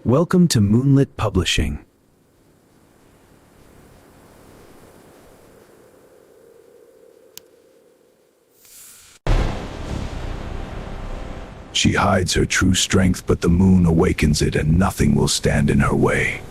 Welcome to Moonlit Publishing. She hides her true strength, but the moon awakens it, and nothing will stand in her way.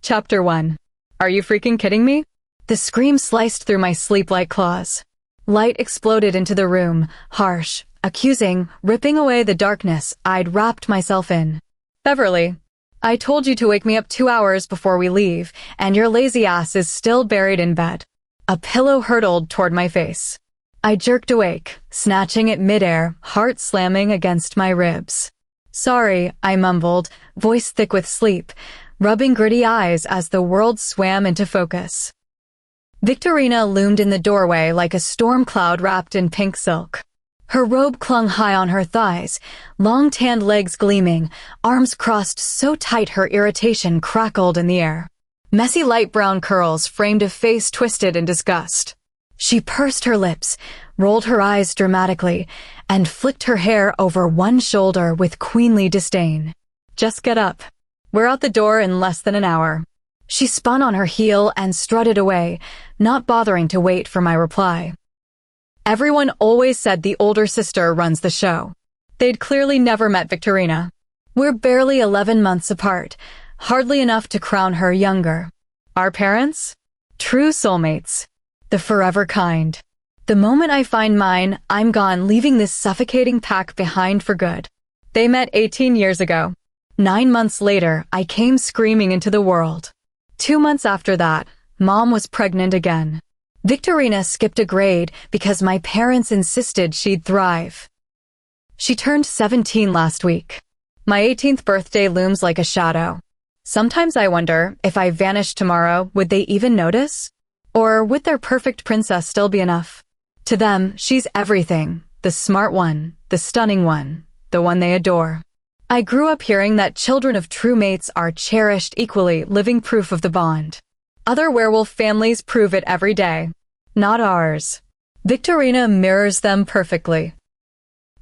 Chapter 1. Are you freaking kidding me? The scream sliced through my sleep like claws. Light exploded into the room, harsh, accusing, ripping away the darkness I'd wrapped myself in. Beverly, I told you to wake me up 2 hours before we leave, and your lazy ass is still buried in bed. A pillow hurtled toward my face. I jerked awake, snatching it midair, heart slamming against my ribs. Sorry, I mumbled, voice thick with sleep, rubbing gritty eyes as the world swam into focus. Victorina loomed in the doorway like a storm cloud wrapped in pink silk. Her robe clung high on her thighs, long tanned legs gleaming, arms crossed so tight her irritation crackled in the air. Messy light brown curls framed a face twisted in disgust. She pursed her lips, rolled her eyes dramatically, and flicked her hair over one shoulder with queenly disdain. Just get up. We're out the door in less than an hour. She spun on her heel and strutted away, not bothering to wait for my reply. Everyone always said the older sister runs the show. They'd clearly never met Victorina. We're barely 11 months apart, hardly enough to crown her younger. Our parents? True soulmates. The forever kind. The moment I find mine, I'm gone, leaving this suffocating pack behind for good. They met 18 years ago. 9 months later, I came screaming into the world. 2 months after that, Mom was pregnant again. Victorina skipped a grade because my parents insisted she'd thrive. She turned 17 last week. My 18th birthday looms like a shadow. Sometimes I wonder, if I vanished tomorrow, would they even notice? Or would their perfect princess still be enough? To them, she's everything. The smart one, the stunning one, the one they adore. I grew up hearing that children of true mates are cherished equally, living proof of the bond. Other werewolf families prove it every day. Not ours. Victorina mirrors them perfectly.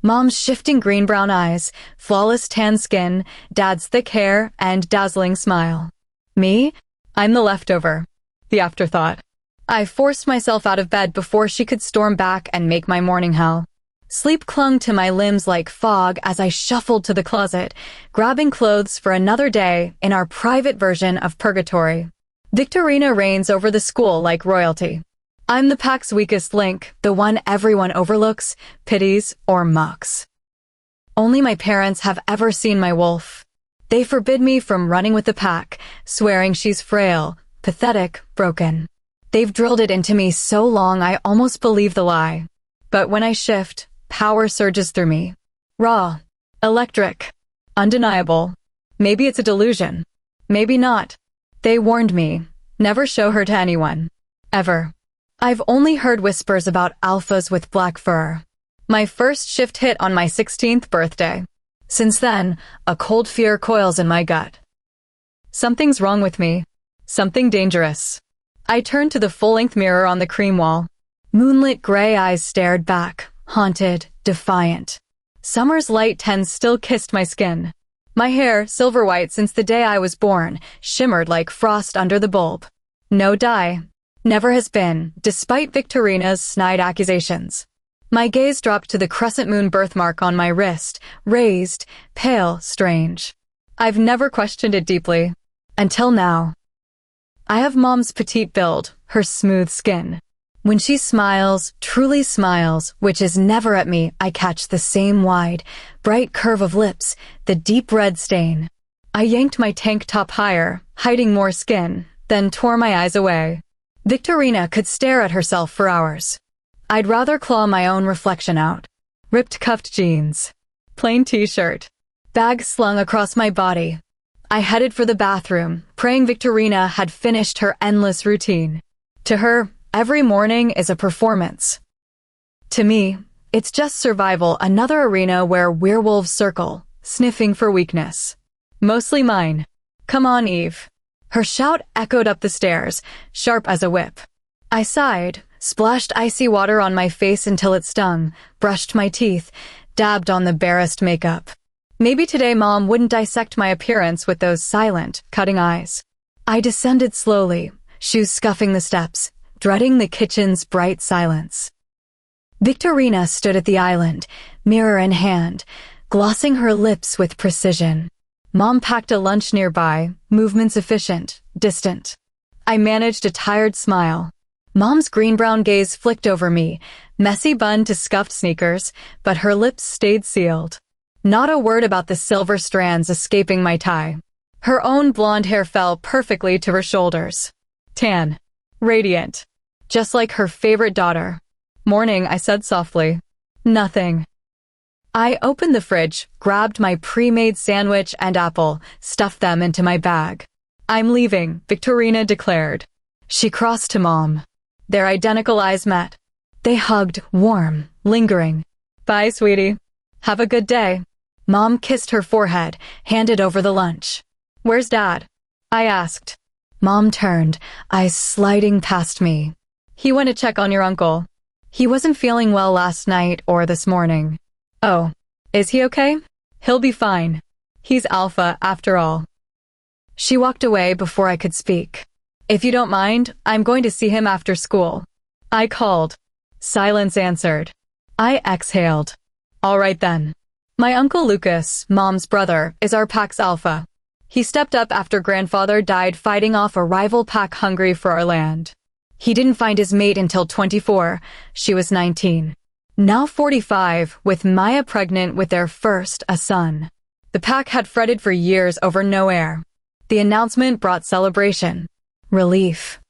Mom's shifting green-brown eyes, flawless tan skin, Dad's thick hair, and dazzling smile. Me? I'm the leftover. The afterthought. I forced myself out of bed before she could storm back and make my morning hell. Sleep clung to my limbs like fog as I shuffled to the closet, grabbing clothes for another day in our private version of purgatory. Victorina reigns over the school like royalty. I'm the pack's weakest link, the one everyone overlooks, pities, or mocks. Only my parents have ever seen my wolf. They forbid me from running with the pack, swearing she's frail, pathetic, broken. They've drilled it into me so long I almost believe the lie. But when I shift, power surges through me. Raw, electric, undeniable. Maybe it's a delusion. Maybe not. They warned me, never show her to anyone. Ever. I've only heard whispers about alphas with black fur. My first shift hit on my 16th birthday. Since then, a cold fear coils in my gut. Something's wrong with me. Something dangerous. I turned to the full-length mirror on the cream wall. Moonlit gray eyes stared back, haunted, defiant. Summer's light tints still kissed my skin. My hair, silver white since the day I was born, shimmered like frost under the bulb. No dye. Never has been, despite Victorina's snide accusations. My gaze dropped to the crescent moon birthmark on my wrist, raised, pale, strange. I've never questioned it deeply. Until now. I have Mom's petite build, her smooth skin. When she smiles, truly smiles, which is never at me, I catch the same wide, bright curve of lips, the deep red stain. I yanked my tank top higher, hiding more skin, then tore my eyes away. Victorina could stare at herself for hours. I'd rather claw my own reflection out. Ripped cuffed jeans. Plain t-shirt. Bag slung across my body. I headed for the bathroom, praying Victorina had finished her endless routine. To her, every morning is a performance. To me, it's just survival, another arena where werewolves circle, sniffing for weakness. Mostly mine. Come on, Eve. Her shout echoed up the stairs, sharp as a whip. I sighed, splashed icy water on my face until it stung, brushed my teeth, dabbed on the barest makeup. Maybe today Mom wouldn't dissect my appearance with those silent, cutting eyes. I descended slowly, shoes scuffing the steps, dreading the kitchen's bright silence. Victorina stood at the island, mirror in hand, glossing her lips with precision. Mom packed a lunch nearby, movements efficient, distant. I managed a tired smile. Mom's green-brown gaze flicked over me, messy bun to scuffed sneakers, but her lips stayed sealed. Not a word about the silver strands escaping my tie. Her own blonde hair fell perfectly to her shoulders. Tan. Radiant. Just like her favorite daughter. Morning, I said softly. Nothing. I opened the fridge, grabbed my pre-made sandwich and apple, stuffed them into my bag. I'm leaving, Victorina declared. She crossed to Mom. Their identical eyes met. They hugged, warm, lingering. Bye, sweetie. Have a good day. Mom kissed her forehead, handed over the lunch. Where's Dad? I asked. Mom turned, eyes sliding past me. He went to check on your uncle. He wasn't feeling well last night or this morning. Oh, is he okay? He'll be fine. He's alpha, after all. She walked away before I could speak. If you don't mind, I'm going to see him after school. I called. Silence answered. I exhaled. All right then. My Uncle Lucas, Mom's brother, is our pack's alpha. He stepped up after Grandfather died fighting off a rival pack hungry for our land. He didn't find his mate until 24. She was 19. Now 45, with Maya pregnant with their first, a son. The pack had fretted for years over no heir. The announcement brought celebration. Relief.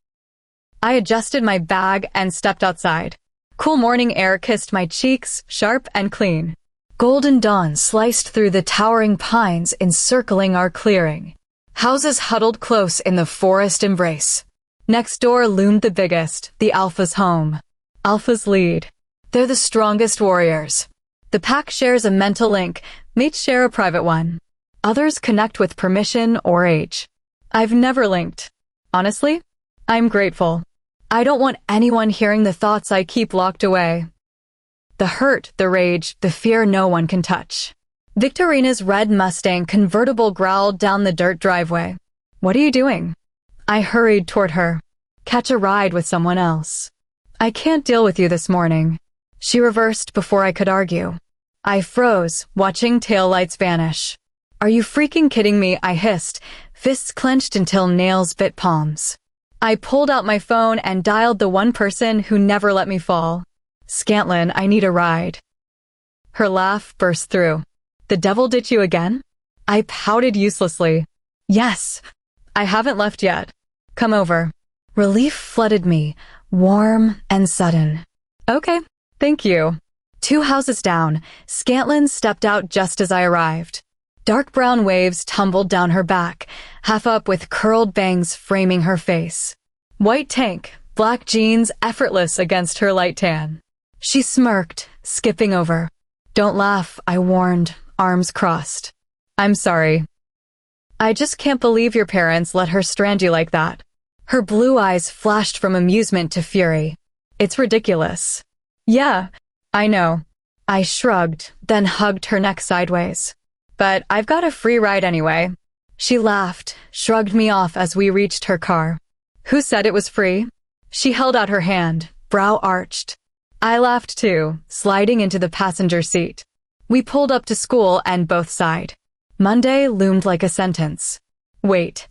I adjusted my bag and stepped outside. Cool morning air kissed my cheeks, sharp and clean. Golden dawn sliced through the towering pines encircling our clearing. Houses huddled close in the forest embrace. Next door loomed the biggest, the Alpha's home. Alphas lead. They're the strongest warriors. The pack shares a mental link, mates share a private one. Others connect with permission or age. I've never linked. Honestly, I'm grateful. I don't want anyone hearing the thoughts I keep locked away. The hurt, the rage, the fear no one can touch. Victorina's red Mustang convertible growled down the dirt driveway. What are you doing? I hurried toward her. Catch a ride with someone else. I can't deal with you this morning. She reversed before I could argue. I froze, watching taillights vanish. Are you freaking kidding me? I hissed, fists clenched until nails bit palms. I pulled out my phone and dialed the one person who never let me fall. Scantlin, I need a ride. Her laugh burst through. The devil ditch you again? I pouted uselessly. Yes. I haven't left yet. Come over. Relief flooded me, warm and sudden. Okay, thank you. 2 houses down, Scantlin stepped out just as I arrived. Dark brown waves tumbled down her back, half up with curled bangs framing her face. White tank, black jeans effortless against her light tan. She smirked, skipping over. Don't laugh, I warned, arms crossed. I'm sorry. I just can't believe your parents let her strand you like that. Her blue eyes flashed from amusement to fury. It's ridiculous. Yeah, I know. I shrugged, then hugged her neck sideways. But I've got a free ride anyway. She laughed, shrugged me off as we reached her car. Who said it was free? She held out her hand, brow arched. I laughed too, sliding into the passenger seat. We pulled up to school and both sighed. Monday loomed like a sentence. Wait.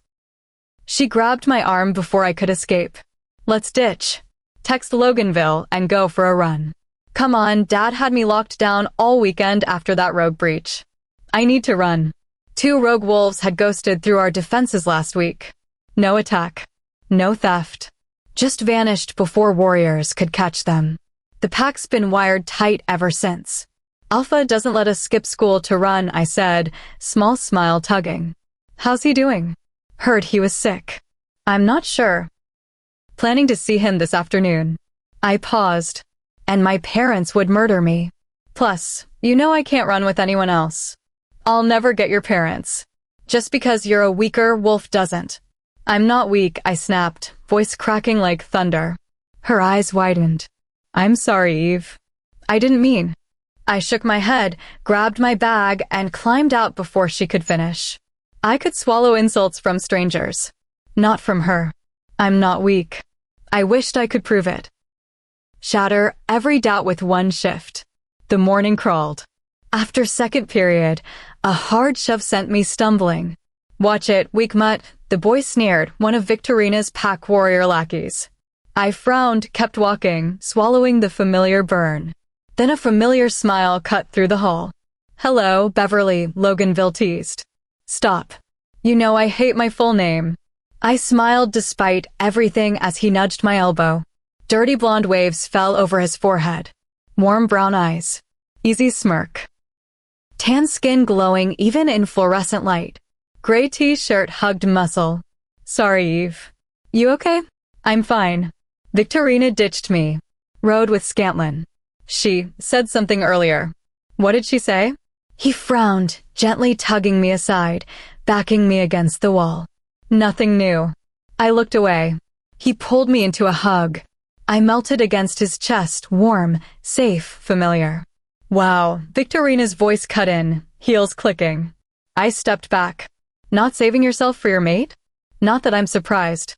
She grabbed my arm before I could escape. Let's ditch. Text Loganville and go for a run. Come on, Dad had me locked down all weekend after that rogue breach. I need to run. 2 rogue wolves had ghosted through our defenses last week. No attack. No theft. Just vanished before warriors could catch them. The pack's been wired tight ever since. Alpha doesn't let us skip school to run, I said, small smile tugging. How's he doing? Heard he was sick. I'm not sure. Planning to see him this afternoon. I paused. And my parents would murder me. Plus, you know I can't run with anyone else. I'll never get your parents. Just because you're a weaker wolf doesn't. I'm not weak, I snapped, voice cracking like thunder. Her eyes widened. I'm sorry, Eve. I didn't mean. I shook my head, grabbed my bag, and climbed out before she could finish. I could swallow insults from strangers. Not from her. I'm not weak. I wished I could prove it. Shatter every doubt with one shift. The morning crawled. After second period, a hard shove sent me stumbling. Watch it, weak mutt, the boy sneered, one of Victorina's pack warrior lackeys. I frowned, kept walking, swallowing the familiar burn. Then a familiar smile cut through the hall. Hello, Beverly, Loganville teased. Stop. You know I hate my full name. I smiled despite everything as he nudged my elbow. Dirty blonde waves fell over his forehead. Warm brown eyes. Easy smirk. Tan skin glowing even in fluorescent light. Gray t-shirt hugged muscle. Sorry, Eve. You okay? I'm fine. Victorina ditched me. Rode with Scantlin. She said something earlier. What did she say? He frowned, gently tugging me aside, backing me against the wall. Nothing new. I looked away. He pulled me into a hug. I melted against his chest, warm, safe, familiar. Wow, Victorina's voice cut in, heels clicking. I stepped back. Not saving yourself for your mate? Not that I'm surprised.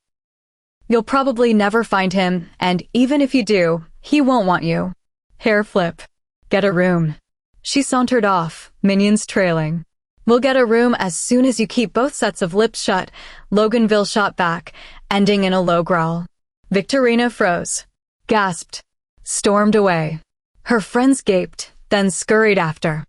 You'll probably never find him, and even if you do, he won't want you. Hair flip. Get a room. She sauntered off, minions trailing. We'll get a room as soon as you keep both sets of lips shut, Loganville shot back, ending in a low growl. Victorina froze. Gasped. Stormed away. Her friends gaped, then scurried after.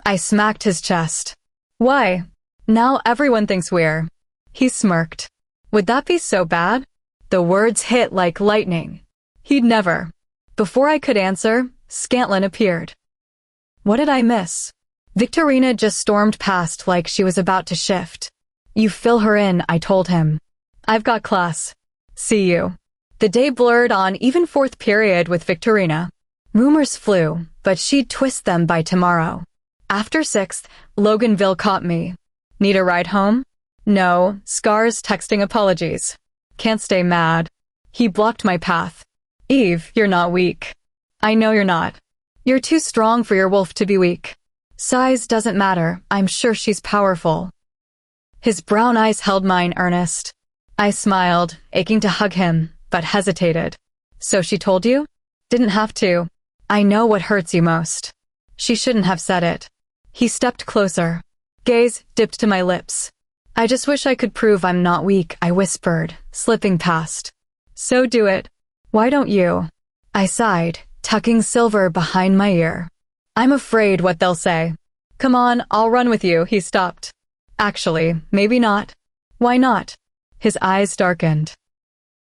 I smacked his chest. Why? Now everyone thinks we're. He smirked. Would that be so bad? The words hit like lightning. He'd never. Before I could answer, Scantlin appeared. What did I miss? Victorina just stormed past like she was about to shift. You fill her in, I told him. I've got class. See you. The day blurred on even fourth period with Victorina. Rumors flew, but she'd twist them by tomorrow. After sixth, Loganville caught me. Need a ride home? No, scars texting apologies. Can't stay mad. He blocked my path. Eve, you're not weak. I know you're not. You're too strong for your wolf to be weak. Size doesn't matter, I'm sure she's powerful. His brown eyes held mine earnest. I smiled, aching to hug him, but hesitated. So she told you? Didn't have to. I know what hurts you most. She shouldn't have said it. He stepped closer. Gaze dipped to my lips. I just wish I could prove I'm not weak, I whispered, slipping past. So do it. Why don't you? I sighed, tucking silver behind my ear. I'm afraid what they'll say. Come on, I'll run with you, he stopped. Actually, maybe not. Why not? His eyes darkened.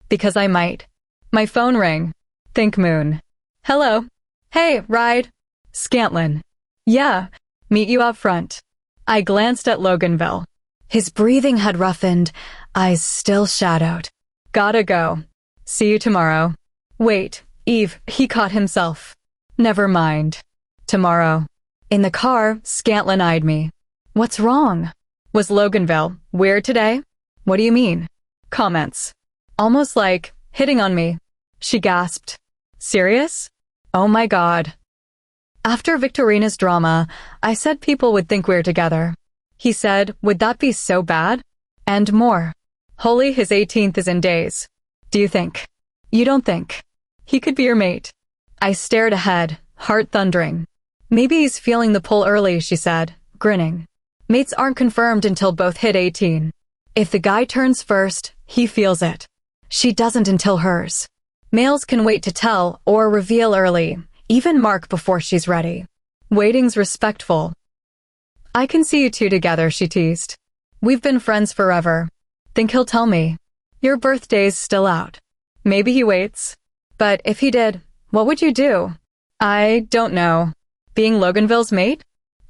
Because I might. My phone rang. Think Moon. Hello. Hey, ride. Scantlin. Yeah, meet you out front. I glanced at Loganville. His breathing had roughened, eyes still shadowed. Gotta go. See you tomorrow. Wait, Eve, he caught himself. Never mind. Tomorrow. In the car, Scantlin eyed me. What's wrong? Was Loganville weird today? What do you mean? Comments. Almost like hitting on me. She gasped. Serious? Oh my God. After Victorina's drama, I said people would think we're together. He said, would that be so bad? And more. Holy, his 18th is in days. Do you think? You don't think. He could be your mate. I stared ahead, heart thundering. Maybe he's feeling the pull early, she said, grinning. Mates aren't confirmed until both hit 18. If the guy turns first, he feels it. She doesn't until hers. Males can wait to tell or reveal early, even mark before she's ready. Waiting's respectful. I can see you two together, she teased. We've been friends forever. Think he'll tell me. Your birthday's still out. Maybe he waits. But if he did, what would you do? I don't know. Being Loganville's mate?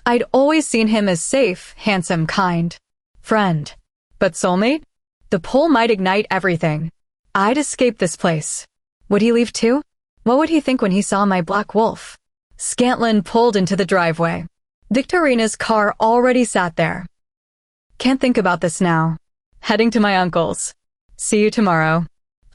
I'd always seen him as safe, handsome, kind. Friend. But soulmate? The pull might ignite everything. I'd escape this place. Would he leave too? What would he think when he saw my black wolf? Scantlin pulled into the driveway. Victorina's car already sat there. Can't think about this now. Heading to my uncle's. See you tomorrow.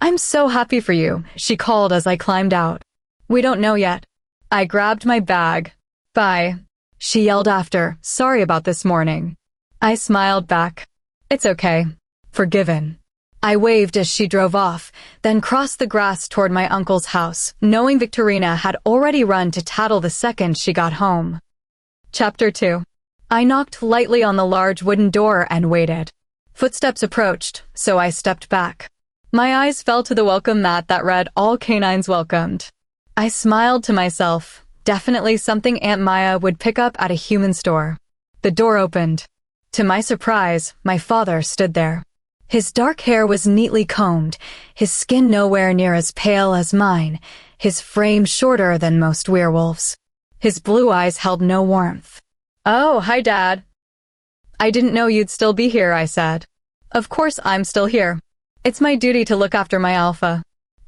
I'm so happy for you, she called as I climbed out. We don't know yet. I grabbed my bag. Bye. She yelled after, sorry about this morning. I smiled back. It's okay. Forgiven. I waved as she drove off, then crossed the grass toward my uncle's house, knowing Victorina had already run to tattle the second she got home. Chapter 2. I knocked lightly on the large wooden door and waited. Footsteps approached, so I stepped back. My eyes fell to the welcome mat that read, "All canines welcomed." I smiled to myself. Definitely something Aunt Maya would pick up at a human store. The door opened. To my surprise, my father stood there. His dark hair was neatly combed, his skin nowhere near as pale as mine, his frame shorter than most werewolves. His blue eyes held no warmth. "Oh, hi, Dad." "I didn't know you'd still be here," I said. "Of course I'm still here. It's my duty to look after my alpha.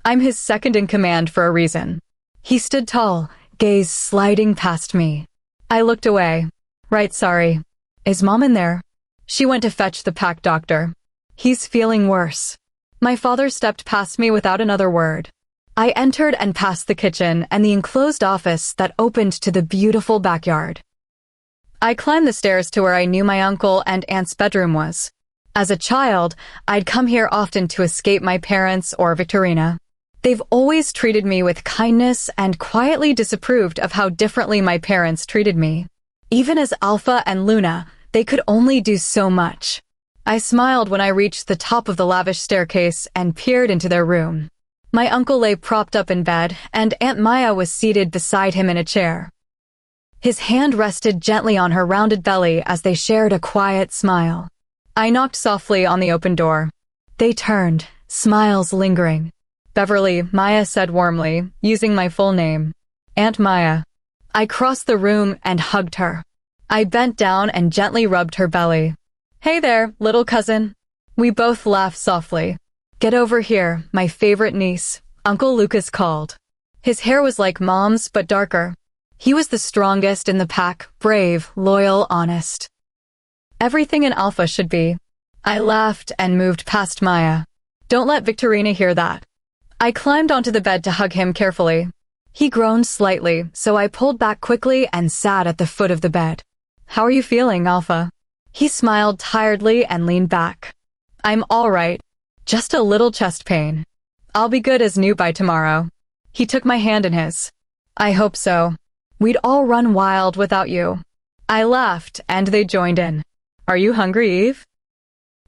I'm his second in command for a reason." He stood tall, gaze sliding past me. I looked away. "Right, sorry. Is Mom in there?" "She went to fetch the pack doctor. He's feeling worse." My father stepped past me without another word. I entered and passed the kitchen and the enclosed office that opened to the beautiful backyard. I climbed the stairs to where I knew my uncle and aunt's bedroom was. As a child, I'd come here often to escape my parents or Victorina. They've always treated me with kindness and quietly disapproved of how differently my parents treated me. Even as Alpha and Luna, they could only do so much. I smiled when I reached the top of the lavish staircase and peered into their room. My uncle lay propped up in bed, and Aunt Maya was seated beside him in a chair. His hand rested gently on her rounded belly as they shared a quiet smile. I knocked softly on the open door. They turned, smiles lingering. "Beverly," Maya said warmly, using my full name. "Aunt Maya." I crossed the room and hugged her. I bent down and gently rubbed her belly. "Hey there, little cousin." We both laughed softly. "Get over here, my favorite niece," Uncle Lucas called. His hair was like Mom's, but darker. He was the strongest in the pack, brave, loyal, honest. Everything an alpha should be. I laughed and moved past Maya. "Don't let Victorina hear that." I climbed onto the bed to hug him carefully. He groaned slightly, so I pulled back quickly and sat at the foot of the bed. "How are you feeling, Alpha?" He smiled tiredly and leaned back. "I'm all right. Just a little chest pain. I'll be good as new by tomorrow." He took my hand in his. "I hope so. We'd all run wild without you." I laughed, and they joined in. "Are you hungry, Eve?"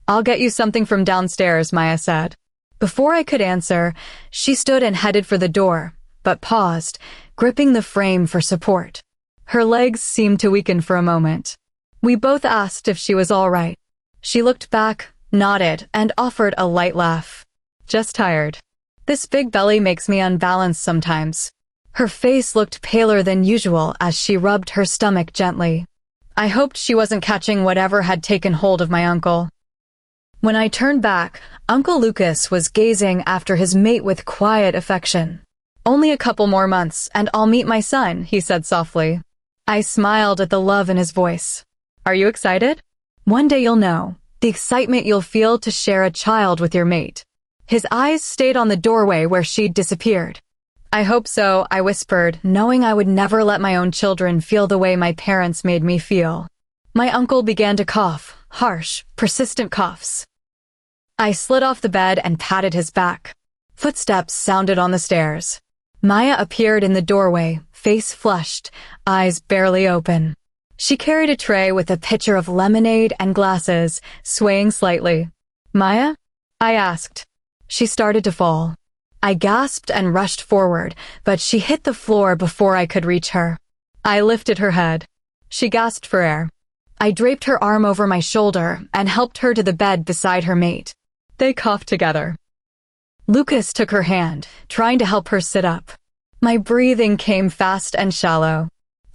"I'll get you something from downstairs," Maya said. Before I could answer, she stood and headed for the door, but paused, gripping the frame for support. Her legs seemed to weaken for a moment. We both asked if she was all right. She looked back, nodded, and offered a light laugh. "Just tired. This big belly makes me unbalanced sometimes." Her face looked paler than usual as she rubbed her stomach gently. I hoped she wasn't catching whatever had taken hold of my uncle. When I turned back, Uncle Lucas was gazing after his mate with quiet affection. "Only a couple more months, and I'll meet my son," he said softly. I smiled at the love in his voice. "Are you excited?" "One day you'll know. The excitement you'll feel to share a child with your mate." His eyes stayed on the doorway where she'd disappeared. "I hope so," I whispered, knowing I would never let my own children feel the way my parents made me feel. My uncle began to cough, harsh, persistent coughs. I slid off the bed and patted his back. Footsteps sounded on the stairs. Maya appeared in the doorway, face flushed, eyes barely open. She carried a tray with a pitcher of lemonade and glasses, swaying slightly. "Maya?" I asked. She started to fall. I gasped and rushed forward, but she hit the floor before I could reach her. I lifted her head. She gasped for air. I draped her arm over my shoulder and helped her to the bed beside her mate. They coughed together. Lucas took her hand, trying to help her sit up. My breathing came fast and shallow.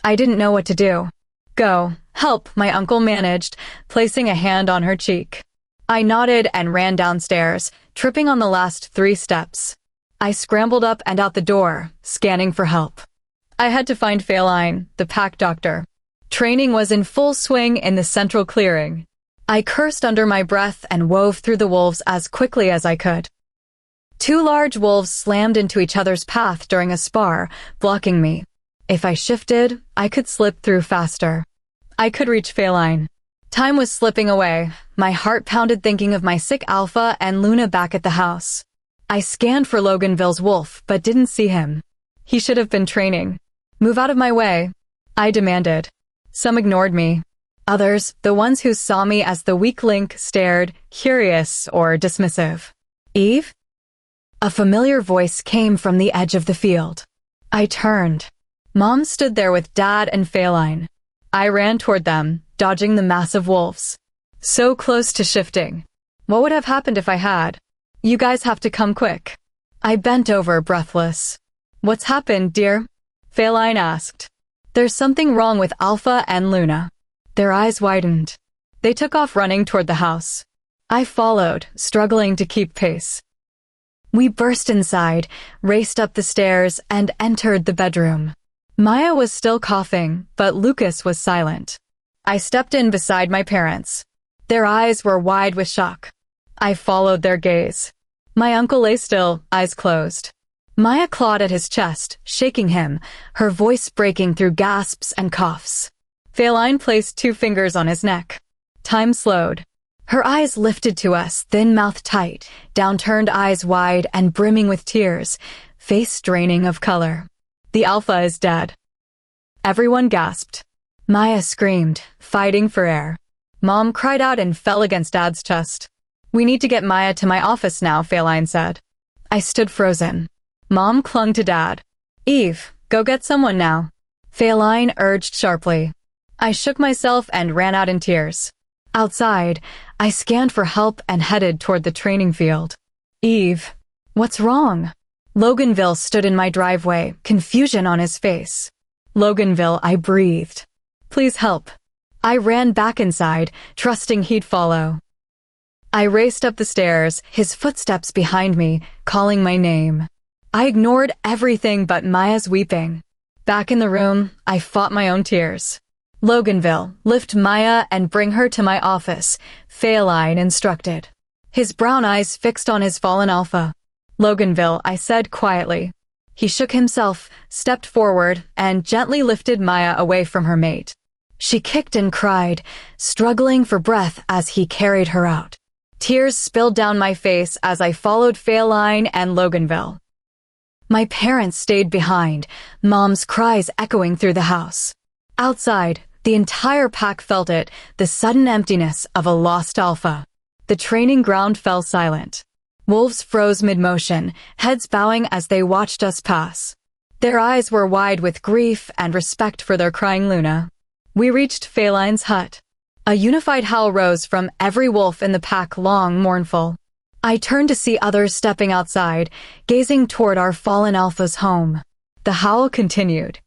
I didn't know what to do. "Go, help," my uncle managed, placing a hand on her cheek. I nodded and ran downstairs, tripping on the last 3 steps. I scrambled up and out the door, scanning for help. I had to find Feline, the pack doctor. Training was in full swing in the central clearing. I cursed under my breath and wove through the wolves as quickly as I could. 2 large wolves slammed into each other's path during a spar, blocking me. If I shifted, I could slip through faster. I could reach Feline. Time was slipping away. My heart pounded thinking of my sick Alpha and Luna back at the house. I scanned for Loganville's wolf, but didn't see him. He should have been training. Move out of my way, I demanded. Some ignored me. Others, the ones who saw me as the weak link, stared, curious or dismissive. Eve? A familiar voice came from the edge of the field. I turned. Mom stood there with Dad and Feline. I ran toward them, dodging the massive wolves. So close to shifting. What would have happened if I had? You guys have to come quick. I bent over, breathless. What's happened, dear? Feline asked. There's something wrong with Alpha and Luna. Their eyes widened. They took off running toward the house. I followed, struggling to keep pace. We burst inside, raced up the stairs, and entered the bedroom. Maya was still coughing, but Lucas was silent. I stepped in beside my parents. Their eyes were wide with shock. I followed their gaze. My uncle lay still, eyes closed. Maya clawed at his chest, shaking him, her voice breaking through gasps and coughs. Feline placed 2 fingers on his neck. Time slowed. Her eyes lifted to us, thin mouth tight, downturned eyes wide and brimming with tears, face draining of color. The Alpha is dead. Everyone gasped. Maya screamed, fighting for air. Mom cried out and fell against Dad's chest. We need to get Maya to my office now, Feline said. I stood frozen. Mom clung to Dad. Eve, go get someone now. Feline urged sharply. I shook myself and ran out in tears. Outside, I scanned for help and headed toward the training field. Eve, what's wrong? Loganville stood in my driveway, confusion on his face. Loganville, I breathed. Please help. I ran back inside, trusting he'd follow. I raced up the stairs, his footsteps behind me, calling my name. I ignored everything but Maya's weeping. Back in the room, I fought my own tears. Loganville, lift Maya and bring her to my office, Feline instructed. His brown eyes fixed on his fallen Alpha. Loganville, I said quietly. He shook himself, stepped forward, and gently lifted Maya away from her mate. She kicked and cried, struggling for breath as he carried her out. Tears spilled down my face as I followed Feline and Loganville. My parents stayed behind, Mom's cries echoing through the house. Outside, the entire pack felt it, the sudden emptiness of a lost Alpha. The training ground fell silent. Wolves froze mid-motion, heads bowing as they watched us pass. Their eyes were wide with grief and respect for their crying Luna. We reached Feline's hut. A unified howl rose from every wolf in the pack, long, mournful. I turned to see others stepping outside, gazing toward our fallen Alpha's home. The howl continued.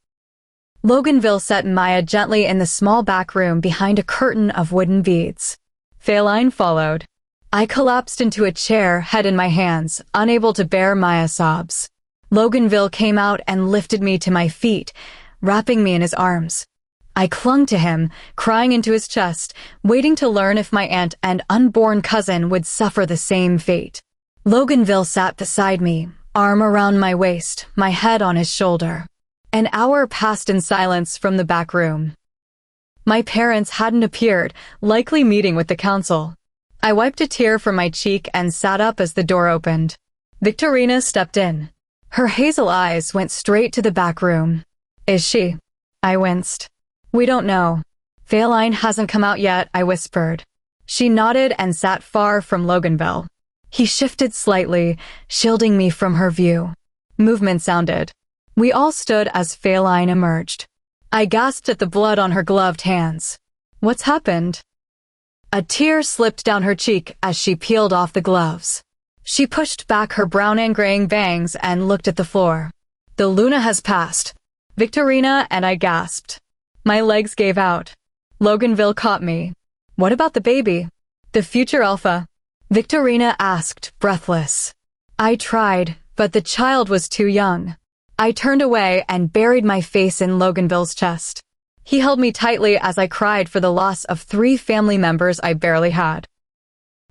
Loganville set Maya gently in the small back room behind a curtain of wooden beads. Feline followed. I collapsed into a chair, head in my hands, unable to bear Maya's sobs. Loganville came out and lifted me to my feet, wrapping me in his arms. I clung to him, crying into his chest, waiting to learn if my aunt and unborn cousin would suffer the same fate. Loganville sat beside me, arm around my waist, my head on his shoulder. An hour passed in silence from the back room. My parents hadn't appeared, likely meeting with the council. I wiped a tear from my cheek and sat up as the door opened. Victorina stepped in. Her hazel eyes went straight to the back room. Is she? I winced. We don't know. Feline hasn't come out yet, I whispered. She nodded and sat far from Loganville. He shifted slightly, shielding me from her view. Movement sounded. We all stood as Feline emerged. I gasped at the blood on her gloved hands. What's happened? A tear slipped down her cheek as she peeled off the gloves. She pushed back her brown and graying bangs and looked at the floor. The Luna has passed. Victorina and I gasped. My legs gave out. Loganville caught me. What about the baby? The future Alpha? Victorina asked, breathless. I tried, but the child was too young. I turned away and buried my face in Loganville's chest. He held me tightly as I cried for the loss of 3 family members I barely had.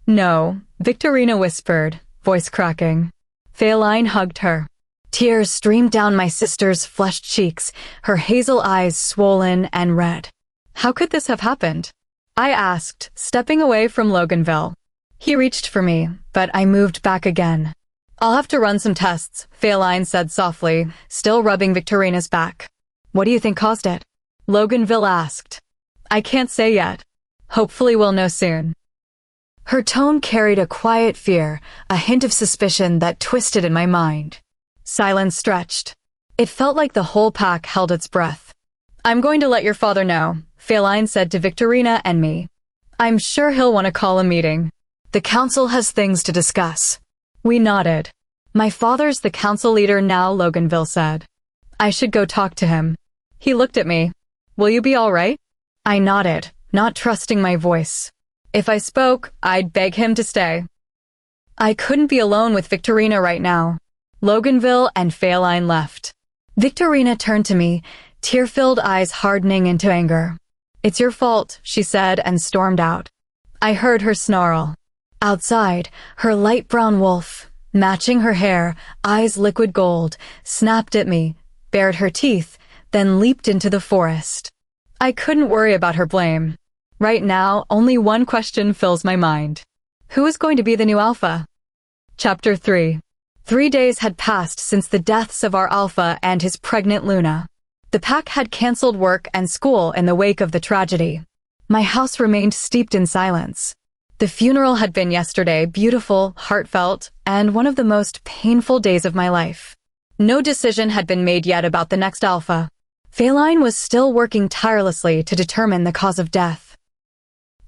No, Victorina whispered, voice cracking. Feline hugged her. Tears streamed down my sister's flushed cheeks, her hazel eyes swollen and red. How could this have happened? I asked, stepping away from Loganville. He reached for me, but I moved back again. I'll have to run some tests, Feline said softly, still rubbing Victorina's back. What do you think caused it? Loganville asked. I can't say yet. Hopefully we'll know soon. Her tone carried a quiet fear, a hint of suspicion that twisted in my mind. Silence stretched. It felt like the whole pack held its breath. I'm going to let your father know, Feline said to Victorina and me. I'm sure he'll want to call a meeting. The council has things to discuss. We nodded. My father's the council leader now, Loganville said. I should go talk to him. He looked at me. Will you be all right? I nodded, not trusting my voice. If I spoke, I'd beg him to stay. I couldn't be alone with Victorina right now. Loganville and Feline left. Victorina turned to me, tear-filled eyes hardening into anger. It's your fault, she said and stormed out. I heard her snarl. Outside, her light brown wolf, matching her hair, eyes liquid gold, snapped at me, bared her teeth, then leaped into the forest. I couldn't worry about her blame. Right now, only one question fills my mind. Who is going to be the new alpha? Chapter 3. 3 days had passed since the deaths of our alpha and his pregnant Luna. The pack had cancelled work and school in the wake of the tragedy. My house remained steeped in silence. The funeral had been yesterday, beautiful, heartfelt, and one of the most painful days of my life. No decision had been made yet about the next alpha. Feline was still working tirelessly to determine the cause of death.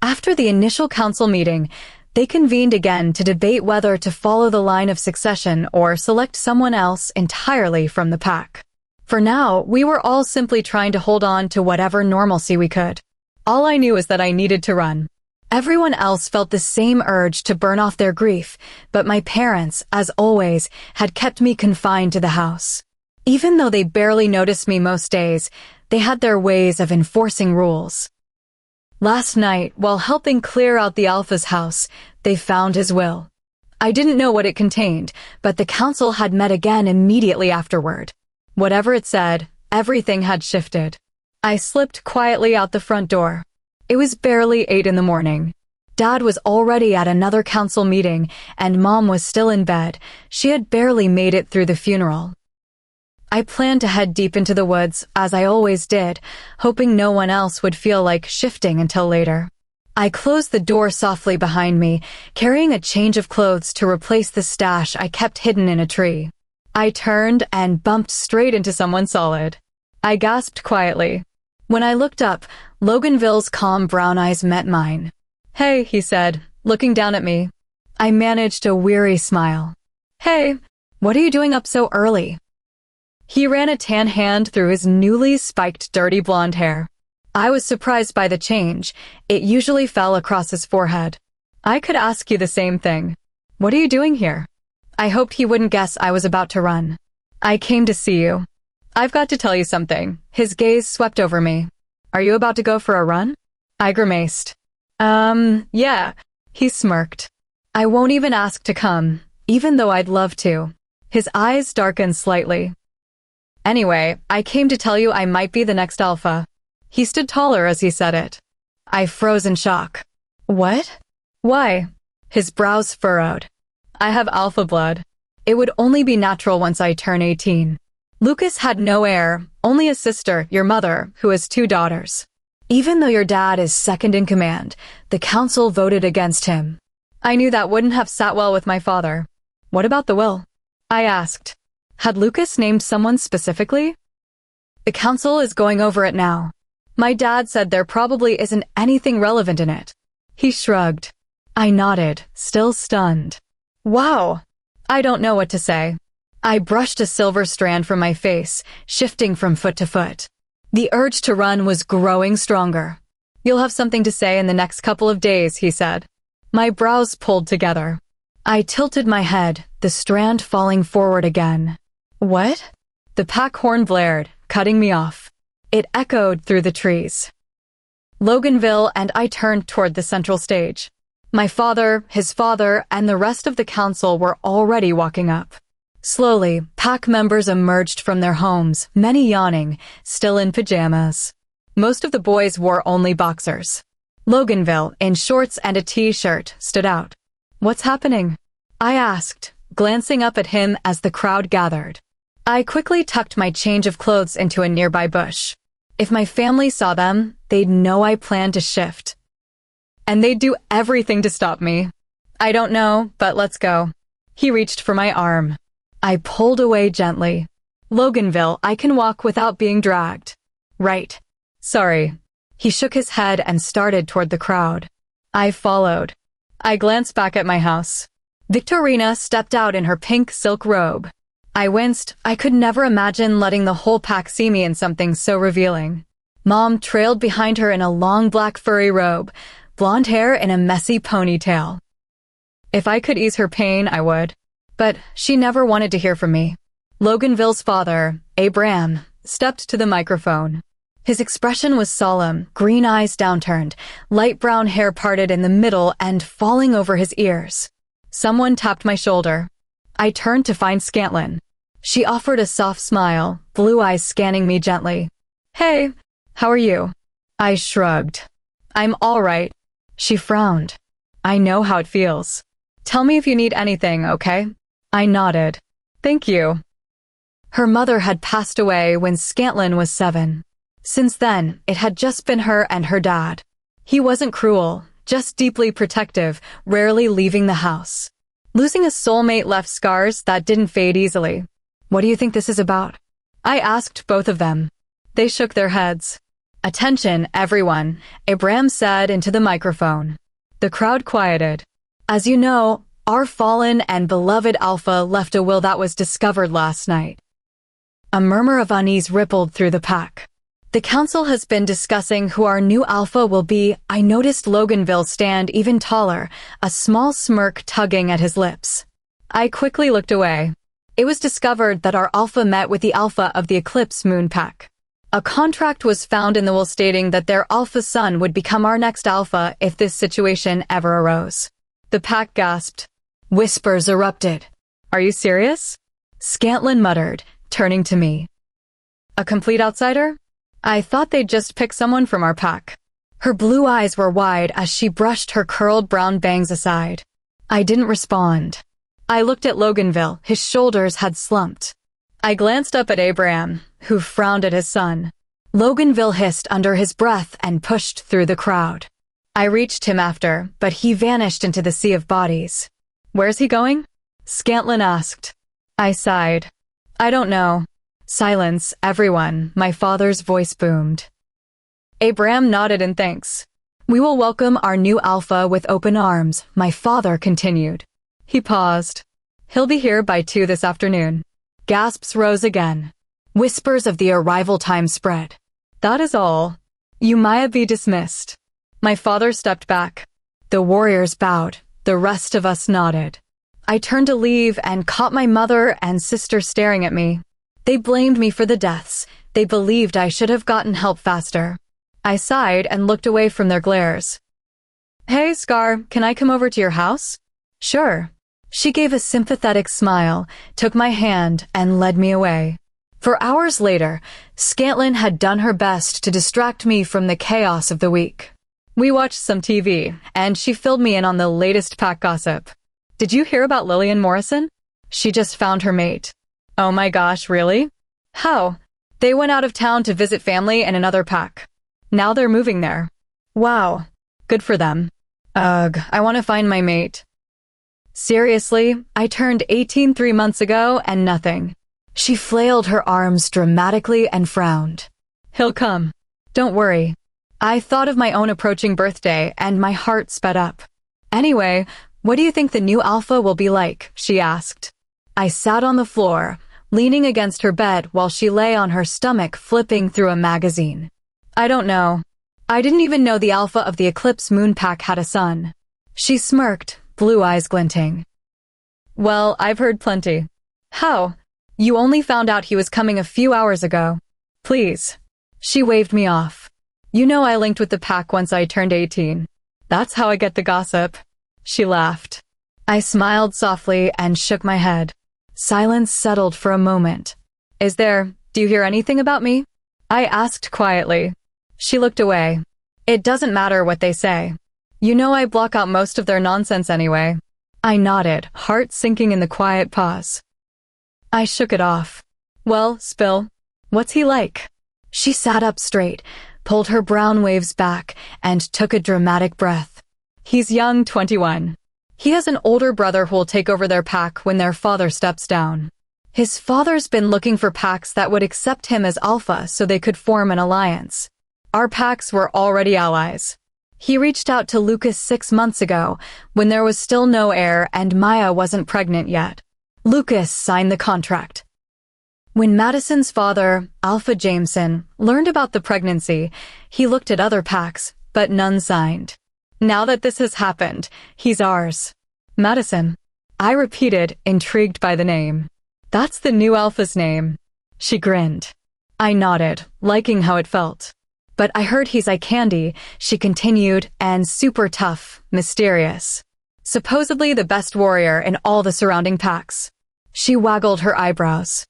After the initial council meeting, they convened again to debate whether to follow the line of succession or select someone else entirely from the pack. For now, we were all simply trying to hold on to whatever normalcy we could. All I knew is that I needed to run. Everyone else felt the same urge to burn off their grief, but my parents, as always, had kept me confined to the house. Even though they barely noticed me most days, they had their ways of enforcing rules. Last night, while helping clear out the Alpha's house, they found his will. I didn't know what it contained, but the council had met again immediately afterward. Whatever it said, everything had shifted. I slipped quietly out the front door. It was barely 8 in the morning. Dad was already at another council meeting, and Mom was still in bed. She had barely made it through the funeral. I planned to head deep into the woods, as I always did, hoping no one else would feel like shifting until later. I closed the door softly behind me, carrying a change of clothes to replace the stash I kept hidden in a tree. I turned and bumped straight into someone solid. I gasped quietly. When I looked up, Loganville's calm brown eyes met mine. Hey, he said, looking down at me. I managed a weary smile. Hey, what are you doing up so early? He ran a tan hand through his newly spiked dirty blonde hair. I was surprised by the change. It usually fell across his forehead. I could ask you the same thing. What are you doing here? I hoped he wouldn't guess I was about to run. I came to see you. I've got to tell you something. His gaze swept over me. Are you about to go for a run? I grimaced. Yeah. He smirked. I won't even ask to come, even though I'd love to. His eyes darkened slightly. Anyway, I came to tell you I might be the next alpha. He stood taller as he said it. I froze in shock. What? Why? His brows furrowed. I have alpha blood. It would only be natural once I turn 18. Lucas had no heir, only a sister, your mother, who has 2 daughters. Even though your dad is second in command, the council voted against him. I knew that wouldn't have sat well with my father. What about the will? I asked. Had Lucas named someone specifically? The council is going over it now. My dad said there probably isn't anything relevant in it. He shrugged. I nodded, still stunned. Wow! I don't know what to say. I brushed a silver strand from my face, shifting from foot to foot. The urge to run was growing stronger. You'll have something to say in the next couple of days, he said. My brows pulled together. I tilted my head, the strand falling forward again. What? The pack horn blared, cutting me off. It echoed through the trees. Loganville and I turned toward the central stage. My father, his father, and the rest of the council were already walking up. Slowly, pack members emerged from their homes, many yawning, still in pajamas. Most of the boys wore only boxers. Loganville, in shorts and a t-shirt, stood out. "What's happening?" I asked, glancing up at him as the crowd gathered. I quickly tucked my change of clothes into a nearby bush. If my family saw them, they'd know I planned to shift. And they'd do everything to stop me. "I don't know, but let's go." He reached for my arm. I pulled away gently. "Loganville, I can walk without being dragged." "Right. Sorry." He shook his head and started toward the crowd. I followed. I glanced back at my house. Victorina stepped out in her pink silk robe. I winced. I could never imagine letting the whole pack see me in something so revealing. Mom trailed behind her in a long black furry robe, blonde hair in a messy ponytail. If I could ease her pain, I would. But she never wanted to hear from me. Loganville's father, Abraham, stepped to the microphone. His expression was solemn, green eyes downturned, light brown hair parted in the middle and falling over his ears. Someone tapped my shoulder. I turned to find Scantlin. She offered a soft smile, blue eyes scanning me gently. "Hey, how are you?" I shrugged. "I'm all right." She frowned. "I know how it feels. Tell me if you need anything, okay?" I nodded. "Thank you." Her mother had passed away when Scantlin was 7. Since then, it had just been her and her dad. He wasn't cruel, just deeply protective, rarely leaving the house. Losing a soulmate left scars that didn't fade easily. "What do you think this is about?" I asked both of them. They shook their heads. "Attention, everyone," Abraham said into the microphone. The crowd quieted. "As you know, our fallen and beloved Alpha left a will that was discovered last night." A murmur of unease rippled through the pack. "The council has been discussing who our new Alpha will be." I noticed Loganville stand even taller, a small smirk tugging at his lips. I quickly looked away. It was discovered that our Alpha met with the Alpha of the Eclipse Moon Pack. A contract was found in the will stating that their Alpha son would become our next Alpha if this situation ever arose. The pack gasped. Whispers erupted. "Are you serious?" Scantlin muttered, turning to me. "A complete outsider? I thought they'd just pick someone from our pack." Her blue eyes were wide as she brushed her curled brown bangs aside. I didn't respond. I looked at Loganville. His shoulders had slumped. I glanced up at Abraham, who frowned at his son. Loganville hissed under his breath and pushed through the crowd. I reached him after, but he vanished into the sea of bodies. "Where's he going?" Scantlin asked. I sighed. "I don't know." Silence, everyone, my father's voice boomed. Abraham nodded in thanks. "We will welcome our new Alpha with open arms," my father continued. He paused. "He'll be here by 2 this afternoon." Gasps rose again. Whispers of the arrival time spread. "That is all. You might be dismissed." My father stepped back. The warriors bowed. The rest of us nodded. I turned to leave and caught my mother and sister staring at me. They blamed me for the deaths. They believed I should have gotten help faster. I sighed and looked away from their glares. "Hey, Scar, can I come over to your house?" "Sure." She gave a sympathetic smile, took my hand, and led me away. For hours later, Scantlin had done her best to distract me from the chaos of the week. We watched some TV, and she filled me in on the latest pack gossip. "Did you hear about Lillian Morrison? She just found her mate." "Oh my gosh, really?" "How?" "They went out of town to visit family in another pack. Now they're moving there." "Wow. Good for them." "Ugh, I want to find my mate." "Seriously, I turned 18 3 months ago and nothing." She flailed her arms dramatically and frowned. "He'll come. Don't worry." I thought of my own approaching birthday and my heart sped up. "Anyway, what do you think the new Alpha will be like?" she asked. I sat on the floor, leaning against her bed while she lay on her stomach flipping through a magazine. "I don't know. I didn't even know the Alpha of the Eclipse Moon Pack had a son." She smirked, blue eyes glinting. "Well, I've heard plenty." "How? You only found out he was coming a few hours ago." "Please." She waved me off. "You know I linked with the pack once I turned 18. That's how I get the gossip." She laughed. I smiled softly and shook my head. Silence settled for a moment. Do you hear anything about me? I asked quietly. She looked away. It doesn't matter what they say. You know I block out most of their nonsense anyway. I nodded, heart sinking in the quiet pause. I shook it off. Well, spill. What's he like? She sat up straight, pulled her brown waves back, and took a dramatic breath. He's young, 21. He has an older brother who will take over their pack when their father steps down. His father's been looking for packs that would accept him as alpha so they could form an alliance. Our packs were already allies. He reached out to Lucas 6 months ago, when there was still no heir and Maya wasn't pregnant yet. Lucas signed the contract. When Madison's father, Alpha Jameson, learned about the pregnancy, he looked at other packs, but none signed. Now that this has happened, he's ours. Madison. I repeated, intrigued by the name. That's the new Alpha's name. She grinned. I nodded, liking how it felt. But I heard he's eye candy, she continued, and super tough, mysterious. Supposedly the best warrior in all the surrounding packs. She waggled her eyebrows.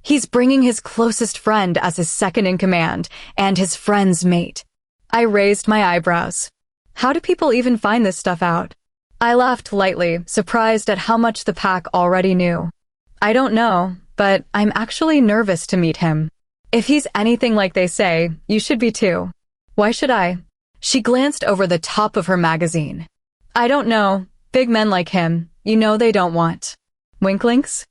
He's bringing his closest friend as his second in command, and his friend's mate. I raised my eyebrows. How do people even find this stuff out? I laughed lightly, surprised at how much the pack already knew. I don't know, but I'm actually nervous to meet him. If he's anything like they say, you should be too. Why should I? She glanced over the top of her magazine. I don't know. Big men like him, you know they don't want. Winklinks?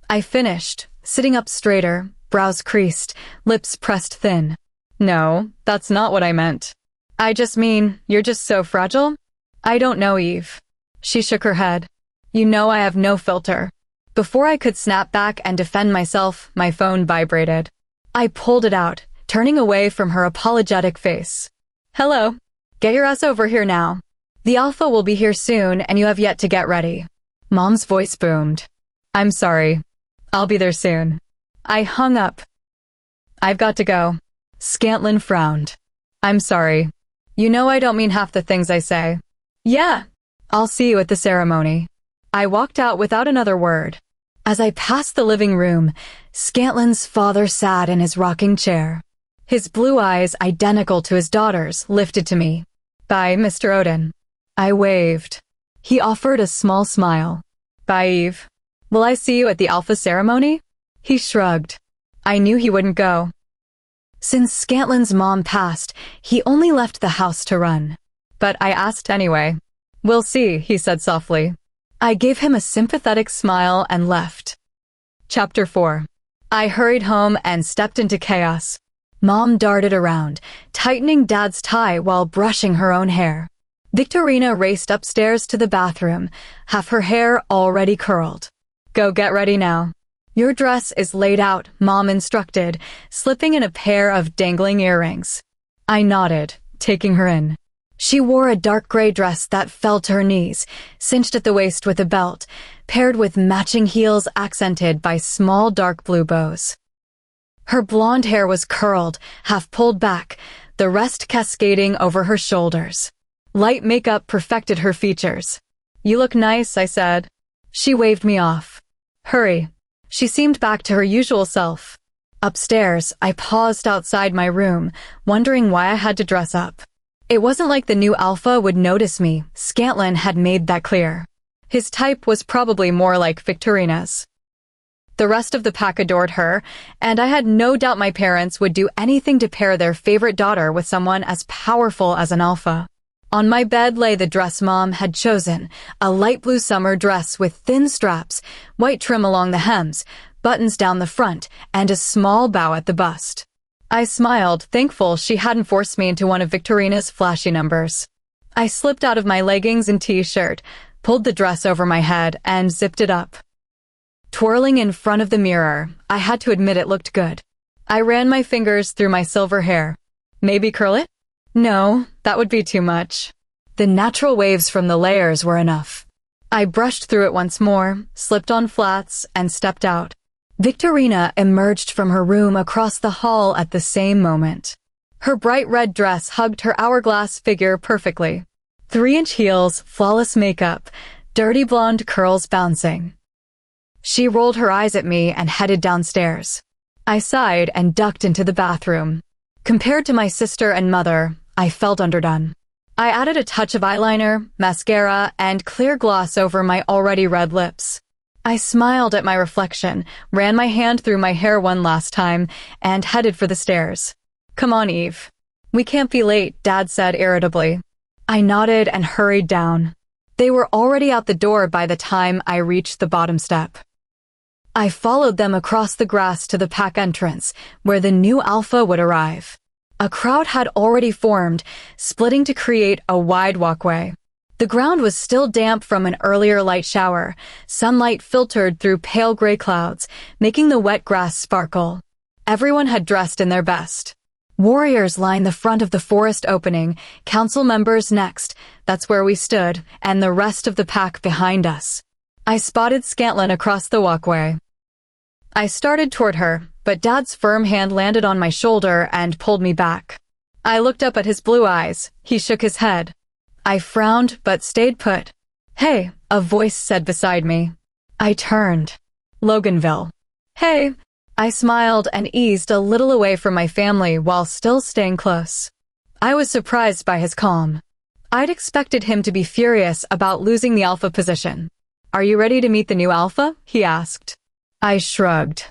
I finished, sitting up straighter, brows creased, lips pressed thin. No, that's not what I meant. I just mean, you're just so fragile? I don't know, Eve. She shook her head. You know I have no filter. Before I could snap back and defend myself, my phone vibrated. I pulled it out, turning away from her apologetic face. Hello. Get your ass over here now. The Alpha will be here soon and you have yet to get ready. Mom's voice boomed. I'm sorry. I'll be there soon. I hung up. I've got to go. Scantlin frowned. I'm sorry. You know I don't mean half the things I say. Yeah. I'll see you at the ceremony. I walked out without another word. As I passed the living room, Scantlin's father sat in his rocking chair. His blue eyes, identical to his daughter's, lifted to me. Bye, Mr. Odin. I waved. He offered a small smile. Bye, Eve. Will I see you at the Alpha ceremony? He shrugged. I knew he wouldn't go. Since Scantlin's mom passed, he only left the house to run. But I asked anyway. We'll see, he said softly. I gave him a sympathetic smile and left. Chapter 4. I hurried home and stepped into chaos. Mom darted around, tightening Dad's tie while brushing her own hair. Victorina raced upstairs to the bathroom, half her hair already curled. Go get ready now. Your dress is laid out, Mom instructed, slipping in a pair of dangling earrings. I nodded, taking her in. She wore a dark gray dress that fell to her knees, cinched at the waist with a belt, paired with matching heels accented by small dark blue bows. Her blonde hair was curled, half pulled back, the rest cascading over her shoulders. Light makeup perfected her features. You look nice, I said. She waved me off. Hurry. She seemed back to her usual self. Upstairs, I paused outside my room, wondering why I had to dress up. It wasn't like the new Alpha would notice me. Scantlin had made that clear. His type was probably more like Victorina's. The rest of the pack adored her, and I had no doubt my parents would do anything to pair their favorite daughter with someone as powerful as an Alpha. On my bed lay the dress Mom had chosen, a light blue summer dress with thin straps, white trim along the hems, buttons down the front, and a small bow at the bust. I smiled, thankful she hadn't forced me into one of Victorina's flashy numbers. I slipped out of my leggings and t-shirt, pulled the dress over my head, and zipped it up. Twirling in front of the mirror, I had to admit it looked good. I ran my fingers through my silver hair. Maybe curl it? No, that would be too much. The natural waves from the layers were enough. I brushed through it once more, slipped on flats, and stepped out. Victorina emerged from her room across the hall at the same moment. Her bright red dress hugged her hourglass figure perfectly. 3-inch heels, flawless makeup, dirty blonde curls bouncing. She rolled her eyes at me and headed downstairs. I sighed and ducked into the bathroom. Compared to my sister and mother, I felt underdone. I added a touch of eyeliner, mascara, and clear gloss over my already red lips. I smiled at my reflection, ran my hand through my hair one last time, and headed for the stairs. "Come on, Eve. We can't be late," Dad said irritably. I nodded and hurried down. They were already out the door by the time I reached the bottom step. I followed them across the grass to the pack entrance, where the new alpha would arrive. A crowd had already formed, splitting to create a wide walkway. The ground was still damp from an earlier light shower. Sunlight filtered through pale gray clouds, making the wet grass sparkle. Everyone had dressed in their best. Warriors lined the front of the forest opening, council members next, that's where we stood, and the rest of the pack behind us. I spotted Scantlin across the walkway. I started toward her, but Dad's firm hand landed on my shoulder and pulled me back. I looked up at his blue eyes. He shook his head. I frowned, but stayed put. "Hey," a voice said beside me. I turned. Loganville. "Hey." I smiled and eased a little away from my family while still staying close. I was surprised by his calm. I'd expected him to be furious about losing the alpha position. "Are you ready to meet the new alpha?" he asked. I shrugged.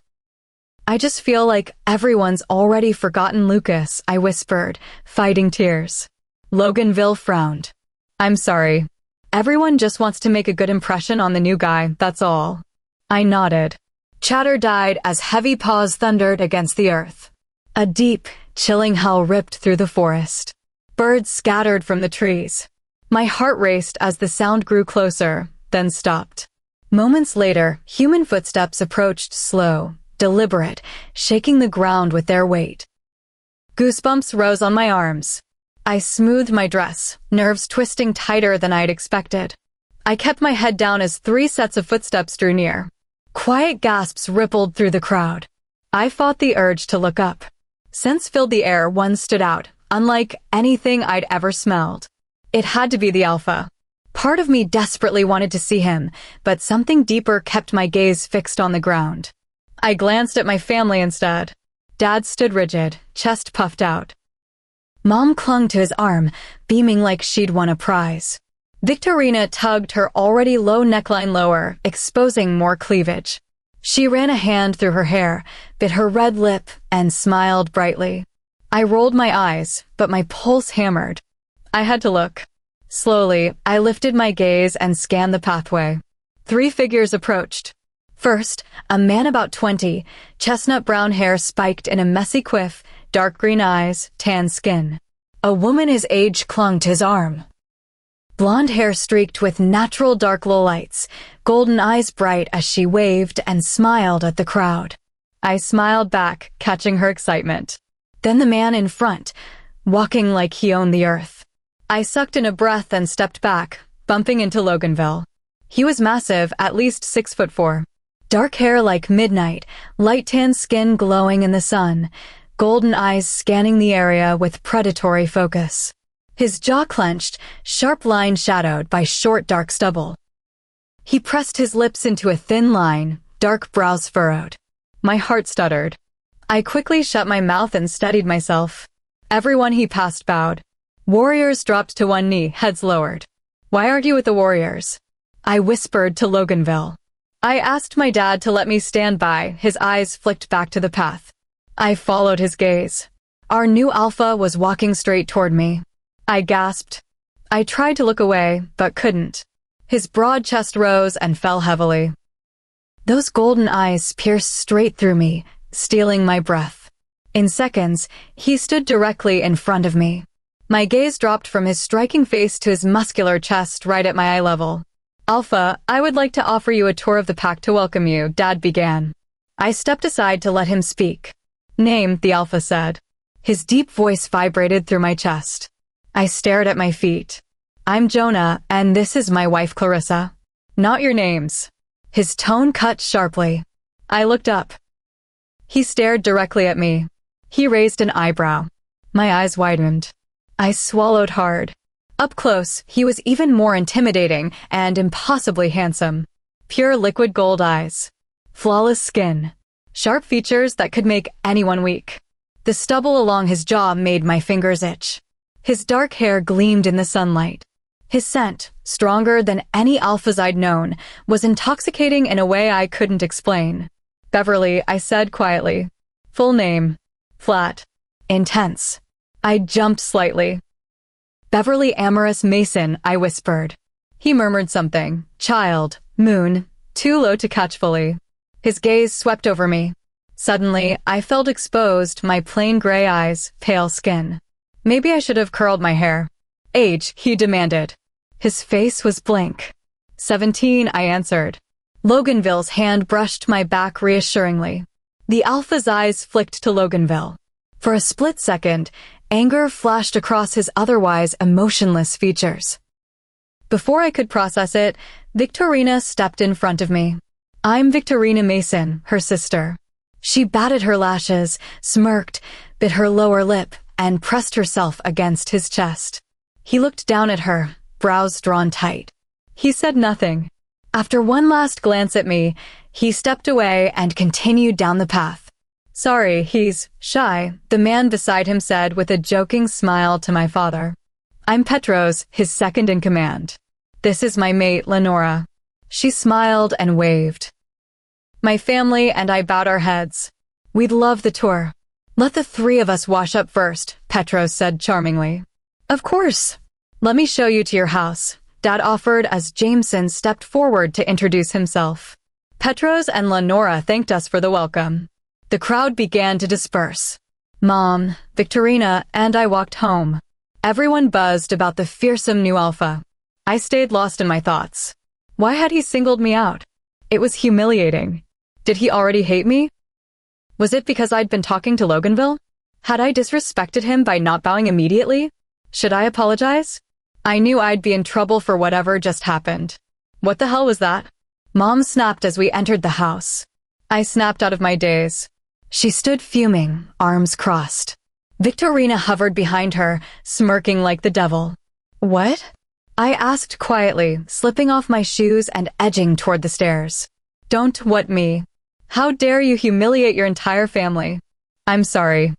"I just feel like everyone's already forgotten Lucas," I whispered, fighting tears. Loganville frowned. "I'm sorry. Everyone just wants to make a good impression on the new guy, that's all." I nodded. Chatter died as heavy paws thundered against the earth. A deep, chilling howl ripped through the forest. Birds scattered from the trees. My heart raced as the sound grew closer, then stopped. Moments later, human footsteps approached slow, deliberate, shaking the ground with their weight. Goosebumps rose on my arms. I smoothed my dress, nerves twisting tighter than I'd expected. I kept my head down as 3 sets of footsteps drew near. Quiet gasps rippled through the crowd. I fought the urge to look up. Scents filled the air. One stood out, unlike anything I'd ever smelled. It had to be the alpha. Part of me desperately wanted to see him, but something deeper kept my gaze fixed on the ground. I glanced at my family instead. Dad stood rigid, chest puffed out. Mom clung to his arm, beaming like she'd won a prize. Victorina tugged her already low neckline lower, exposing more cleavage. She ran a hand through her hair, bit her red lip, and smiled brightly. I rolled my eyes, but my pulse hammered. I had to look. Slowly, I lifted my gaze and scanned the pathway. 3 figures approached. First, a man about 20, chestnut brown hair spiked in a messy quiff, dark green eyes, tan skin. A woman his age clung to his arm. Blonde hair streaked with natural dark lowlights, golden eyes bright as she waved and smiled at the crowd. I smiled back, catching her excitement. Then the man in front, walking like he owned the earth. I sucked in a breath and stepped back, bumping into Loganville. He was massive, at least 6'4". Dark hair like midnight, light tan skin glowing in the sun, golden eyes scanning the area with predatory focus. His jaw clenched, sharp line shadowed by short dark stubble. He pressed his lips into a thin line, dark brows furrowed. My heart stuttered. I quickly shut my mouth and steadied myself. Everyone he passed bowed. Warriors dropped to one knee, heads lowered. "Why argue with the warriors?" I whispered to Loganville. I asked my dad to let me stand by. His eyes flicked back to the path. I followed his gaze. Our new alpha was walking straight toward me. I gasped. I tried to look away, but couldn't. His broad chest rose and fell heavily. Those golden eyes pierced straight through me, stealing my breath. In seconds, he stood directly in front of me. My gaze dropped from his striking face to his muscular chest right at my eye level. "Alpha, I would like to offer you a tour of the pack to welcome you," Dad began. I stepped aside to let him speak. "Name," the alpha said. His deep voice vibrated through my chest. I stared at my feet. "I'm Jonah, and this is my wife Clarissa." "Not your names." His tone cut sharply. I looked up. He stared directly at me. He raised an eyebrow. My eyes widened. I swallowed hard. Up close, he was even more intimidating and impossibly handsome. Pure liquid gold eyes. Flawless skin. Sharp features that could make anyone weak. The stubble along his jaw made my fingers itch. His dark hair gleamed in the sunlight. His scent, stronger than any alphas I'd known, was intoxicating in a way I couldn't explain. Beverly, I said quietly. Full name. Flat. Intense. I jumped slightly. Beverly Amorous Mason, I whispered. He murmured something. Child. Moon. Too low to catch fully. His gaze swept over me. Suddenly, I felt exposed, my plain gray eyes, pale skin. Maybe I should have curled my hair. Age, he demanded. His face was blank. 17, I answered. Loganville's hand brushed my back reassuringly. The alpha's eyes flicked to Loganville. For a split second, anger flashed across his otherwise emotionless features. Before I could process it, Victorina stepped in front of me. I'm Victorina Mason, her sister. She batted her lashes, smirked, bit her lower lip, and pressed herself against his chest. He looked down at her, brows drawn tight. He said nothing. After one last glance at me, he stepped away and continued down the path. Sorry, he's shy, the man beside him said with a joking smile to my father. I'm Petros, his second in command. This is my mate, Lenora. She smiled and waved. My family and I bowed our heads. We'd love the tour. Let the three of us wash up first, Petros said charmingly. Of course. Let me show you to your house, Dad offered as Jameson stepped forward to introduce himself. Petros and Lenora thanked us for the welcome. The crowd began to disperse. Mom, Victorina, and I walked home. Everyone buzzed about the fearsome new alpha. I stayed lost in my thoughts. Why had he singled me out? It was humiliating. Did he already hate me? Was it because I'd been talking to Loganville? Had I disrespected him by not bowing immediately? Should I apologize? I knew I'd be in trouble for whatever just happened. What the hell was that? Mom snapped as we entered the house. I snapped out of my daze. She stood fuming, arms crossed. Victorina hovered behind her, smirking like the devil. What? I asked quietly, slipping off my shoes and edging toward the stairs. Don't what me. How dare you humiliate your entire family? I'm sorry.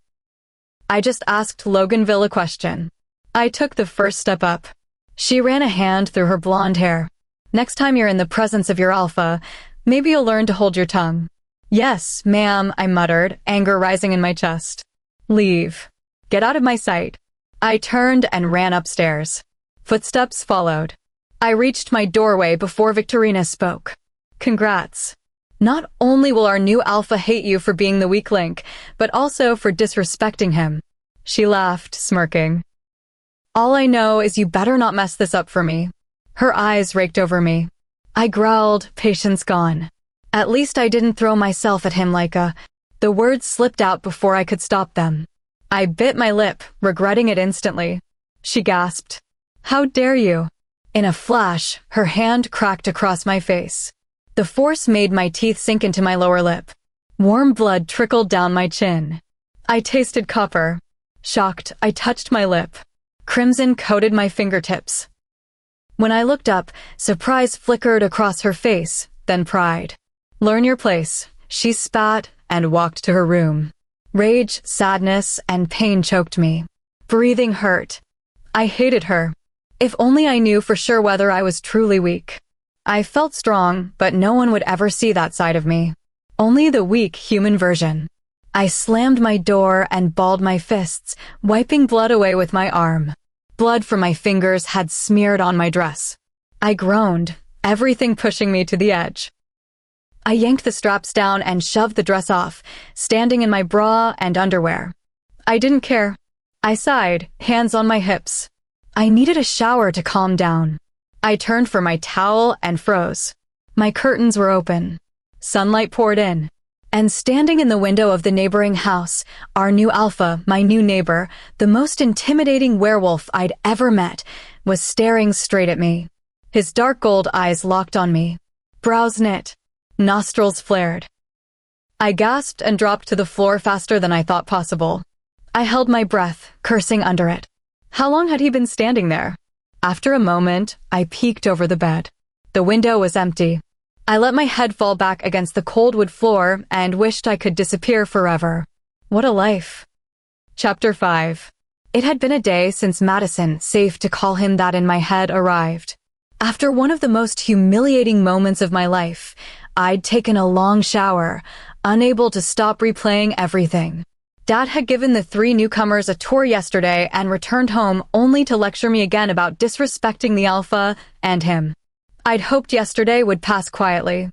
I just asked Loganville a question. I took the first step up. She ran a hand through her blonde hair. Next time you're in the presence of your alpha, maybe you'll learn to hold your tongue. Yes, ma'am, I muttered, anger rising in my chest. Leave. Get out of my sight. I turned and ran upstairs. Footsteps followed. I reached my doorway before Victorina spoke. Congrats. Not only will our new alpha hate you for being the weak link, but also for disrespecting him. She laughed, smirking. All I know is you better not mess this up for me. Her eyes raked over me. I growled, patience gone. At least I didn't throw myself at him like a... The words slipped out before I could stop them. I bit my lip, regretting it instantly. She gasped. How dare you? In a flash, her hand cracked across my face. The force made my teeth sink into my lower lip. Warm blood trickled down my chin. I tasted copper. Shocked, I touched my lip. Crimson coated my fingertips. When I looked up, surprise flickered across her face, then pride. Learn your place, she spat and walked to her room. Rage, sadness, and pain choked me. Breathing hurt. I hated her. If only I knew for sure whether I was truly weak. I felt strong, but no one would ever see that side of me. Only the weak human version. I slammed my door and balled my fists, wiping blood away with my arm. Blood from my fingers had smeared on my dress. I groaned, everything pushing me to the edge. I yanked the straps down and shoved the dress off, standing in my bra and underwear. I didn't care. I sighed, hands on my hips. I needed a shower to calm down. I turned for my towel and froze. My curtains were open. Sunlight poured in. And standing in the window of the neighboring house, our new alpha, my new neighbor, the most intimidating werewolf I'd ever met, was staring straight at me. His dark gold eyes locked on me. Brows knit. Nostrils flared. I gasped and dropped to the floor faster than I thought possible. I held my breath, cursing under it. How long had he been standing there? After a moment, I peeked over the bed. The window was empty. I let my head fall back against the cold wood floor and wished I could disappear forever. What a life. Chapter 5. It had been a day since Madison, safe to call him that in my head, arrived. After one of the most humiliating moments of my life, I'd taken a long shower, unable to stop replaying everything. Dad had given the 3 newcomers a tour yesterday and returned home only to lecture me again about disrespecting the alpha and him. I'd hoped yesterday would pass quietly.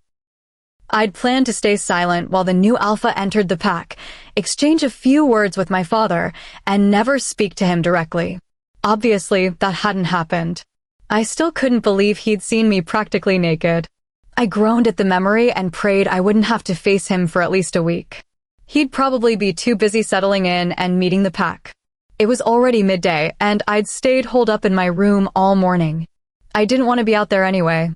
I'd planned to stay silent while the new alpha entered the pack, exchange a few words with my father, and never speak to him directly. Obviously, that hadn't happened. I still couldn't believe he'd seen me practically naked. I groaned at the memory and prayed I wouldn't have to face him for at least a week. He'd probably be too busy settling in and meeting the pack. It was already midday, and I'd stayed holed up in my room all morning. I didn't want to be out there anyway.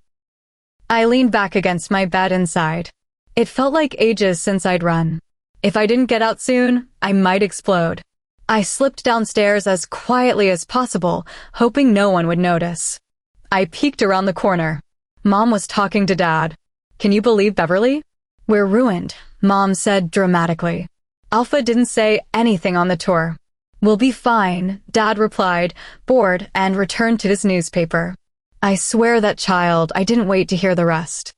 I leaned back against my bed and sighed. It felt like ages since I'd run. If I didn't get out soon, I might explode. I slipped downstairs as quietly as possible, hoping no one would notice. I peeked around the corner. Mom was talking to Dad. "Can you believe Beverly? We're ruined," Mom said dramatically. Alpha didn't say anything on the tour. "We'll be fine," Dad replied, bored, and returned to his newspaper. I swear that child, I didn't wait to hear the rest.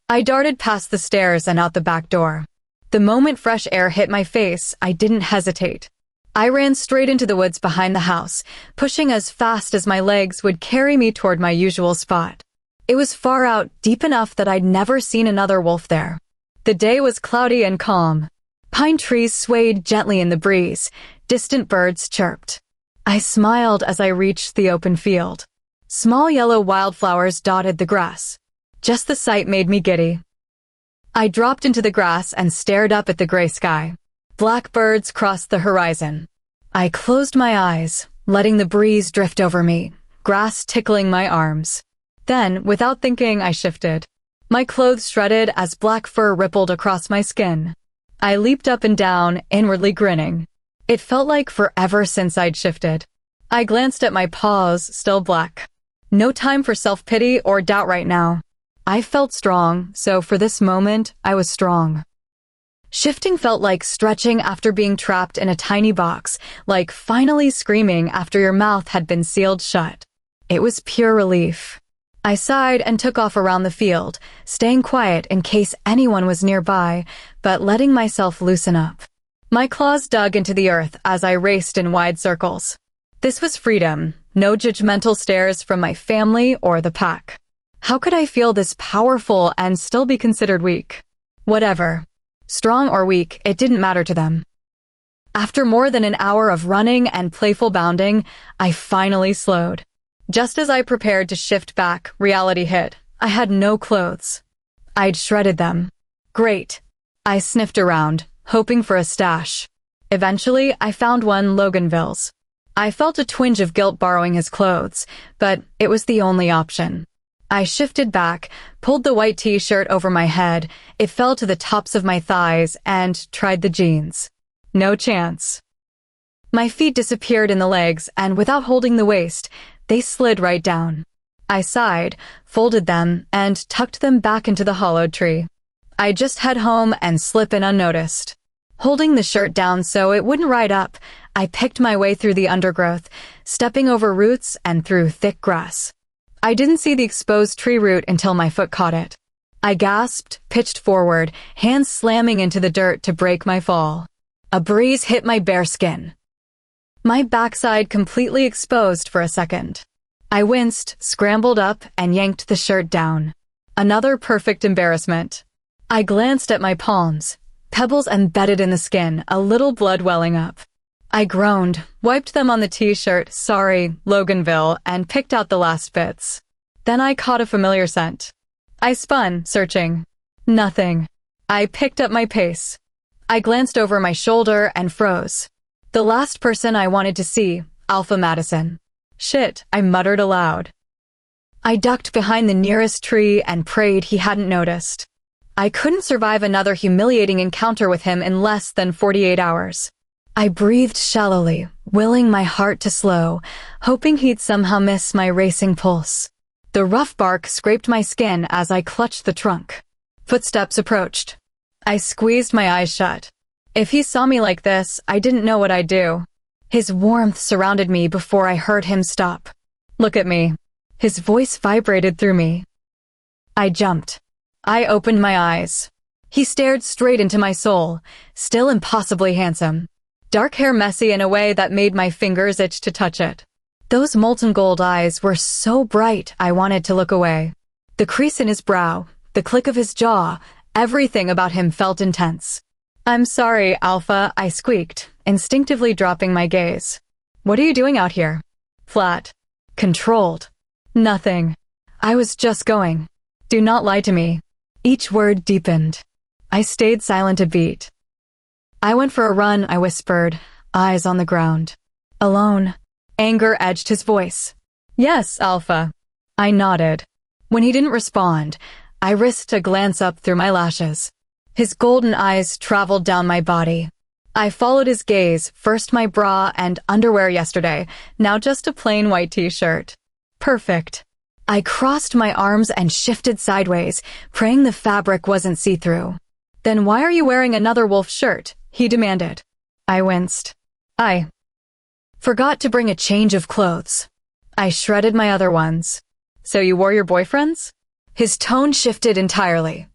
I darted past the stairs and out the back door. The moment fresh air hit my face, I didn't hesitate. I ran straight into the woods behind the house, pushing as fast as my legs would carry me toward my usual spot. It was far out, deep enough that I'd never seen another wolf there. The day was cloudy and calm. Pine trees swayed gently in the breeze. Distant birds chirped. I smiled as I reached the open field. Small yellow wildflowers dotted the grass. Just the sight made me giddy. I dropped into the grass and stared up at the gray sky. Black birds crossed the horizon. I closed my eyes, letting the breeze drift over me, grass tickling my arms. Then, without thinking, I shifted. My clothes shredded as black fur rippled across my skin. I leaped up and down, inwardly grinning. It felt like forever since I'd shifted. I glanced at my paws, still black. No time for self-pity or doubt right now. I felt strong, so for this moment, I was strong. Shifting felt like stretching after being trapped in a tiny box, like finally screaming after your mouth had been sealed shut. It was pure relief. I sighed and took off around the field, staying quiet in case anyone was nearby, but letting myself loosen up. My claws dug into the earth as I raced in wide circles. This was freedom, no judgmental stares from my family or the pack. How could I feel this powerful and still be considered weak? Whatever. Strong or weak, it didn't matter to them. After more than an hour of running and playful bounding, I finally slowed. Just as I prepared to shift back, reality hit. I had no clothes. I'd shredded them. Great. I sniffed around, hoping for a stash. Eventually, I found one Loganville's. I felt a twinge of guilt borrowing his clothes, but it was the only option. I shifted back, pulled the white t-shirt over my head, it fell to the tops of my thighs, and tried the jeans. No chance. My feet disappeared in the legs, and without holding the waist, they slid right down. I sighed, folded them, and tucked them back into the hollowed tree. I'd just head home and slip in unnoticed. Holding the shirt down so it wouldn't ride up, I picked my way through the undergrowth, stepping over roots and through thick grass. I didn't see the exposed tree root until my foot caught it. I gasped, pitched forward, hands slamming into the dirt to break my fall. A breeze hit my bare skin. My backside completely exposed for a second. I winced, scrambled up, and yanked the shirt down. Another perfect embarrassment. I glanced at my palms, pebbles embedded in the skin, a little blood welling up. I groaned, wiped them on the t-shirt, sorry, Loganville, and picked out the last bits. Then I caught a familiar scent. I spun, searching. Nothing. I picked up my pace. I glanced over my shoulder and froze. The last person I wanted to see, Alpha Madison. Shit, I muttered aloud. I ducked behind the nearest tree and prayed he hadn't noticed. I couldn't survive another humiliating encounter with him in less than 48 hours. I breathed shallowly, willing my heart to slow, hoping he'd somehow miss my racing pulse. The rough bark scraped my skin as I clutched the trunk. Footsteps approached. I squeezed my eyes shut. If he saw me like this, I didn't know what I'd do. His warmth surrounded me before I heard him stop. Look at me. His voice vibrated through me. I jumped. I opened my eyes. He stared straight into my soul, still impossibly handsome. Dark hair messy in a way that made my fingers itch to touch it. Those molten gold eyes were so bright I wanted to look away. The crease in his brow, the click of his jaw, everything about him felt intense. "I'm sorry, Alpha," I squeaked, instinctively dropping my gaze. "What are you doing out here?" Flat. Controlled. Nothing. I was just going. Do not lie to me. Each word deepened. I stayed silent a beat. "I went for a run," I whispered, eyes on the ground. "Alone." Anger edged his voice. "Yes, Alpha." I nodded. When he didn't respond, I risked a glance up through my lashes. His golden eyes traveled down my body. I followed his gaze, first my bra and underwear yesterday, now just a plain white t-shirt. Perfect. I crossed my arms and shifted sideways, praying the fabric wasn't see-through. "Then why are you wearing another wolf shirt?" he demanded. I winced. I forgot to bring a change of clothes. I shredded my other ones. "So you wore your boyfriend's?" His tone shifted entirely.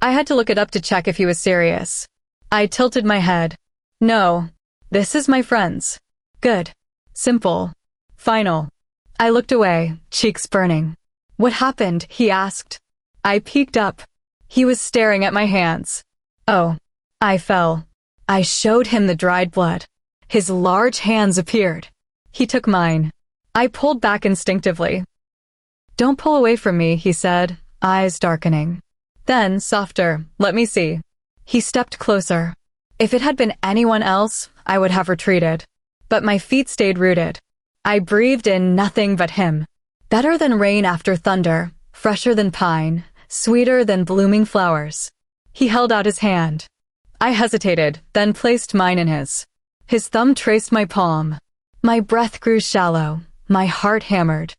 I had to look it up to check if he was serious. I tilted my head. "No, this is my friend's." "Good. Simple. Final." I looked away, cheeks burning. "What happened?" he asked. I peeked up. He was staring at my hands. Oh. I fell. I showed him the dried blood. His large hands appeared. He took mine. I pulled back instinctively. "Don't pull away from me," he said, eyes darkening. Then, softer, "Let me see." He stepped closer. If it had been anyone else, I would have retreated. But my feet stayed rooted. I breathed in nothing but him. Better than rain after thunder, fresher than pine, sweeter than blooming flowers. He held out his hand. I hesitated, then placed mine in his. His thumb traced my palm. My breath grew shallow. My heart hammered.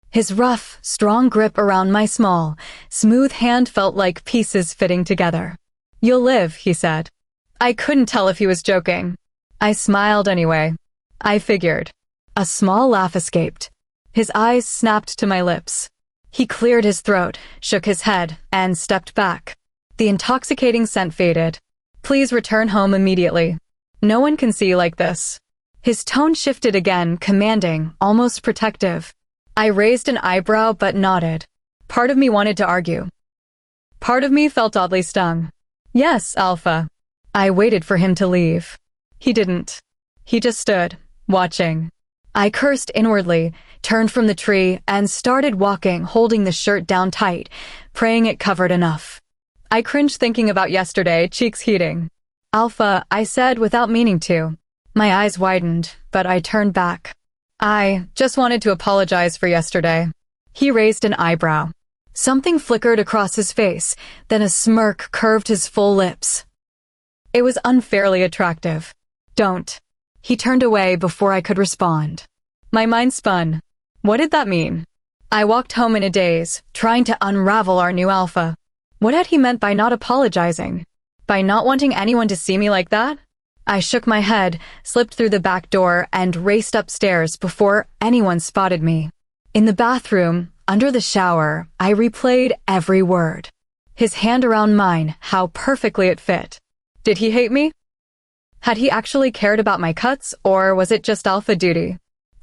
His rough, strong grip around my small, smooth hand felt like pieces fitting together. "You'll live," he said. I couldn't tell if he was joking. I smiled anyway. I figured. A small laugh escaped. His eyes snapped to my lips. He cleared his throat, shook his head, and stepped back. The intoxicating scent faded. "Please return home immediately. No one can see you like this." His tone shifted again, commanding, almost protective. I raised an eyebrow but nodded. Part of me wanted to argue. Part of me felt oddly stung. "Yes, Alpha." I waited for him to leave. He didn't. He just stood, watching. I cursed inwardly, turned from the tree, and started walking, holding the shirt down tight, praying it covered enough. I cringed thinking about yesterday, cheeks heating. "Alpha," I said without meaning to. My eyes widened, but I turned back. "I just wanted to apologize for yesterday." He raised an eyebrow. Something flickered across his face, then a smirk curved his full lips. It was unfairly attractive. "Don't." He turned away before I could respond. My mind spun. What did that mean? I walked home in a daze, trying to unravel our new Alpha. What had he meant by not apologizing? By not wanting anyone to see me like that? I shook my head, slipped through the back door, and raced upstairs before anyone spotted me. In the bathroom, under the shower, I replayed every word. His hand around mine, how perfectly it fit. Did he hate me? Had he actually cared about my cuts, or was it just Alpha duty?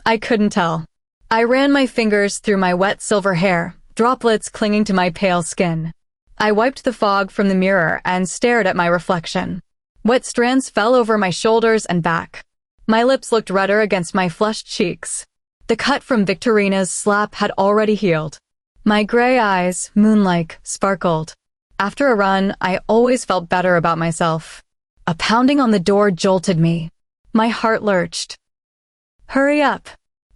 I couldn't tell. I ran my fingers through my wet silver hair, droplets clinging to my pale skin. I wiped the fog from the mirror and stared at my reflection. Wet strands fell over my shoulders and back. My lips looked redder against my flushed cheeks. The cut from Victorina's slap had already healed. My gray eyes, moon-like, sparkled. After a run, I always felt better about myself. A pounding on the door jolted me. My heart lurched. "Hurry up.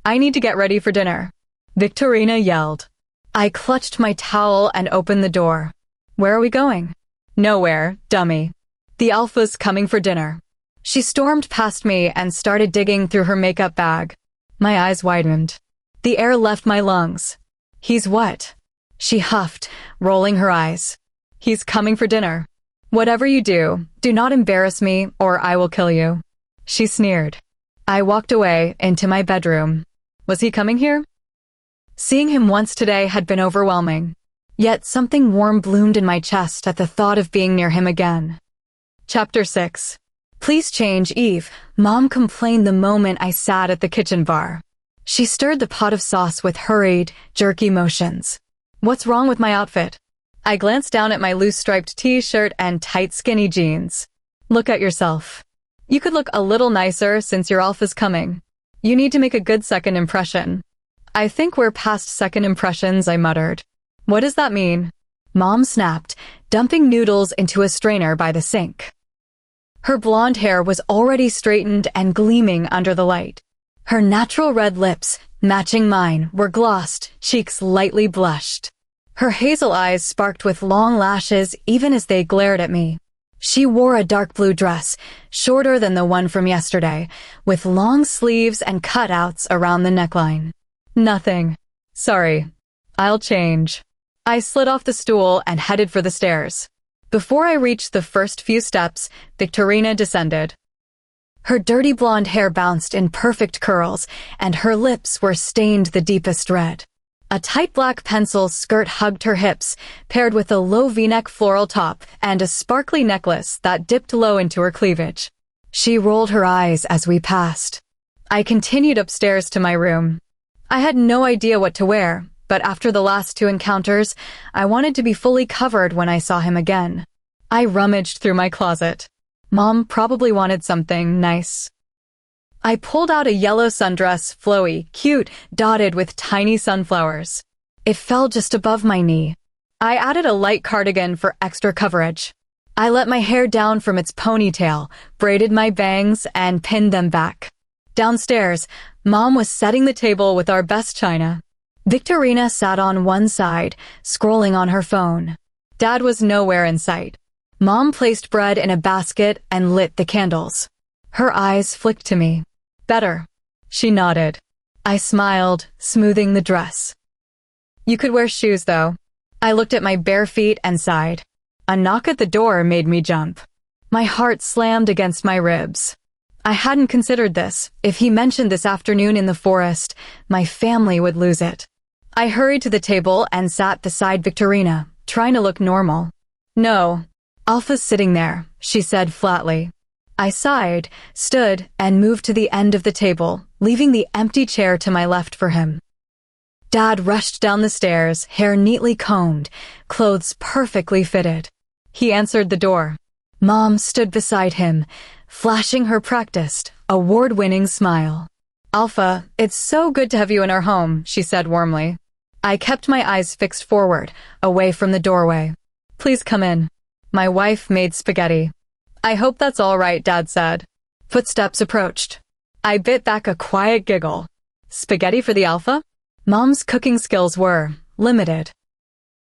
I need to get ready for dinner," Victorina yelled. I clutched my towel and opened the door. "Where are we going?" "Nowhere, dummy. The Alpha's coming for dinner." She stormed past me and started digging through her makeup bag. My eyes widened. The air left my lungs. He's what? She huffed, rolling her eyes. He's coming for dinner. Whatever you do, do not embarrass me or I will kill you. She sneered. I walked away into my bedroom. Was he coming here? Seeing him once today had been overwhelming. Yet something warm bloomed in my chest at the thought of being near him again. Chapter 6. Please change, Eve, Mom complained the moment I sat at the kitchen bar. She stirred the pot of sauce with hurried, jerky motions. What's wrong with my outfit? I glanced down at my loose striped t-shirt and tight skinny jeans. Look at yourself. You could look a little nicer since your alpha's coming. You need to make a good second impression. I think we're past second impressions, I muttered. What does that mean? Mom snapped, dumping noodles into a strainer by the sink. Her blonde hair was already straightened and gleaming under the light. Her natural red lips, matching mine, were glossed, cheeks lightly blushed. Her hazel eyes sparked with long lashes even as they glared at me. She wore a dark blue dress, shorter than the one from yesterday, with long sleeves and cutouts around the neckline. Nothing. Sorry. I'll change. I slid off the stool and headed for the stairs. Before I reached the first few steps, Victorina descended. Her dirty blonde hair bounced in perfect curls, and her lips were stained the deepest red. A tight black pencil skirt hugged her hips, paired with a low V-neck floral top and a sparkly necklace that dipped low into her cleavage. She rolled her eyes as we passed. I continued upstairs to my room. I had no idea what to wear, but after the last two encounters, I wanted to be fully covered when I saw him again. I rummaged through my closet. Mom probably wanted something nice. I pulled out a yellow sundress, flowy, cute, dotted with tiny sunflowers. It fell just above my knee. I added a light cardigan for extra coverage. I let my hair down from its ponytail, braided my bangs, and pinned them back. Downstairs, Mom was setting the table with our best china. Victorina sat on one side, scrolling on her phone. Dad was nowhere in sight. Mom placed bread in a basket and lit the candles. Her eyes flicked to me. Better. She nodded. I smiled, smoothing the dress. You could wear shoes, though. I looked at my bare feet and sighed. A knock at the door made me jump. My heart slammed against my ribs. I hadn't considered this. If he mentioned this afternoon in the forest, my family would lose it. I hurried to the table and sat beside Victorina, trying to look normal. No. Alpha's sitting there, she said flatly. I sighed, stood, and moved to the end of the table, leaving the empty chair to my left for him. Dad rushed down the stairs, hair neatly combed, clothes perfectly fitted. He answered the door. Mom stood beside him, flashing her practiced, award-winning smile. Alpha, it's so good to have you in our home, she said warmly. I kept my eyes fixed forward, away from the doorway. Please come in. My wife made spaghetti. I hope that's all right, Dad said. Footsteps approached. I bit back a quiet giggle. Spaghetti for the Alpha? Mom's cooking skills were limited.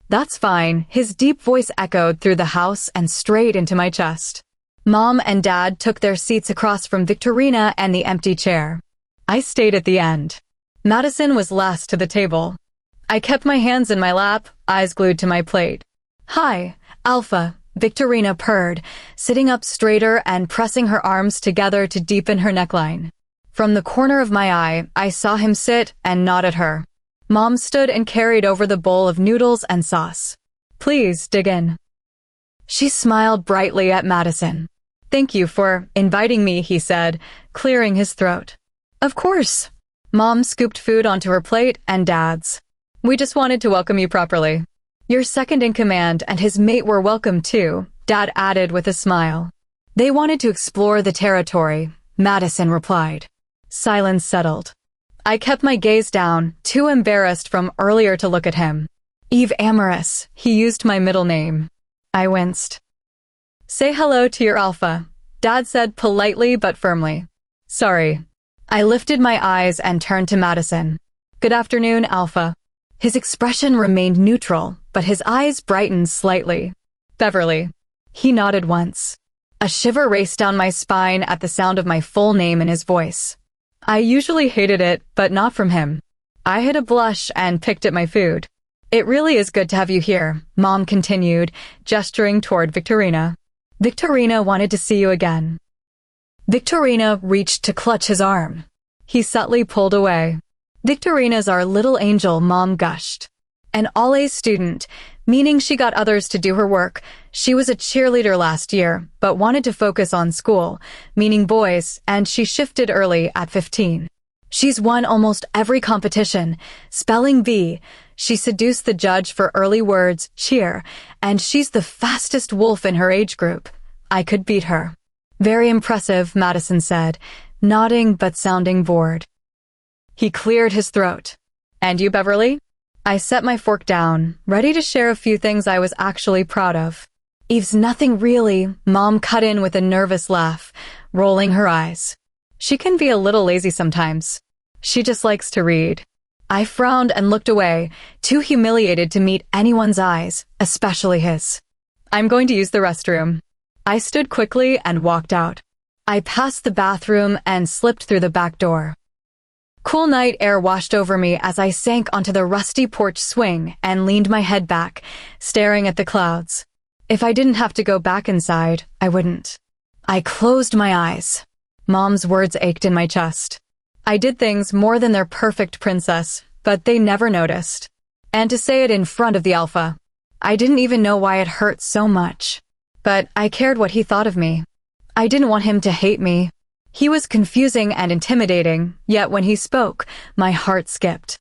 That's fine, his deep voice echoed through the house and straight into my chest. Mom and Dad took their seats across from Victorina and the empty chair. I stayed at the end. Madison was last to the table. I kept my hands in my lap, eyes glued to my plate. Hi, Alpha, Victorina purred, sitting up straighter and pressing her arms together to deepen her neckline. From the corner of my eye, I saw him sit and nod at her. Mom stood and carried over the bowl of noodles and sauce. Please, dig in. She smiled brightly at Madison. Thank you for inviting me, he said, clearing his throat. Of course. Mom scooped food onto her plate and Dad's. We just wanted to welcome you properly. Your second in command and his mate were welcome too, Dad added with a smile. They wanted to explore the territory, Madison replied. Silence settled. I kept my gaze down, too embarrassed from earlier to look at him. Eve Amorous, he used my middle name. I winced. Say hello to your Alpha, Dad said politely but firmly. Sorry. I lifted my eyes and turned to Madison. Good afternoon, Alpha. His expression remained neutral, but his eyes brightened slightly. Beverly. He nodded once. A shiver raced down my spine at the sound of my full name in his voice. I usually hated it, but not from him. I hid a blush and picked at my food. It really is good to have you here, Mom continued, gesturing toward Victorina. Victorina wanted to see you again. Victorina reached to clutch his arm. He subtly pulled away. Victorina's our little angel, Mom gushed. An all-A student, meaning she got others to do her work. She was a cheerleader last year, but wanted to focus on school, meaning boys, and she shifted early at 15. She's won almost every competition. Spelling bee. She seduced the judge for early words, cheer, and she's the fastest wolf in her age group. I could beat her. Very impressive, Madison said, nodding but sounding bored. He cleared his throat. And you, Beverly? I set my fork down, ready to share a few things I was actually proud of. Eve's nothing really, Mom cut in with a nervous laugh, rolling her eyes. She can be a little lazy sometimes. She just likes to read. I frowned and looked away, too humiliated to meet anyone's eyes, especially his. I'm going to use the restroom. I stood quickly and walked out. I passed the bathroom and slipped through the back door. Cool night air washed over me as I sank onto the rusty porch swing and leaned my head back, staring at the clouds. If I didn't have to go back inside, I wouldn't. I closed my eyes. Mom's words ached in my chest. I did things more than their perfect princess, but they never noticed. And to say it in front of the alpha, I didn't even know why it hurt so much. But I cared what he thought of me. I didn't want him to hate me. He was confusing and intimidating, yet when he spoke, my heart skipped.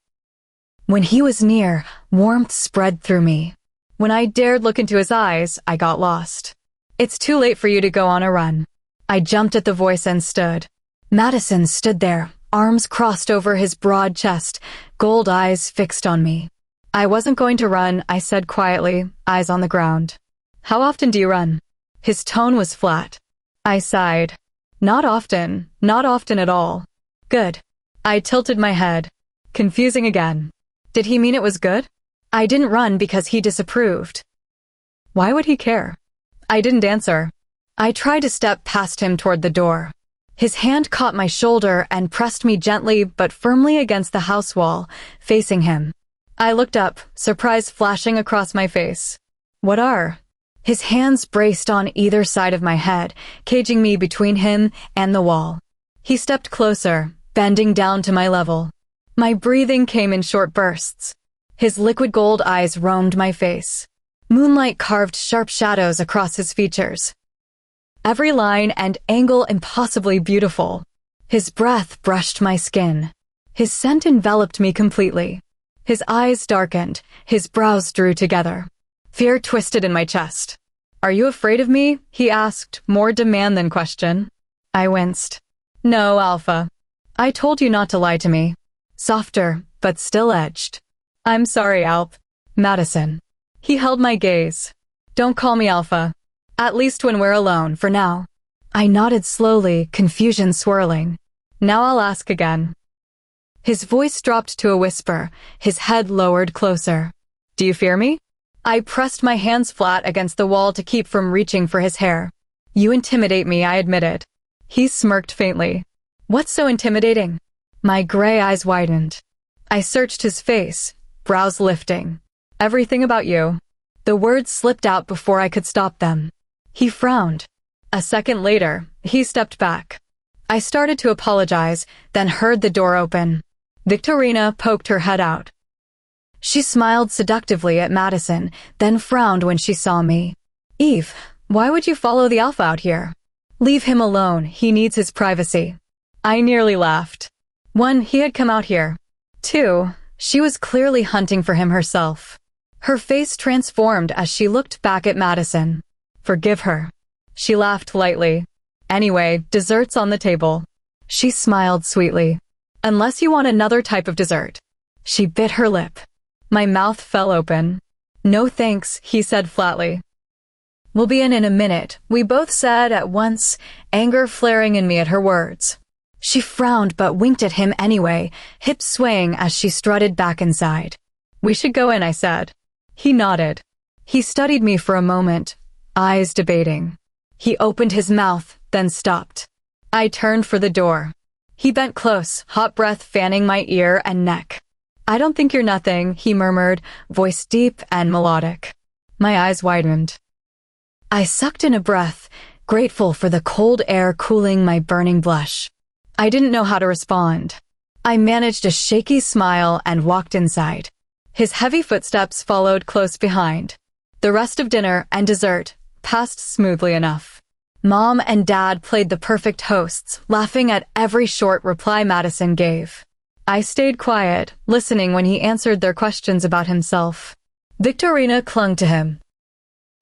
When he was near, warmth spread through me. When I dared look into his eyes, I got lost. It's too late for you to go on a run. I jumped at the voice and stood. Madison stood there, arms crossed over his broad chest, gold eyes fixed on me. I wasn't going to run, I said quietly, eyes on the ground. How often do you run? His tone was flat. I sighed. Not often at all. Good. I tilted my head. Confusing again. Did he mean it was good? I didn't run because he disapproved. Why would he care? I didn't answer. I tried to step past him toward the door. His hand caught my shoulder and pressed me gently but firmly against the house wall, facing him. I looked up, surprise flashing across my face. What are? His hands braced on either side of my head, caging me between him and the wall. He stepped closer, bending down to my level. My breathing came in short bursts. His liquid gold eyes roamed my face. Moonlight carved sharp shadows across his features. Every line and angle impossibly beautiful. His breath brushed my skin. His scent enveloped me completely. His eyes darkened, his brows drew together. Fear twisted in my chest. Are you afraid of me? He asked, more demand than question. I winced. No, Alpha. I told you not to lie to me. Softer, but still edged. I'm sorry, Alp. Madison. He held my gaze. Don't call me Alpha. At least when we're alone, for now. I nodded slowly, confusion swirling. Now I'll ask again. His voice dropped to a whisper, his head lowered closer. Do you fear me? I pressed my hands flat against the wall to keep from reaching for his hair. You intimidate me, I admitted. He smirked faintly. What's so intimidating? My gray eyes widened. I searched his face, brows lifting. Everything about you. The words slipped out before I could stop them. He frowned. A second later, he stepped back. I started to apologize, then heard the door open. Victorina poked her head out. She smiled seductively at Madison, then frowned when she saw me. Eve, why would you follow the Alpha out here? Leave him alone, he needs his privacy. I nearly laughed. 1, he had come out here. 2, she was clearly hunting for him herself. Her face transformed as she looked back at Madison. Forgive her. She laughed lightly. Anyway, dessert's on the table. She smiled sweetly. Unless you want another type of dessert. She bit her lip. My mouth fell open. No thanks, he said flatly. We'll be in a minute, we both said at once, anger flaring in me at her words. She frowned but winked at him anyway, hips swaying as she strutted back inside. We should go in, I said. He nodded. He studied me for a moment, eyes debating. He opened his mouth, then stopped. I turned for the door. He bent close, hot breath fanning my ear and neck. I don't think you're nothing, he murmured, voice deep and melodic. My eyes widened. I sucked in a breath, grateful for the cold air cooling my burning blush. I didn't know how to respond. I managed a shaky smile and walked inside. His heavy footsteps followed close behind. The rest of dinner and dessert passed smoothly enough. Mom and Dad played the perfect hosts, laughing at every short reply Madison gave. I stayed quiet, listening when he answered their questions about himself. Victorina clung to him,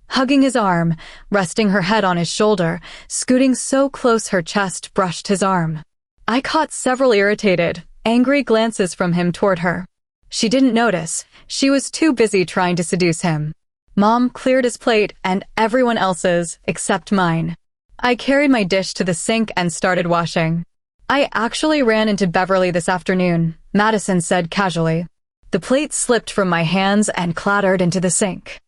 hugging his arm, resting her head on his shoulder, scooting so close her chest brushed his arm. I caught several irritated, angry glances from him toward her. She didn't notice. She was too busy trying to seduce him. Mom cleared his plate and everyone else's, except mine. I carried my dish to the sink and started washing. I actually ran into Beverly this afternoon, Madison said casually. The plate slipped from my hands and clattered into the sink.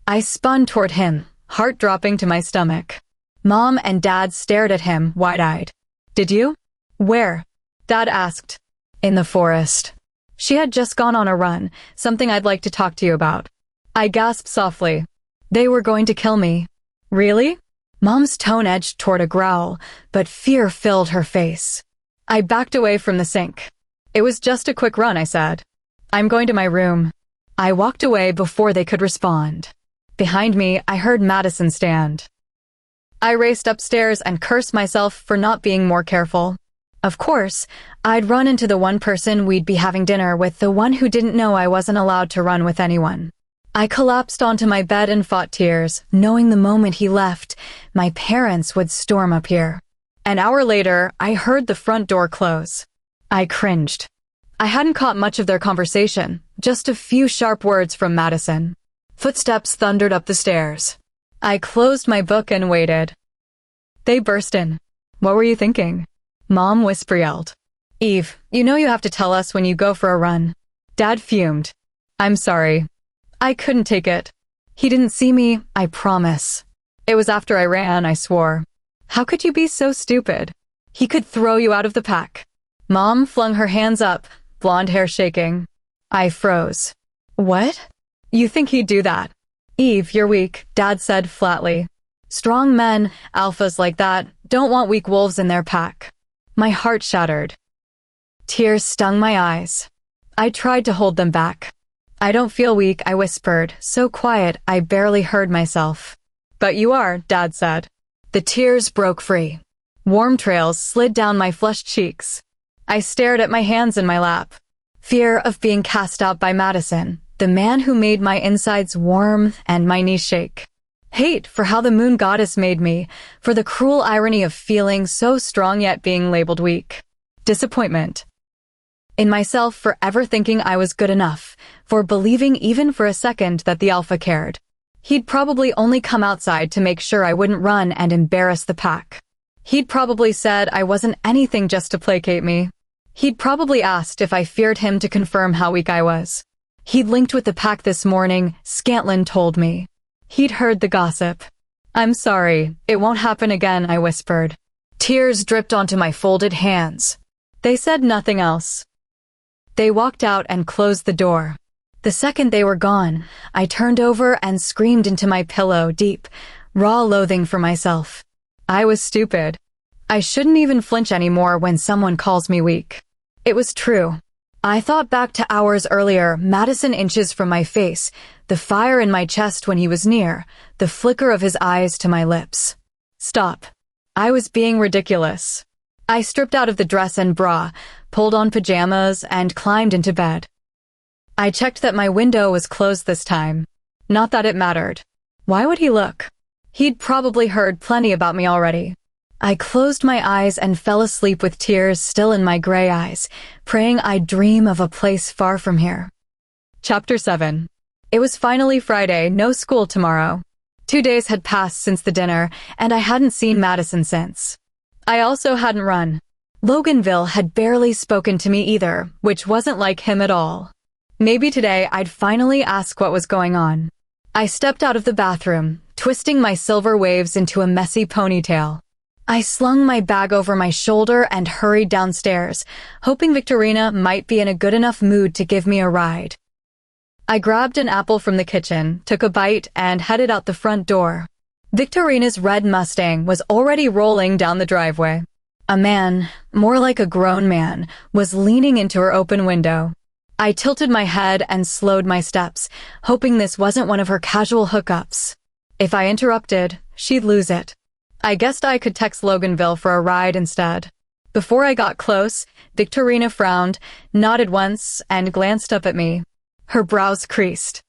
I spun toward him, heart dropping to my stomach. Mom and Dad stared at him, wide-eyed. Did you? Where? Dad asked. In the forest. She had just gone on a run, something I'd like to talk to you about. I gasped softly. They were going to kill me. Really? Mom's tone edged toward a growl, but fear filled her face. I backed away from the sink. It was just a quick run, I said. I'm going to my room. I walked away before they could respond. Behind me, I heard Madison stand. I raced upstairs and cursed myself for not being more careful. Of course, I'd run into the one person we'd be having dinner with, the one who didn't know I wasn't allowed to run with anyone. I collapsed onto my bed and fought tears, knowing the moment he left, my parents would storm up here. An hour later, I heard the front door close. I cringed. I hadn't caught much of their conversation, just a few sharp words from Madison. Footsteps thundered up the stairs. I closed my book and waited. They burst in. What were you thinking? Mom whisper-yelled. Eve, you know you have to tell us when you go for a run. Dad fumed. I'm sorry. I couldn't take it. He didn't see me, I promise. It was after I ran, I swore. How could you be so stupid? He could throw you out of the pack. Mom flung her hands up, blonde hair shaking. I froze. What? You think he'd do that? Eve, you're weak, Dad said flatly. Strong men, alphas like that, don't want weak wolves in their pack. My heart shattered. Tears stung my eyes. I tried to hold them back. I don't feel weak, I whispered, so quiet I barely heard myself. But you are, Dad said. The tears broke free. Warm trails slid down my flushed cheeks. I stared at my hands in my lap. Fear of being cast out by Madison, the man who made my insides warm and my knees shake. Hate for how the moon goddess made me, for the cruel irony of feeling so strong yet being labeled weak. Disappointment. In myself for ever thinking I was good enough, for believing even for a second that the alpha cared. He'd probably only come outside to make sure I wouldn't run and embarrass the pack. He'd probably said I wasn't anything just to placate me. He'd probably asked if I feared him to confirm how weak I was. He'd linked with the pack this morning, Scantlin told me. He'd heard the gossip. I'm sorry, it won't happen again, I whispered. Tears dripped onto my folded hands. They said nothing else. They walked out and closed the door. The second they were gone, I turned over and screamed into my pillow, deep, raw loathing for myself. I was stupid. I shouldn't even flinch anymore when someone calls me weak. It was true. I thought back to hours earlier, Madison inches from my face, the fire in my chest when he was near, the flicker of his eyes to my lips. Stop. I was being ridiculous. I stripped out of the dress and bra, pulled on pajamas, and climbed into bed. I checked that my window was closed this time. Not that it mattered. Why would he look? He'd probably heard plenty about me already. I closed my eyes and fell asleep with tears still in my gray eyes, praying I'd dream of a place far from here. Chapter 7. It was finally Friday, no school tomorrow. 2 days had passed since the dinner, and I hadn't seen Madison since. I also hadn't run. Loganville had barely spoken to me either, which wasn't like him at all. Maybe today I'd finally ask what was going on. I stepped out of the bathroom, twisting my silver waves into a messy ponytail. I slung my bag over my shoulder and hurried downstairs, hoping Victorina might be in a good enough mood to give me a ride. I grabbed an apple from the kitchen, took a bite, and headed out the front door. Victorina's red Mustang was already rolling down the driveway. A man, more like a grown man, was leaning into her open window. I tilted my head and slowed my steps, hoping this wasn't one of her casual hookups. If I interrupted, she'd lose it. I guessed I could text Loganville for a ride instead. Before I got close, Victorina frowned, nodded once, and glanced up at me. Her brows creased.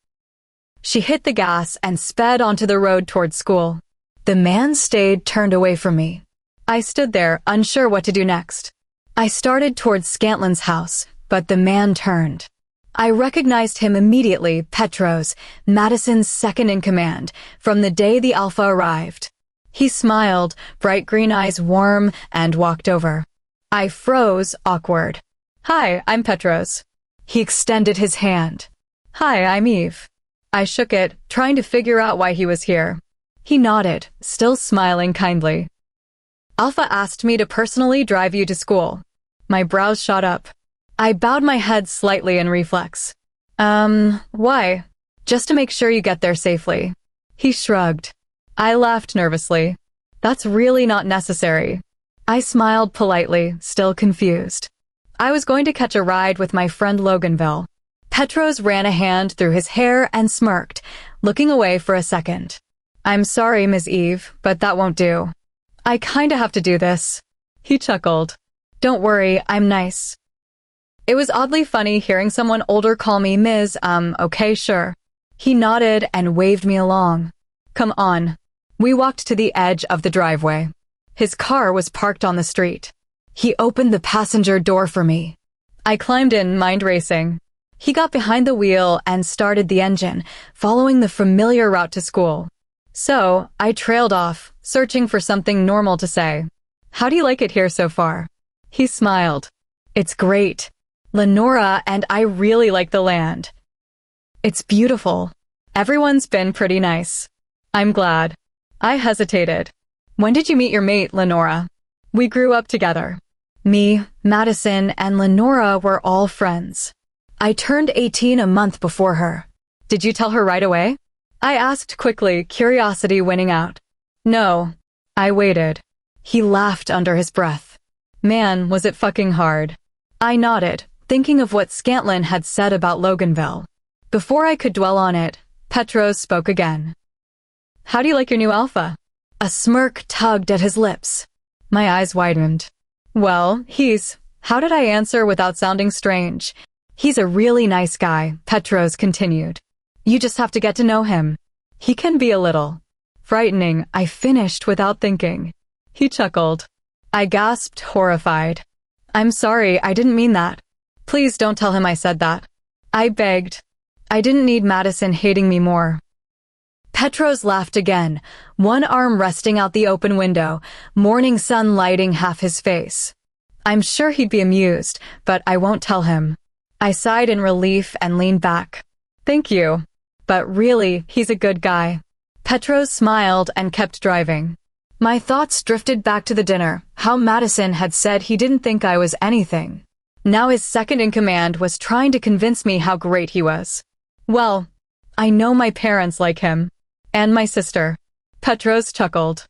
She hit the gas and sped onto the road toward school. The man stayed turned away from me. I stood there, unsure what to do next. I started towards Scantlin's house, but the man turned. I recognized him immediately, Petros, Madison's second-in-command, from the day the Alpha arrived. He smiled, bright green eyes warm, and walked over. I froze, awkward. "Hi, I'm Petros." He extended his hand. "Hi, I'm Eve." I shook it, trying to figure out why he was here. He nodded, still smiling kindly. "Alpha asked me to personally drive you to school." My brows shot up. I bowed my head slightly in reflex. Why?" "Just to make sure you get there safely." He shrugged. I laughed nervously. "That's really not necessary." I smiled politely, still confused. I was going to catch a ride with my friend Loganville. Petros ran a hand through his hair and smirked, looking away for a second. "I'm sorry, Ms. Eve, but that won't do. I kinda have to do this." He chuckled. "Don't worry, I'm nice." It was oddly funny hearing someone older call me Ms. Okay, sure. He nodded and waved me along. "Come on." We walked to the edge of the driveway. His car was parked on the street. He opened the passenger door for me. I climbed in, mind racing. He got behind the wheel and started the engine, following the familiar route to school. So, I trailed off, searching for something normal to say. "How do you like it here so far?" He smiled. "It's great. Lenora and I really like the land. It's beautiful. Everyone's been pretty nice." "I'm glad." I hesitated. "When did you meet your mate, Lenora?" "We grew up together. Me, Madison, and Lenora were all friends. I turned 18 a month before her." "Did you tell her right away?" I asked quickly, curiosity winning out. "No." I waited. He laughed under his breath. "Man, was it fucking hard." I nodded, thinking of what Scantlin had said about Loganville. Before I could dwell on it, Petros spoke again. "How do you like your new Alpha?" A smirk tugged at his lips. My eyes widened. "Well, How did I answer without sounding strange? "He's a really nice guy," Petros continued. "You just have to get to know him. He can be a little frightening," I finished without thinking. He chuckled. I gasped, horrified. "I'm sorry, I didn't mean that. Please don't tell him I said that." I begged. I didn't need Madison hating me more. Petros laughed again, one arm resting out the open window, morning sun lighting half his face. I'm sure he'd be amused, but I won't tell him. I sighed in relief and leaned back. "Thank you. But really, he's a good guy." Petros smiled and kept driving. My thoughts drifted back to the dinner, how Madison had said he didn't think I was anything. Now his second-in-command was trying to convince me how great he was. Well, I know my parents like him. And my sister. Petros chuckled.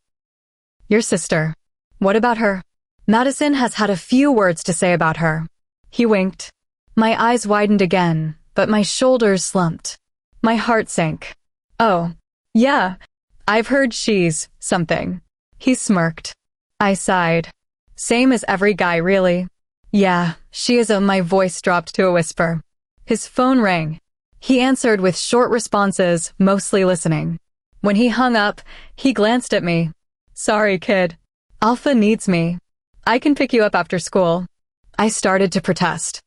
"Your sister. What about her?" "Madison has had a few words to say about her." He winked. My eyes widened again, but my shoulders slumped. My heart sank. "Oh, yeah. I've heard she's something." He smirked. I sighed. "Same as every guy, really." "Yeah, she is my voice dropped to a whisper. His phone rang. He answered with short responses, mostly listening. When he hung up, he glanced at me. "Sorry, kid. Alpha needs me. I can pick you up after school." I started to protest.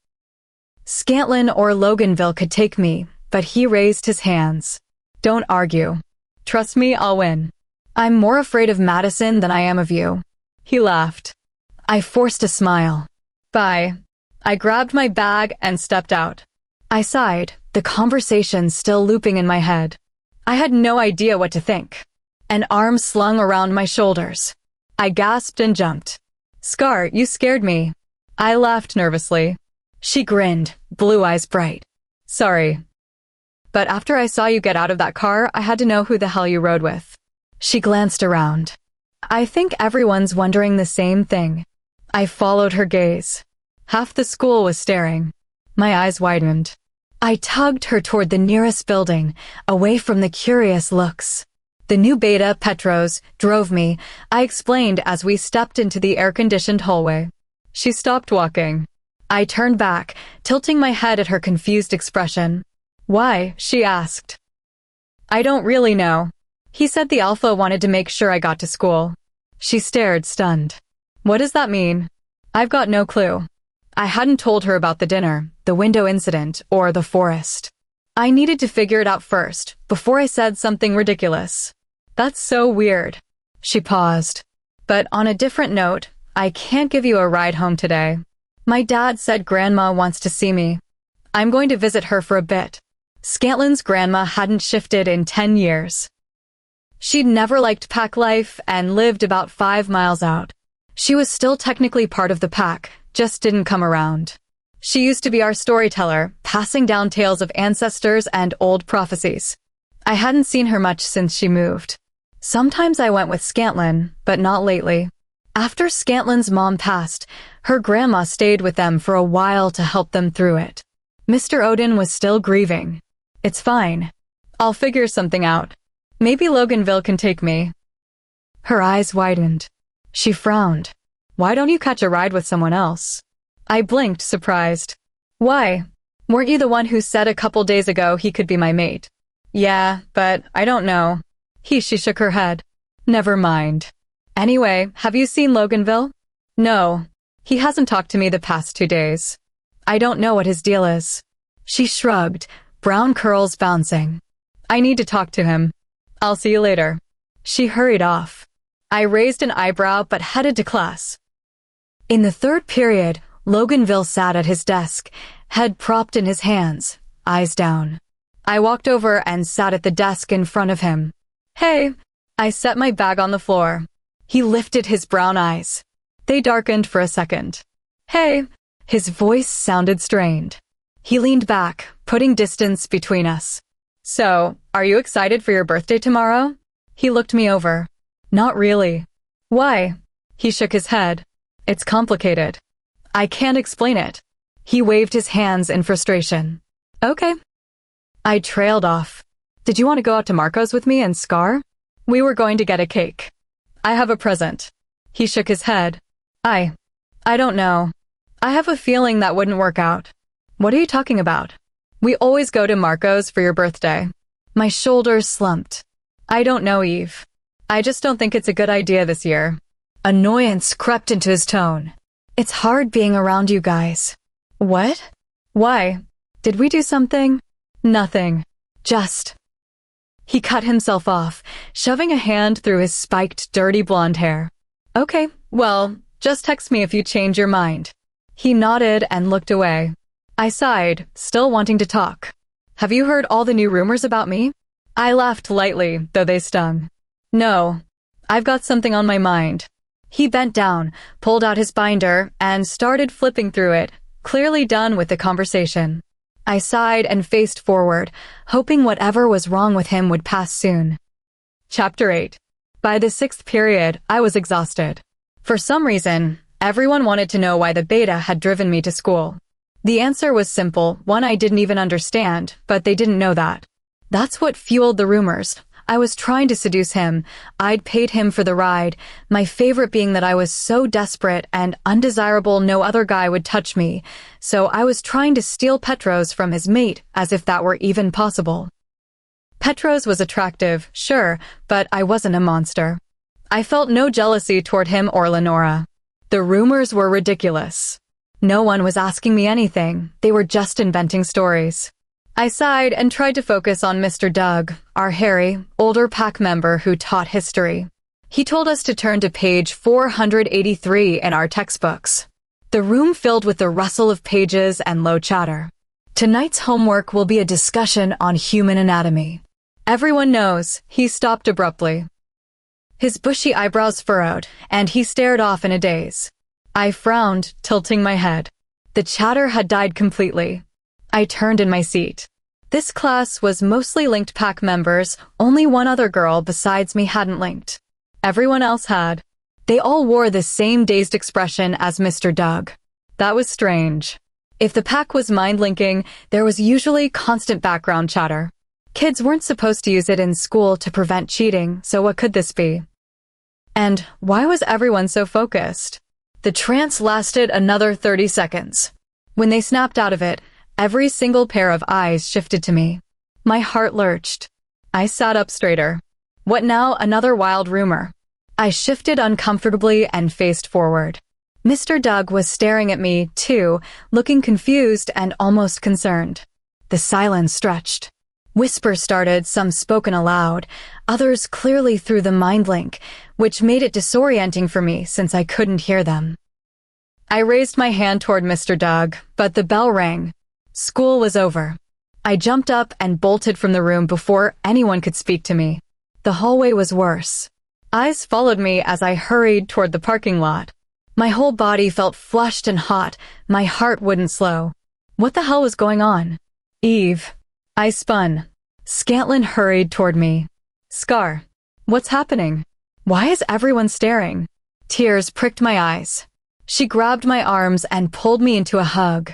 Scantlin or Loganville could take me, but he raised his hands. "Don't argue. Trust me, I'll win. I'm more afraid of Madison than I am of you." He laughed. I forced a smile. "Bye." I grabbed my bag and stepped out. I sighed, the conversation still looping in my head. I had no idea what to think. An arm slung around my shoulders. I gasped and jumped. Scar, you scared me. I laughed nervously. She grinned, blue eyes bright. Sorry. But after I saw you get out of that car, I had to know who the hell you rode with. She glanced around. I think everyone's wondering the same thing. I followed her gaze. Half the school was staring. My eyes widened. I tugged her toward the nearest building, away from the curious looks. The new beta, Petros, drove me, I explained as we stepped into the air-conditioned hallway. She stopped walking. I turned back, tilting my head at her confused expression. Why? She asked. I don't really know. He said the Alpha wanted to make sure I got to school. She stared, stunned. What does that mean? I've got no clue. I hadn't told her about the dinner, the window incident, or the forest. I needed to figure it out first, before I said something ridiculous. That's so weird. She paused. But on a different note, I can't give you a ride home today. My dad said Grandma wants to see me. I'm going to visit her for a bit. Scantlin's grandma hadn't shifted in 10 years. She'd never liked pack life and lived about 5 miles out. She was still technically part of the pack, just didn't come around. She used to be our storyteller, passing down tales of ancestors and old prophecies. I hadn't seen her much since she moved. Sometimes I went with Scantlin, but not lately. After Scantlin's mom passed, her grandma stayed with them for a while to help them through it. Mr. Odin was still grieving. It's fine. I'll figure something out. Maybe Loganville can take me. Her eyes widened. She frowned. Why don't you catch a ride with someone else? I blinked, surprised. Why? Weren't you the one who said a couple days ago he could be my mate? Yeah, but I don't know. She shook her head. Never mind. Anyway, have you seen Loganville? No. He hasn't talked to me the past 2 days. I don't know what his deal is. She shrugged, brown curls bouncing. I need to talk to him. I'll see you later. She hurried off. I raised an eyebrow but headed to class. In the third period, Loganville sat at his desk, head propped in his hands, eyes down. I walked over and sat at the desk in front of him. Hey! I set my bag on the floor. He lifted his brown eyes. They darkened for a second. Hey! His voice sounded strained. He leaned back, putting distance between us. So, are you excited for your birthday tomorrow? He looked me over. Not really. Why? He shook his head. It's complicated. I can't explain it. He waved his hands in frustration. Okay. I trailed off. Did you want to go out to Marco's with me and Scar? We were going to get a cake. I have a present. He shook his head. I don't know. I have a feeling that wouldn't work out. What are you talking about? We always go to Marco's for your birthday. My shoulders slumped. I don't know, Eve. I just don't think it's a good idea this year. Annoyance crept into his tone. It's hard being around you guys. What? Why? Did we do something? Nothing. Just. He cut himself off, shoving a hand through his spiked, dirty blonde hair. Okay, well, just text me if you change your mind. He nodded and looked away. I sighed, still wanting to talk. Have you heard all the new rumors about me? I laughed lightly, though they stung. No. I've got something on my mind. He bent down, pulled out his binder, and started flipping through it, clearly done with the conversation. I sighed and faced forward, hoping whatever was wrong with him would pass soon. Chapter 8. By the 6th period, I was exhausted. For some reason, everyone wanted to know why the beta had driven me to school. The answer was simple, one I didn't even understand, but they didn't know that. That's what fueled the rumors. I was trying to seduce him. I'd paid him for the ride, my favorite being that I was so desperate and undesirable no other guy would touch me, so I was trying to steal Petros from his mate, as if that were even possible. Petros was attractive, sure, but I wasn't a monster. I felt no jealousy toward him or Lenora. The rumors were ridiculous. No one was asking me anything, they were just inventing stories. I sighed and tried to focus on Mr. Doug, our hairy, older pack member who taught history. He told us to turn to page 483 in our textbooks. The room filled with the rustle of pages and low chatter. Tonight's homework will be a discussion on human anatomy. Everyone knows, he stopped abruptly. His bushy eyebrows furrowed, and he stared off in a daze. I frowned, tilting my head. The chatter had died completely. I turned in my seat. This class was mostly linked pack members. Only one other girl besides me hadn't linked. Everyone else had. They all wore the same dazed expression as Mr. Doug. That was strange. If the pack was mind-linking, there was usually constant background chatter. Kids weren't supposed to use it in school to prevent cheating, so what could this be? And why was everyone so focused? The trance lasted another 30 seconds. When they snapped out of it, every single pair of eyes shifted to me. My heart lurched. I sat up straighter. What now? Another wild rumor. I shifted uncomfortably and faced forward. Mr. Doug was staring at me, too, looking confused and almost concerned. The silence stretched. Whispers started, some spoken aloud, others clearly through the mind link, which made it disorienting for me since I couldn't hear them. I raised my hand toward Mr. Doug, but the bell rang. School was over. I jumped up and bolted from the room before anyone could speak to me. The hallway was worse. Eyes followed me as I hurried toward the parking lot. My whole body felt flushed and hot. My heart wouldn't slow. What the hell was going on? Eve. I spun. Scantlin hurried toward me. Scar. What's happening? Why is everyone staring? Tears pricked my eyes. She grabbed my arms and pulled me into a hug.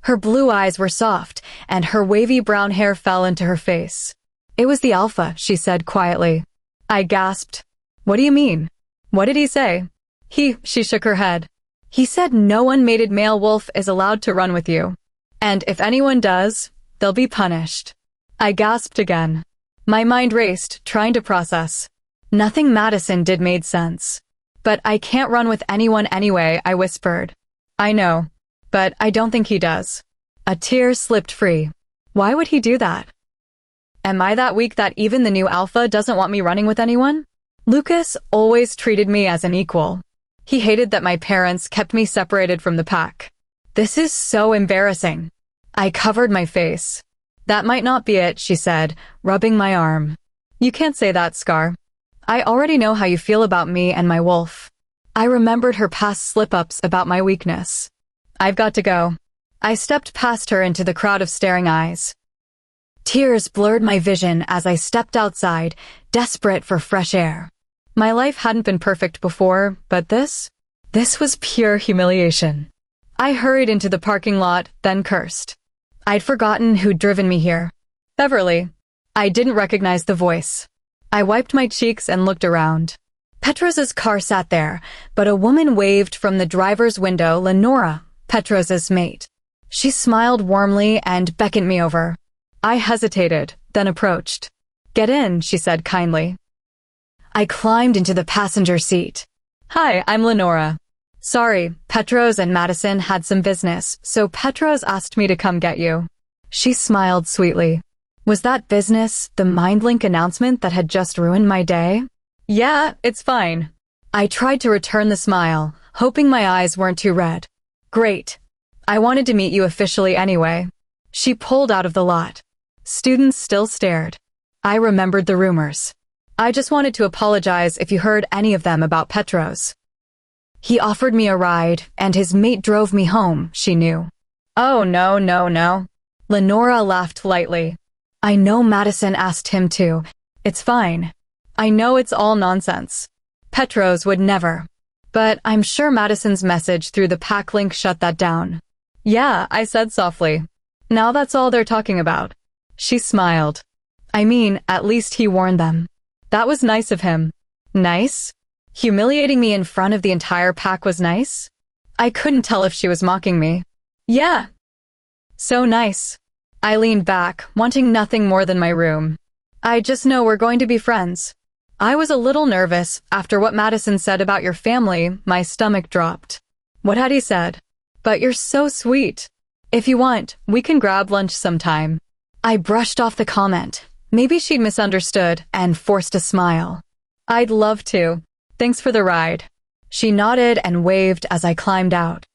Her blue eyes were soft, and her wavy brown hair fell into her face. It was the Alpha, she said quietly. I gasped. What do you mean? What did he say? She shook her head. He said no unmated male wolf is allowed to run with you. And if anyone does, they'll be punished. I gasped again. My mind raced, trying to process. Nothing Madison did made sense. But I can't run with anyone anyway, I whispered. I know, but I don't think he does. A tear slipped free. Why would he do that? Am I that weak that even the new Alpha doesn't want me running with anyone? Lucas always treated me as an equal. He hated that my parents kept me separated from the pack. This is so embarrassing. I covered my face. That might not be it, she said, rubbing my arm. You can't say that, Scar. I already know how you feel about me and my wolf. I remembered her past slip-ups about my weakness. I've got to go. I stepped past her into the crowd of staring eyes. Tears blurred my vision as I stepped outside, desperate for fresh air. My life hadn't been perfect before, but this was pure humiliation. I hurried into the parking lot, then cursed. I'd forgotten who'd driven me here. Beverly. I didn't recognize the voice. I wiped my cheeks and looked around. Petros's car sat there, but a woman waved from the driver's window, Lenora, Petros's mate. She smiled warmly and beckoned me over. I hesitated, then approached. Get in, she said kindly. I climbed into the passenger seat. Hi, I'm Lenora. Sorry, Petros and Madison had some business, so Petros asked me to come get you. She smiled sweetly. Was that business the MindLink announcement that had just ruined my day? Yeah, it's fine. I tried to return the smile, hoping my eyes weren't too red. Great. I wanted to meet you officially anyway. She pulled out of the lot. Students still stared. I remembered the rumors. I just wanted to apologize if you heard any of them about Petros. He offered me a ride, and his mate drove me home, she knew. Oh, no. Lenora laughed lightly. I know Madison asked him to. It's fine. I know it's all nonsense. Petros would never. But I'm sure Madison's message through the pack link shut that down. Yeah, I said softly. Now that's all they're talking about. She smiled. I mean, at least he warned them. That was nice of him. Nice? Humiliating me in front of the entire pack was nice? I couldn't tell if she was mocking me. Yeah. So nice. I leaned back, wanting nothing more than my room. I just know we're going to be friends. I was a little nervous. After what Madison said about your family, my stomach dropped. What had he said? But you're so sweet. If you want, we can grab lunch sometime. I brushed off the comment. Maybe she'd misunderstood and forced a smile. I'd love to. Thanks for the ride. She nodded and waved as I climbed out.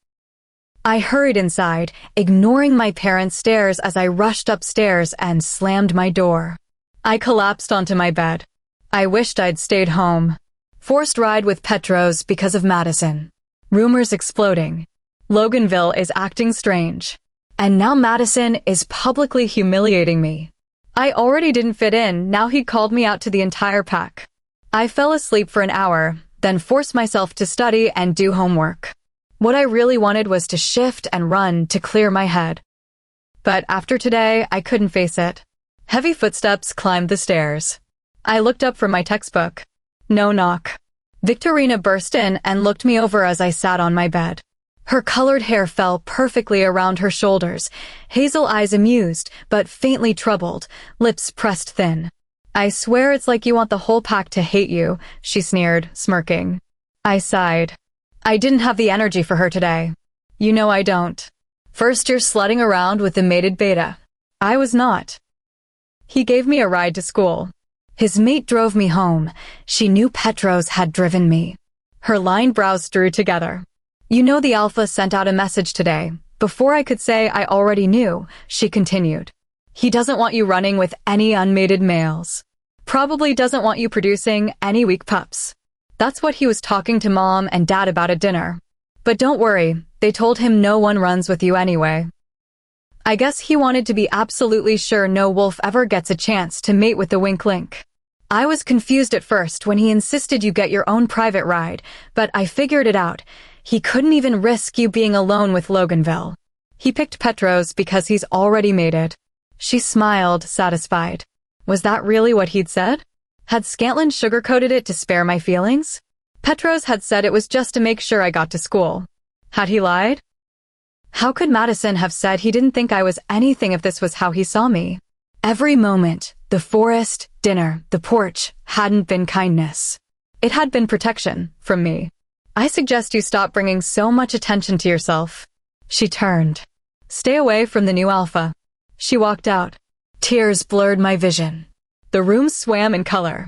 I hurried inside, ignoring my parents' stares as I rushed upstairs and slammed my door. I collapsed onto my bed. I wished I'd stayed home. Forced ride with Petros because of Madison. Rumors exploding. Loganville is acting strange. And now Madison is publicly humiliating me. I already didn't fit in, now he called me out to the entire pack. I fell asleep for an hour, then forced myself to study and do homework. What I really wanted was to shift and run to clear my head. But after today, I couldn't face it. Heavy footsteps climbed the stairs. I looked up from my textbook. No knock. Victorina burst in and looked me over as I sat on my bed. Her colored hair fell perfectly around her shoulders, hazel eyes amused, but faintly troubled, lips pressed thin. I swear it's like you want the whole pack to hate you, she sneered, smirking. I sighed. I didn't have the energy for her today. You know I don't. First you're slutting around with the mated beta. I was not. He gave me a ride to school. His mate drove me home. She knew Petros had driven me. Her lined brows drew together. You know the Alpha sent out a message today. Before I could say I already knew, she continued. He doesn't want you running with any unmated males. Probably doesn't want you producing any weak pups. That's what he was talking to Mom and Dad about at dinner. But don't worry, they told him no one runs with you anyway. I guess he wanted to be absolutely sure no wolf ever gets a chance to mate with the wink-link. I was confused at first when he insisted you get your own private ride, but I figured it out. He couldn't even risk you being alone with Loganville. He picked Petros because he's already mated. She smiled, satisfied. Was that really what he'd said? Had Scantlin sugarcoated it to spare my feelings? Petros had said it was just to make sure I got to school. Had he lied? How could Madison have said he didn't think I was anything if this was how he saw me? Every moment, the forest, dinner, the porch, hadn't been kindness. It had been protection, from me. I suggest you stop bringing so much attention to yourself. She turned. Stay away from the new Alpha. She walked out. Tears blurred my vision. The room swam in color.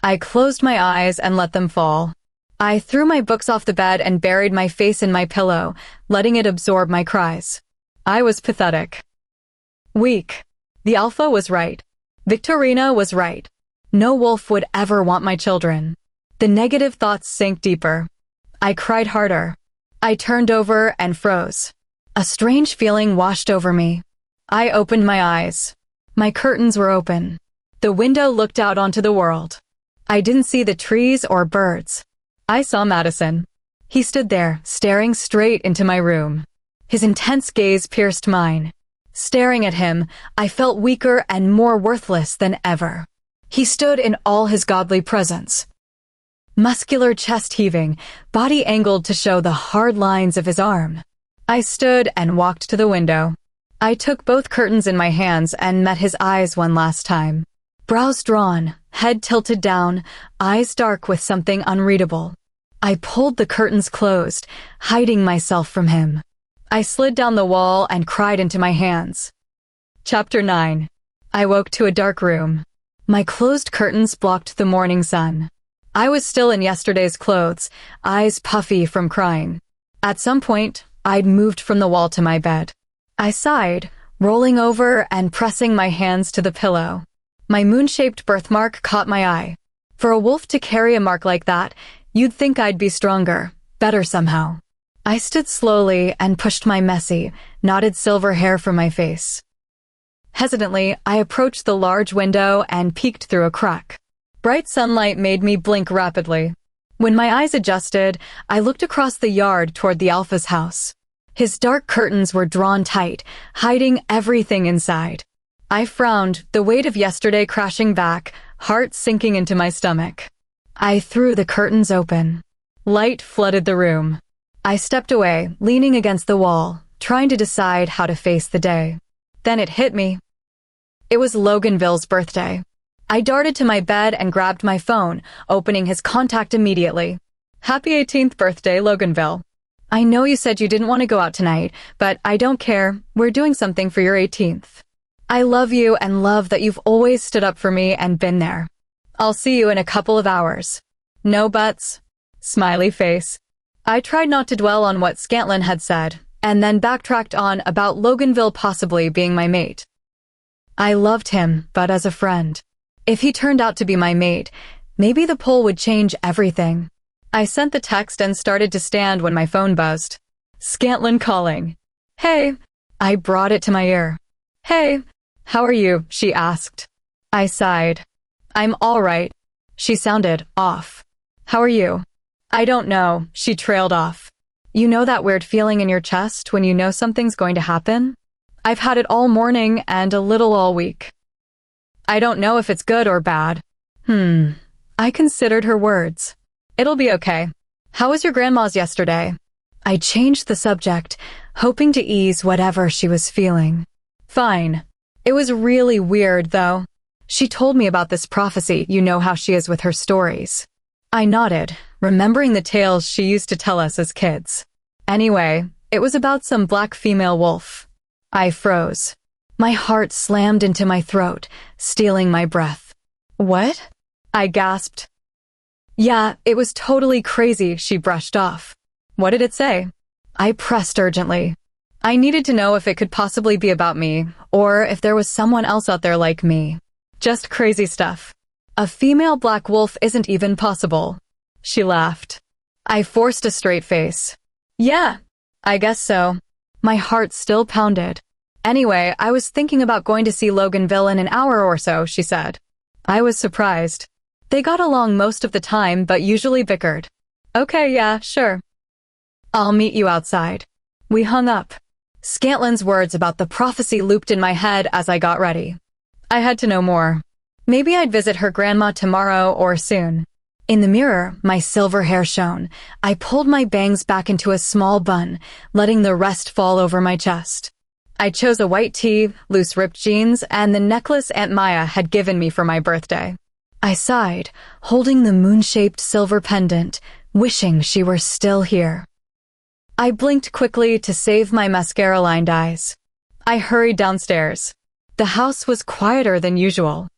I closed my eyes and let them fall. I threw my books off the bed and buried my face in my pillow, letting it absorb my cries. I was pathetic. Weak. The Alpha was right. Victorina was right. No wolf would ever want my children. The negative thoughts sank deeper. I cried harder. I turned over and froze. A strange feeling washed over me. I opened my eyes. My curtains were open. The window looked out onto the world. I didn't see the trees or birds. I saw Madison. He stood there, staring straight into my room. His intense gaze pierced mine. Staring at him, I felt weaker and more worthless than ever. He stood in all his godly presence. Muscular chest heaving, body angled to show the hard lines of his arm. I stood and walked to the window. I took both curtains in my hands and met his eyes one last time. Brows drawn, head tilted down, eyes dark with something unreadable. I pulled the curtains closed, hiding myself from him. I slid down the wall and cried into my hands. Chapter 9. I woke to a dark room. My closed curtains blocked the morning sun. I was still in yesterday's clothes, eyes puffy from crying. At some point, I'd moved from the wall to my bed. I sighed, rolling over and pressing my hands to the pillow. My moon-shaped birthmark caught my eye. For a wolf to carry a mark like that, you'd think I'd be stronger, better somehow. I stood slowly and pushed my messy, knotted silver hair from my face. Hesitantly, I approached the large window and peeked through a crack. Bright sunlight made me blink rapidly. When my eyes adjusted, I looked across the yard toward the Alpha's house. His dark curtains were drawn tight, hiding everything inside. I frowned, the weight of yesterday crashing back, heart sinking into my stomach. I threw the curtains open. Light flooded the room. I stepped away, leaning against the wall, trying to decide how to face the day. Then it hit me. It was Loganville's birthday. I darted to my bed and grabbed my phone, opening his contact immediately. Happy 18th birthday, Loganville. I know you said you didn't want to go out tonight, but I don't care. We're doing something for your 18th. I love you and love that you've always stood up for me and been there. I'll see you in a couple of hours. No buts. Smiley face. I tried not to dwell on what Scantlin had said, and then backtracked on about Loganville possibly being my mate. I loved him, but as a friend. If he turned out to be my mate, Maybe the poll would change everything. I sent the text and started to stand when my phone buzzed. Scantlin calling. Hey. I brought it to my ear. Hey. How are you? She asked. I sighed. I'm all right. She sounded off. How are you? I don't know. She trailed off. You know that weird feeling in your chest when you know something's going to happen? I've had it all morning and a little all week. I don't know if it's good or bad. I considered her words. It'll be okay. How was your grandma's yesterday? I changed the subject, hoping to ease whatever she was feeling. Fine. It was really weird, though. She told me about this prophecy. You know how she is with her stories. I nodded, remembering the tales she used to tell us as kids. Anyway, it was about some black female wolf. I froze. My heart slammed into my throat, stealing my breath. What? I gasped. Yeah, it was totally crazy, she brushed off. What did it say? I pressed urgently. I needed to know if it could possibly be about me, or if there was someone else out there like me. Just crazy stuff. A female black wolf isn't even possible. She laughed. I forced a straight face. Yeah, I guess so. My heart still pounded. Anyway, I was thinking about going to see Loganville in an hour or so, she said. I was surprised. They got along most of the time, but usually bickered. Okay, yeah, sure. I'll meet you outside. We hung up. Scantlin's words about the prophecy looped in my head as I got ready. I had to know more. Maybe I'd visit her grandma tomorrow or soon. In the mirror, my silver hair shone. I pulled my bangs back into a small bun, letting the rest fall over my chest. I chose a white tee, loose ripped jeans, and the necklace Aunt Maya had given me for my birthday. I sighed, holding the moon-shaped silver pendant, wishing she were still here. I blinked quickly to save my mascara-lined eyes. I hurried downstairs. The house was quieter than usual.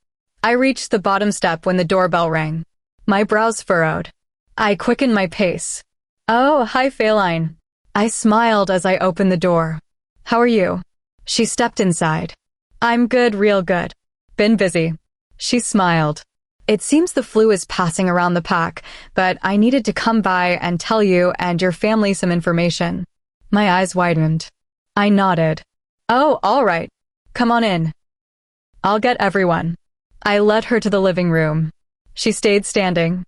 I reached the bottom step when the doorbell rang. My brows furrowed. I quickened my pace. Oh, hi, Feline. I smiled as I opened the door. How are you? She stepped inside. I'm good, real good. Been busy. She smiled. It seems the flu is passing around the pack, but I needed to come by and tell you and your family some information. My eyes widened. I nodded. Oh, all right. Come on in. I'll get everyone. I led her to the living room. She stayed standing.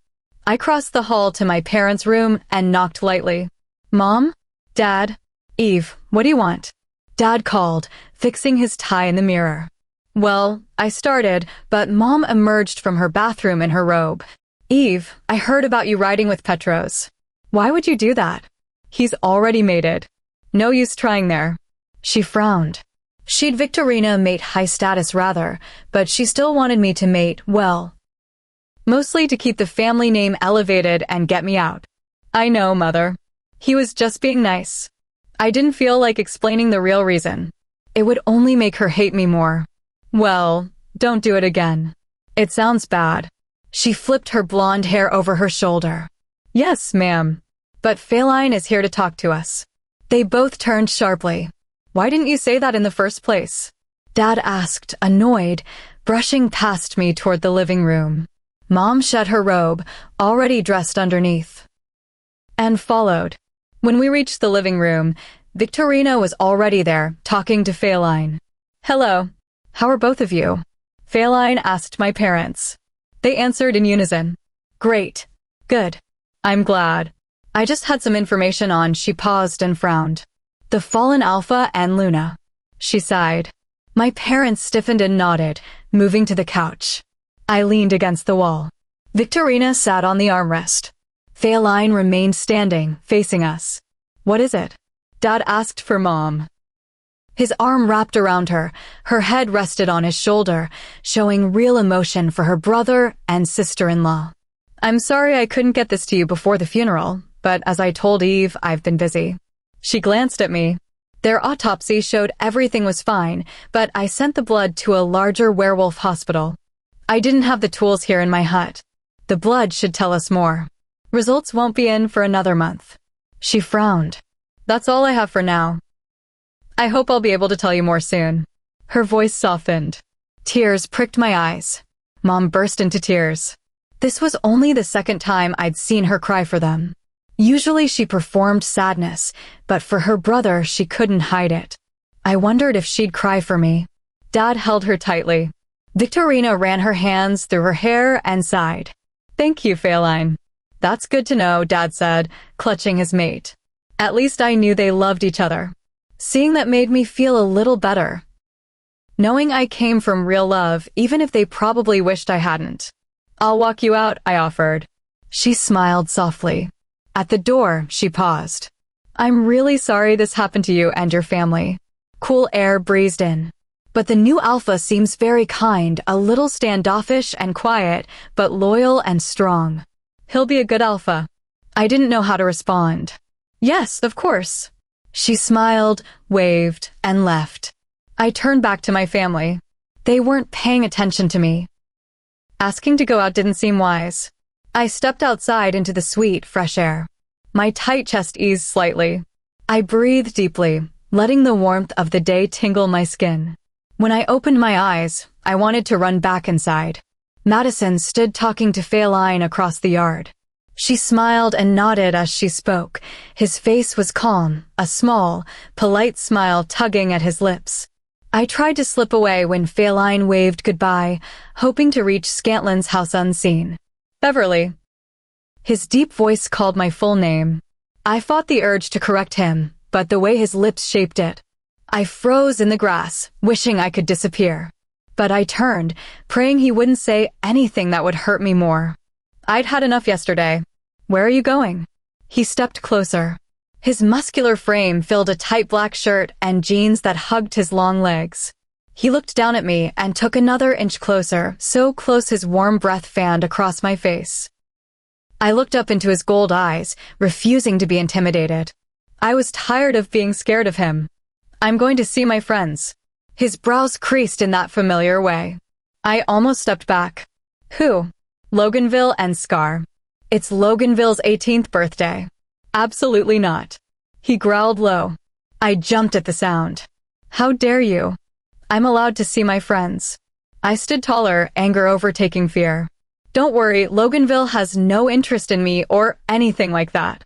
I crossed the hall to my parents' room and knocked lightly. Mom? Dad? Eve, what do you want? Dad called, fixing his tie in the mirror. Well, I started, but Mom emerged from her bathroom in her robe. Eve, I heard about you riding with Petros. Why would you do that? He's already mated. No use trying there. She frowned. She'd Victorina mate high status rather, but she still wanted me to mate well. Mostly to keep the family name elevated and get me out. I know, Mother. He was just being nice. I didn't feel like explaining the real reason. It would only make her hate me more. Well, don't do it again. It sounds bad. She flipped her blonde hair over her shoulder. Yes, ma'am. But Feline is here to talk to us. They both turned sharply. Why didn't you say that in the first place? Dad asked, annoyed, brushing past me toward the living room. Mom shed her robe, already dressed underneath, and followed. When we reached the living room, Victorina was already there, talking to Feline. Hello. How are both of you? Feline asked my parents. They answered in unison. Great. Good. I'm glad. I just had some information on. She paused and frowned. The fallen Alpha and Luna. She sighed. My parents stiffened and nodded, moving to the couch. I leaned against the wall. Victorina sat on the armrest. Feline remained standing, facing us. What is it? Dad asked for Mom. His arm wrapped around her, her head rested on his shoulder, showing real emotion for her brother and sister-in-law. I'm sorry I couldn't get this to you before the funeral, but as I told Eve, I've been busy. She glanced at me. Their autopsy showed everything was fine, but I sent the blood to a larger werewolf hospital. I didn't have the tools here in my hut. The blood should tell us more. Results won't be in for another month. She frowned. That's all I have for now. I hope I'll be able to tell you more soon. Her voice softened. Tears pricked my eyes. Mom burst into tears. This was only the second time I'd seen her cry for them. Usually she performed sadness, but for her brother she couldn't hide it. I wondered if she'd cry for me. Dad held her tightly. Victorina ran her hands through her hair and sighed. "Thank you, Feline." "That's good to know," Dad said, clutching his mate. At least I knew they loved each other. Seeing that made me feel a little better. Knowing I came from real love, even if they probably wished I hadn't. "I'll walk you out," I offered. She smiled softly. At the door, she paused. "I'm really sorry this happened to you and your family." Cool air breezed in. "But the new Alpha seems very kind, a little standoffish and quiet, but loyal and strong. He'll be a good Alpha." I didn't know how to respond. "Yes, of course." She smiled, waved, and left. I turned back to my family. They weren't paying attention to me. Asking to go out didn't seem wise. I stepped outside into the sweet, fresh air. My tight chest eased slightly. I breathed deeply, letting the warmth of the day tingle my skin. When I opened my eyes, I wanted to run back inside. Madison stood talking to Feline across the yard. She smiled and nodded as she spoke. His face was calm, a small, polite smile tugging at his lips. I tried to slip away when Feline waved goodbye, hoping to reach Scantlin's house unseen. "Beverly." His deep voice called my full name. I fought the urge to correct him, but the way his lips shaped it. I froze in the grass, wishing I could disappear. But I turned, praying he wouldn't say anything that would hurt me more. "I'd had enough yesterday. Where are you going?" He stepped closer. His muscular frame filled a tight black shirt and jeans that hugged his long legs. He looked down at me and took another inch closer, so close his warm breath fanned across my face. I looked up into his gold eyes, refusing to be intimidated. I was tired of being scared of him. "I'm going to see my friends." His brows creased in that familiar way. I almost stepped back. "Who?" "Loganville and Scar." "It's Loganville's 18th birthday." "Absolutely not." He growled low. I jumped at the sound. "How dare you?" "I'm allowed to see my friends." I stood taller, anger overtaking fear. "Don't worry, Loganville has no interest in me or anything like that."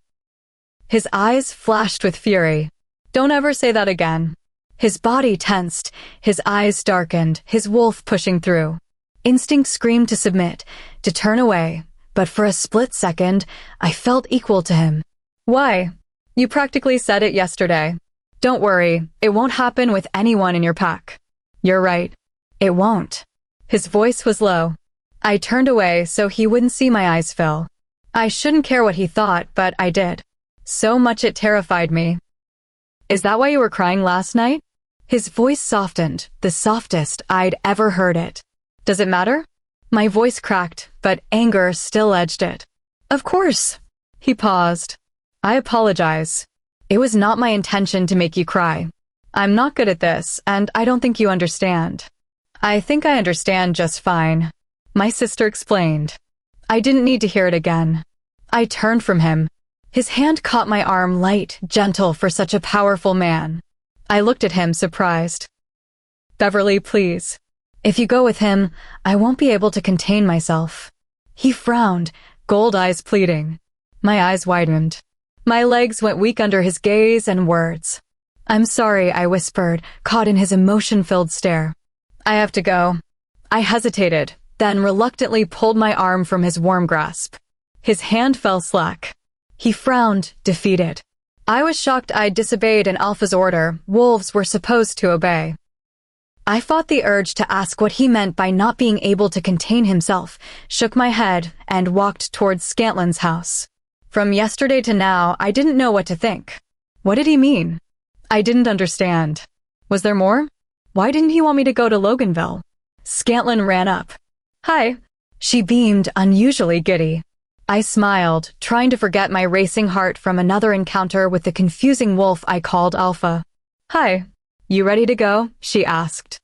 His eyes flashed with fury. "Don't ever say that again." His body tensed, his eyes darkened, his wolf pushing through. Instinct screamed to submit, to turn away, but for a split second, I felt equal to him. "Why? You practically said it yesterday." "Don't worry, it won't happen with anyone in your pack." "You're right. It won't." His voice was low. I turned away so he wouldn't see my eyes fill. I shouldn't care what he thought, but I did. So much it terrified me. "Is that why you were crying last night?" His voice softened, the softest I'd ever heard it. "Does it matter?" My voice cracked, but anger still edged it. "Of course." He paused. "I apologize. It was not my intention to make you cry. I'm not good at this, and I don't think you understand." "I think I understand just fine," my sister explained. I didn't need to hear it again. I turned from him. His hand caught my arm, light, gentle for such a powerful man. I looked at him, surprised. "Beverly, please. If you go with him, I won't be able to contain myself." He frowned, gold eyes pleading. My eyes widened. My legs went weak under his gaze and words. "I'm sorry," I whispered, caught in his emotion-filled stare. "I have to go." I hesitated, then reluctantly pulled my arm from his warm grasp. His hand fell slack. He frowned, defeated. I was shocked I'd disobeyed an Alpha's order. Wolves were supposed to obey. I fought the urge to ask what he meant by not being able to contain himself, shook my head, and walked towards Scantlin's house. From yesterday to now, I didn't know what to think. What did he mean? I didn't understand. Was there more? Why didn't he want me to go to Loganville? Scantlin ran up. "Hi." She beamed, unusually giddy. I smiled, trying to forget my racing heart from another encounter with the confusing wolf I called Alpha. "Hi. You ready to go?" she asked.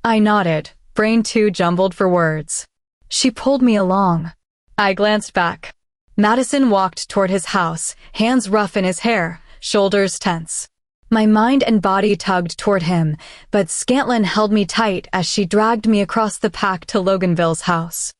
I nodded, brain too jumbled for words. She pulled me along. I glanced back. Madison walked toward his house, hands rough in his hair, shoulders tense. My mind and body tugged toward him, but Scantlin held me tight as she dragged me across the pack to Loganville's house.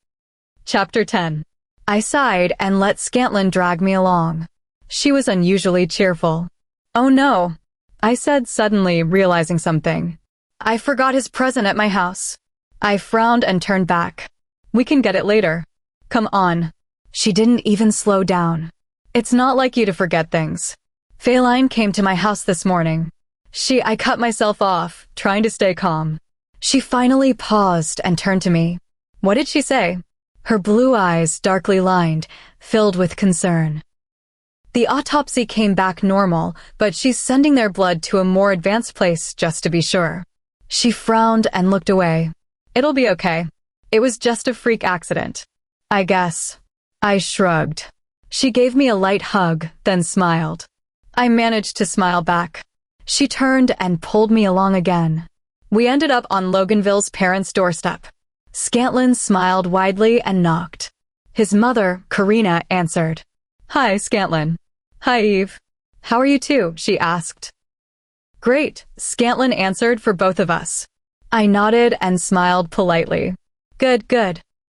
Chapter 10. I sighed and let Scantlin drag me along. She was unusually cheerful. Oh no, I said, suddenly realizing something. I forgot his present at my house. I frowned and turned back. We can get it later. Come on. She didn't even slow down. It's not like you to forget things. Feline came to my house this morning. I cut myself off, trying to stay calm. She finally paused and turned to me. What did she say? Her blue eyes, darkly lined, filled with concern. The autopsy came back normal, but she's sending their blood to a more advanced place just to be sure. She frowned and looked away. It'll be okay. It was just a freak accident. I guess. I shrugged. She gave me a light hug, then smiled. I managed to smile back. She turned and pulled me along again. We ended up on Loganville's parents' doorstep. Scantlin smiled widely and knocked. His mother, Karina, answered. Hi, Scantlin. Hi, Eve. How are you two? She asked. Great, Scantlin answered for both of us. I nodded and smiled politely. Good.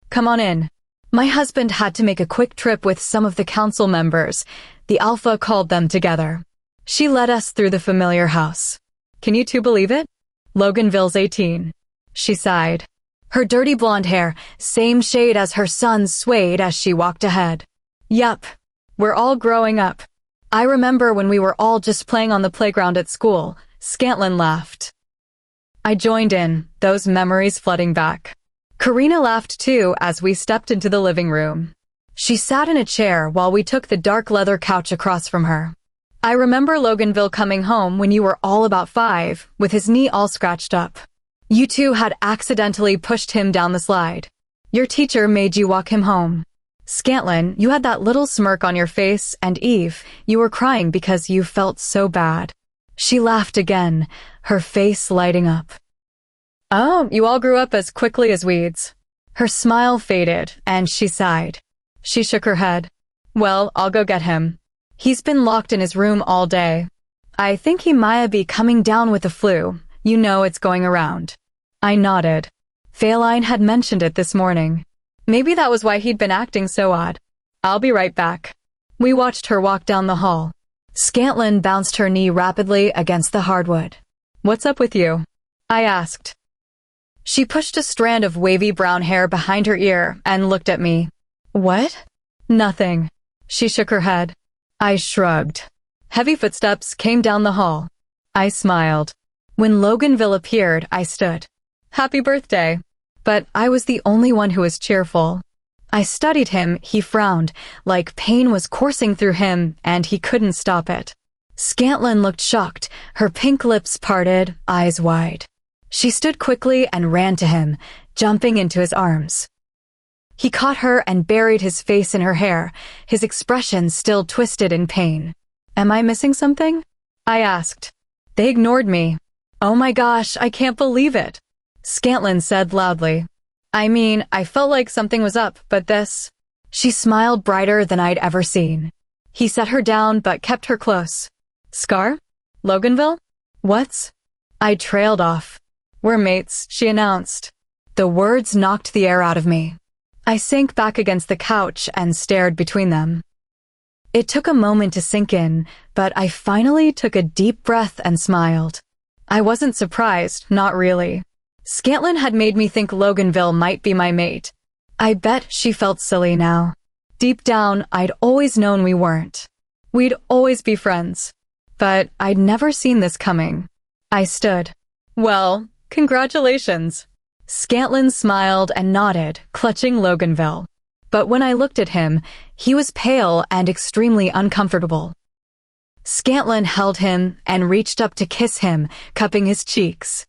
Come on in. My husband had to make a quick trip with some of the council members. The Alpha called them together. She led us through the familiar house. Can you two believe it? Loganville's 18. She sighed. Her dirty blonde hair, same shade as her son's, swayed as she walked ahead. Yup. We're all growing up. I remember when we were all just playing on the playground at school. Scantlin laughed. I joined in, those memories flooding back. Karina laughed too as we stepped into the living room. She sat in a chair while we took the dark leather couch across from her. I remember Loganville coming home when you were all about 5, with his knee all scratched up. You two had accidentally pushed him down the slide. Your teacher made you walk him home. Scantlin, you had that little smirk on your face, and Eve, you were crying because you felt so bad. She laughed again, her face lighting up. Oh, you all grew up as quickly as weeds. Her smile faded, and she sighed. She shook her head. Well, I'll go get him. He's been locked in his room all day. I think he might be coming down with the flu. You know it's going around. I nodded. Feline had mentioned it this morning. Maybe that was why he'd been acting so odd. I'll be right back. We watched her walk down the hall. Scantlin bounced her knee rapidly against the hardwood. What's up with you? I asked. She pushed a strand of wavy brown hair behind her ear and looked at me. What? Nothing. She shook her head. I shrugged. Heavy footsteps came down the hall. I smiled. When Loganville appeared, I stood. Happy birthday. But I was the only one who was cheerful. I studied him. He frowned, like pain was coursing through him, and he couldn't stop it. Scantlin looked shocked, her pink lips parted, eyes wide. She stood quickly and ran to him, jumping into his arms. He caught her and buried his face in her hair, his expression still twisted in pain. Am I missing something? I asked. They ignored me. Oh my gosh, I can't believe it. Scantlin said loudly. I mean, I felt like something was up, but this... She smiled brighter than I'd ever seen. He set her down but kept her close. Scar? Loganville? What's? I trailed off. We're mates, she announced. The words knocked the air out of me. I sank back against the couch and stared between them. It took a moment to sink in, but I finally took a deep breath and smiled. I wasn't surprised, not really. Scantlin had made me think Loganville might be my mate. I bet she felt silly now. Deep down, I'd always known we weren't. We'd always be friends. But I'd never seen this coming. I stood. Well, congratulations. Scantlin smiled and nodded, clutching Loganville. But when I looked at him, he was pale and extremely uncomfortable. Scantlin held him and reached up to kiss him, cupping his cheeks.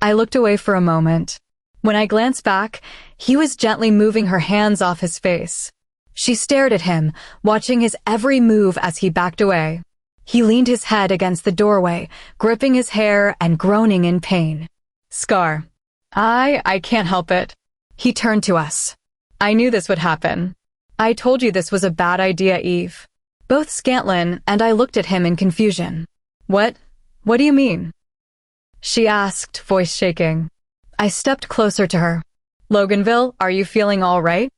I looked away for a moment. When I glanced back, he was gently moving her hands off his face. She stared at him, watching his every move as he backed away. He leaned his head against the doorway, gripping his hair and groaning in pain. Scar. I can't help it. He turned to us. I knew this would happen. I told you this was a bad idea, Eve. Both Scantlin and I looked at him in confusion. What do you mean? She asked, voice shaking. I stepped closer to her. Loganville, are you feeling all right?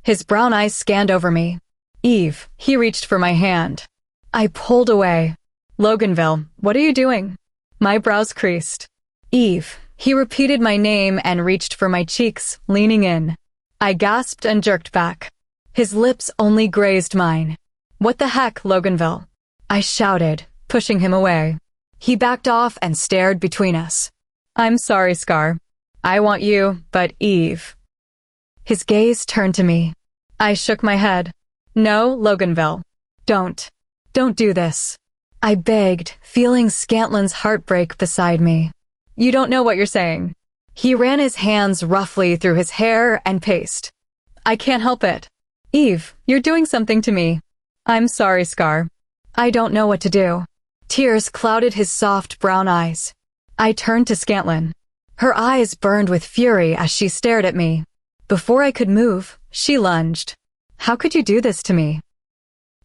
His brown eyes scanned over me. Eve, he reached for my hand. I pulled away. Loganville, what are you doing? My brows creased. Eve, he repeated my name and reached for my cheeks, leaning in. I gasped and jerked back. His lips only grazed mine. What the heck, Loganville? I shouted, pushing him away. He backed off and stared between us. I'm sorry, Scar. I want you, but Eve. His gaze turned to me. I shook my head. No, Loganville. Don't do this. I begged, feeling Scantlin's heartbreak beside me. You don't know what you're saying. He ran his hands roughly through his hair and paced. I can't help it. Eve, you're doing something to me. I'm sorry, Scar. I don't know what to do. Tears clouded his soft brown eyes. I turned to Scantlin. Her eyes burned with fury as she stared at me. Before I could move, she lunged. How could you do this to me?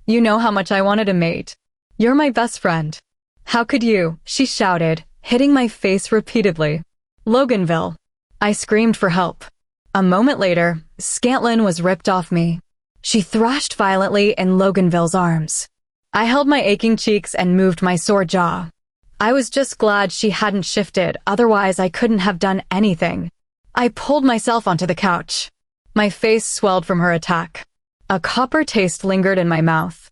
You know how much I wanted a mate. You're my best friend. How could you? She shouted, hitting my face repeatedly. Loganville. I screamed for help. A moment later, Scantlin was ripped off me. She thrashed violently in Loganville's arms. I held my aching cheeks and moved my sore jaw. I was just glad she hadn't shifted, otherwise I couldn't have done anything. I pulled myself onto the couch. My face swelled from her attack. A copper taste lingered in my mouth.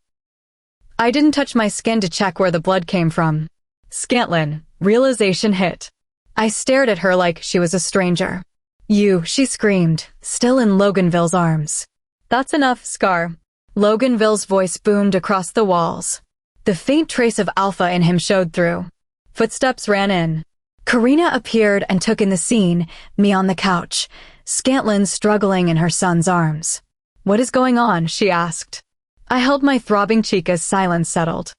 I didn't touch my skin to check where the blood came from. Scantlin, realization hit. I stared at her like she was a stranger. You, she screamed, still in Loganville's arms. That's enough, Scar. Loganville's voice boomed across the walls. The faint trace of alpha in him showed through. Footsteps ran in. Karina appeared and took in the scene, me on the couch, Scantlin struggling in her son's arms. What is going on? She asked. I held my throbbing cheek as silence settled.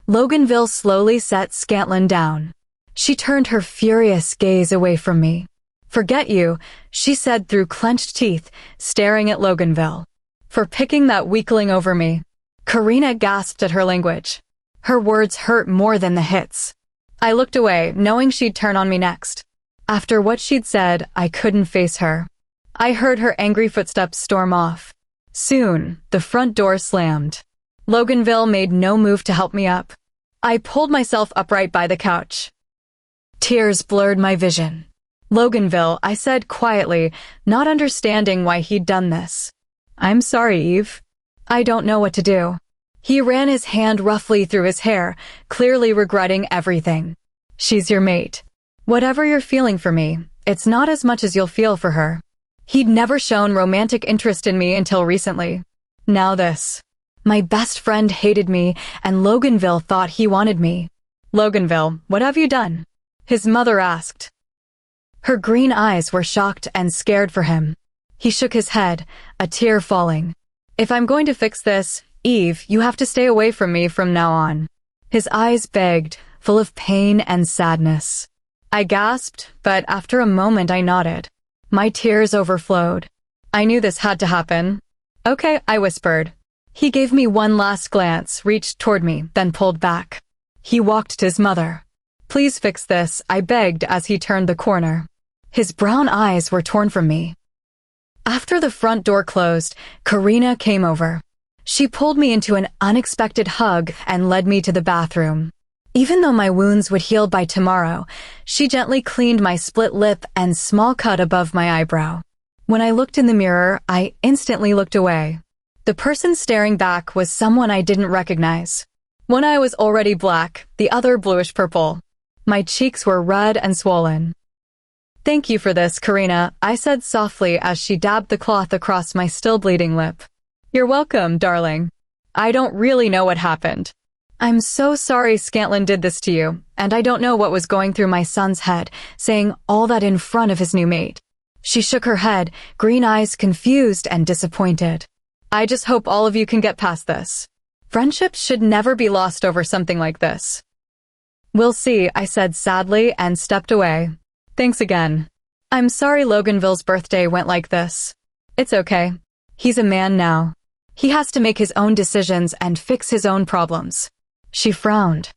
Loganville slowly set Scantlin down. She turned her furious gaze away from me. Forget you, she said through clenched teeth, staring at Loganville. For picking that weakling over me. Karina gasped at her language. Her words hurt more than the hits. I looked away, knowing she'd turn on me next. After what she'd said, I couldn't face her. I heard her angry footsteps storm off. Soon, the front door slammed. Loganville made no move to help me up. I pulled myself upright by the couch. Tears blurred my vision. Loganville, I said quietly, not understanding why he'd done this. I'm sorry, Eve. I don't know what to do. He ran his hand roughly through his hair, clearly regretting everything. She's your mate. Whatever you're feeling for me, it's not as much as you'll feel for her. He'd never shown romantic interest in me until recently. Now this. My best friend hated me, and Loganville thought he wanted me. Loganville, what have you done? His mother asked. Her green eyes were shocked and scared for him. He shook his head, a tear falling. If I'm going to fix this, Eve, you have to stay away from me from now on. His eyes begged, full of pain and sadness. I gasped, but after a moment I nodded. My tears overflowed. I knew this had to happen. Okay, I whispered. He gave me one last glance, reached toward me, then pulled back. He walked to his mother. Please fix this, I begged as he turned the corner. His brown eyes were torn from me. After the front door closed, Karina came over. She pulled me into an unexpected hug and led me to the bathroom. Even though my wounds would heal by tomorrow, she gently cleaned my split lip and small cut above my eyebrow. When I looked in the mirror, I instantly looked away. The person staring back was someone I didn't recognize. One eye was already black, the other bluish-purple. My cheeks were red and swollen. Thank you for this, Karina, I said softly as she dabbed the cloth across my still bleeding lip. You're welcome, darling. I don't really know what happened. I'm so sorry Scantlin did this to you, and I don't know what was going through my son's head, saying all that in front of his new mate. She shook her head, green eyes confused and disappointed. I just hope all of you can get past this. Friendships should never be lost over something like this. We'll see, I said sadly and stepped away. Thanks again. I'm sorry Loganville's birthday went like this. It's okay. He's a man now. He has to make his own decisions and fix his own problems. She frowned.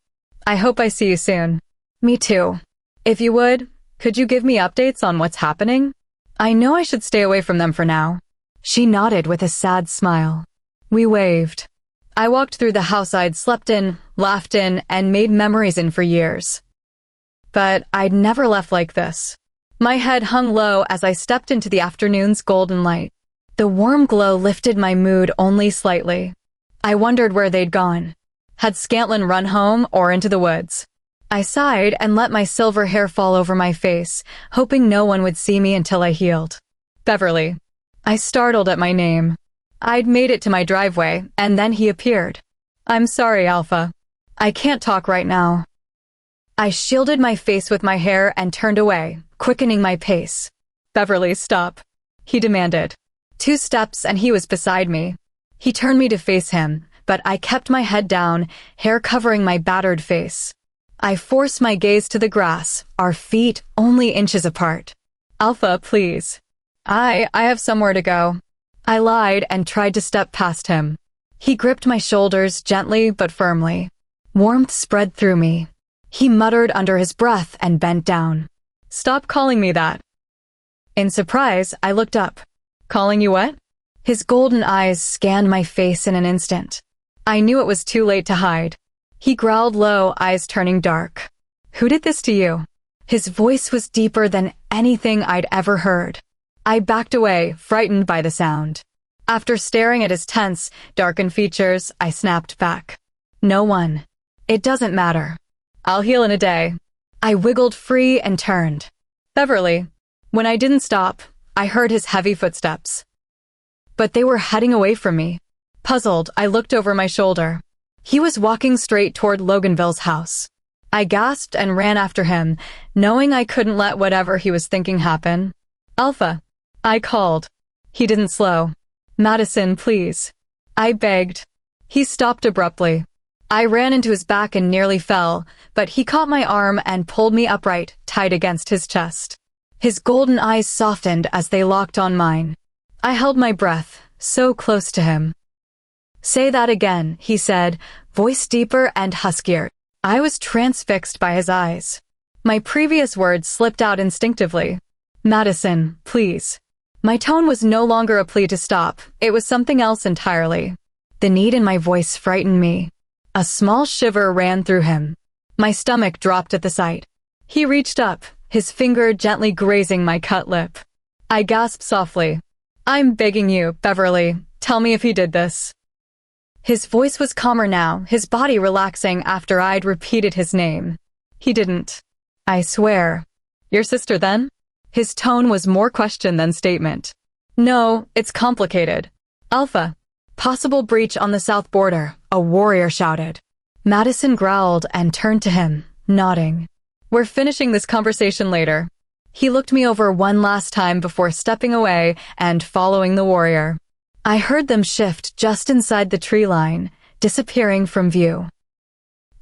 I hope I see you soon. Me too. If you would, could you give me updates on what's happening? I know I should stay away from them for now. She nodded with a sad smile. We waved. I walked through the house I'd slept in, laughed in, and made memories in for years. But I'd never left like this. My head hung low as I stepped into the afternoon's golden light. The warm glow lifted my mood only slightly. I wondered where they'd gone. Had Scantlin run home or into the woods? I sighed and let my silver hair fall over my face, hoping no one would see me until I healed. Beverly. I startled at my name. I'd made it to my driveway, and then he appeared. I'm sorry, Alpha. I can't talk right now. I shielded my face with my hair and turned away, quickening my pace. Beverly, stop. He demanded. 2 steps and he was beside me. He turned me to face him, but I kept my head down, hair covering my battered face. I forced my gaze to the grass, our feet only inches apart. Alpha, please. I have somewhere to go. I lied and tried to step past him. He gripped my shoulders gently but firmly. Warmth spread through me. He muttered under his breath and bent down. Stop calling me that. In surprise, I looked up. Calling you what? His golden eyes scanned my face in an instant. I knew it was too late to hide. He growled low, eyes turning dark. Who did this to you? His voice was deeper than anything I'd ever heard. I backed away, frightened by the sound. After staring at his tense, darkened features, I snapped back. No one. It doesn't matter. I'll heal in a day. I wiggled free and turned. Beverly. When I didn't stop, I heard his heavy footsteps. But they were heading away from me. Puzzled, I looked over my shoulder. He was walking straight toward Loganville's house. I gasped and ran after him, knowing I couldn't let whatever he was thinking happen. Alpha. I called. He didn't slow. Madison, please. I begged. He stopped abruptly. I ran into his back and nearly fell, but he caught my arm and pulled me upright, tight against his chest. His golden eyes softened as they locked on mine. I held my breath, so close to him. Say that again, he said, voice deeper and huskier. I was transfixed by his eyes. My previous words slipped out instinctively. Madison, please. My tone was no longer a plea to stop, it was something else entirely. The need in my voice frightened me. A small shiver ran through him. My stomach dropped at the sight. He reached up, his finger gently grazing my cut lip. I gasped softly. I'm begging you, Beverly, tell me if he did this. His voice was calmer now, his body relaxing after I'd repeated his name. He didn't. I swear. Your sister then? His tone was more question than statement. No, it's complicated. Alpha. Possible breach on the south border, a warrior shouted. Madison growled and turned to him, nodding. We're finishing this conversation later. He looked me over one last time before stepping away and following the warrior. I heard them shift just inside the tree line, disappearing from view.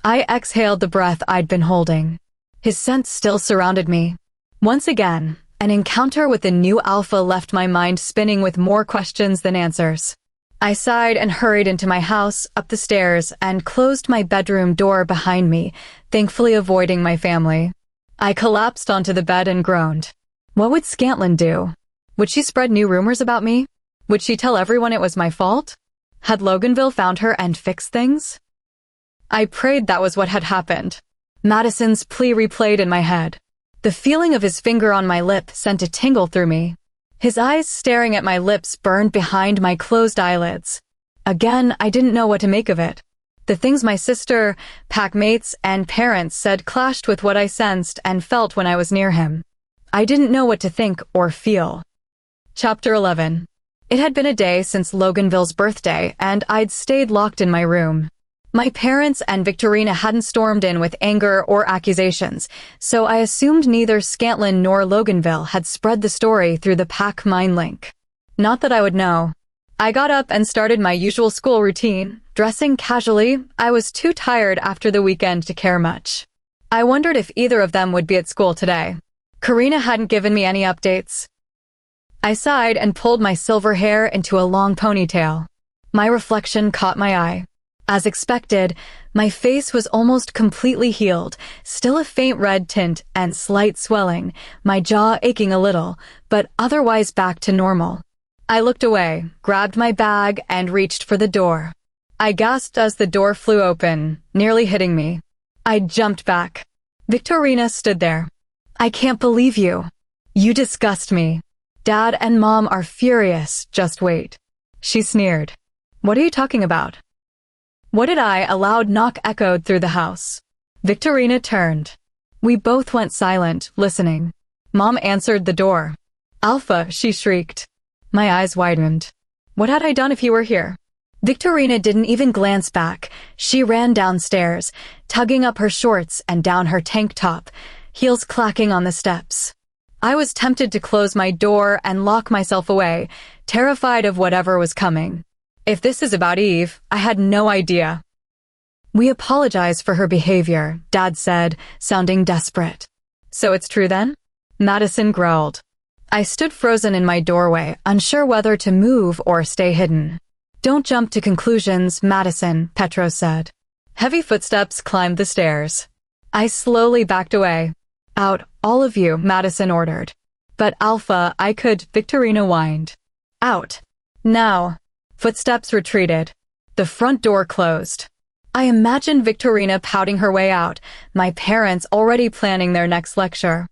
I exhaled the breath I'd been holding. His scent still surrounded me. Once again, an encounter with the new Alpha left my mind spinning with more questions than answers. I sighed and hurried into my house, up the stairs, and closed my bedroom door behind me, thankfully avoiding my family. I collapsed onto the bed and groaned. What would Scantlin do? Would she spread new rumors about me? Would she tell everyone it was my fault? Had Loganville found her and fixed things? I prayed that was what had happened. Madison's plea replayed in my head. The feeling of his finger on my lip sent a tingle through me. His eyes staring at my lips burned behind my closed eyelids. Again, I didn't know what to make of it. The things my sister, pack mates, and parents said clashed with what I sensed and felt when I was near him. I didn't know what to think or feel. Chapter 11. It had been a day since Loganville's birthday, and I'd stayed locked in my room. My parents and Victorina hadn't stormed in with anger or accusations, so I assumed neither Scantlin nor Loganville had spread the story through the pack mine link. Not that I would know. I got up and started my usual school routine. Dressing casually, I was too tired after the weekend to care much. I wondered if either of them would be at school today. Karina hadn't given me any updates. I sighed and pulled my silver hair into a long ponytail. My reflection caught my eye. As expected, my face was almost completely healed, still a faint red tint and slight swelling, my jaw aching a little, but otherwise back to normal. I looked away, grabbed my bag, and reached for the door. I gasped as the door flew open, nearly hitting me. I jumped back. Victorina stood there. I can't believe you. You disgust me. Dad and Mom are furious, just wait. She sneered. What are you talking about? What did I? A loud knock echoed through the house. Victorina turned. We both went silent, listening. Mom answered the door. Alpha, she shrieked. My eyes widened. What had I done if he were here? Victorina didn't even glance back. She ran downstairs, tugging up her shorts and down her tank top, heels clacking on the steps. I was tempted to close my door and lock myself away, terrified of whatever was coming. If this is about Eve, I had no idea. We apologize for her behavior, Dad said, sounding desperate. So it's true then? Madison growled. I stood frozen in my doorway, unsure whether to move or stay hidden. Don't jump to conclusions, Madison, Petros said. Heavy footsteps climbed the stairs. I slowly backed away. Out, all of you, Madison ordered. But Alpha, I could, Victorina whined. Out. Now. Footsteps retreated. The front door closed. I imagined Victorina pouting her way out, my parents already planning their next lecture.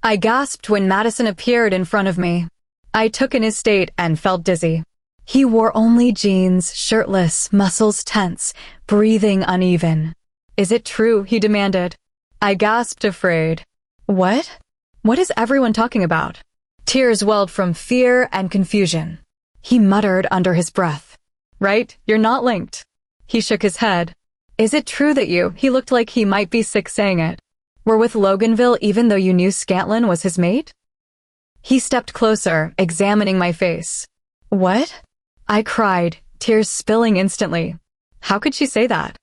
I gasped when Madison appeared in front of me. I took in his state and felt dizzy. He wore only jeans, shirtless, muscles tense, breathing uneven. Is it true? He demanded. I gasped, afraid. What? What is everyone talking about? Tears welled from fear and confusion. He muttered under his breath. Right, you're not linked. He shook his head. Is it true that you, he looked like he might be sick saying it, were with Loganville even though you knew Scantlin was his mate? He stepped closer, examining my face. What? I cried, tears spilling instantly. How could she say that?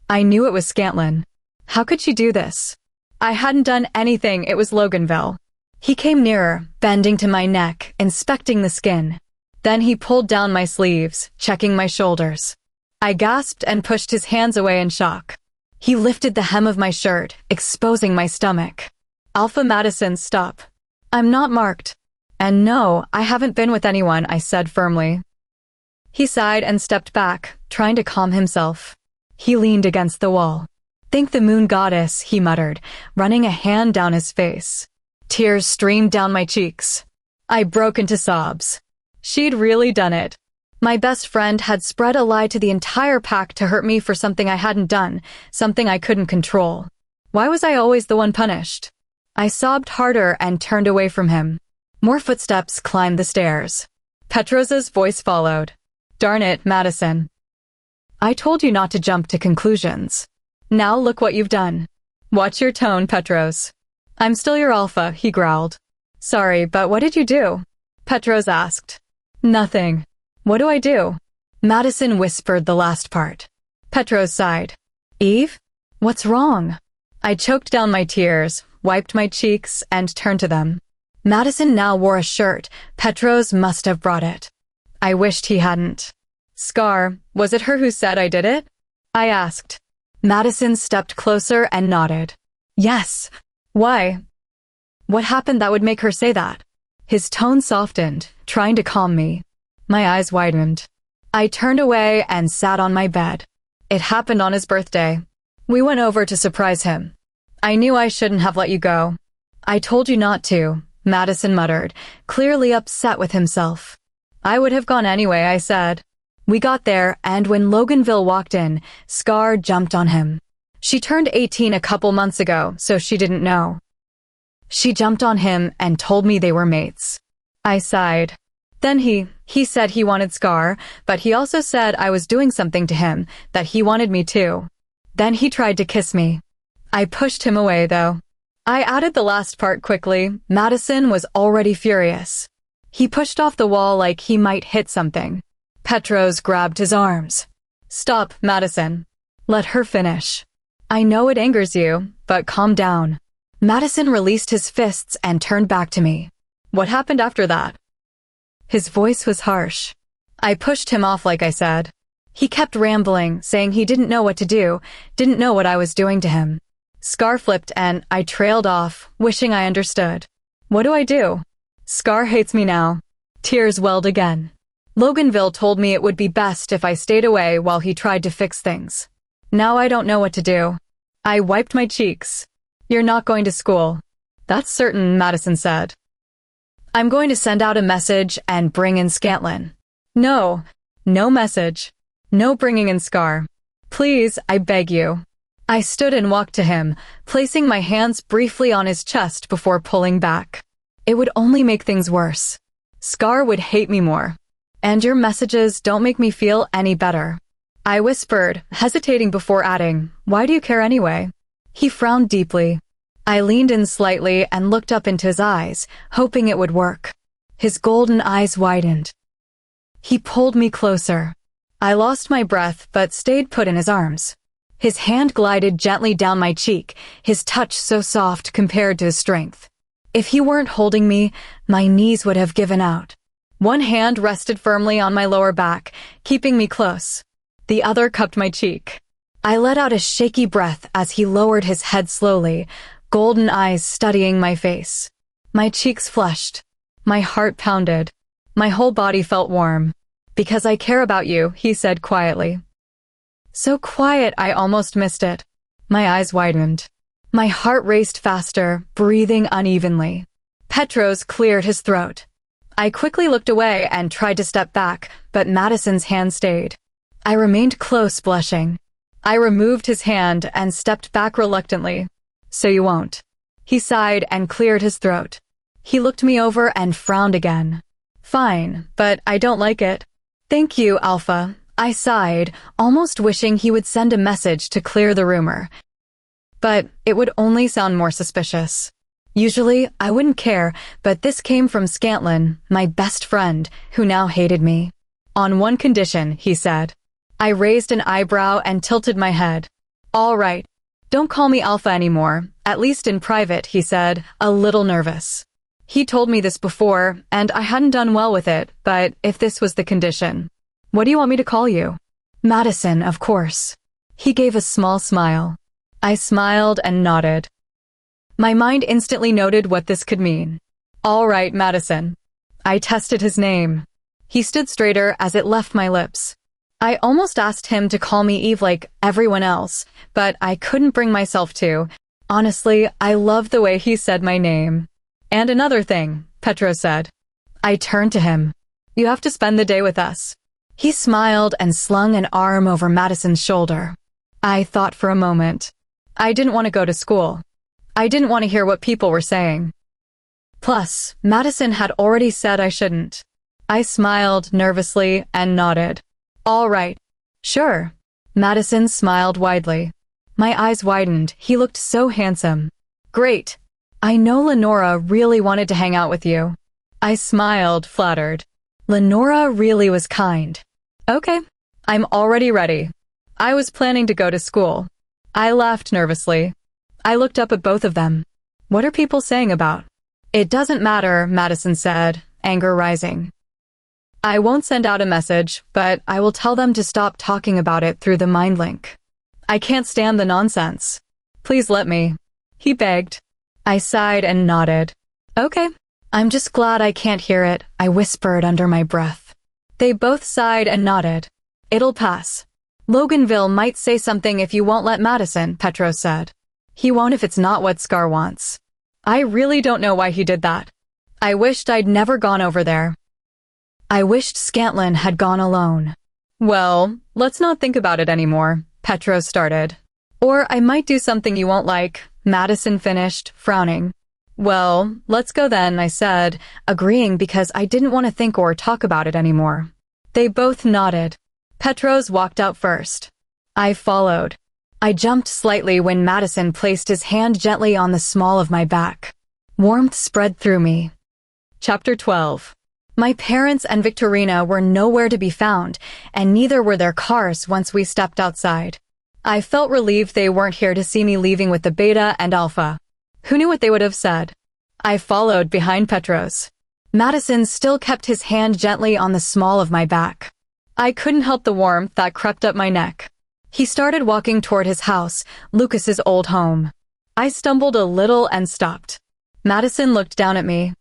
I knew it was Scantlin. How could she do this? I hadn't done anything, it was Loganville. He came nearer, bending to my neck, inspecting the skin. Then he pulled down my sleeves, checking my shoulders. I gasped and pushed his hands away in shock. He lifted the hem of my shirt, exposing my stomach. Alpha Madison, stop. I'm not marked. And no, I haven't been with anyone, I said firmly. He sighed and stepped back, trying to calm himself. He leaned against the wall. Thank the moon goddess, he muttered, running a hand down his face. Tears streamed down my cheeks. I broke into sobs. She'd really done it. My best friend had spread a lie to the entire pack to hurt me for something I hadn't done, something I couldn't control. Why was I always the one punished? I sobbed harder and turned away from him. More footsteps climbed the stairs. Petros's voice followed. Darn it, Madison. I told you not to jump to conclusions. Now look what you've done. Watch your tone, Petros. I'm still your alpha, he growled. Sorry, but what did you do? Petros asked. Nothing. What do I do? Madison whispered the last part. Petros sighed. Eve? What's wrong? I choked down my tears, wiped my cheeks, and turned to them. Madison now wore a shirt. Petros must have brought it. I wished he hadn't. Scar, was it her who said I did it? I asked. Madison stepped closer and nodded. Yes. Why? What happened that would make her say that? His tone softened, trying to calm me. My eyes widened. I turned away and sat on my bed. It happened on his birthday. We went over to surprise him. I knew I shouldn't have let you go. I told you not to, Madison muttered, clearly upset with himself. I would have gone anyway, I said. We got there, and when Loganville walked in, Scar jumped on him. She turned 18 a couple months ago, so she didn't know. She jumped on him and told me they were mates. I sighed. Then he said he wanted Scar, but he also said I was doing something to him, that he wanted me too. Then he tried to kiss me. I pushed him away, though. I added the last part quickly. Madison was already furious. He pushed off the wall like he might hit something. Petros grabbed his arms. Stop, Madison. Let her finish. I know it angers you, but calm down. Madison released his fists and turned back to me. What happened after that? His voice was harsh. I pushed him off like I said. He kept rambling, saying he didn't know what to do, didn't know what I was doing to him. Scar flipped and I trailed off, wishing I understood. What do I do? Scar hates me now. Tears welled again. Loganville told me it would be best if I stayed away while he tried to fix things. Now I don't know what to do. I wiped my cheeks. You're not going to school. That's certain, Madison said. I'm going to send out a message and bring in Scantlin. No message. No bringing in Scar. Please, I beg you. I stood and walked to him, placing my hands briefly on his chest before pulling back. It would only make things worse. Scar would hate me more. And your messages don't make me feel any better. I whispered, hesitating before adding, why do you care anyway? He frowned deeply. I leaned in slightly and looked up into his eyes, hoping it would work. His golden eyes widened. He pulled me closer. I lost my breath but stayed put in his arms. His hand glided gently down my cheek, his touch so soft compared to his strength. If he weren't holding me, my knees would have given out. One hand rested firmly on my lower back, keeping me close. The other cupped my cheek. I let out a shaky breath as he lowered his head slowly, golden eyes studying my face. My cheeks flushed. My heart pounded. My whole body felt warm. Because I care about you, he said quietly. So quiet I almost missed it. My eyes widened. My heart raced faster, breathing unevenly. Petros cleared his throat. I quickly looked away and tried to step back, but Madison's hand stayed. I remained close, blushing. I removed his hand and stepped back reluctantly. So you won't. He sighed and cleared his throat. He looked me over and frowned again. Fine, but I don't like it. Thank you, Alpha. I sighed, almost wishing he would send a message to clear the rumor. But it would only sound more suspicious. Usually, I wouldn't care, but this came from Scantlin, my best friend, who now hated me. On one condition, he said. I raised an eyebrow and tilted my head. All right. Don't call me Alpha anymore, at least in private, he said, a little nervous. He told me this before, and I hadn't done well with it, but if this was the condition. What do you want me to call you? Madison, of course. He gave a small smile. I smiled and nodded. My mind instantly noted what this could mean. All right, Madison. I tested his name. He stood straighter as it left my lips. I almost asked him to call me Eve like everyone else, but I couldn't bring myself to. Honestly, I loved the way he said my name. And another thing, Petros said. I turned to him. You have to spend the day with us. He smiled and slung an arm over Madison's shoulder. I thought for a moment. I didn't want to go to school. I didn't want to hear what people were saying. Plus, Madison had already said I shouldn't. I smiled nervously and nodded. All right. Sure. Madison smiled widely. My eyes widened. He looked so handsome. Great. I know Lenora really wanted to hang out with you. I smiled, flattered. Lenora really was kind. Okay. I'm already ready. I was planning to go to school. I laughed nervously. I looked up at both of them. What are people saying about? It doesn't matter, Madison said, anger rising. I won't send out a message, but I will tell them to stop talking about it through the mind link. I can't stand the nonsense. Please let me. He begged. I sighed and nodded. Okay. I'm just glad I can't hear it, I whispered under my breath. They both sighed and nodded. It'll pass. Loganville might say something if you won't let Madison, Petros said. He won't if it's not what Scar wants. I really don't know why he did that. I wished I'd never gone over there. I wished Scantlin had gone alone. Well, let's not think about it anymore, Petros started. Or I might do something you won't like, Madison finished, frowning. Well, let's go then, I said, agreeing because I didn't want to think or talk about it anymore. They both nodded. Petros walked out first. I followed. I jumped slightly when Madison placed his hand gently on the small of my back. Warmth spread through me. Chapter 12. My parents and Victorina were nowhere to be found, and neither were their cars once we stepped outside. I felt relieved they weren't here to see me leaving with the Beta and Alpha. Who knew what they would have said? I followed behind Petros. Madison still kept his hand gently on the small of my back. I couldn't help the warmth that crept up my neck. He started walking toward his house, Lucas's old home. I stumbled a little and stopped. Madison looked down at me.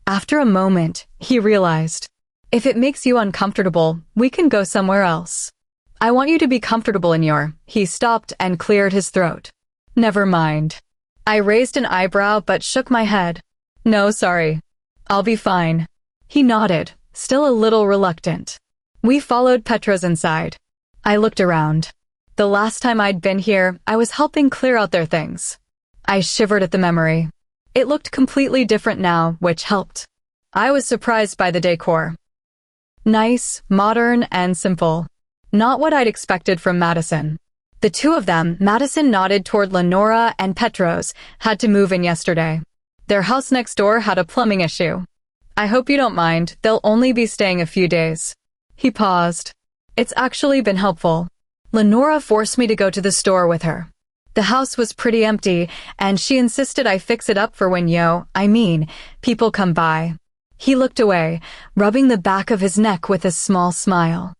After a moment, he realized, if it makes you uncomfortable, we can go somewhere else. I want you to be comfortable in your— He stopped and cleared his throat. Never mind. I raised an eyebrow but shook my head. No, sorry. I'll be fine. He nodded, still a little reluctant. We followed Petros inside. I looked around. The last time I'd been here, I was helping clear out their things. I shivered at the memory. It looked completely different now, which helped. I was surprised by the decor. Nice, modern, and simple. Not what I'd expected from Madison. The two of them, Madison nodded toward Lenora and Petros, had to move in yesterday. Their house next door had a plumbing issue. I hope you don't mind, they'll only be staying a few days. He paused. It's actually been helpful. Lenora forced me to go to the store with her. The house was pretty empty, and she insisted I fix it up for when people come by. He looked away, rubbing the back of his neck with a small smile.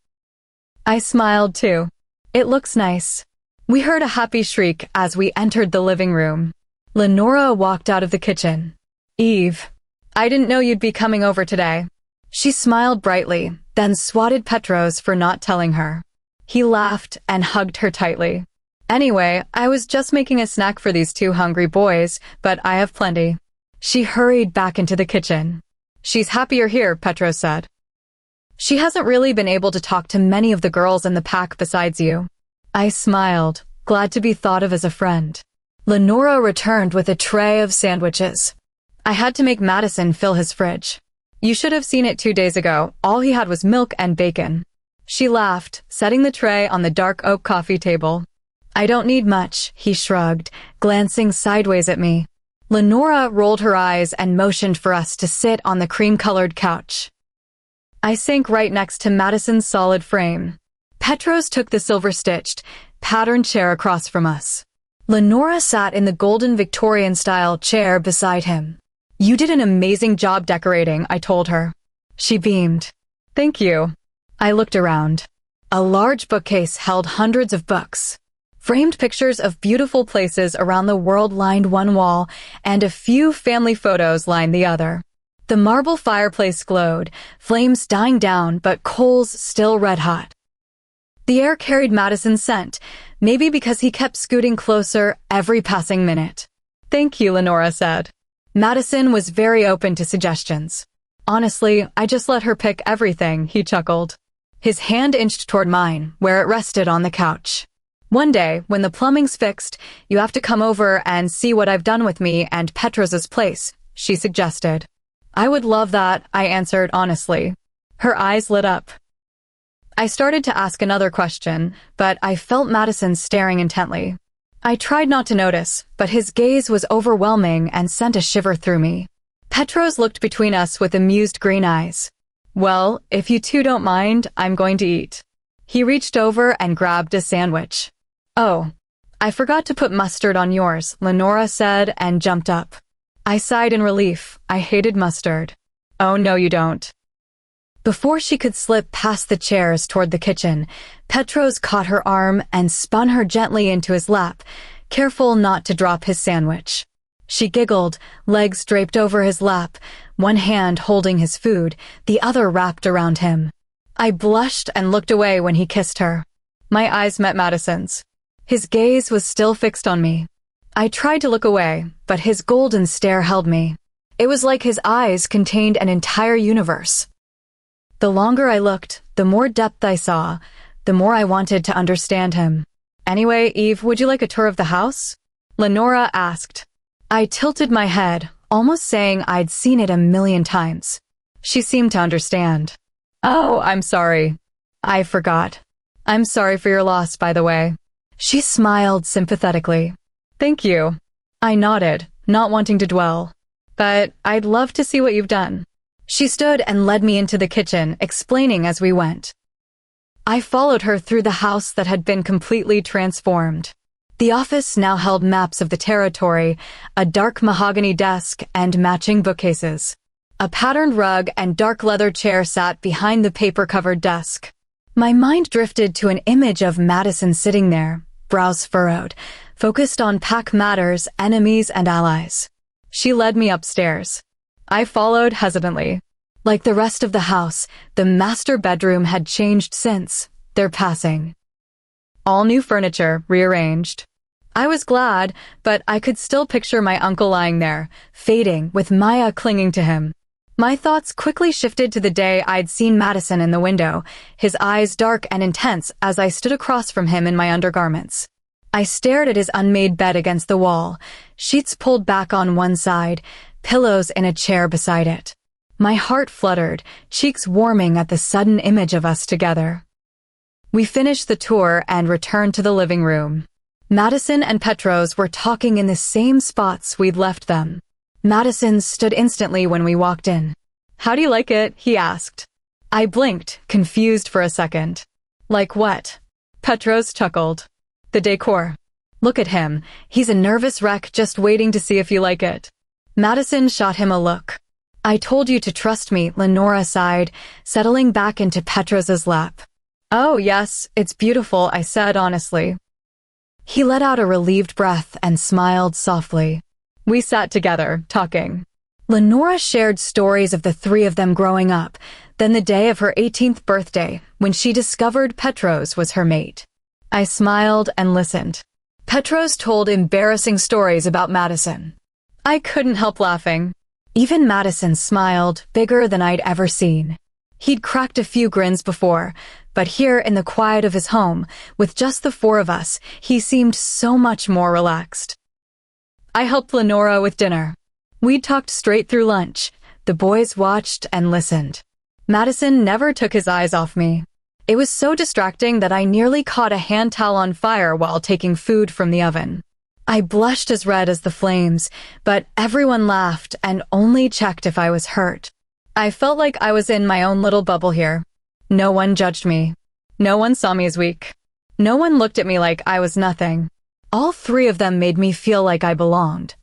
I smiled too. It looks nice. We heard a happy shriek as we entered the living room. Lenora walked out of the kitchen. Eve, I didn't know you'd be coming over today. She smiled brightly, then swatted Petros for not telling her. He laughed and hugged her tightly. Anyway, I was just making a snack for these two hungry boys, but I have plenty. She hurried back into the kitchen. She's happy you're here, Petros said. She hasn't really been able to talk to many of the girls in the pack besides you. I smiled, glad to be thought of as a friend. Lenora returned with a tray of sandwiches. I had to make Madison fill his fridge. You should have seen it 2 days ago. All he had was milk and bacon. She laughed, setting the tray on the dark oak coffee table. I don't need much, he shrugged, glancing sideways at me. Lenora rolled her eyes and motioned for us to sit on the cream-colored couch. I sank right next to Madison's solid frame. Petros took the silver-stitched, patterned chair across from us. Lenora sat in the golden Victorian-style chair beside him. You did an amazing job decorating, I told her. She beamed. Thank you. I looked around. A large bookcase held hundreds of books. Framed pictures of beautiful places around the world lined one wall, and a few family photos lined the other. The marble fireplace glowed, flames dying down but coals still red-hot. The air carried Madison's scent, maybe because he kept scooting closer every passing minute. Thank you, Lenora said. Madison was very open to suggestions. Honestly, I just let her pick everything, he chuckled. His hand inched toward mine, where it rested on the couch. One day, when the plumbing's fixed, you have to come over and see what I've done with me and Petros's place, she suggested. I would love that, I answered honestly. Her eyes lit up. I started to ask another question, but I felt Madison staring intently. I tried not to notice, but his gaze was overwhelming and sent a shiver through me. Petros looked between us with amused green eyes. Well, if you two don't mind, I'm going to eat. He reached over and grabbed a sandwich. Oh, I forgot to put mustard on yours, Lenora said and jumped up. I sighed in relief. I hated mustard. Oh, no, you don't. Before she could slip past the chairs toward the kitchen, Petros caught her arm and spun her gently into his lap, careful not to drop his sandwich. She giggled, legs draped over his lap, one hand holding his food, the other wrapped around him. I blushed and looked away when he kissed her. My eyes met Madison's. His gaze was still fixed on me. I tried to look away, but his golden stare held me. It was like his eyes contained an entire universe. The longer I looked, the more depth I saw, the more I wanted to understand him. Anyway, Eve, would you like a tour of the house? Lenora asked. I tilted my head, almost saying I'd seen it 1,000,000 times. She seemed to understand. Oh, I'm sorry. I forgot. I'm sorry for your loss, by the way. She smiled sympathetically. Thank you. I nodded, not wanting to dwell. But I'd love to see what you've done. She stood and led me into the kitchen, explaining as we went. I followed her through the house that had been completely transformed. The office now held maps of the territory, a dark mahogany desk, and matching bookcases. A patterned rug and dark leather chair sat behind the paper-covered desk. My mind drifted to an image of Madison sitting there, brows furrowed, focused on pack matters, enemies, and allies. She led me upstairs. I followed hesitantly. Like the rest of the house, the master bedroom had changed since their passing. All new furniture, rearranged. I was glad, but I could still picture my uncle lying there, fading, with Maya clinging to him. My thoughts quickly shifted to the day I'd seen Madison in the window, his eyes dark and intense as I stood across from him in my undergarments. I stared at his unmade bed against the wall, sheets pulled back on one side, pillows in a chair beside it. My heart fluttered, cheeks warming at the sudden image of us together. We finished the tour and returned to the living room. Madison and Petros were talking in the same spots we'd left them. Madison stood instantly when we walked in. "How do you like it?" he asked. I blinked, confused for a second. "Like what?" Petros chuckled. "The decor. Look at him. He's a nervous wreck just waiting to see if you like it." Madison shot him a look. "I told you to trust me," Lenora sighed, settling back into Petros's lap. "Oh, yes, it's beautiful," I said honestly. He let out a relieved breath and smiled softly. We sat together, talking. Lenora shared stories of the three of them growing up, then the day of her 18th birthday, when she discovered Petros was her mate. I smiled and listened. Petros told embarrassing stories about Madison. I couldn't help laughing. Even Madison smiled, bigger than I'd ever seen. He'd cracked a few grins before, but here in the quiet of his home, with just the four of us, he seemed so much more relaxed. I helped Lenora with dinner. We'd talked straight through lunch. The boys watched and listened. Madison never took his eyes off me. It was so distracting that I nearly caught a hand towel on fire while taking food from the oven. I blushed as red as the flames, but everyone laughed and only checked if I was hurt. I felt like I was in my own little bubble here. No one judged me. No one saw me as weak. No one looked at me like I was nothing. All three of them made me feel like I belonged.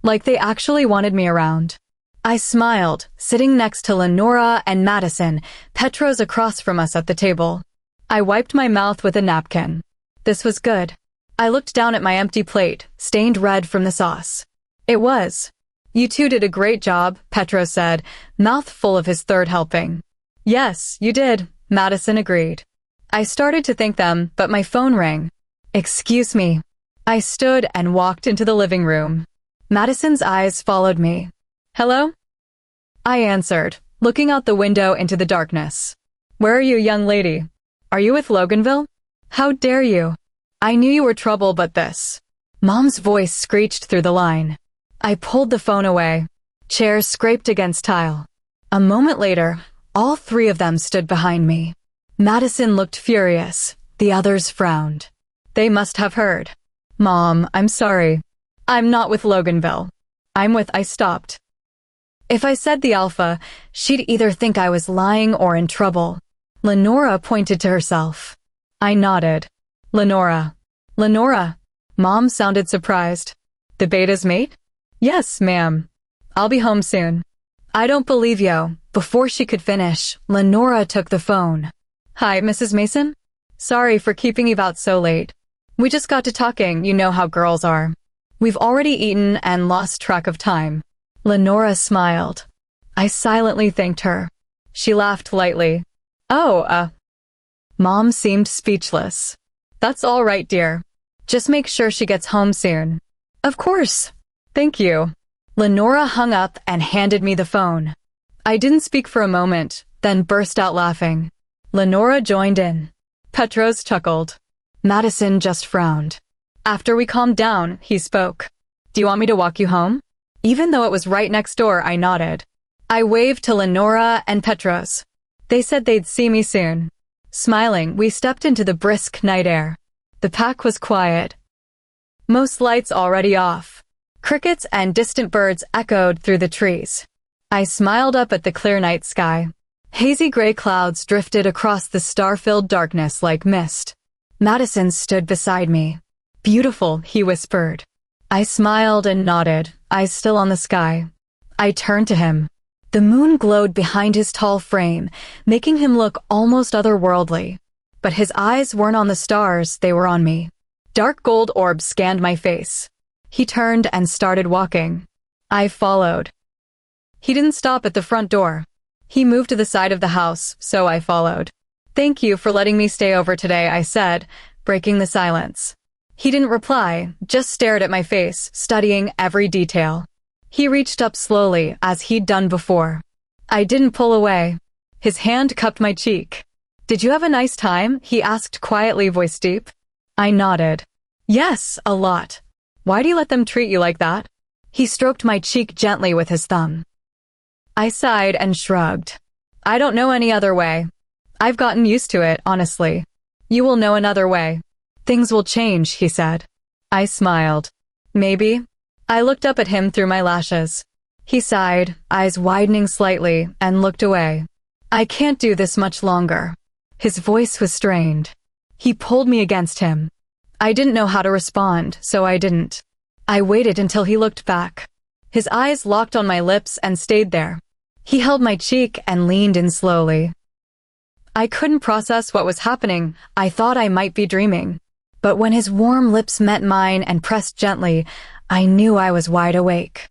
Like they actually wanted me around. I smiled, sitting next to Lenora and Madison, Petros across from us at the table. I wiped my mouth with a napkin. This was good. I looked down at my empty plate, stained red from the sauce. It was. "You two did a great job," Petros said, mouth full of his third helping. "Yes, you did," Madison agreed. I started to thank them, but my phone rang. "Excuse me." I stood and walked into the living room. Madison's eyes followed me. "Hello?" I answered, looking out the window into the darkness. "Where are you, young lady? Are you with Loganville? How dare you? I knew you were trouble, but this." Mom's voice screeched through the line. I pulled the phone away. Chairs scraped against tile. A moment later, all three of them stood behind me. Madison looked furious. The others frowned. They must have heard. "Mom, I'm sorry. I'm not with Loganville. I'm with—" I stopped. If I said the Alpha, she'd either think I was lying or in trouble. Lenora pointed to herself. I nodded. "Lenora." "Lenora." Mom sounded surprised. "The Beta's mate?" "Yes, ma'am. I'll be home soon." "I don't believe you." Before she could finish, Lenora took the phone. "Hi, Mrs. Mason? Sorry for keeping you out so late. We just got to talking, you know how girls are. We've already eaten and lost track of time." Lenora smiled. I silently thanked her. She laughed lightly. "Oh, Mom seemed speechless. "That's all right, dear. Just make sure she gets home soon." "Of course. Thank you." Lenora hung up and handed me the phone. I didn't speak for a moment, then burst out laughing. Lenora joined in. Petros chuckled. Madison just frowned. After we calmed down, he spoke. "Do you want me to walk you home?" Even though it was right next door, I nodded. I waved to Lenora and Petros. They said they'd see me soon. Smiling, we stepped into the brisk night air. The pack was quiet. Most lights already off. Crickets and distant birds echoed through the trees. I smiled up at the clear night sky. Hazy gray clouds drifted across the star-filled darkness like mist. Madison stood beside me. "Beautiful," he whispered. I smiled and nodded, eyes still on the sky. I turned to him. The moon glowed behind his tall frame, making him look almost otherworldly. But his eyes weren't on the stars, they were on me. Dark gold orbs scanned my face. He turned and started walking. I followed. He didn't stop at the front door. He moved to the side of the house, so I followed. "Thank you for letting me stay over today," I said, breaking the silence. He didn't reply, just stared at my face, studying every detail. He reached up slowly, as he'd done before. I didn't pull away. His hand cupped my cheek. "Did you have a nice time?" he asked quietly, voice deep. I nodded. "Yes, a lot. Why do you let them treat you like that?" He stroked my cheek gently with his thumb. I sighed and shrugged. "I don't know any other way. I've gotten used to it, honestly. You will know another way. Things will change," he said. I smiled. "Maybe." I looked up at him through my lashes. He sighed, eyes widening slightly, and looked away. "I can't do this much longer." His voice was strained. He pulled me against him. I didn't know how to respond, so I didn't. I waited until he looked back. His eyes locked on my lips and stayed there. He held my cheek and leaned in slowly. I couldn't process what was happening. I thought I might be dreaming. But when his warm lips met mine and pressed gently, I knew I was wide awake.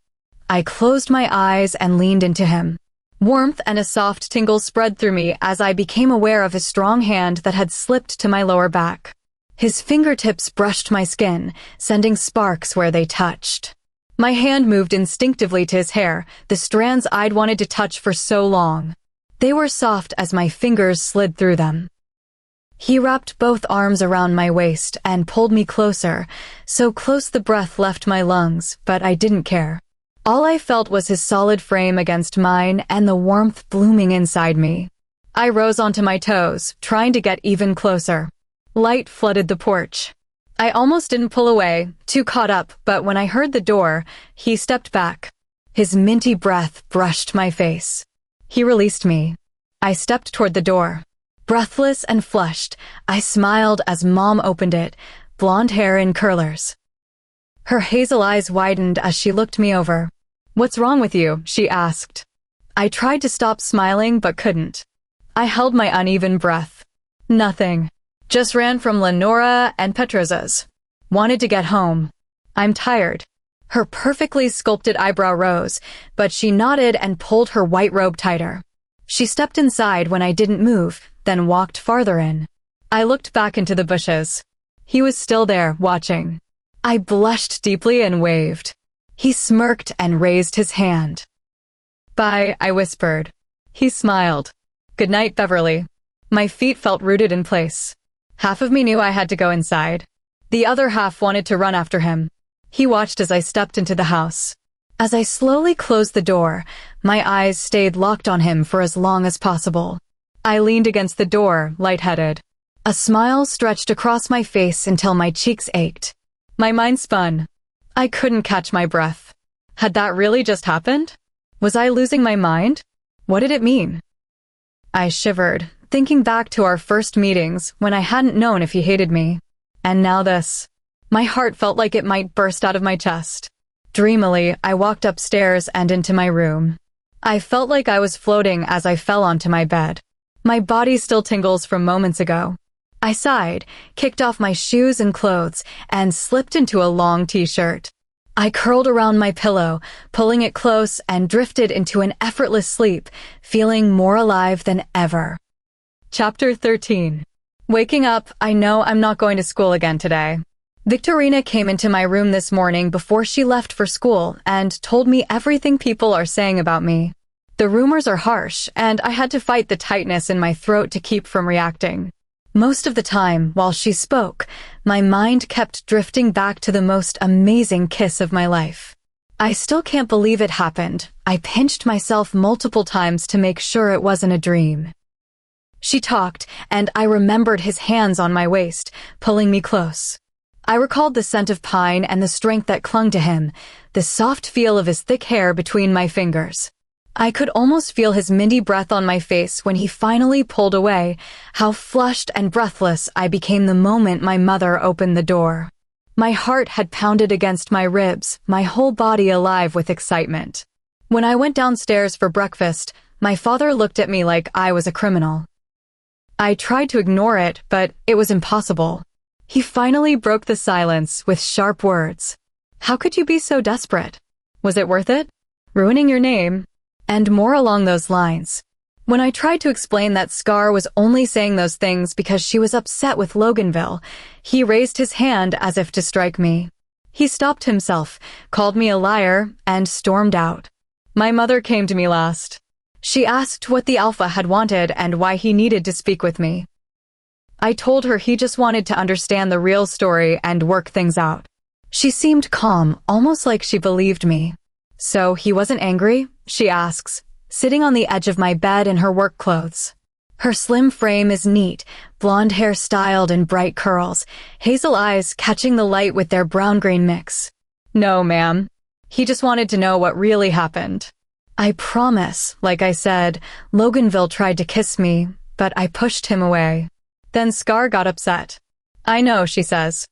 I closed my eyes and leaned into him. Warmth and a soft tingle spread through me as I became aware of his strong hand that had slipped to my lower back. His fingertips brushed my skin, sending sparks where they touched. My hand moved instinctively to his hair, the strands I'd wanted to touch for so long. They were soft as my fingers slid through them. He wrapped both arms around my waist and pulled me closer, so close the breath left my lungs, but I didn't care. All I felt was his solid frame against mine and the warmth blooming inside me. I rose onto my toes, trying to get even closer. Light flooded the porch. I almost didn't pull away, too caught up, but when I heard the door, he stepped back. His minty breath brushed my face. He released me. I stepped toward the door. Breathless and flushed, I smiled as Mom opened it, blonde hair in curlers. Her hazel eyes widened as she looked me over. "What's wrong with you?" she asked. I tried to stop smiling but couldn't. I held my uneven breath. "Nothing. Just ran from Lenora and Petroza's. Wanted to get home. I'm tired." Her perfectly sculpted eyebrow rose, but she nodded and pulled her white robe tighter. She stepped inside when I didn't move, then walked farther in. I looked back into the bushes. He was still there, watching. I blushed deeply and waved. He smirked and raised his hand. "Bye," I whispered. He smiled. "Good night, Beverly." My feet felt rooted in place. Half of me knew I had to go inside. The other half wanted to run after him. He watched as I stepped into the house. As I slowly closed the door, my eyes stayed locked on him for as long as possible. I leaned against the door, lightheaded. A smile stretched across my face until my cheeks ached. My mind spun. I couldn't catch my breath. Had that really just happened? Was I losing my mind? What did it mean? I shivered, thinking back to our first meetings when I hadn't known if he hated me. And now this. My heart felt like it might burst out of my chest. Dreamily, I walked upstairs and into my room. I felt like I was floating as I fell onto my bed. My body still tingles from moments ago. I sighed, kicked off my shoes and clothes, and slipped into a long t-shirt. I curled around my pillow, pulling it close, and drifted into an effortless sleep, feeling more alive than ever. Chapter 13. Waking up, I know I'm not going to school again today. Victorina came into my room this morning before she left for school and told me everything people are saying about me. The rumors are harsh, and I had to fight the tightness in my throat to keep from reacting. Most of the time, while she spoke, my mind kept drifting back to the most amazing kiss of my life. I still can't believe it happened. I pinched myself multiple times to make sure it wasn't a dream. She talked, and I remembered his hands on my waist, pulling me close. I recalled the scent of pine and the strength that clung to him, the soft feel of his thick hair between my fingers. I could almost feel his minty breath on my face when he finally pulled away, how flushed and breathless I became the moment my mother opened the door. My heart had pounded against my ribs, my whole body alive with excitement. When I went downstairs for breakfast, my father looked at me like I was a criminal. I tried to ignore it, but it was impossible. He finally broke the silence with sharp words. "How could you be so desperate? Was it worth it? Ruining your name?" and more along those lines. When I tried to explain that Scar was only saying those things because she was upset with Loganville, he raised his hand as if to strike me. He stopped himself, called me a liar, and stormed out. My mother came to me last. She asked what the Alpha had wanted and why he needed to speak with me. I told her he just wanted to understand the real story and work things out. She seemed calm, almost like she believed me. So he wasn't angry? She asks, sitting on the edge of my bed in her work clothes. Her slim frame is neat, blonde hair styled in bright curls, hazel eyes catching the light with their brown-green mix. No, ma'am. He just wanted to know what really happened. I promise, like I said, Loganville tried to kiss me, but I pushed him away. Then Scar got upset. I know, she says.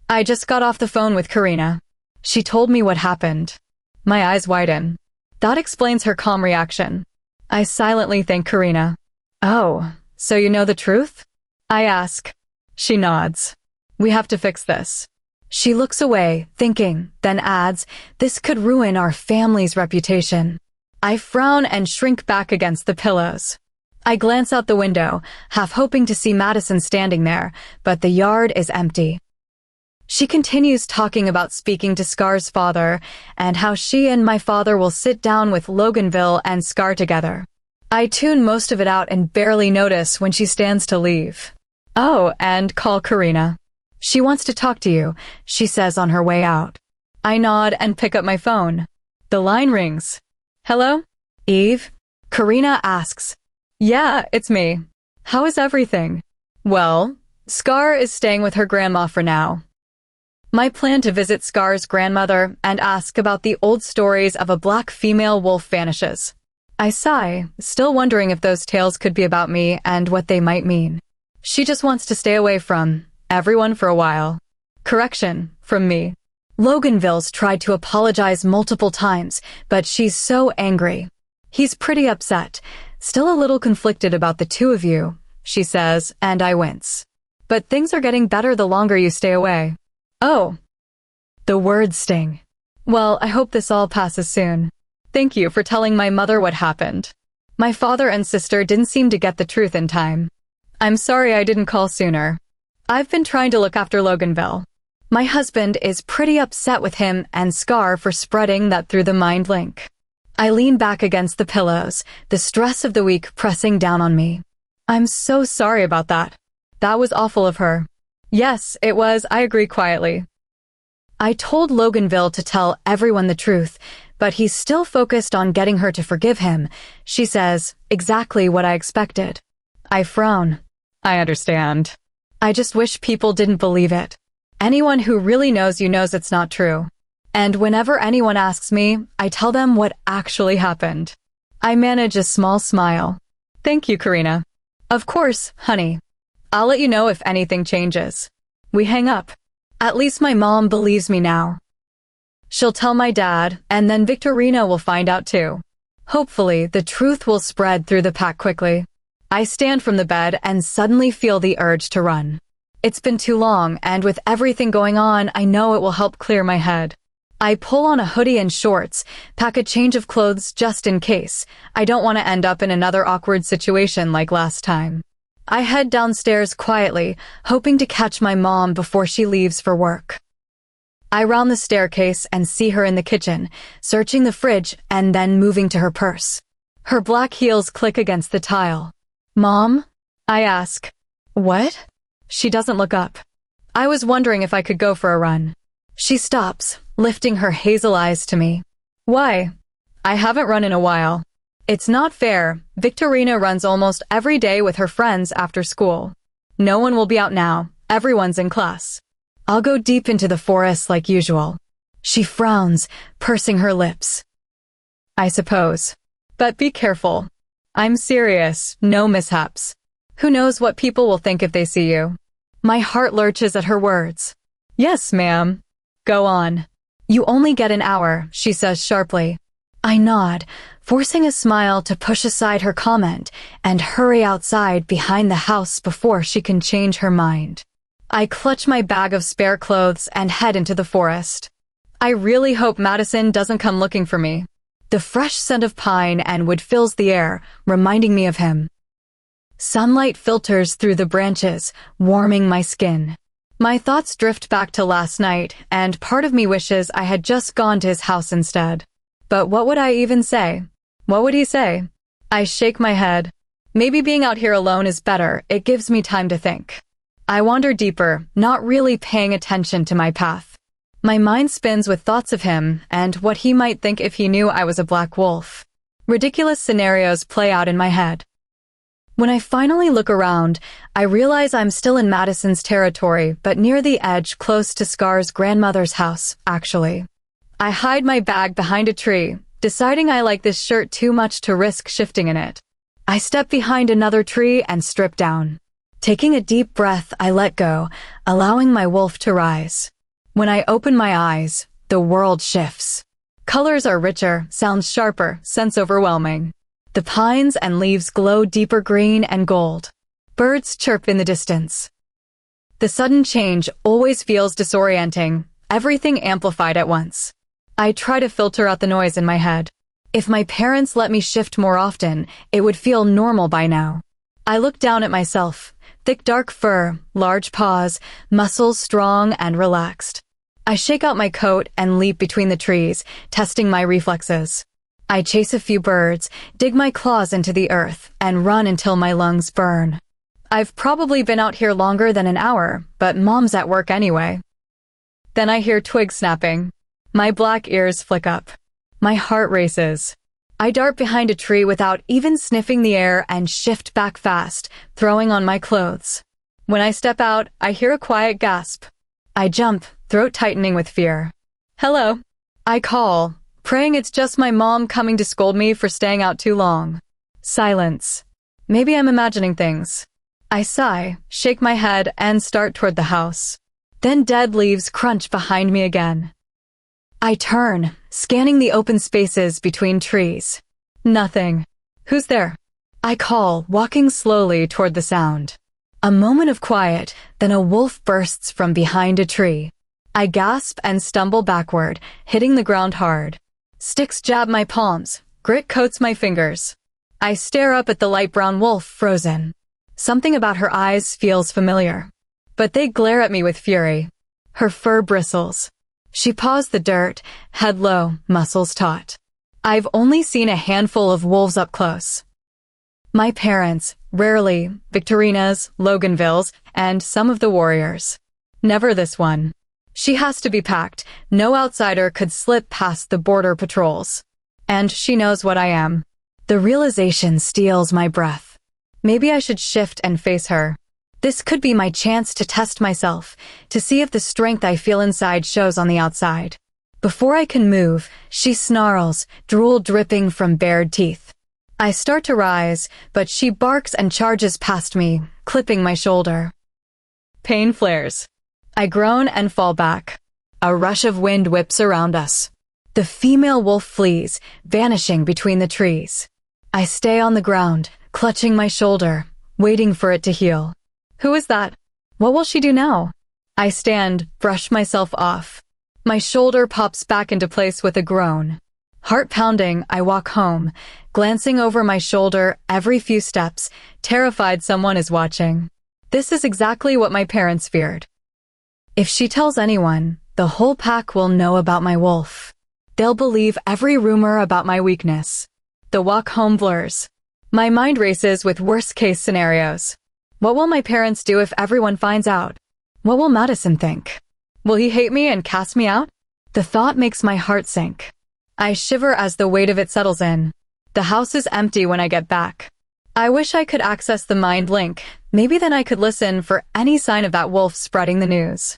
I just got off the phone with Karina. She told me what happened. My eyes widen. That explains her calm reaction. I silently thank Karina. Oh, so you know the truth? I ask. She nods. We have to fix this. She looks away, thinking, then adds, this could ruin our family's reputation. I frown and shrink back against the pillows. I glance out the window, half hoping to see Madison standing there, but the yard is empty. She continues talking about speaking to Scar's father and how she and my father will sit down with Loganville and Scar together. I tune most of it out and barely notice when she stands to leave. Oh, and call Karina. She wants to talk to you, she says on her way out. I nod and pick up my phone. The line rings. Hello? Eve? Karina asks. Yeah, it's me. How is everything? Well, Scar is staying with her grandma for now. My plan to visit Scar's grandmother and ask about the old stories of a black female wolf vanishes. I sigh, still wondering if those tales could be about me and what they might mean. She just wants to stay away from everyone for a while. Correction, from me. Loganville's tried to apologize multiple times, but she's so angry. He's pretty upset, still a little conflicted about the two of you, she says, and I wince. But things are getting better the longer you stay away. Oh. The words sting. Well, I hope this all passes soon. Thank you for telling my mother what happened. My father and sister didn't seem to get the truth in time. I'm sorry I didn't call sooner. I've been trying to look after Loganville. My husband is pretty upset with him and Scar for spreading that through the mind link. I lean back against the pillows, the stress of the week pressing down on me. I'm so sorry about that. That was awful of her. Yes, it was, I agree quietly. I told Loganville to tell everyone the truth, but he's still focused on getting her to forgive him. She says, exactly what I expected. I frown. I understand. I just wish people didn't believe it. Anyone who really knows you knows it's not true. And whenever anyone asks me, I tell them what actually happened. I manage a small smile. Thank you, Karina. Of course, honey. I'll let you know if anything changes. We hang up. At least my mom believes me now. She'll tell my dad, and then Victorina will find out too. Hopefully, the truth will spread through the pack quickly. I stand from the bed and suddenly feel the urge to run. It's been too long, and with everything going on, I know it will help clear my head. I pull on a hoodie and shorts, pack a change of clothes just in case. I don't want to end up in another awkward situation like last time. I head downstairs quietly, hoping to catch my mom before she leaves for work. I round the staircase and see her in the kitchen, searching the fridge and then moving to her purse. Her black heels click against the tile. Mom? I ask. What? She doesn't look up. I was wondering if I could go for a run. She stops, lifting her hazel eyes to me. Why? I haven't run in a while. It's not fair. Victorina runs almost every day with her friends after school. No one will be out now. Everyone's in class. I'll go deep into the forest like usual. She frowns, pursing her lips. I suppose. But be careful. I'm serious, no mishaps. Who knows what people will think if they see you? My heart lurches at her words. Yes, ma'am. Go on. You only get an hour, she says sharply. I nod, forcing a smile to push aside her comment and hurry outside behind the house before she can change her mind. I clutch my bag of spare clothes and head into the forest. I really hope Madison doesn't come looking for me. The fresh scent of pine and wood fills the air, reminding me of him. Sunlight filters through the branches, warming my skin. My thoughts drift back to last night, and part of me wishes I had just gone to his house instead. But what would I even say? What would he say? I shake my head. Maybe being out here alone is better, it gives me time to think. I wander deeper, not really paying attention to my path. My mind spins with thoughts of him, and what he might think if he knew I was a black wolf. Ridiculous scenarios play out in my head. When I finally look around, I realize I'm still in Madison's territory, but near the edge close to Scar's grandmother's house, actually. I hide my bag behind a tree, deciding I like this shirt too much to risk shifting in it. I step behind another tree and strip down. Taking a deep breath, I let go, allowing my wolf to rise. When I open my eyes, the world shifts. Colors are richer, sounds sharper, sense overwhelming. The pines and leaves glow deeper green and gold. Birds chirp in the distance. The sudden change always feels disorienting, everything amplified at once. I try to filter out the noise in my head. If my parents let me shift more often, it would feel normal by now. I look down at myself. Thick dark fur, large paws, muscles strong and relaxed. I shake out my coat and leap between the trees, testing my reflexes. I chase a few birds, dig my claws into the earth, and run until my lungs burn. I've probably been out here longer than an hour, but Mom's at work anyway. Then I hear twigs snapping. My black ears flick up. My heart races. I dart behind a tree without even sniffing the air and shift back fast, throwing on my clothes. When I step out, I hear a quiet gasp. I jump, throat tightening with fear. Hello. I call, praying it's just my mom coming to scold me for staying out too long. Silence. Maybe I'm imagining things. I sigh, shake my head, and start toward the house. Then dead leaves crunch behind me again. I turn, scanning the open spaces between trees. Nothing. Who's there? I call, walking slowly toward the sound. A moment of quiet, then a wolf bursts from behind a tree. I gasp and stumble backward, hitting the ground hard. Sticks jab my palms, grit coats my fingers. I stare up at the light brown wolf, frozen. Something about her eyes feels familiar. But they glare at me with fury. Her fur bristles. She paws the dirt, head low, muscles taut. I've only seen a handful of wolves up close. My parents, rarely, Victorina's, Loganville's, and some of the warriors. Never this one. She has to be packed. No outsider could slip past the border patrols. And she knows what I am. The realization steals my breath. Maybe I should shift and face her. This could be my chance to test myself, to see if the strength I feel inside shows on the outside. Before I can move, she snarls, drool dripping from bared teeth. I start to rise, but she barks and charges past me, clipping my shoulder. Pain flares. I groan and fall back. A rush of wind whips around us. The female wolf flees, vanishing between the trees. I stay on the ground, clutching my shoulder, waiting for it to heal. Who is that? What will she do now? I stand, brush myself off. My shoulder pops back into place with a groan. Heart pounding, I walk home, glancing over my shoulder every few steps, terrified someone is watching. This is exactly what my parents feared. If she tells anyone, the whole pack will know about my wolf. They'll believe every rumor about my weakness. The walk home blurs. My mind races with worst-case scenarios. What will my parents do if everyone finds out? What will Madison think? Will he hate me and cast me out? The thought makes my heart sink. I shiver as the weight of it settles in. The house is empty when I get back. I wish I could access the mind link. Maybe then I could listen for any sign of that wolf spreading the news.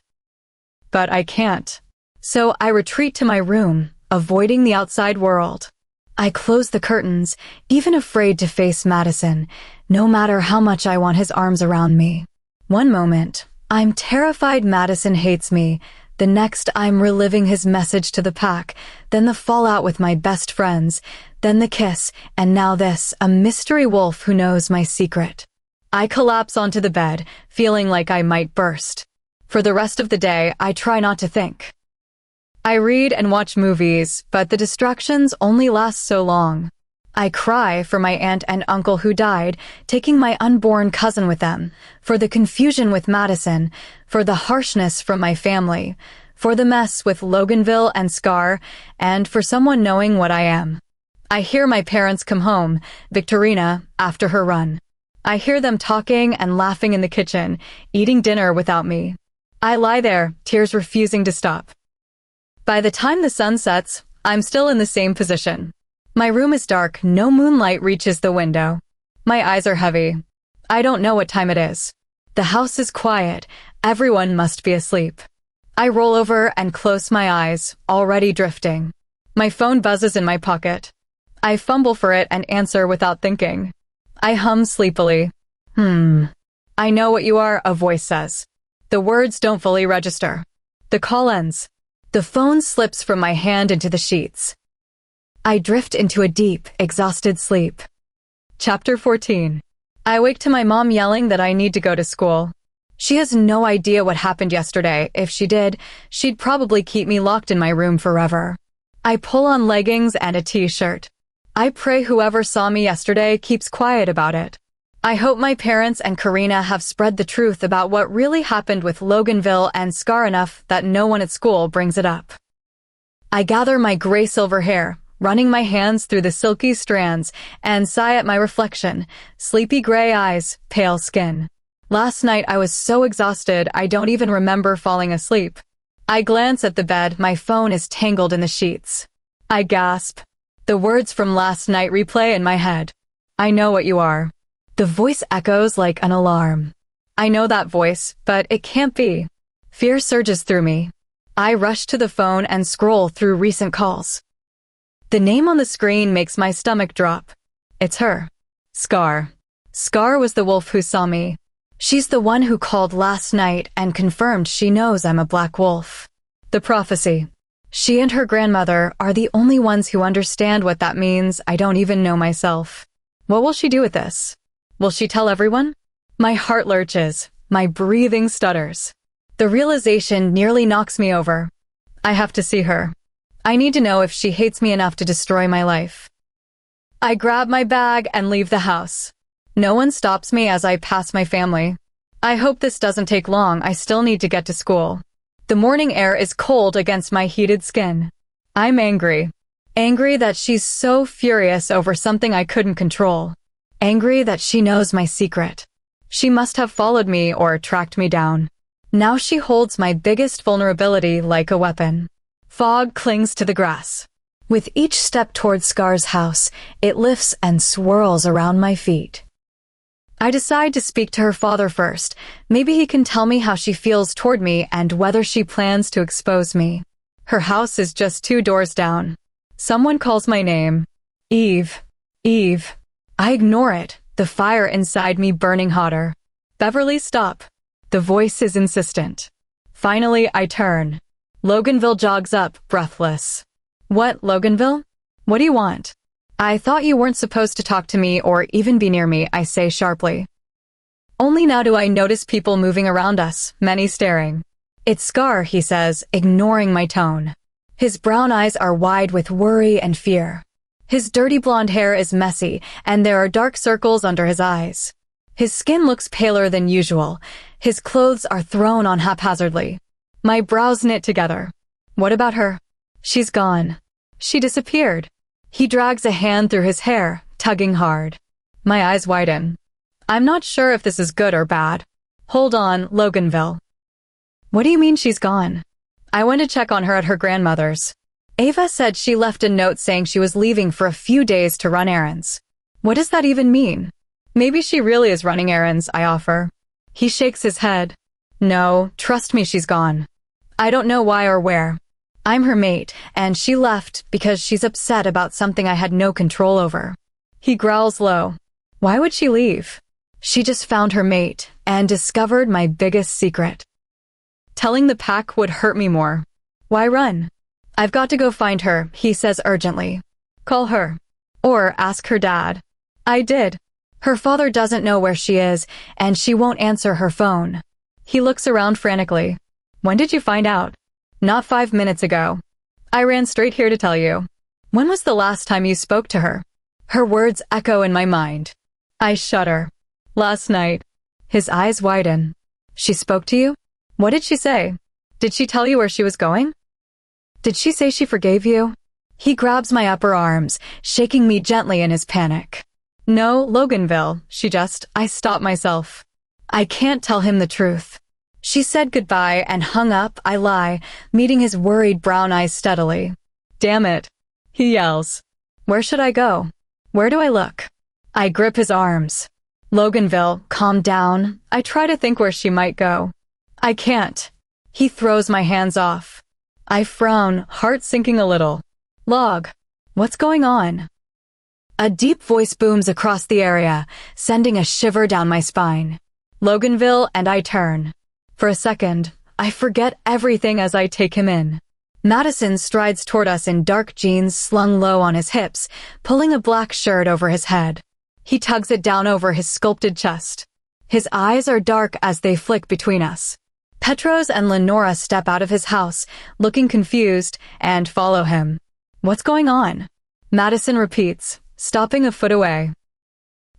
But I can't. So I retreat to my room, avoiding the outside world. I close the curtains, even afraid to face Madison, no matter how much I want his arms around me. One moment, I'm terrified Madison hates me. The next, I'm reliving his message to the pack, then the fallout with my best friends, then the kiss, and now this, a mystery wolf who knows my secret. I collapse onto the bed, feeling like I might burst. For the rest of the day, I try not to think. I read and watch movies, but the distractions only last so long. I cry for my aunt and uncle who died, taking my unborn cousin with them, for the confusion with Madison, for the harshness from my family, for the mess with Loganville and Scar, and for someone knowing what I am. I hear my parents come home, Victorina, after her run. I hear them talking and laughing in the kitchen, eating dinner without me. I lie there, tears refusing to stop. By the time the sun sets, I'm still in the same position. My room is dark, no moonlight reaches the window. My eyes are heavy. I don't know what time it is. The house is quiet, everyone must be asleep. I roll over and close my eyes, already drifting. My phone buzzes in my pocket. I fumble for it and answer without thinking. I hum sleepily. I know what you are, a voice says. The words don't fully register. The call ends. The phone slips from my hand into the sheets. I drift into a deep, exhausted sleep. Chapter 14. I wake to my mom yelling that I need to go to school. She has no idea what happened yesterday. If she did, she'd probably keep me locked in my room forever. I pull on leggings and a t-shirt. I pray whoever saw me yesterday keeps quiet about it. I hope my parents and Karina have spread the truth about what really happened with Loganville and Scar enough that no one at school brings it up. I gather my gray-silver hair, running my hands through the silky strands, and sigh at my reflection, sleepy gray eyes, pale skin. Last night I was so exhausted I don't even remember falling asleep. I glance at the bed, my phone is tangled in the sheets. I gasp. The words from last night replay in my head. I know what you are. The voice echoes like an alarm. I know that voice, but it can't be. Fear surges through me. I rush to the phone and scroll through recent calls. The name on the screen makes my stomach drop. It's her. Scar. Scar was the wolf who saw me. She's the one who called last night and confirmed she knows I'm a black wolf. The prophecy. She and her grandmother are the only ones who understand what that means. I don't even know myself. What will she do with this? Will she tell everyone? My heart lurches. My breathing stutters. The realization nearly knocks me over. I have to see her. I need to know if she hates me enough to destroy my life. I grab my bag and leave the house. No one stops me as I pass my family. I hope this doesn't take long. I still need to get to school. The morning air is cold against my heated skin. I'm angry. Angry that she's so furious over something I couldn't control. Angry that she knows my secret. She must have followed me or tracked me down. Now she holds my biggest vulnerability like a weapon. Fog clings to the grass. With each step towards Scar's house, it lifts and swirls around my feet. I decide to speak to her father first. Maybe he can tell me how she feels toward me and whether she plans to expose me. Her house is just 2 doors down. Someone calls my name. Eve. Eve. I ignore it, the fire inside me burning hotter. Beverly, stop. The voice is insistent. Finally, I turn. Loganville jogs up, breathless. What, Loganville? What do you want? I thought you weren't supposed to talk to me or even be near me, I say sharply. Only now do I notice people moving around us, many staring. It's Scar, he says, ignoring my tone. His brown eyes are wide with worry and fear. His dirty blonde hair is messy, and there are dark circles under his eyes. His skin looks paler than usual. His clothes are thrown on haphazardly. My brows knit together. What about her? She's gone. She disappeared. He drags a hand through his hair, tugging hard. My eyes widen. I'm not sure if this is good or bad. Hold on, Loganville. What do you mean she's gone? I went to check on her at her grandmother's. Ava said she left a note saying she was leaving for a few days to run errands. What does that even mean? Maybe she really is running errands, I offer. He shakes his head. No, trust me, she's gone. I don't know why or where. I'm her mate, and she left because she's upset about something I had no control over. He growls low. Why would she leave? She just found her mate and discovered my biggest secret. Telling the pack would hurt me more. Why run? I've got to go find her, he says urgently. Call her. Or ask her dad. I did. Her father doesn't know where she is, and she won't answer her phone. He looks around frantically. When did you find out? Not 5 minutes ago. I ran straight here to tell you. When was the last time you spoke to her? Her words echo in my mind. I shudder. Last night. His eyes widen. She spoke to you? What did she say? Did she tell you where she was going? Did she say she forgave you? He grabs my upper arms, shaking me gently in his panic. No, Loganville, I stop myself. I can't tell him the truth. She said goodbye and hung up, I lie, meeting his worried brown eyes steadily. Damn it. He yells. Where should I go? Where do I look? I grip his arms. Loganville, calm down. I try to think where she might go. I can't. He throws my hands off. I frown, heart sinking a little. Log, what's going on? A deep voice booms across the area, sending a shiver down my spine. Loganville and I turn. For a second, I forget everything as I take him in. Madison strides toward us in dark jeans slung low on his hips, pulling a black shirt over his head. He tugs it down over his sculpted chest. His eyes are dark as they flick between us. Petros and Lenora step out of his house, looking confused, and follow him. What's going on? Madison repeats, stopping a foot away.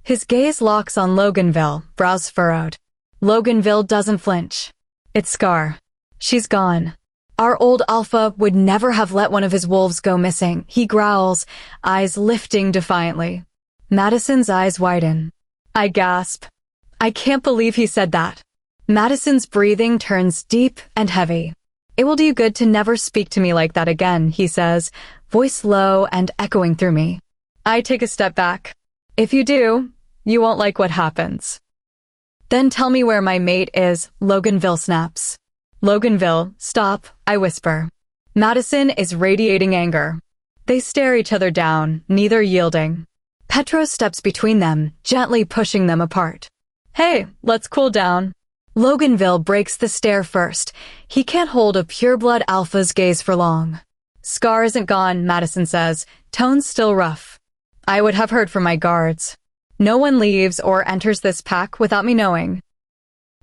His gaze locks on Loganville, brows furrowed. Loganville doesn't flinch. It's Scar. She's gone. Our old alpha would never have let one of his wolves go missing. He growls, eyes lifting defiantly. Madison's eyes widen. I gasp. I can't believe he said that. Madison's breathing turns deep and heavy. It will do you good to never speak to me like that again, he says, voice low and echoing through me. I take a step back. If you do, you won't like what happens. Then tell me where my mate is, Loganville snaps. Loganville, stop, I whisper. Madison is radiating anger. They stare each other down, neither yielding. Petros steps between them, gently pushing them apart. Hey, let's cool down. Loganville breaks the stare first. He can't hold a pureblood alpha's gaze for long. Scar isn't gone, Madison says, tone still rough. I would have heard from my guards. No one leaves or enters this pack without me knowing.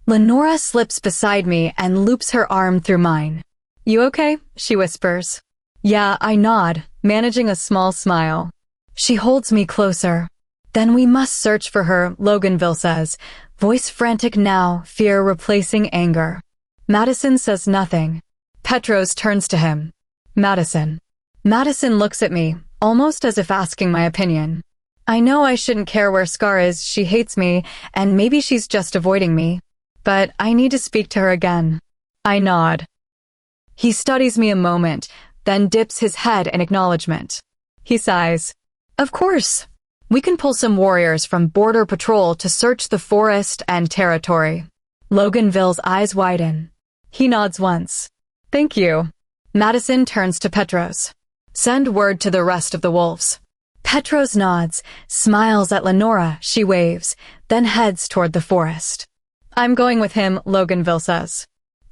Lenora slips beside me and loops her arm through mine. You okay? She whispers. Yeah, I nod, managing a small smile. She holds me closer. Then we must search for her, Loganville says, voice frantic now, fear replacing anger. Madison says nothing. Petros turns to him. Madison. Madison looks at me, almost as if asking my opinion. I know I shouldn't care where Scar is, she hates me, and maybe she's just avoiding me. But I need to speak to her again. I nod. He studies me a moment, then dips his head in acknowledgement. He sighs. Of course. We can pull some warriors from Border Patrol to search the forest and territory. Loganville's eyes widen. He nods once. Thank you. Madison turns to Petros. Send word to the rest of the wolves. Petros nods, smiles at Lenora, she waves, then heads toward the forest. I'm going with him, Loganville says.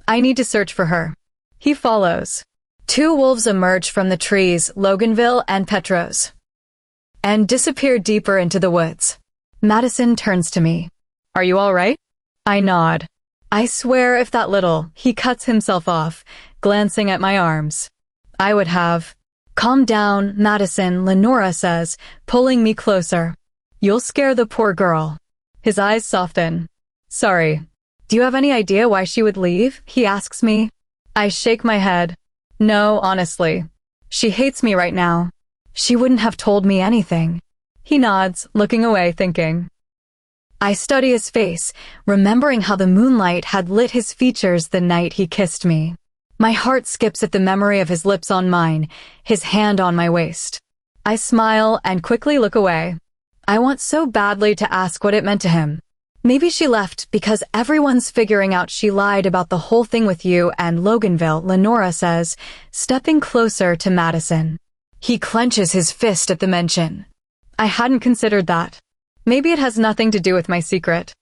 I need to search for her. He follows. Two wolves emerge from the trees, Loganville and Petros, and disappear deeper into the woods. Madison turns to me. Are you all right? I nod. I swear if that little, he cuts himself off, glancing at my arms. I would have. Calm down, Madison, Lenora says, pulling me closer. You'll scare the poor girl. His eyes soften. Sorry. Do you have any idea why she would leave? He asks me. I shake my head. No, honestly. She hates me right now. She wouldn't have told me anything. He nods, looking away, thinking. I study his face, remembering how the moonlight had lit his features the night he kissed me. My heart skips at the memory of his lips on mine, his hand on my waist. I smile and quickly look away. I want so badly to ask what it meant to him. Maybe she left because everyone's figuring out she lied about the whole thing with you and Loganville, Lenora says, stepping closer to Madison. He clenches his fist at the mention. I hadn't considered that. Maybe it has nothing to do with my secret.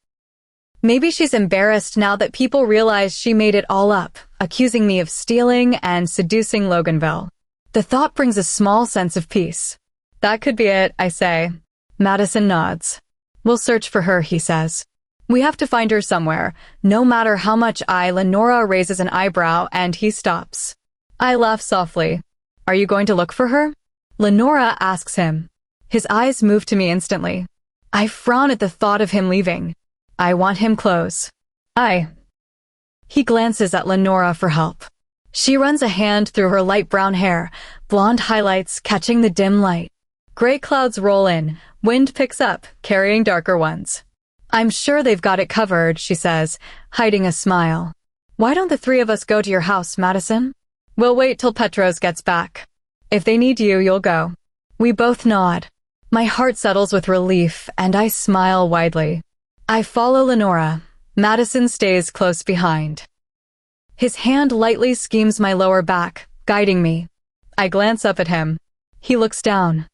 Maybe she's embarrassed now that people realize she made it all up, accusing me of stealing and seducing Loganville. The thought brings a small sense of peace. That could be it, I say. Madison nods. We'll search for her, he says. We have to find her somewhere, no matter how much Lenora raises an eyebrow and he stops. I laugh softly. Are you going to look for her? Lenora asks him. His eyes move to me instantly. I frown at the thought of him leaving. I want him close. He glances at Lenora for help. She runs a hand through her light brown hair, blonde highlights catching the dim light. Gray clouds roll in, wind picks up, carrying darker ones. I'm sure they've got it covered, she says, hiding a smile. Why don't the three of us go to your house, Madison? We'll wait till Petros gets back. If they need you, you'll go. We both nod. My heart settles with relief, and I smile widely. I follow Lenora. Madison stays close behind. His hand lightly schemes my lower back, guiding me. I glance up at him. He looks down.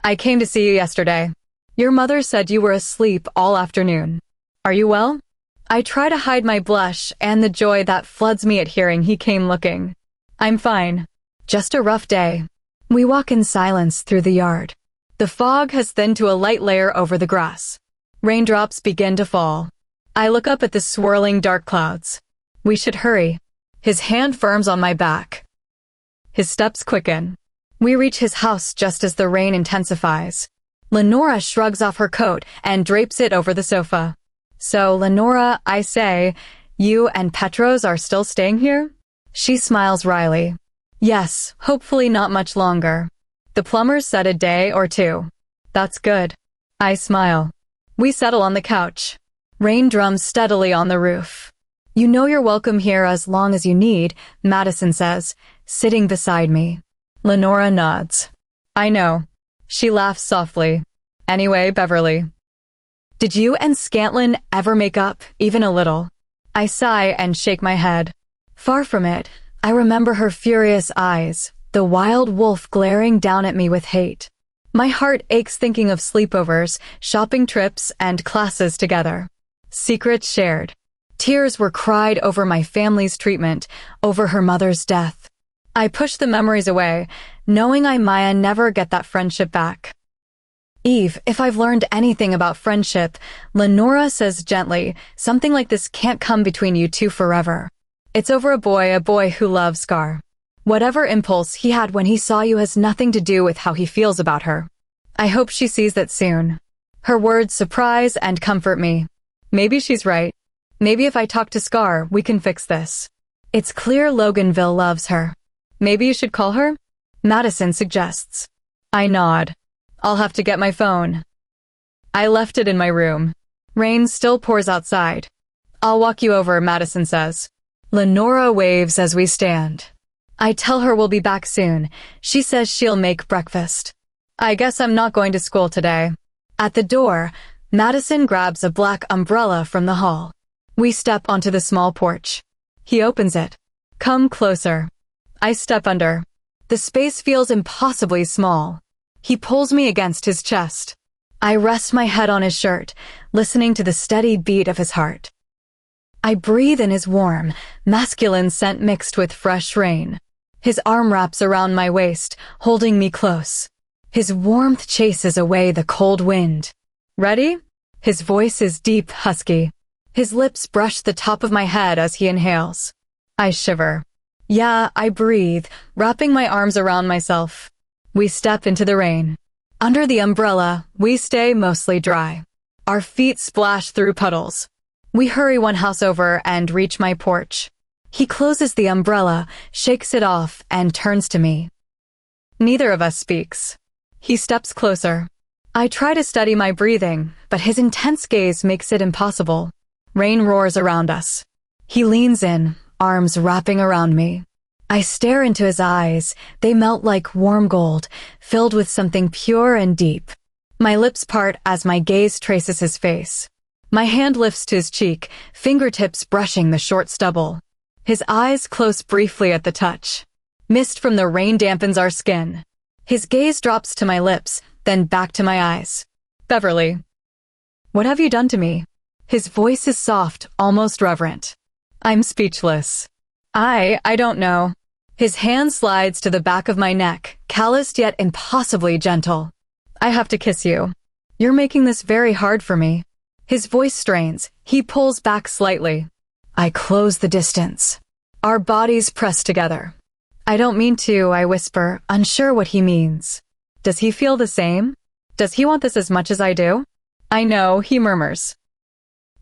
I came to see you yesterday. Your mother said you were asleep all afternoon. Are you well? I try to hide my blush and the joy that floods me at hearing he came looking. I'm fine. Just a rough day. We walk in silence through the yard. The fog has thinned to a light layer over the grass. Raindrops begin to fall. I look up at the swirling dark clouds. We should hurry. His hand firms on my back. His steps quicken. We reach his house just as the rain intensifies. Lenora shrugs off her coat and drapes it over the sofa. So, Lenora, I say, you and Petros are still staying here? She smiles wryly. Yes, hopefully not much longer. The plumbers said a day or two. That's good. I smile. We settle on the couch. Rain drums steadily on the roof. You know you're welcome here as long as you need, Madison says, sitting beside me. Lenora nods. I know. She laughs softly. Anyway, Beverly. Did you and Scantlin ever make up, even a little? I sigh and shake my head. Far from it. I remember her furious eyes, the wild wolf glaring down at me with hate. My heart aches thinking of sleepovers, shopping trips, and classes together. Secrets shared. Tears were cried over my family's treatment, over her mother's death. I push the memories away, knowing I might never get that friendship back. Eve, if I've learned anything about friendship, Lenora says gently, something like this can't come between you two forever. It's over a boy who loves Scar. Whatever impulse he had when he saw you has nothing to do with how he feels about her. I hope she sees that soon. Her words surprise and comfort me. Maybe she's right. Maybe if I talk to Scar, we can fix this. It's clear Loganville loves her. Maybe you should call her? Madison suggests. I nod. I'll have to get my phone. I left it in my room. Rain still pours outside. I'll walk you over, Madison says. Lenora waves as we stand. I tell her we'll be back soon. She says she'll make breakfast. I guess I'm not going to school today. At the door, Madison grabs a black umbrella from the hall. We step onto the small porch. He opens it. Come closer. I step under. The space feels impossibly small. He pulls me against his chest. I rest my head on his shirt, listening to the steady beat of his heart. I breathe in his warm, masculine scent mixed with fresh rain. His arm wraps around my waist, holding me close. His warmth chases away the cold wind. Ready? His voice is deep, husky. His lips brush the top of my head as he inhales. I shiver. Yeah, I breathe, wrapping my arms around myself. We step into the rain. Under the umbrella, we stay mostly dry. Our feet splash through puddles. We hurry one house over and reach my porch. He closes the umbrella, shakes it off, and turns to me. Neither of us speaks. He steps closer. I try to study my breathing, but his intense gaze makes it impossible. Rain roars around us. He leans in, arms wrapping around me. I stare into his eyes. They melt like warm gold, filled with something pure and deep. My lips part as my gaze traces his face. My hand lifts to his cheek, fingertips brushing the short stubble. His eyes close briefly at the touch. Mist from the rain dampens our skin. His gaze drops to my lips, then back to my eyes. Beverly. What have you done to me? His voice is soft, almost reverent. I'm speechless. I don't know. His hand slides to the back of my neck, calloused yet impossibly gentle. I have to kiss you. You're making this very hard for me. His voice strains. He pulls back slightly. I close the distance. Our bodies press together. I don't mean to, I whisper, unsure what he means. Does he feel the same? Does he want this as much as I do? I know, he murmurs.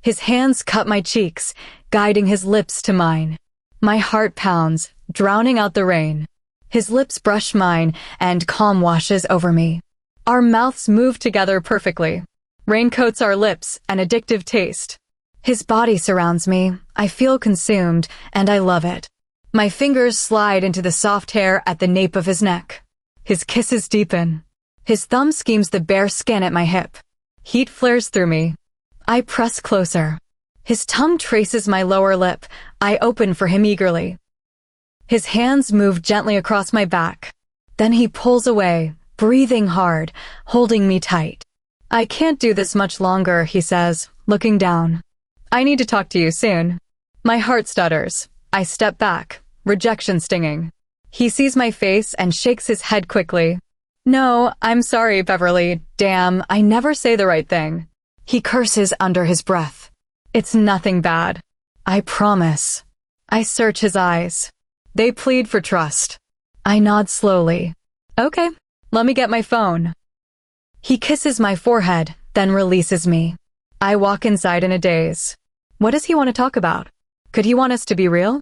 His hands cut my cheeks, guiding his lips to mine. My heart pounds, drowning out the rain. His lips brush mine, and calm washes over me. Our mouths move together perfectly. Rain coats our lips, an addictive taste. His body surrounds me. I feel consumed, and I love it. My fingers slide into the soft hair at the nape of his neck. His kisses deepen. His thumb schemes the bare skin at my hip. Heat flares through me. I press closer. His tongue traces my lower lip. I open for him eagerly. His hands move gently across my back. Then he pulls away, breathing hard, holding me tight. I can't do this much longer, he says, looking down. I need to talk to you soon. My heart stutters. I step back, rejection stinging. He sees my face and shakes his head quickly. No, I'm sorry, Beverly. Damn, I never say the right thing. He curses under his breath. It's nothing bad. I promise. I search his eyes. They plead for trust. I nod slowly. Okay, let me get my phone. He kisses my forehead, then releases me. I walk inside in a daze. What does he want to talk about? Could he want us to be real?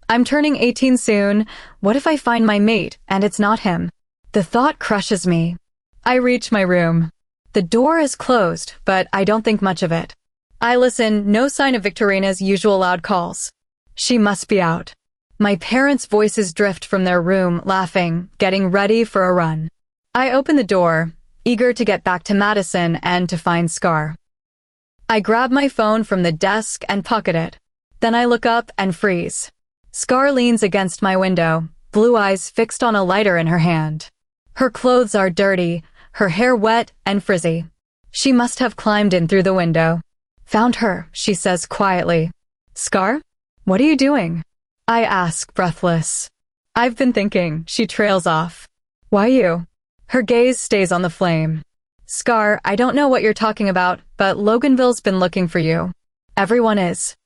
I'm turning 18 soon. What if I find my mate and it's not him? The thought crushes me. I reach my room. The door is closed, but I don't think much of it. I listen, no sign of Victorina's usual loud calls. She must be out. My parents' voices drift from their room, laughing, getting ready for a run. I open the door, eager to get back to Madison and to find Scar. I grab my phone from the desk and pocket it. Then I look up and freeze. Scar leans against my window, blue eyes fixed on a lighter in her hand. Her clothes are dirty, her hair wet and frizzy. She must have climbed in through the window. Found her, she says quietly. Scar? What are you doing? I ask, breathless. I've been thinking, she trails off. Why you? Her gaze stays on the flame. Scar, I don't know what you're talking about, but Loganville's been looking for you. Everyone is.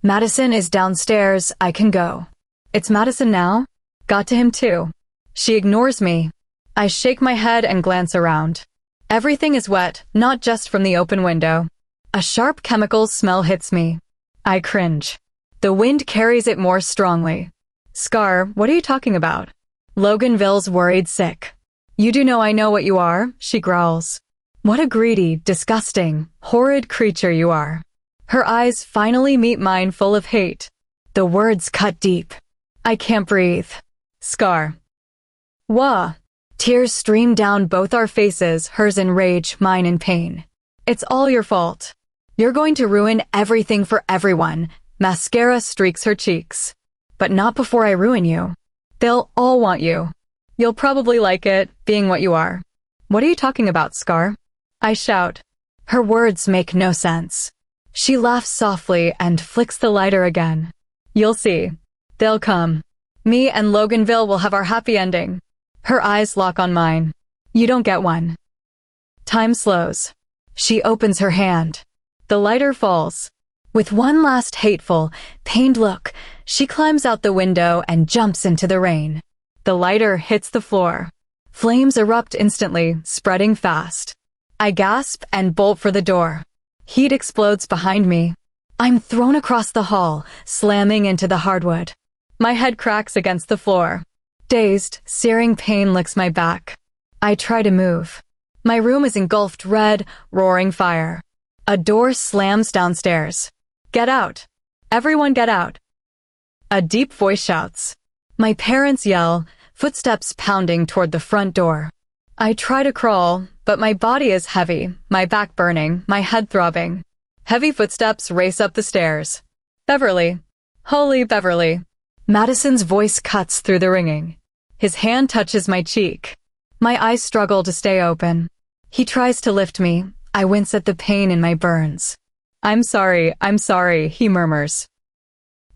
Madison is downstairs, I can go. It's Madison now? Got to him too. She ignores me. I shake my head and glance around. Everything is wet, not just from the open window. A sharp chemical smell hits me. I cringe. The wind carries it more strongly. Scar, what are you talking about? Loganville's worried sick. You do know I know what you are, she growls. What a greedy, disgusting, horrid creature you are. Her eyes finally meet mine full of hate. The words cut deep. I can't breathe. Scar. Wah. Tears stream down both our faces, hers in rage, mine in pain. It's all your fault. You're going to ruin everything for everyone. Mascara streaks her cheeks. But not before I ruin you. They'll all want you. You'll probably like it, being what you are. What are you talking about, Scar? I shout. Her words make no sense. She laughs softly and flicks the lighter again. You'll see. They'll come. Me and Loganville will have our happy ending. Her eyes lock on mine. You don't get one. Time slows. She opens her hand. The lighter falls. With one last hateful, pained look, she climbs out the window and jumps into the rain. The lighter hits the floor. Flames erupt instantly, spreading fast. I gasp and bolt for the door. Heat explodes behind me. I'm thrown across the hall, slamming into the hardwood. My head cracks against the floor. Dazed, searing pain licks my back. I try to move. My room is engulfed red, roaring fire. A door slams downstairs. Get out. Everyone get out. A deep voice shouts. My parents yell, footsteps pounding toward the front door. I try to crawl, but my body is heavy, my back burning, my head throbbing. Heavy footsteps race up the stairs. Beverly. Holy Beverly. Madison's voice cuts through the ringing. His hand touches my cheek. My eyes struggle to stay open. He tries to lift me. I wince at the pain in my burns. I'm sorry, he murmurs.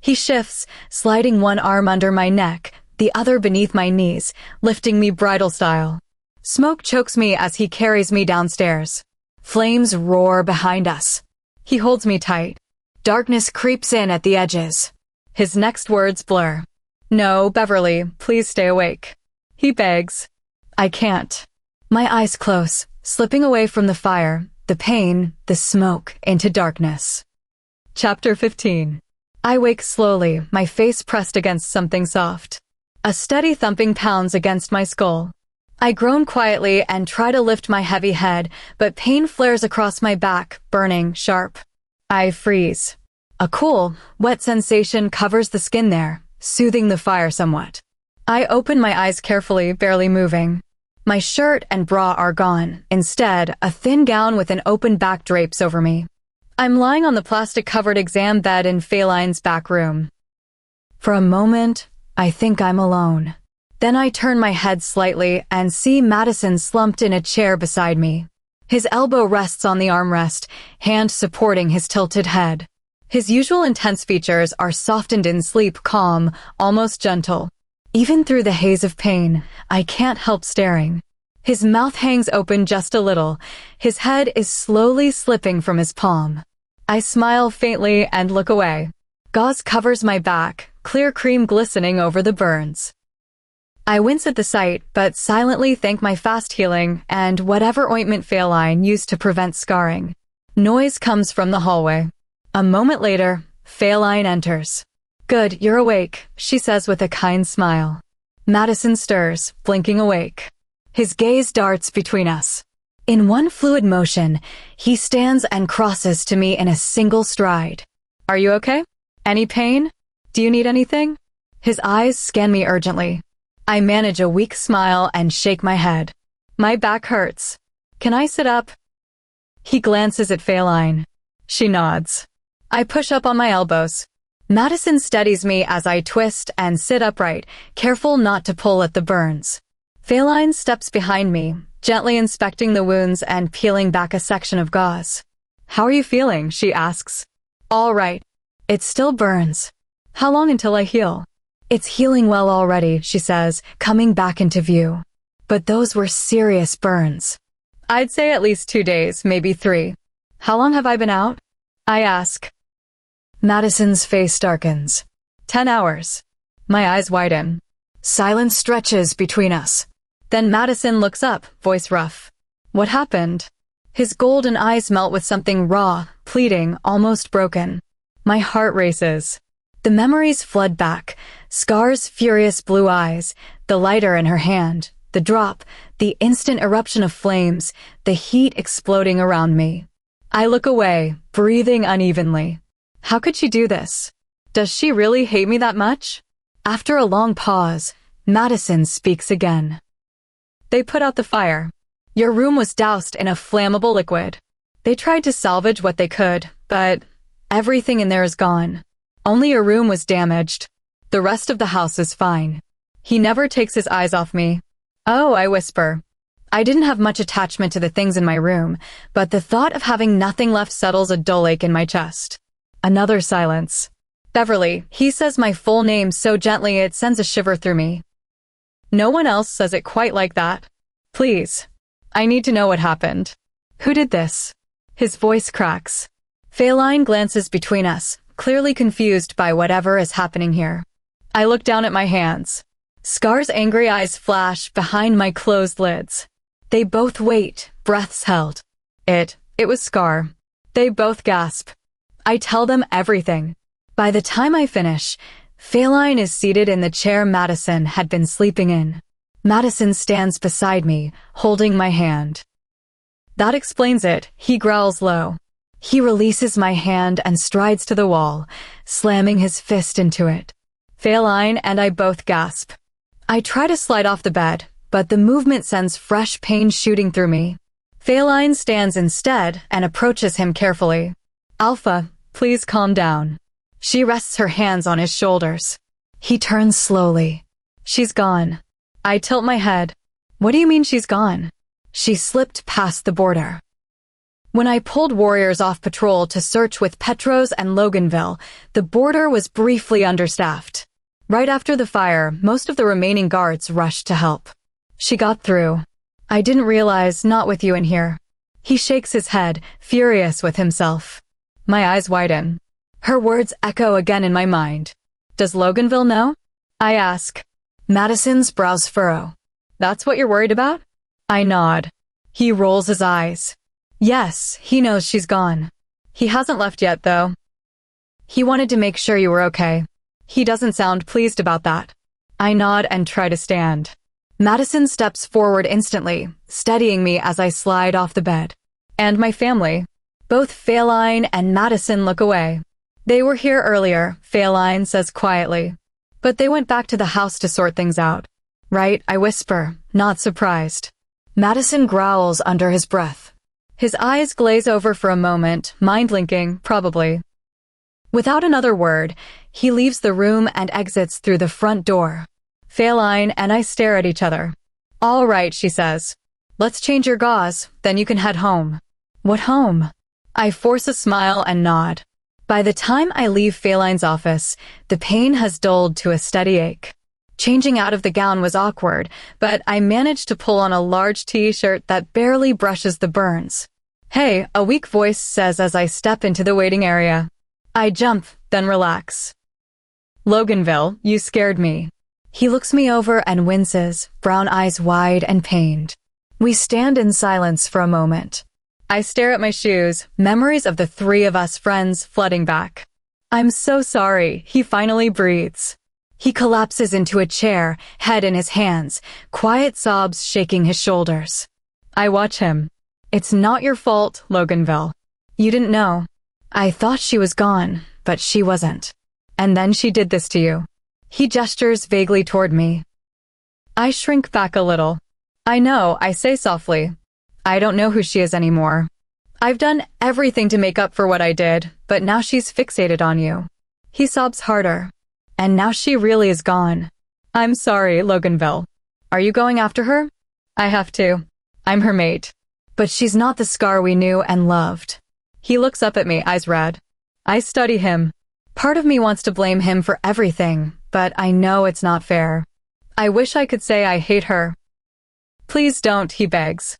He shifts, sliding one arm under my neck, the other beneath my knees, lifting me bridal style. Smoke chokes me as he carries me downstairs. Flames roar behind us. He holds me tight. Darkness creeps in at the edges. His next words blur. No, Beverly, please stay awake. He begs. I can't. My eyes close, slipping away from the fire, the pain, the smoke, into darkness. Chapter 15. I wake slowly, my face pressed against something soft. A steady thumping pounds against my skull. I groan quietly and try to lift my heavy head, but pain flares across my back, burning, sharp. I freeze. A cool, wet sensation covers the skin there, soothing the fire somewhat. I open my eyes carefully, barely moving. My shirt and bra are gone. Instead, a thin gown with an open back drapes over me. I'm lying on the plastic-covered exam bed in Phaline's back room. For a moment, I think I'm alone. Then I turn my head slightly and see Madison slumped in a chair beside me. His elbow rests on the armrest, hand supporting his tilted head. His usual intense features are softened in sleep, calm, almost gentle. Even through the haze of pain, I can't help staring. His mouth hangs open just a little. His head is slowly slipping from his palm. I smile faintly and look away. Gauze covers my back, clear cream glistening over the burns. I wince at the sight, but silently thank my fast healing and whatever ointment Phaline used to prevent scarring. Noise comes from the hallway. A moment later, Phaline enters. Good, you're awake, she says with a kind smile. Madison stirs, blinking awake. His gaze darts between us. In one fluid motion, he stands and crosses to me in a single stride. Are you okay? Any pain? Do you need anything? His eyes scan me urgently. I manage a weak smile and shake my head. My back hurts. Can I sit up? He glances at Phaline. She nods. I push up on my elbows. Madison steadies me as I twist and sit upright, careful not to pull at the burns. Phaline steps behind me, gently inspecting the wounds and peeling back a section of gauze. How are you feeling? She asks. All right. It still burns. How long until I heal? It's healing well already, she says, coming back into view. But those were serious burns. I'd say at least 2 days, maybe 3. How long have I been out? I ask. Madison's face darkens. 10 hours. My eyes widen. Silence stretches between us. Then Madison looks up, voice rough. What happened? His golden eyes melt with something raw, pleading, almost broken. My heart races. The memories flood back. Scar's furious blue eyes, the lighter in her hand, the drop, the instant eruption of flames, the heat exploding around me. I look away, breathing unevenly. How could she do this? Does she really hate me that much? After a long pause, Madison speaks again. They put out the fire. Your room was doused in a flammable liquid. They tried to salvage what they could, but everything in there is gone. Only your room was damaged. The rest of the house is fine. He never takes his eyes off me. Oh, I whisper. I didn't have much attachment to the things in my room, but the thought of having nothing left settles a dull ache in my chest. Another silence. Beverly, he says my full name so gently it sends a shiver through me. No one else says it quite like that. Please. I need to know what happened. Who did this? His voice cracks. Phaline glances between us, clearly confused by whatever is happening here. I look down at my hands. Scar's angry eyes flash behind my closed lids. They both wait, breaths held. It was Scar. They both gasp. I tell them everything. By the time I finish, Phaline is seated in the chair Madison had been sleeping in. Madison stands beside me, holding my hand. That explains it, he growls low. He releases my hand and strides to the wall, slamming his fist into it. Phaline and I both gasp. I try to slide off the bed, but the movement sends fresh pain shooting through me. Phaline stands instead and approaches him carefully. Alpha, please calm down. She rests her hands on his shoulders. He turns slowly. She's gone. I tilt my head. What do you mean she's gone? She slipped past the border. When I pulled warriors off patrol to search with Petros and Loganville, the border was briefly understaffed. Right after the fire, most of the remaining guards rushed to help. She got through. I didn't realize, not with you in here. He shakes his head, furious with himself. My eyes widen. Her words echo again in my mind. Does Loganville know? I ask. Madison's brows furrow. That's what you're worried about? I nod. He rolls his eyes. Yes, he knows she's gone. He hasn't left yet, though. He wanted to make sure you were okay. He doesn't sound pleased about that. I nod and try to stand. Madison steps forward instantly, steadying me as I slide off the bed. And my family. Both Feline and Madison look away. They were here earlier, Feline says quietly. But they went back to the house to sort things out. Right, I whisper, not surprised. Madison growls under his breath. His eyes glaze over for a moment, mind-linking, probably. Without another word, he leaves the room and exits through the front door. Feline and I stare at each other. All right, she says. Let's change your gauze, then you can head home. What home? I force a smile and nod. By the time I leave Feline's office, the pain has dulled to a steady ache. Changing out of the gown was awkward, but I managed to pull on a large t-shirt that barely brushes the burns. Hey, a weak voice says as I step into the waiting area. I jump, then relax. Loganville, you scared me. He looks me over and winces, brown eyes wide and pained. We stand in silence for a moment. I stare at my shoes, memories of the three of us friends flooding back. I'm so sorry, he finally breathes. He collapses into a chair, head in his hands, quiet sobs shaking his shoulders. I watch him. It's not your fault, Loganville. You didn't know. I thought she was gone, but she wasn't. And then she did this to you. He gestures vaguely toward me. I shrink back a little. I know, I say softly. I don't know who she is anymore. I've done everything to make up for what I did, but now she's fixated on you. He sobs harder. And now she really is gone. I'm sorry, Loganville. Are you going after her? I have to. I'm her mate. But she's not the Scar we knew and loved. He looks up at me, eyes red. I study him. Part of me wants to blame him for everything, but I know it's not fair. I wish I could say I hate her. Please don't, he begs.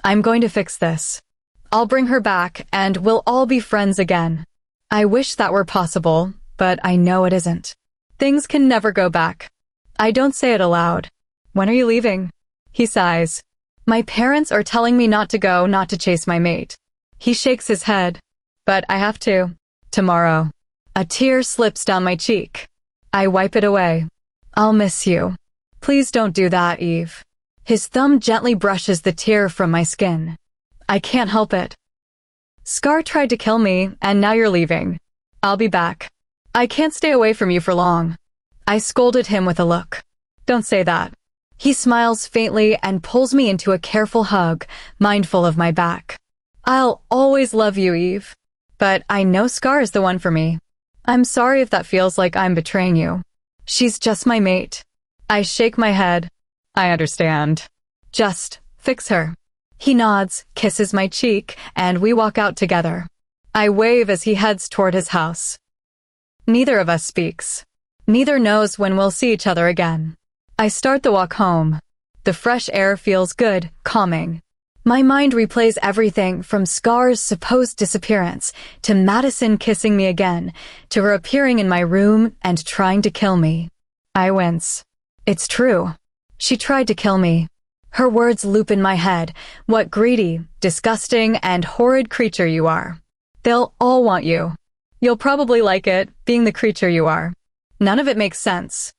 I'm going to fix this. I'll bring her back, and we'll all be friends again. I wish that were possible, but I know it isn't. Things can never go back. I don't say it aloud. When are you leaving? He sighs. My parents are telling me not to go, not to chase my mate. He shakes his head. But I have to. Tomorrow. A tear slips down my cheek. I wipe it away. I'll miss you. Please don't do that, Eve. His thumb gently brushes the tear from my skin. I can't help it. Scar tried to kill me, and now you're leaving. I'll be back. I can't stay away from you for long. I scolded him with a look. Don't say that. He smiles faintly and pulls me into a careful hug, mindful of my back. I'll always love you, Eve. But I know Scar is the one for me. I'm sorry if that feels like I'm betraying you. She's just my mate. I shake my head. I understand. Just fix her. He nods, kisses my cheek, and we walk out together. I wave as he heads toward his house. Neither of us speaks. Neither knows when we'll see each other again. I start the walk home. The fresh air feels good, calming. My mind replays everything from Scar's supposed disappearance, to Madison kissing me again, to her appearing in my room and trying to kill me. I wince. It's true. She tried to kill me. Her words loop in my head. What greedy, disgusting, and horrid creature you are. They'll all want you. You'll probably like it, being the creature you are. None of it makes sense.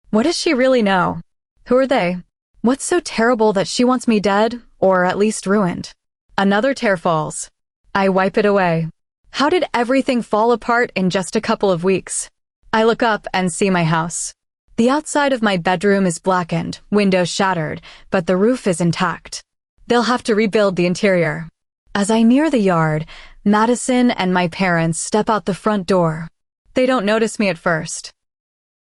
What does she really know? Who are they? What's so terrible that she wants me dead, or at least ruined? Another tear falls. I wipe it away. How did everything fall apart in just a couple of weeks? I look up and see my house. The outside of my bedroom is blackened, windows shattered, but the roof is intact. They'll have to rebuild the interior. As I near the yard, Madison and my parents step out the front door. They don't notice me at first.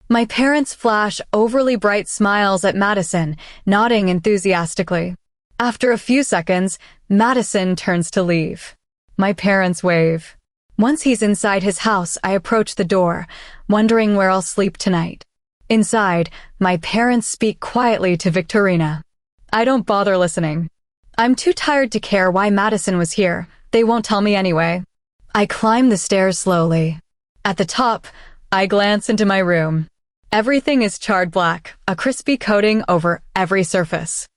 My parents flash overly bright smiles at Madison, nodding enthusiastically. After a few seconds, Madison turns to leave. My parents wave. Once he's inside his house, I approach the door, wondering where I'll sleep tonight. Inside, my parents speak quietly to Victorina. I don't bother listening. I'm too tired to care why Madison was here. They won't tell me anyway. I climb the stairs slowly. At the top, I glance into my room. Everything is charred black, a crispy coating over every surface.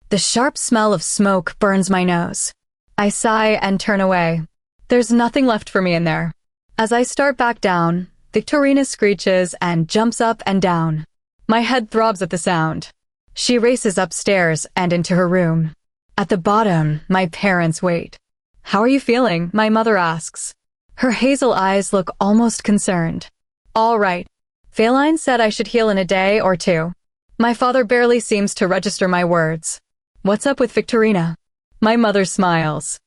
The sharp smell of smoke burns my nose. I sigh and turn away. There's nothing left for me in there. As I start back down, Victorina screeches and jumps up and down. My head throbs at the sound. She races upstairs and into her room. At the bottom, my parents wait. "How are you feeling?" my mother asks. Her hazel eyes look almost concerned. "All right. Feline said I should heal in a day or two." My father barely seems to register my words. "What's up with Victorina?" My mother smiles.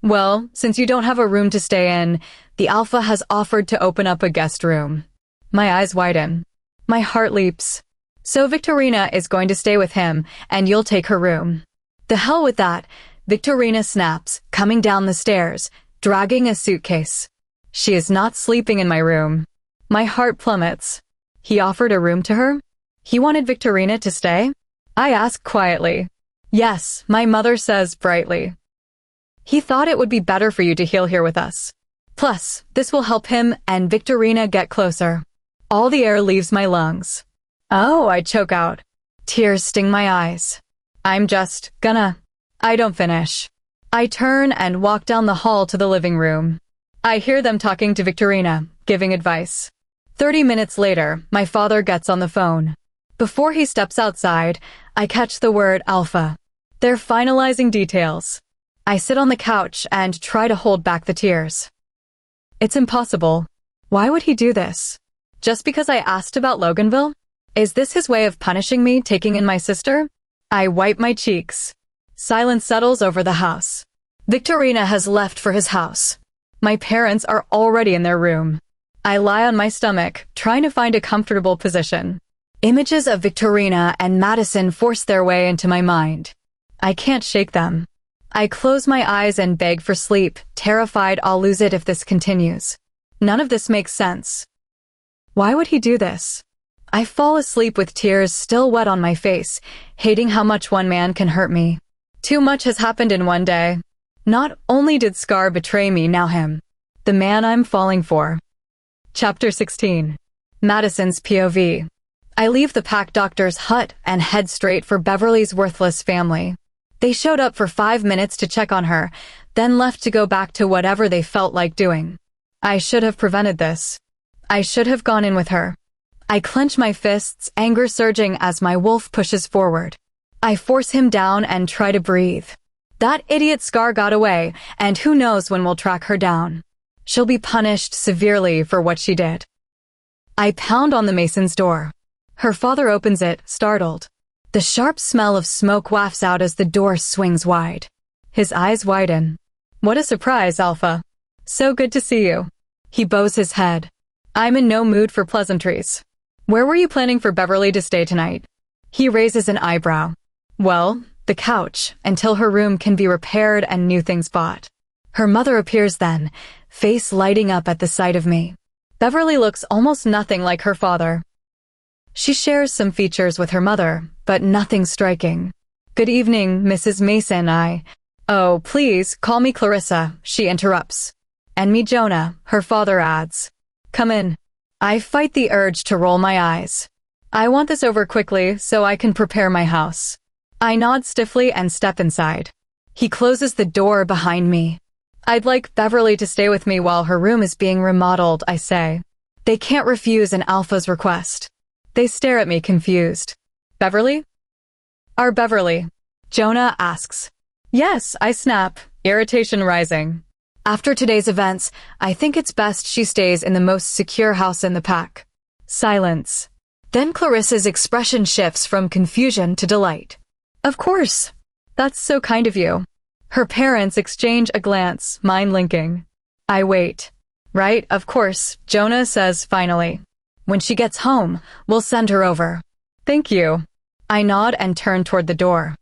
"Well, since you don't have a room to stay in, the Alpha has offered to open up a guest room." My eyes widen. My heart leaps. "So Victorina is going to stay with him, and you'll take her room." The hell with that, Victorina snaps, coming down the stairs, dragging a suitcase. She is not sleeping in my room. My heart plummets. He offered a room to her? He wanted Victorina to stay? I ask quietly. "Yes," my mother says brightly. "He thought it would be better for you to heal here with us. Plus, this will help him and Victorina get closer." All the air leaves my lungs. "Oh," I choke out. Tears sting my eyes. "I'm just gonna..." I don't finish. I turn and walk down the hall to the living room. I hear them talking to Victorina, giving advice. 30 minutes later, my father gets on the phone. Before he steps outside, I catch the word Alpha. They're finalizing details. I sit on the couch and try to hold back the tears. It's impossible. Why would he do this? Just because I asked about Loganville? Is this his way of punishing me, taking in my sister? I wipe my cheeks. Silence settles over the house. Victorina has left for his house. My parents are already in their room. I lie on my stomach, trying to find a comfortable position. Images of Victorina and Madison force their way into my mind. I can't shake them. I close my eyes and beg for sleep, terrified I'll lose it if this continues. None of this makes sense. Why would he do this? I fall asleep with tears still wet on my face, hating how much one man can hurt me. Too much has happened in one day. Not only did Scar betray me, now him. The man I'm falling for. Chapter 16. Madison's POV. I leave the Pack Doctor's hut and head straight for Beverly's worthless family. They showed up for 5 minutes to check on her, then left to go back to whatever they felt like doing. I should have prevented this. I should have gone in with her. I clench my fists, anger surging as my wolf pushes forward. I force him down and try to breathe. That idiot Scar got away, and who knows when we'll track her down. She'll be punished severely for what she did. I pound on the Mason's door. Her father opens it, startled. The sharp smell of smoke wafts out as the door swings wide. His eyes widen. "What a surprise, Alpha. So good to see you." He bows his head. I'm in no mood for pleasantries. "Where were you planning for Beverly to stay tonight?" He raises an eyebrow. "Well, the couch, until her room can be repaired and new things bought." Her mother appears then, face lighting up at the sight of me. Beverly looks almost nothing like her father. She shares some features with her mother, but nothing striking. "Good evening, Mrs. Mason, Oh, please, call me Clarissa," she interrupts. "And me Jonah," her father adds. "Come in." I fight the urge to roll my eyes. I want this over quickly so I can prepare my house. I nod stiffly and step inside. He closes the door behind me. "I'd like Beverly to stay with me while her room is being remodeled," I say. They can't refuse an Alpha's request. They stare at me confused. "Beverly?" "Our Beverly?" Jonah asks. "Yes," I snap, irritation rising. "After today's events, I think it's best she stays in the most secure house in the pack." Silence. Then Clarissa's expression shifts from confusion to delight. "Of course. That's so kind of you." Her parents exchange a glance, mine linking. I wait. "Right, of course," Jonah says finally. "When she gets home, we'll send her over." "Thank you." I nod and turn toward the door.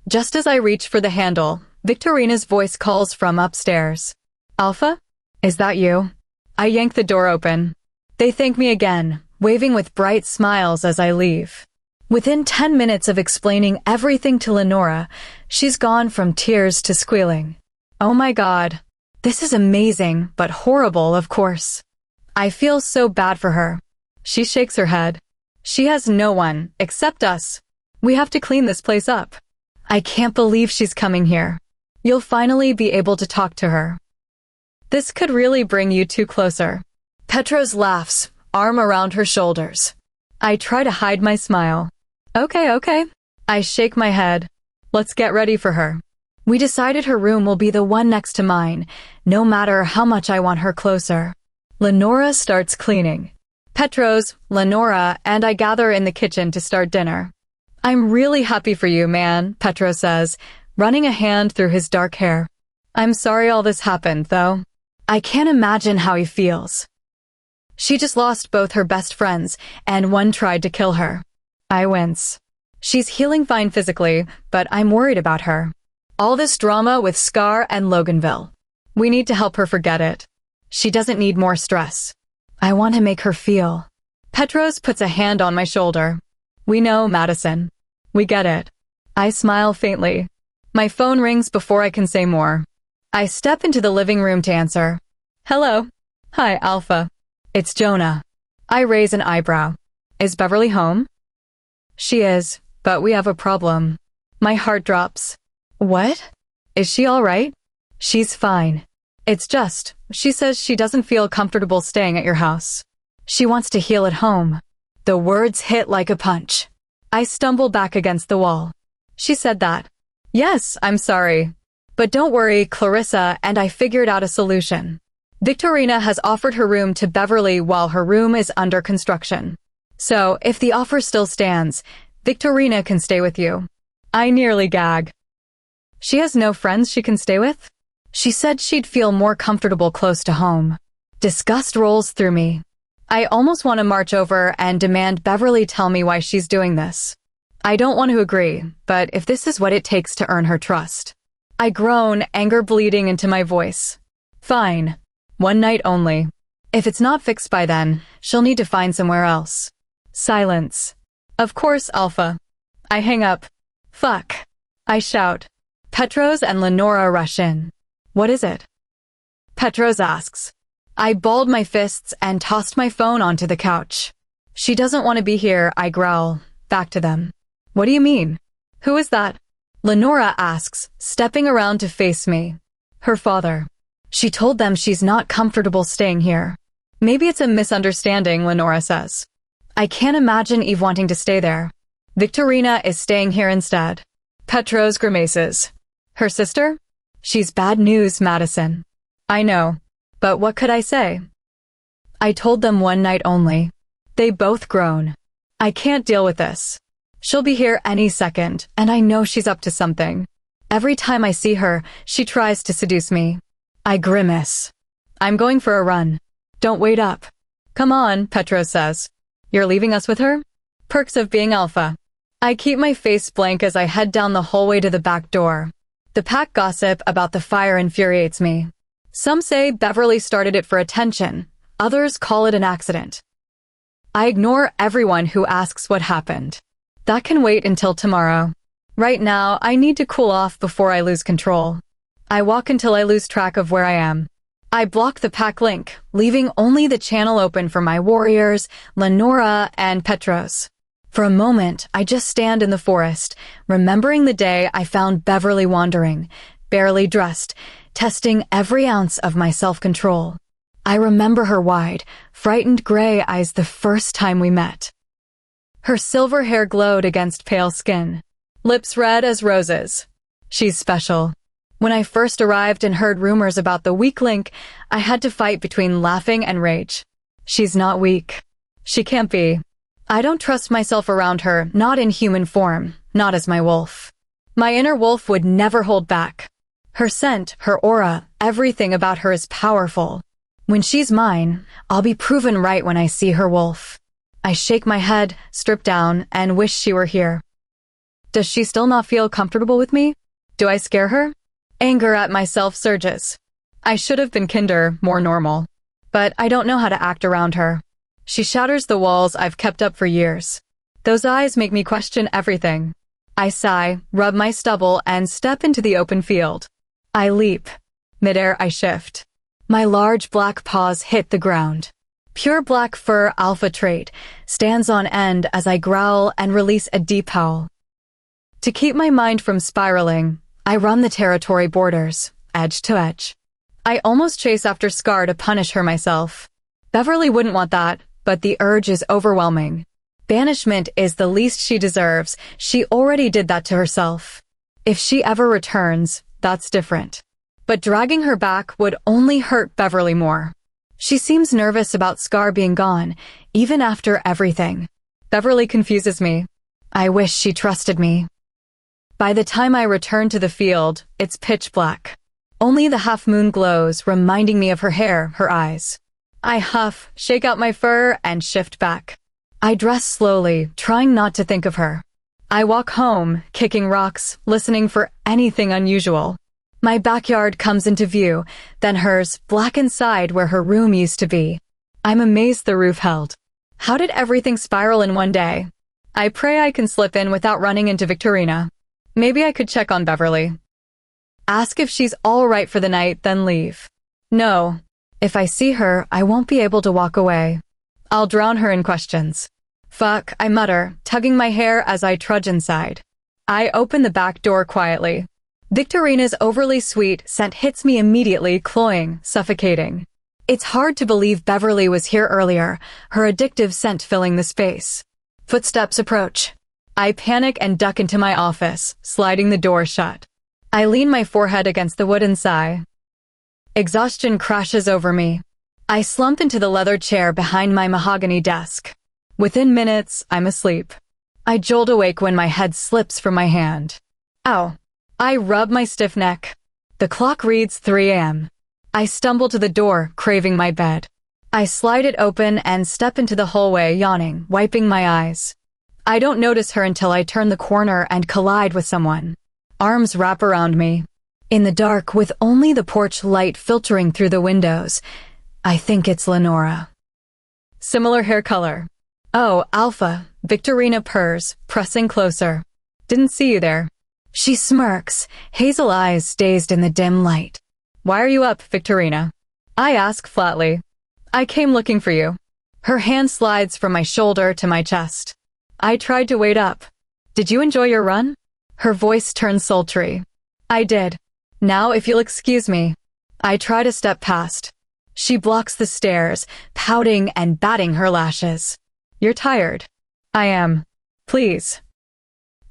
Just as I reach for the handle, Victorina's voice calls from upstairs. "Alpha? Is that you?" I yank the door open. They thank me again, waving with bright smiles as I leave. Within 10 minutes of explaining everything to Lenora, she's gone from tears to squealing. Oh my God. This is amazing, but horrible, of course. I feel so bad for her. She shakes her head. She has no one, except us. We have to clean this place up. I can't believe she's coming here. You'll finally be able to talk to her. This could really bring you two closer. Petros laughs, arm around her shoulders. I try to hide my smile. Okay. I shake my head. Let's get ready for her. We decided her room will be the one next to mine, no matter how much I want her closer. Lenora starts cleaning. Petros, Lenora, and I gather in the kitchen to start dinner. I'm really happy for you, man, Petros says, running a hand through his dark hair. I'm sorry all this happened, though. I can't imagine how he feels. She just lost both her best friends, and one tried to kill her. I wince. She's healing fine physically, but I'm worried about her. All this drama with Scar and Loganville. We need to help her forget it. She doesn't need more stress. I want to make her feel. Petros puts a hand on my shoulder. We know, Madison. We get it. I smile faintly. My phone rings before I can say more. I step into the living room to answer. Hello. Hi, Alpha. It's Jonah. I raise an eyebrow. Is Beverly home? She is, but we have a problem. My heart drops. What? Is she all right? She's fine. It's just, she says she doesn't feel comfortable staying at your house. She wants to heal at home. The words hit like a punch. I stumble back against the wall. She said that. Yes, I'm sorry. But don't worry, Clarissa and I figured out a solution. Victorina has offered her room to Beverly while her room is under construction. So, if the offer still stands, Victorina can stay with you. I nearly gag. She has no friends she can stay with? She said she'd feel more comfortable close to home. Disgust rolls through me. I almost want to march over and demand Beverly tell me why she's doing this. I don't want to agree, but if this is what it takes to earn her trust. I groan, anger bleeding into my voice. Fine. One night only. If it's not fixed by then, she'll need to find somewhere else. Silence. Of course, Alpha. I hang up. Fuck. I shout. Petros and Lenora rush in. What is it? Petros asks. I balled my fists and tossed my phone onto the couch. She doesn't want to be here, I growl. Back to them. What do you mean? Who is that? Lenora asks, stepping around to face me. Her father. She told them she's not comfortable staying here. Maybe it's a misunderstanding, Lenora says. I can't imagine Eve wanting to stay there. Victorina is staying here instead. Petros grimaces. Her sister? She's bad news, Madison. I know, but what could I say? I told them one night only. They both groan. I can't deal with this. She'll be here any second, and I know she's up to something. Every time I see her, she tries to seduce me. I grimace. I'm going for a run. Don't wait up. Come on, Petros says. You're leaving us with her? Perks of being Alpha. I keep my face blank as I head down the hallway to the back door. The pack gossip about the fire infuriates me. Some say Beverly started it for attention. Others call it an accident. I ignore everyone who asks what happened. That can wait until tomorrow. Right now, I need to cool off before I lose control. I walk until I lose track of where I am. I block the pack link, leaving only the channel open for my warriors, Lenora and Petros. For a moment, I just stand in the forest, remembering the day I found Beverly wandering, barely dressed, testing every ounce of my self-control. I remember her wide, frightened gray eyes the first time we met. Her silver hair glowed against pale skin, lips red as roses. She's special. When I first arrived and heard rumors about the weak link, I had to fight between laughing and rage. She's not weak. She can't be. I don't trust myself around her, not in human form, not as my wolf. My inner wolf would never hold back. Her scent, her aura, everything about her is powerful. When she's mine, I'll be proven right when I see her wolf. I shake my head, strip down, and wish she were here. Does she still not feel comfortable with me? Do I scare her? Anger at myself surges. I should have been kinder, more normal. But I don't know how to act around her. She shatters the walls I've kept up for years. Those eyes make me question everything. I sigh, rub my stubble, and step into the open field. I leap. Midair I shift. My large black paws hit the ground. Pure black fur alpha trait, stands on end as I growl and release a deep howl. To keep my mind from spiraling, I run the territory borders, edge to edge. I almost chase after Scar to punish her myself. Beverly wouldn't want that, but the urge is overwhelming. Banishment is the least she deserves. She already did that to herself. If she ever returns, that's different. But dragging her back would only hurt Beverly more. She seems nervous about Scar being gone, even after everything. Beverly confuses me. I wish she trusted me. By the time I return to the field, it's pitch black. Only the half moon glows, reminding me of her hair, her eyes. I huff, shake out my fur, and shift back. I dress slowly, trying not to think of her. I walk home, kicking rocks, listening for anything unusual. My backyard comes into view, then hers, black inside where her room used to be. I'm amazed the roof held. How did everything spiral in one day? I pray I can slip in without running into Victorina. Maybe I could check on Beverly. Ask if she's all right for the night, then leave. No. If I see her, I won't be able to walk away. I'll drown her in questions. Fuck, I mutter, tugging my hair as I trudge inside. I open the back door quietly. Victorina's overly sweet scent hits me immediately, cloying, suffocating. It's hard to believe Beverly was here earlier, her addictive scent filling the space. Footsteps approach. I panic and duck into my office, sliding the door shut. I lean my forehead against the wood and sigh. Exhaustion crashes over me. I slump into the leather chair behind my mahogany desk. Within minutes, I'm asleep. I jolt awake when my head slips from my hand. Ow. I rub my stiff neck. The clock reads 3 a.m. I stumble to the door, craving my bed. I slide it open and step into the hallway, yawning, wiping my eyes. I don't notice her until I turn the corner and collide with someone. Arms wrap around me. In the dark, with only the porch light filtering through the windows, I think it's Lenora. Similar hair color. Oh, Alpha, Victorina purrs, pressing closer. Didn't see you there. She smirks, hazel eyes dazed in the dim light. Why are you up, Victorina? I ask flatly. I came looking for you. Her hand slides from my shoulder to my chest. I tried to wait up. Did you enjoy your run? Her voice turns sultry. I did. Now if you'll excuse me. I try to step past. She blocks the stairs, pouting and batting her lashes. You're tired. I am. Please.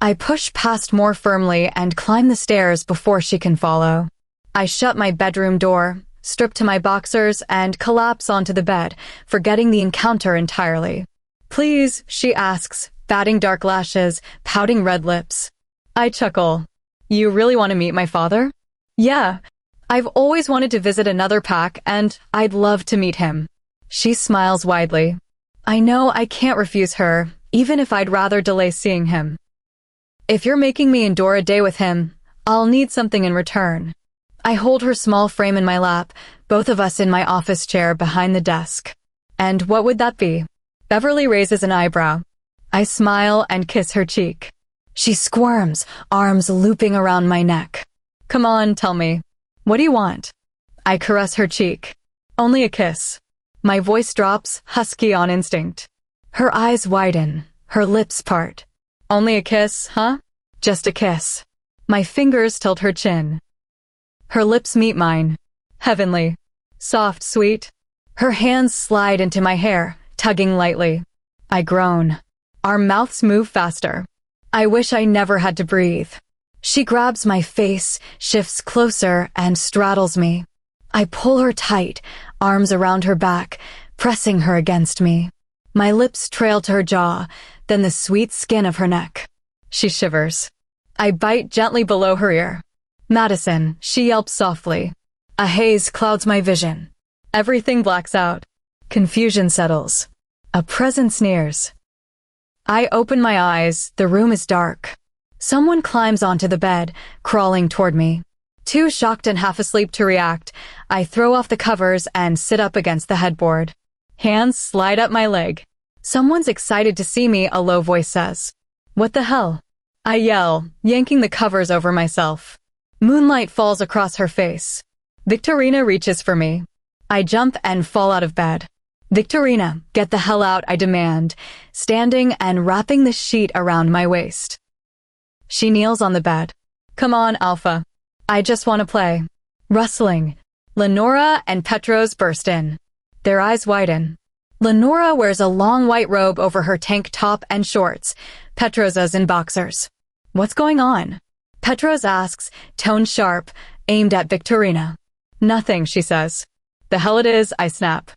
I push past more firmly and climb the stairs before she can follow. I shut my bedroom door, strip to my boxers, and collapse onto the bed, forgetting the encounter entirely. Please, she asks, batting dark lashes, pouting red lips. I chuckle. You really want to meet my father? Yeah. I've always wanted to visit another pack, and I'd love to meet him. She smiles widely. I know I can't refuse her, even if I'd rather delay seeing him. If you're making me endure a day with him, I'll need something in return. I hold her small frame in my lap, both of us in my office chair behind the desk. And what would that be? Beverly raises an eyebrow. I smile and kiss her cheek. She squirms, arms looping around my neck. Come on, tell me. What do you want? I caress her cheek. Only a kiss. My voice drops, husky on instinct. Her eyes widen, her lips part. Only a kiss, huh? Just a kiss. My fingers tilt her chin. Her lips meet mine. Heavenly. Soft, sweet. Her hands slide into my hair, tugging lightly. I groan. Our mouths move faster. I wish I never had to breathe. She grabs my face, shifts closer, and straddles me. I pull her tight, arms around her back, pressing her against me. My lips trail to her jaw, then the sweet skin of her neck. She shivers. I bite gently below her ear. Madison, she yelps softly. A haze clouds my vision. Everything blacks out. Confusion settles. A presence nears. I open my eyes, the room is dark. Someone climbs onto the bed, crawling toward me. Too shocked and half asleep to react, I throw off the covers and sit up against the headboard. Hands slide up my leg. Someone's excited to see me, a low voice says. What the hell? I yell, yanking the covers over myself. Moonlight falls across her face. Victorina reaches for me. I jump and fall out of bed. Victorina, get the hell out, I demand, standing and wrapping the sheet around my waist. She kneels on the bed. Come on, Alpha. I just want to play. Rustling. Lenora and Petros burst in. Their eyes widen. Lenora wears a long white robe over her tank top and shorts. Petros is in boxers. What's going on? Petros asks, tone sharp, aimed at Victorina. Nothing, she says. The hell it is, I snap.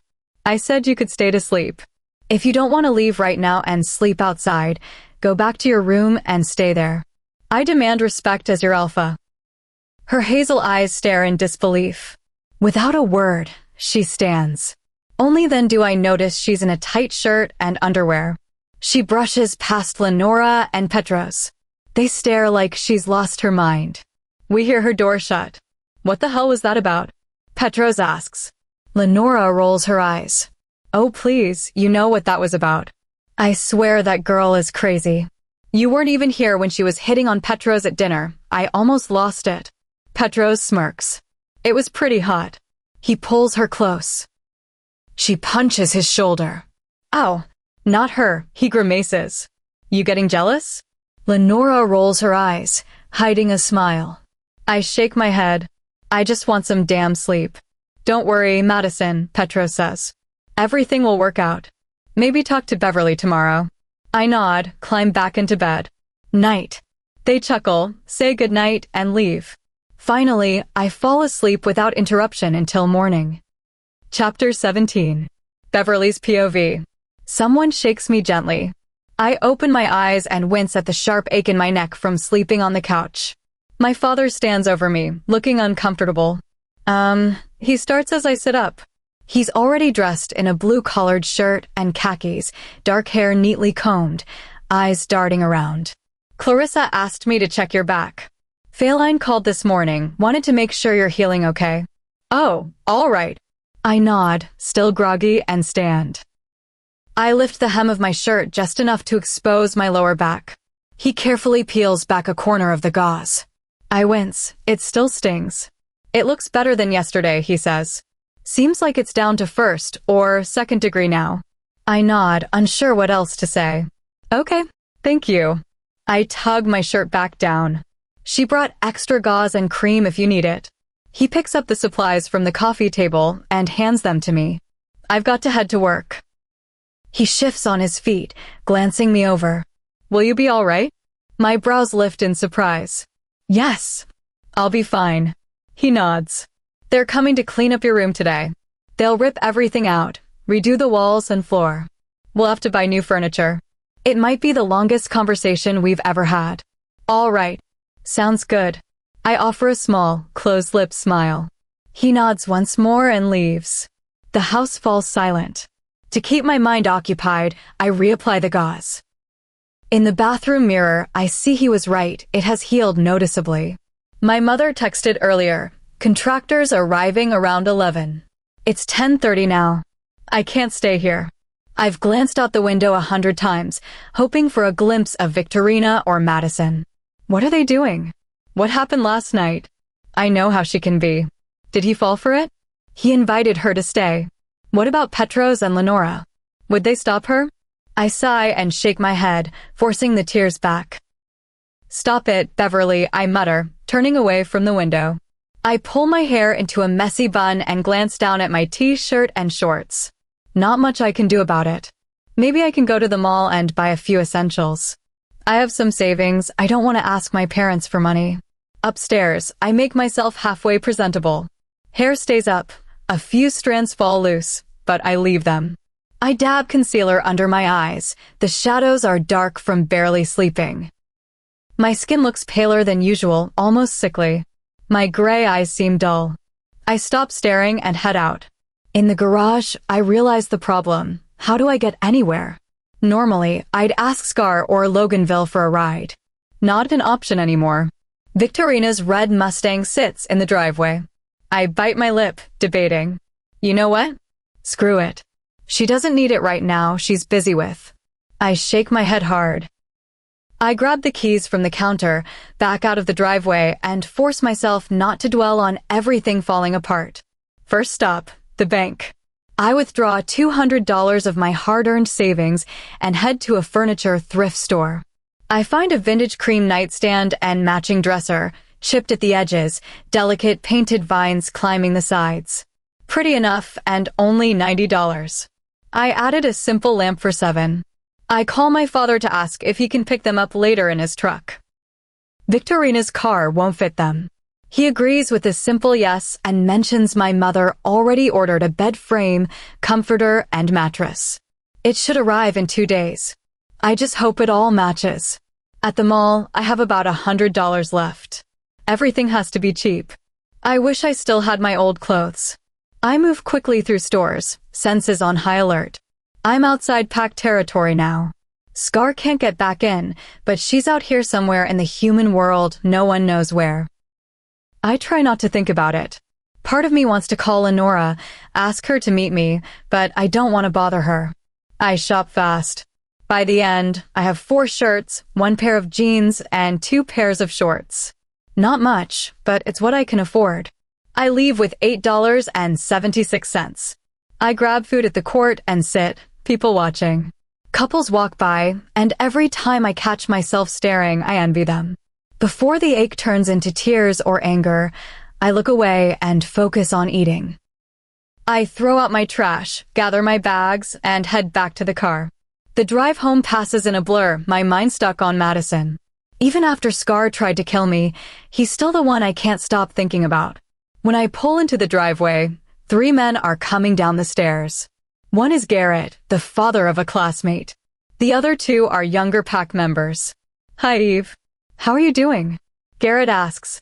I said you could stay to sleep. If you don't want to leave right now and sleep outside, go back to your room and stay there. I demand respect as your alpha. Her hazel eyes stare in disbelief. Without a word, she stands. Only then do I notice she's in a tight shirt and underwear. She brushes past Lenora and Petros. They stare like she's lost her mind. We hear her door shut. What the hell was that about? Petros asks. Lenora rolls her eyes. Oh please, you know what that was about. I swear that girl is crazy. You weren't even here when she was hitting on Petros at dinner. I almost lost it. Petros smirks. It was pretty hot. He pulls her close. She punches his shoulder. Ow, not her, he grimaces. You getting jealous? Lenora rolls her eyes, hiding a smile. I shake my head. I just want some damn sleep. Don't worry, Madison, Petros says. Everything will work out. Maybe talk to Beverly tomorrow. I nod, climb back into bed. Night. They chuckle, say goodnight, and leave. Finally, I fall asleep without interruption until morning. Chapter 17. Beverly's POV. Someone shakes me gently. I open my eyes and wince at the sharp ache in my neck from sleeping on the couch. My father stands over me, looking uncomfortable. He starts as I sit up. He's already dressed in a blue-collared shirt and khakis, dark hair neatly combed, eyes darting around. Clarissa asked me to check your back. Feline called this morning, wanted to make sure you're healing okay. Oh, all right. I nod, still groggy, and stand. I lift the hem of my shirt just enough to expose my lower back. He carefully peels back a corner of the gauze. I wince. It still stings. It looks better than yesterday, he says. Seems like it's down to first or second degree now. I nod, unsure what else to say. Okay, thank you. I tug my shirt back down. She brought extra gauze and cream if you need it. He picks up the supplies from the coffee table and hands them to me. I've got to head to work. He shifts on his feet, glancing me over. Will you be all right? My brows lift in surprise. Yes, I'll be fine. He nods. They're coming to clean up your room today. They'll rip everything out, redo the walls and floor. We'll have to buy new furniture. It might be the longest conversation we've ever had. All right. Sounds good. I offer a small, closed-lipped smile. He nods once more and leaves. The house falls silent. To keep my mind occupied, I reapply the gauze. In the bathroom mirror, I see he was right. It has healed noticeably. My mother texted earlier. Contractors arriving around 11. It's 10:30 now. I can't stay here. I've glanced out the window 100 times, hoping for a glimpse of Victorina or Madison. What are they doing? What happened last night? I know how she can be. Did he fall for it? He invited her to stay. What about Petros and Lenora? Would they stop her? I sigh and shake my head, forcing the tears back. Stop it, Beverly, I mutter, turning away from the window. I pull my hair into a messy bun and glance down at my t-shirt and shorts. Not much I can do about it. Maybe I can go to the mall and buy a few essentials. I have some savings. I don't want to ask my parents for money. Upstairs, I make myself halfway presentable. Hair stays up. A few strands fall loose, but I leave them. I dab concealer under my eyes. The shadows are dark from barely sleeping. My skin looks paler than usual, almost sickly. My gray eyes seem dull. I stop staring and head out. In the garage, I realize the problem. How do I get anywhere? Normally, I'd ask Scar or Loganville for a ride. Not an option anymore. Victorina's red Mustang sits in the driveway. I bite my lip, debating. You know what? Screw it. She doesn't need it right now, she's busy with. I shake my head hard. I grab the keys from the counter, back out of the driveway, and force myself not to dwell on everything falling apart. First stop, the bank. I withdraw $200 of my hard-earned savings and head to a furniture thrift store. I find a vintage cream nightstand and matching dresser, chipped at the edges, delicate painted vines climbing the sides. Pretty enough, and only $90. I added a simple lamp for $7. I call my father to ask if he can pick them up later in his truck. Victorina's car won't fit them. He agrees with a simple yes and mentions my mother already ordered a bed frame, comforter, and mattress. It should arrive in 2 days. I just hope it all matches. At the mall, I have about $100 left. Everything has to be cheap. I wish I still had my old clothes. I move quickly through stores, senses on high alert. I'm outside pack territory now. Scar can't get back in, but she's out here somewhere in the human world, no one knows where. I try not to think about it. Part of me wants to call Lenora, ask her to meet me, but I don't want to bother her. I shop fast. By the end, I have 4 shirts, 1 pair of jeans, and 2 pairs of shorts. Not much, but it's what I can afford. I leave with $8.76. I grab food at the court and sit, people watching. Couples walk by, and every time I catch myself staring, I envy them. Before the ache turns into tears or anger, I look away and focus on eating. I throw out my trash, gather my bags, and head back to the car. The drive home passes in a blur, my mind stuck on Madison. Even after Scar tried to kill me, he's still the one I can't stop thinking about. When I pull into the driveway, 3 men are coming down the stairs. One is Garrett, the father of a classmate. The other 2 are younger pack members. Hi, Eve. How are you doing? Garrett asks.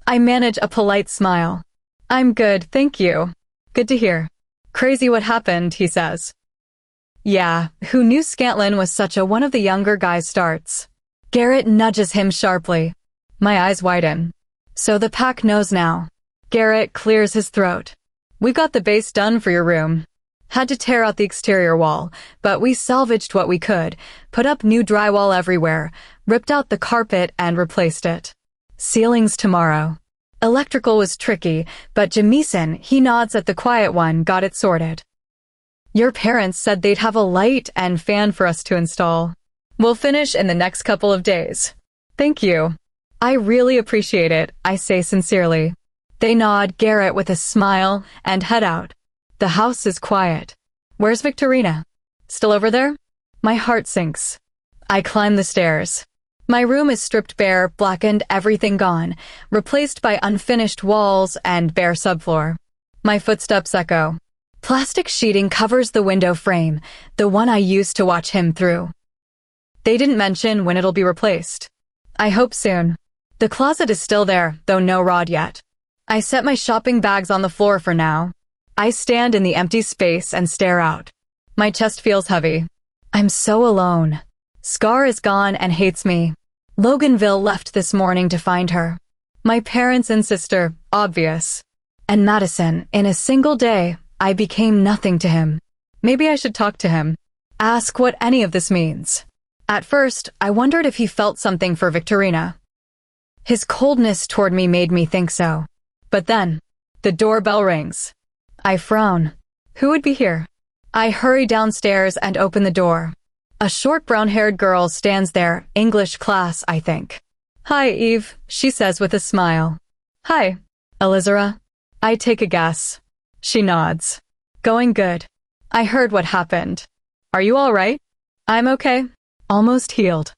I manage a polite smile. I'm good, thank you. Good to hear. Crazy what happened, he says. Yeah, who knew Scantlin was such a one of the younger guys starts. Garrett nudges him sharply. My eyes widen. So the pack knows now. Garrett clears his throat. We got the base done for your room. Had to tear out the exterior wall, but we salvaged what we could, put up new drywall everywhere, ripped out the carpet and replaced it. Ceilings tomorrow. Electrical was tricky, but Jamieson, he nods at the quiet one, got it sorted. Your parents said they'd have a light and fan for us to install. We'll finish in the next couple of days. Thank you. I really appreciate it, I say sincerely. They nod Garrett with a smile and head out. The house is quiet. Where's Victorina? Still over there? My heart sinks. I climb the stairs. My room is stripped bare, blackened, everything gone, replaced by unfinished walls and bare subfloor. My footsteps echo. Plastic sheeting covers the window frame, the one I used to watch him through. They didn't mention when it'll be replaced. I hope soon. The closet is still there, though no rod yet. I set my shopping bags on the floor for now. I stand in the empty space and stare out. My chest feels heavy. I'm so alone. Scar is gone and hates me. Loganville left this morning to find her. My parents and sister, obvious. And Madison, in a single day, I became nothing to him. Maybe I should talk to him. Ask what any of this means. At first, I wondered if he felt something for Victorina. His coldness toward me made me think so. But then, the doorbell rings. I frown. Who would be here? I hurry downstairs and open the door. A short brown-haired girl stands there, English class, I think. Hi, Eve, she says with a smile. Hi, Elizara. I take a guess. She nods. Going good. I heard what happened. Are you all right? I'm okay. Almost healed.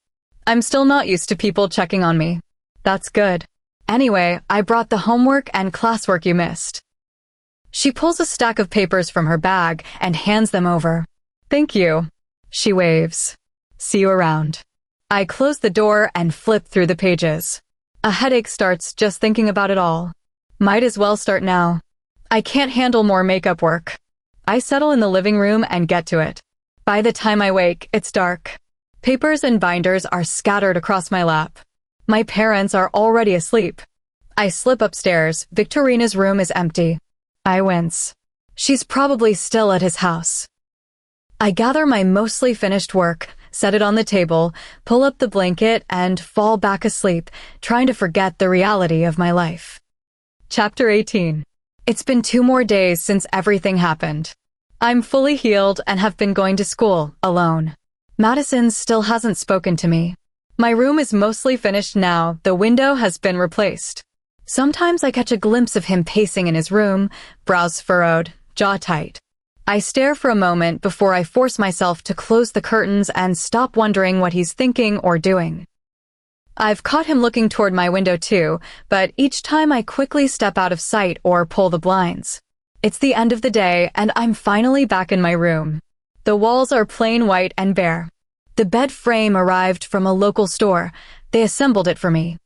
I'm still not used to people checking on me. That's good. Anyway, I brought the homework and classwork you missed. She pulls a stack of papers from her bag and hands them over. Thank you. She waves. See you around. I close the door and flip through the pages. A headache starts just thinking about it all. Might as well start now. I can't handle more makeup work. I settle in the living room and get to it. By the time I wake, it's dark. Papers and binders are scattered across my lap. My parents are already asleep. I slip upstairs. Victorina's room is empty. I wince. She's probably still at his house. I gather my mostly finished work, set it on the table, pull up the blanket, and fall back asleep, trying to forget the reality of my life. Chapter 18. It's been 2 more days since everything happened. I'm fully healed and have been going to school alone. Madison still hasn't spoken to me. My room is mostly finished now, the window has been replaced. Sometimes I catch a glimpse of him pacing in his room, brows furrowed, jaw tight. I stare for a moment before I force myself to close the curtains and stop wondering what he's thinking or doing. I've caught him looking toward my window too, but each time I quickly step out of sight or pull the blinds. It's the end of the day and I'm finally back in my room. The walls are plain white and bare. The bed frame arrived from a local store. They assembled it for me.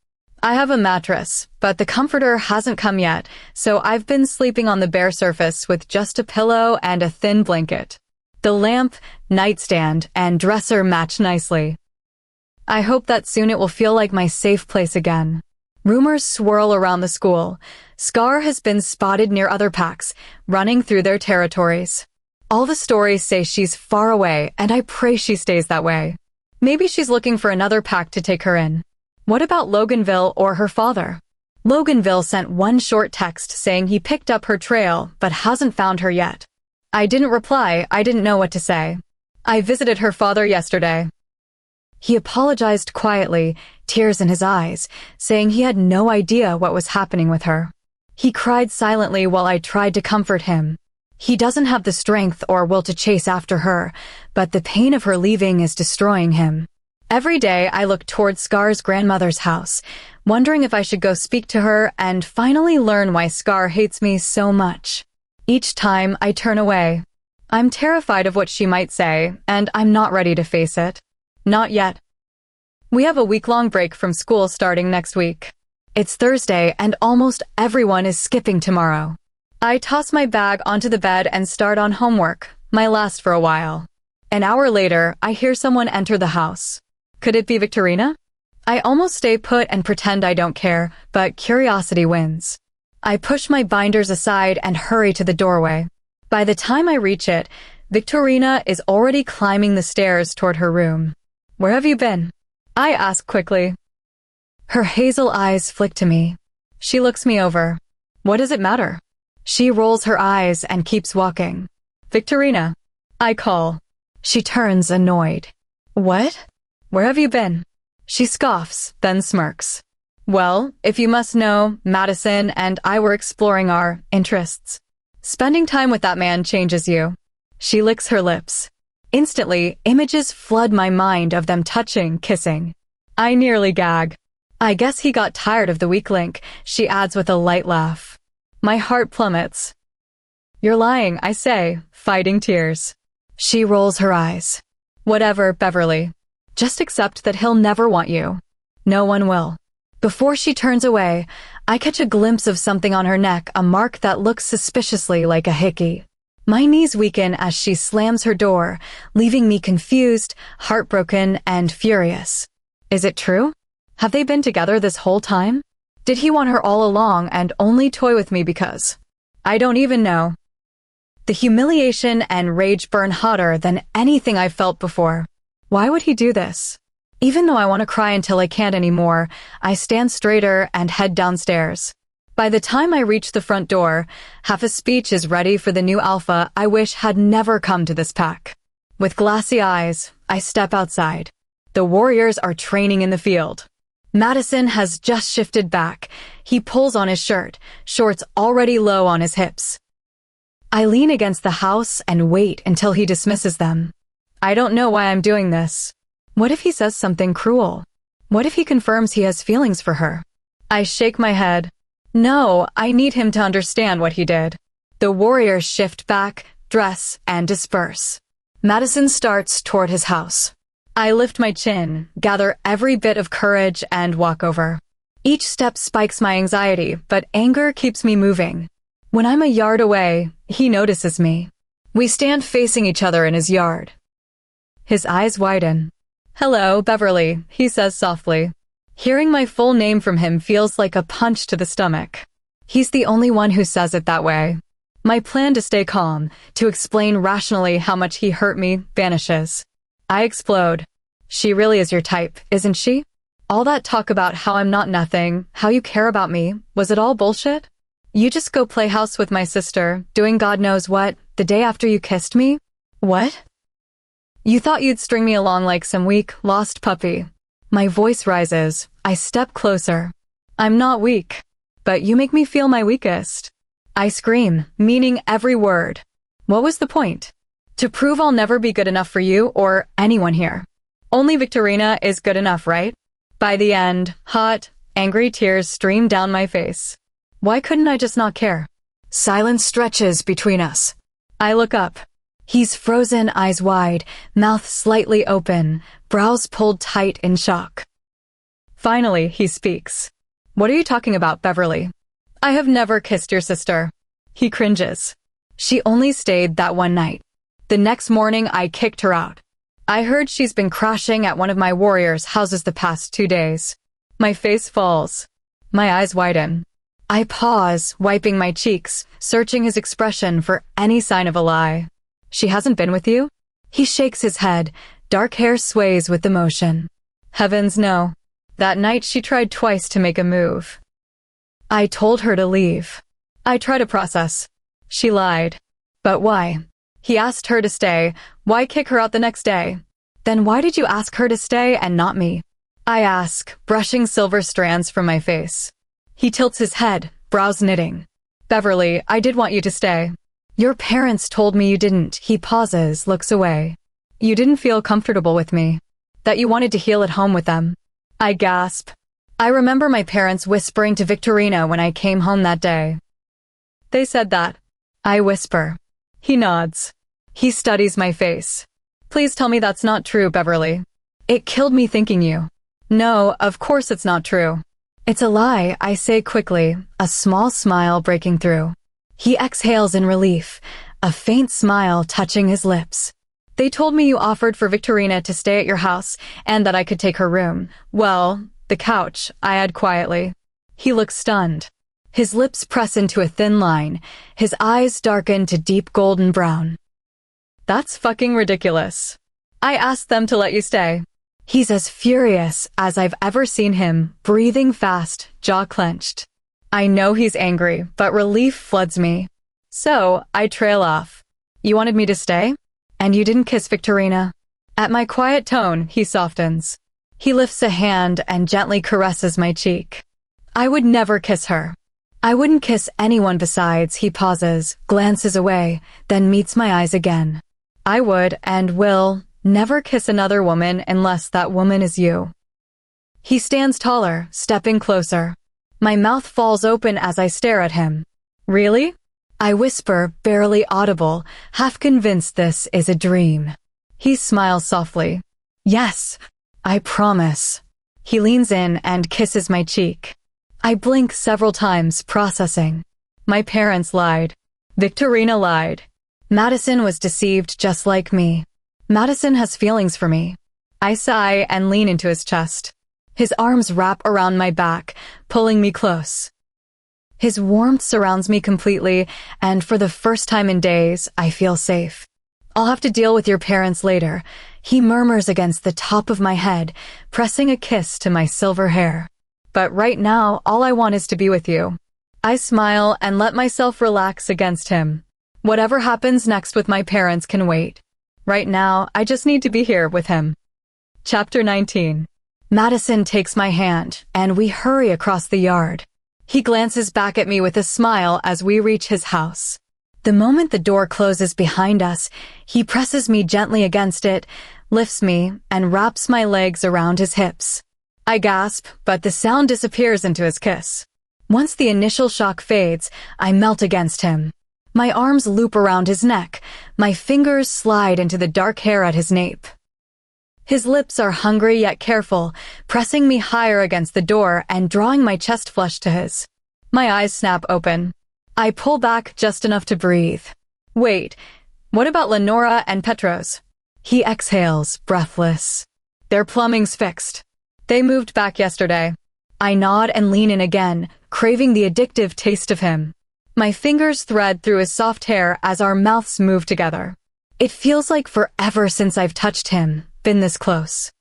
I have a mattress, but the comforter hasn't come yet, so I've been sleeping on the bare surface with just a pillow and a thin blanket. The lamp, nightstand, and dresser match nicely. I hope that soon it will feel like my safe place again. Rumors swirl around the school. Scar has been spotted near other packs, running through their territories. All the stories say she's far away, and I pray she stays that way. Maybe she's looking for another pack to take her in. What about Loganville or her father? Loganville sent one short text saying he picked up her trail, but hasn't found her yet. I didn't reply, I didn't know what to say. I visited her father yesterday. He apologized quietly, tears in his eyes, saying he had no idea what was happening with her. He cried silently while I tried to comfort him. He doesn't have the strength or will to chase after her, but the pain of her leaving is destroying him. Every day I look toward Scar's grandmother's house, wondering if I should go speak to her and finally learn why Scar hates me so much. Each time I turn away. I'm terrified of what she might say, and I'm not ready to face it. Not yet. We have a week-long break from school starting next week. It's Thursday and almost everyone is skipping tomorrow. I toss my bag onto the bed and start on homework, my last for a while. An hour later, I hear someone enter the house. Could it be Victorina? I almost stay put and pretend I don't care, but curiosity wins. I push my binders aside and hurry to the doorway. By the time I reach it, Victorina is already climbing the stairs toward her room. Where have you been? I ask quickly. Her hazel eyes flick to me. She looks me over. What does it matter? She rolls her eyes and keeps walking. Victorina, I call. She turns annoyed. What? Where have you been? She scoffs, then smirks. Well, if you must know, Madison and I were exploring our interests. Spending time with that man changes you. She licks her lips. Instantly, images flood my mind of them touching, kissing. I nearly gag. I guess he got tired of the weak link, she adds with a light laugh. My heart plummets. You're lying, I say, fighting tears. She rolls her eyes. Whatever, Beverly. Just accept that he'll never want you. No one will. Before she turns away, I catch a glimpse of something on her neck, a mark that looks suspiciously like a hickey. My knees weaken as she slams her door, leaving me confused, heartbroken, and furious. Is it true? Have they been together this whole time? Did he want her all along and only toy with me because? I don't even know. The humiliation and rage burn hotter than anything I've felt before. Why would he do this? Even though I want to cry until I can't anymore, I stand straighter and head downstairs. By the time I reach the front door, half a speech is ready for the new alpha I wish had never come to this pack. With glassy eyes, I step outside. The warriors are training in the field. Madison has just shifted back. He pulls on his shirt, shorts already low on his hips. I lean against the house and wait until he dismisses them. I don't know why I'm doing this. What if he says something cruel? What if he confirms he has feelings for her? I shake my head. No, I need him to understand what he did. The warriors shift back, dress, and disperse. Madison starts toward his house. I lift my chin, gather every bit of courage, and walk over. Each step spikes my anxiety, but anger keeps me moving. When I'm a yard away, he notices me. We stand facing each other in his yard. His eyes widen. Hello, Beverly, he says softly. Hearing my full name from him feels like a punch to the stomach. He's the only one who says it that way. My plan to stay calm, to explain rationally how much he hurt me, vanishes. I explode. She really is your type, isn't she? All that talk about how I'm not nothing, how you care about me, was it all bullshit? You just go play house with my sister, doing God knows what, the day after you kissed me? What? You thought you'd string me along like some weak, lost puppy. My voice rises. I step closer. I'm not weak, but you make me feel my weakest. I scream, meaning every word. What was the point? To prove I'll never be good enough for you or anyone here. Only Victorina is good enough, right? By the end, hot, angry tears stream down my face. Why couldn't I just not care? Silence stretches between us. I look up. He's frozen, eyes wide, mouth slightly open, brows pulled tight in shock. Finally, he speaks. What are you talking about, Beverly? I have never kissed your sister. He cringes. She only stayed that one night. The next morning, I kicked her out. I heard she's been crashing at one of my warriors' houses the past 2 days. My face falls. My eyes widen. I pause, wiping my cheeks, searching his expression for any sign of a lie. She hasn't been with you? He shakes his head. Dark hair sways with emotion. Heavens, no. That night she tried twice to make a move. I told her to leave. I try to process. She lied. But why? He asked her to stay. Why kick her out the next day? Then why did you ask her to stay and not me? I ask, brushing silver strands from my face. He tilts his head, brows knitting. Beverly, I did want you to stay. Your parents told me you didn't. He pauses, looks away. You didn't feel comfortable with me. That you wanted to heal at home with them. I gasp. I remember my parents whispering to Victorina when I came home that day. They said that. I whisper. He nods. He studies my face. Please tell me that's not true, Beverly. It killed me thinking you. No, of course it's not true. It's a lie, I say quickly, a small smile breaking through. He exhales in relief, a faint smile touching his lips. They told me you offered for Victorina to stay at your house and that I could take her room. Well, the couch, I add quietly. He looks stunned. His lips press into a thin line, his eyes darken to deep golden brown. That's fucking ridiculous. I asked them to let you stay. He's as furious as I've ever seen him, breathing fast, jaw clenched. I know he's angry, but relief floods me. So, I trail off. You wanted me to stay? And you didn't kiss Victorina? At my quiet tone, he softens. He lifts a hand and gently caresses my cheek. I would never kiss her. I wouldn't kiss anyone besides. He pauses, glances away, then meets my eyes again. I would and will never kiss another woman unless that woman is you. He stands taller, stepping closer. My mouth falls open as I stare at him. Really? I whisper, barely audible, half convinced this is a dream. He smiles softly. Yes, I promise. He leans in and kisses my cheek. I blink several times, processing. My parents lied. Victorina lied. Madison was deceived just like me. Madison has feelings for me. I sigh and lean into his chest. His arms wrap around my back, pulling me close. His warmth surrounds me completely, and for the first time in days, I feel safe. I'll have to deal with your parents later. He murmurs against the top of my head, pressing a kiss to my silver hair. But right now, all I want is to be with you. I smile and let myself relax against him. Whatever happens next with my parents can wait. Right now, I just need to be here with him. Chapter 19. Madison takes my hand, and we hurry across the yard. He glances back at me with a smile as we reach his house. The moment the door closes behind us, he presses me gently against it, lifts me, and wraps my legs around his hips. I gasp, but the sound disappears into his kiss. Once the initial shock fades, I melt against him. My arms loop around his neck, my fingers slide into the dark hair at his nape. His lips are hungry yet careful, pressing me higher against the door and drawing my chest flush to his. My eyes snap open. I pull back just enough to breathe. Wait, what about Lenora and Petros? He exhales, breathless. Their plumbing's fixed. They moved back yesterday. I nod and lean in again, craving the addictive taste of him. My fingers thread through his soft hair as our mouths move together. It feels like forever since I've touched him, been this close.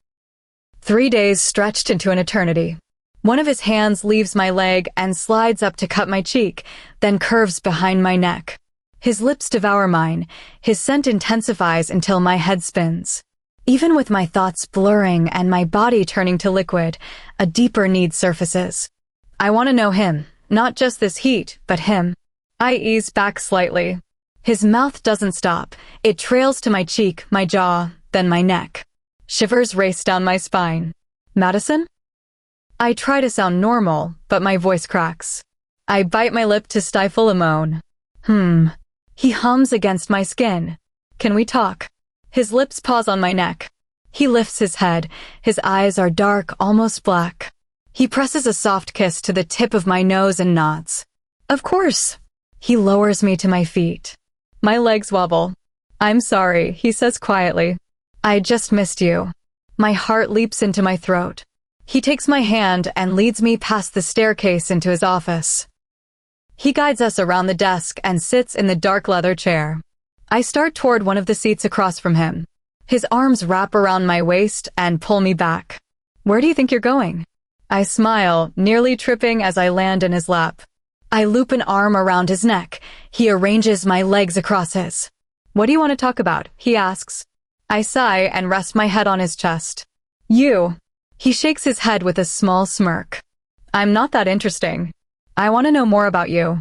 3 days stretched into an eternity. One of his hands leaves my leg and slides up to cut my cheek, then curves behind my neck. His lips devour mine. His scent intensifies until my head spins. Even with my thoughts blurring and my body turning to liquid, a deeper need surfaces. I want to know him, not just this heat, but him. I ease back slightly. His mouth doesn't stop. It trails to my cheek, my jaw, then my neck. Shivers race down my spine. Madison? I try to sound normal, but my voice cracks. I bite my lip to stifle a moan. He hums against my skin. Can we talk? His lips pause on my neck. He lifts his head. His eyes are dark, almost black. He presses a soft kiss to the tip of my nose and nods. Of course. He lowers me to my feet. My legs wobble. I'm sorry, he says quietly. I just missed you. My heart leaps into my throat. He takes my hand and leads me past the staircase into his office. He guides us around the desk and sits in the dark leather chair. I start toward one of the seats across from him. His arms wrap around my waist and pull me back. Where do you think you're going? I smile, nearly tripping as I land in his lap. I loop an arm around his neck. He arranges my legs across his. What do you want to talk about? He asks. I sigh and rest my head on his chest. You. He shakes his head with a small smirk. I'm not that interesting. I want to know more about you.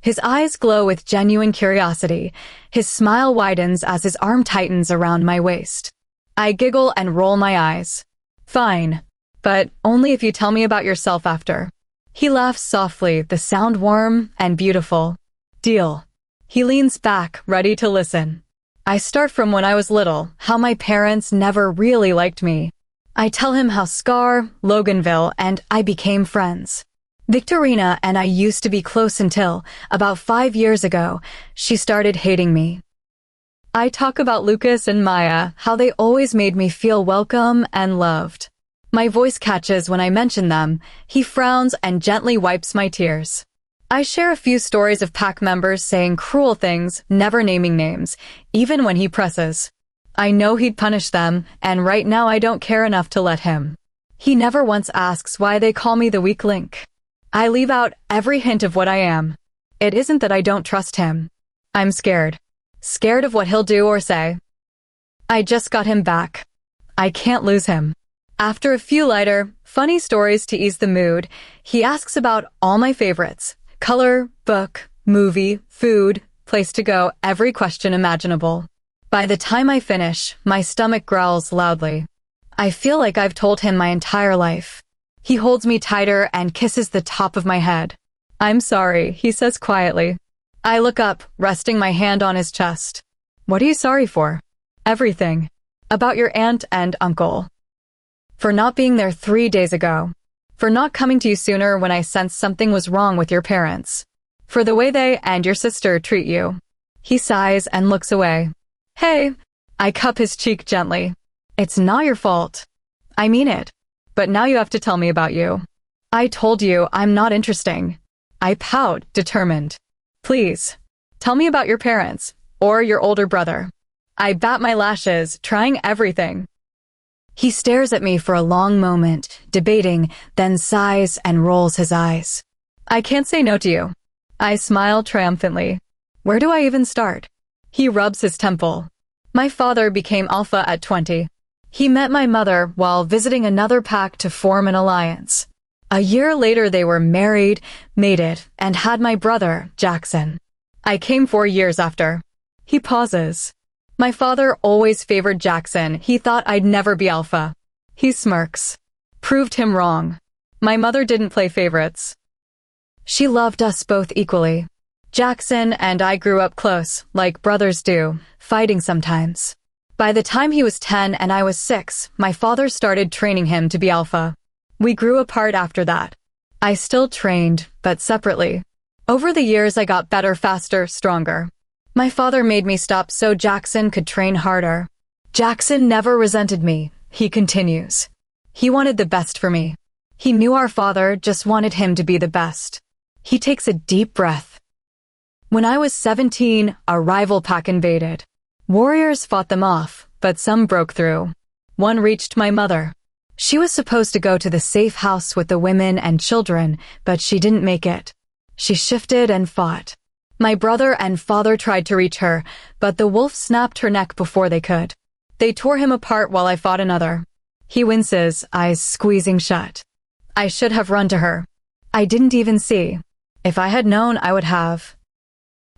His eyes glow with genuine curiosity. His smile widens as his arm tightens around my waist. I giggle and roll my eyes. Fine, but only if you tell me about yourself after. He laughs softly, the sound warm and beautiful. Deal. He leans back, ready to listen. I start from when I was little, how my parents never really liked me. I tell him how Scar, Loganville, and I became friends. Victorina and I used to be close until, about 5 years ago, she started hating me. I talk about Lucas and Maya, how they always made me feel welcome and loved. My voice catches when I mention them. He frowns and gently wipes my tears. I share a few stories of pack members saying cruel things, never naming names, even when he presses. I know he'd punish them, and right now I don't care enough to let him. He never once asks why they call me the weak link. I leave out every hint of what I am. It isn't that I don't trust him. I'm scared. Scared of what he'll do or say. I just got him back. I can't lose him. After a few lighter, funny stories to ease the mood, he asks about all my favorites. Color, book, movie, food, place to go, every question imaginable. By the time I finish, my stomach growls loudly. I feel like I've told him my entire life. He holds me tighter and kisses the top of my head. I'm sorry, he says quietly. I look up, resting my hand on his chest. What are you sorry for? Everything. About your aunt and uncle. For not being there 3 days ago. For not coming to you sooner when I sensed something was wrong with your parents. For the way they and your sister treat you. He sighs and looks away. Hey, I cup his cheek gently. It's not your fault. I mean it. But now you have to tell me about you. I told you I'm not interesting. I pout, determined. Please, tell me about your parents, or your older brother. I bat my lashes, trying everything. He stares at me for a long moment, debating, then sighs and rolls his eyes. I can't say no to you. I smile triumphantly. Where do I even start? He rubs his temple. My father became alpha at 20. He met my mother while visiting another pack to form an alliance. A year later they were married, mated, and had my brother, Jackson. I came 4 years after. He pauses. My father always favored Jackson. He thought I'd never be alpha. He smirks. Proved him wrong. My mother didn't play favorites. She loved us both equally. Jackson and I grew up close, like brothers do, fighting sometimes. By the time he was 10 and I was 6, my father started training him to be alpha. We grew apart after that. I still trained, but separately. Over the years I got better, faster, stronger. My father made me stop so Jackson could train harder. Jackson never resented me, he continues. He wanted the best for me. He knew our father just wanted him to be the best. He takes a deep breath. When I was 17, a rival pack invaded. Warriors fought them off, but some broke through. One reached my mother. She was supposed to go to the safe house with the women and children, but she didn't make it. She shifted and fought. My brother and father tried to reach her, but the wolf snapped her neck before they could. They tore him apart while I fought another. He winces, eyes squeezing shut. I should have run to her. I didn't even see. If I had known, I would have.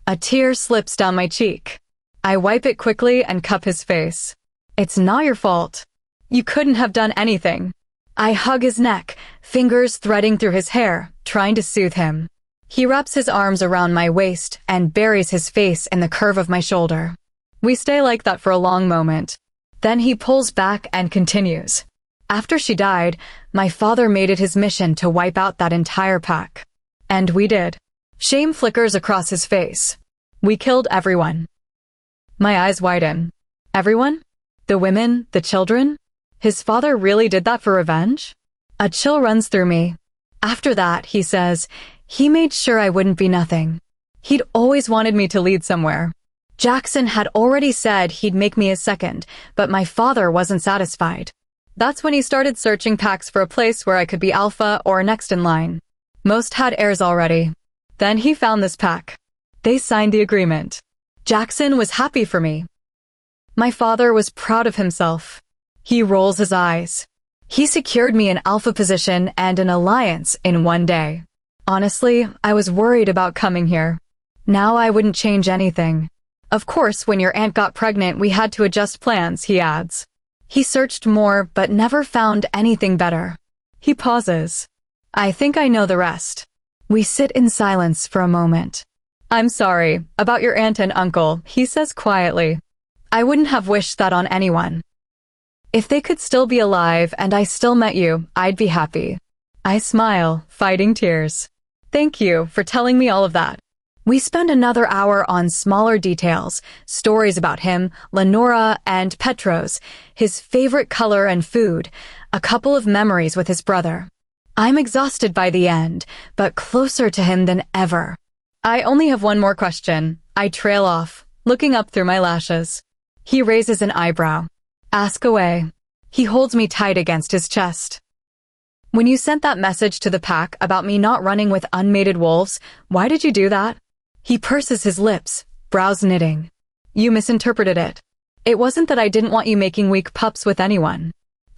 A tear slips down my cheek. I wipe it quickly and cup his face. It's not your fault. You couldn't have done anything. I hug his neck, fingers threading through his hair, trying to soothe him. He wraps his arms around my waist and buries his face in the curve of my shoulder. We stay like that for a long moment. Then he pulls back and continues. After she died, my father made it his mission to wipe out that entire pack. And we did. Shame flickers across his face. We killed everyone. My eyes widen. Everyone? The women, the children? His father really did that for revenge? A chill runs through me. After that, he says, he made sure I wouldn't be nothing. He'd always wanted me to lead somewhere. Jackson had already said he'd make me a second, but my father wasn't satisfied. That's when he started searching packs for a place where I could be alpha or next in line. Most had heirs already. Then he found this pack. They signed the agreement. Jackson was happy for me. My father was proud of himself. He rolls his eyes. He secured me an alpha position and an alliance in one day. Honestly, I was worried about coming here. Now I wouldn't change anything. Of course, when your aunt got pregnant, we had to adjust plans, he adds. He searched more, but never found anything better. He pauses. I think I know the rest. We sit in silence for a moment. I'm sorry, about your aunt and uncle, he says quietly. I wouldn't have wished that on anyone. If they could still be alive and I still met you, I'd be happy. I smile, fighting tears. Thank you for telling me all of that. We spend another hour on smaller details, stories about him, Lenora, and Petros, his favorite color and food, a couple of memories with his brother. I'm exhausted by the end, but closer to him than ever. I only have one more question. I trail off, looking up through my lashes. He raises an eyebrow. Ask away. He holds me tight against his chest. When you sent that message to the pack about me not running with unmated wolves, why did you do that? He purses his lips, brows knitting. You misinterpreted it. It wasn't that I didn't want you making weak pups with anyone.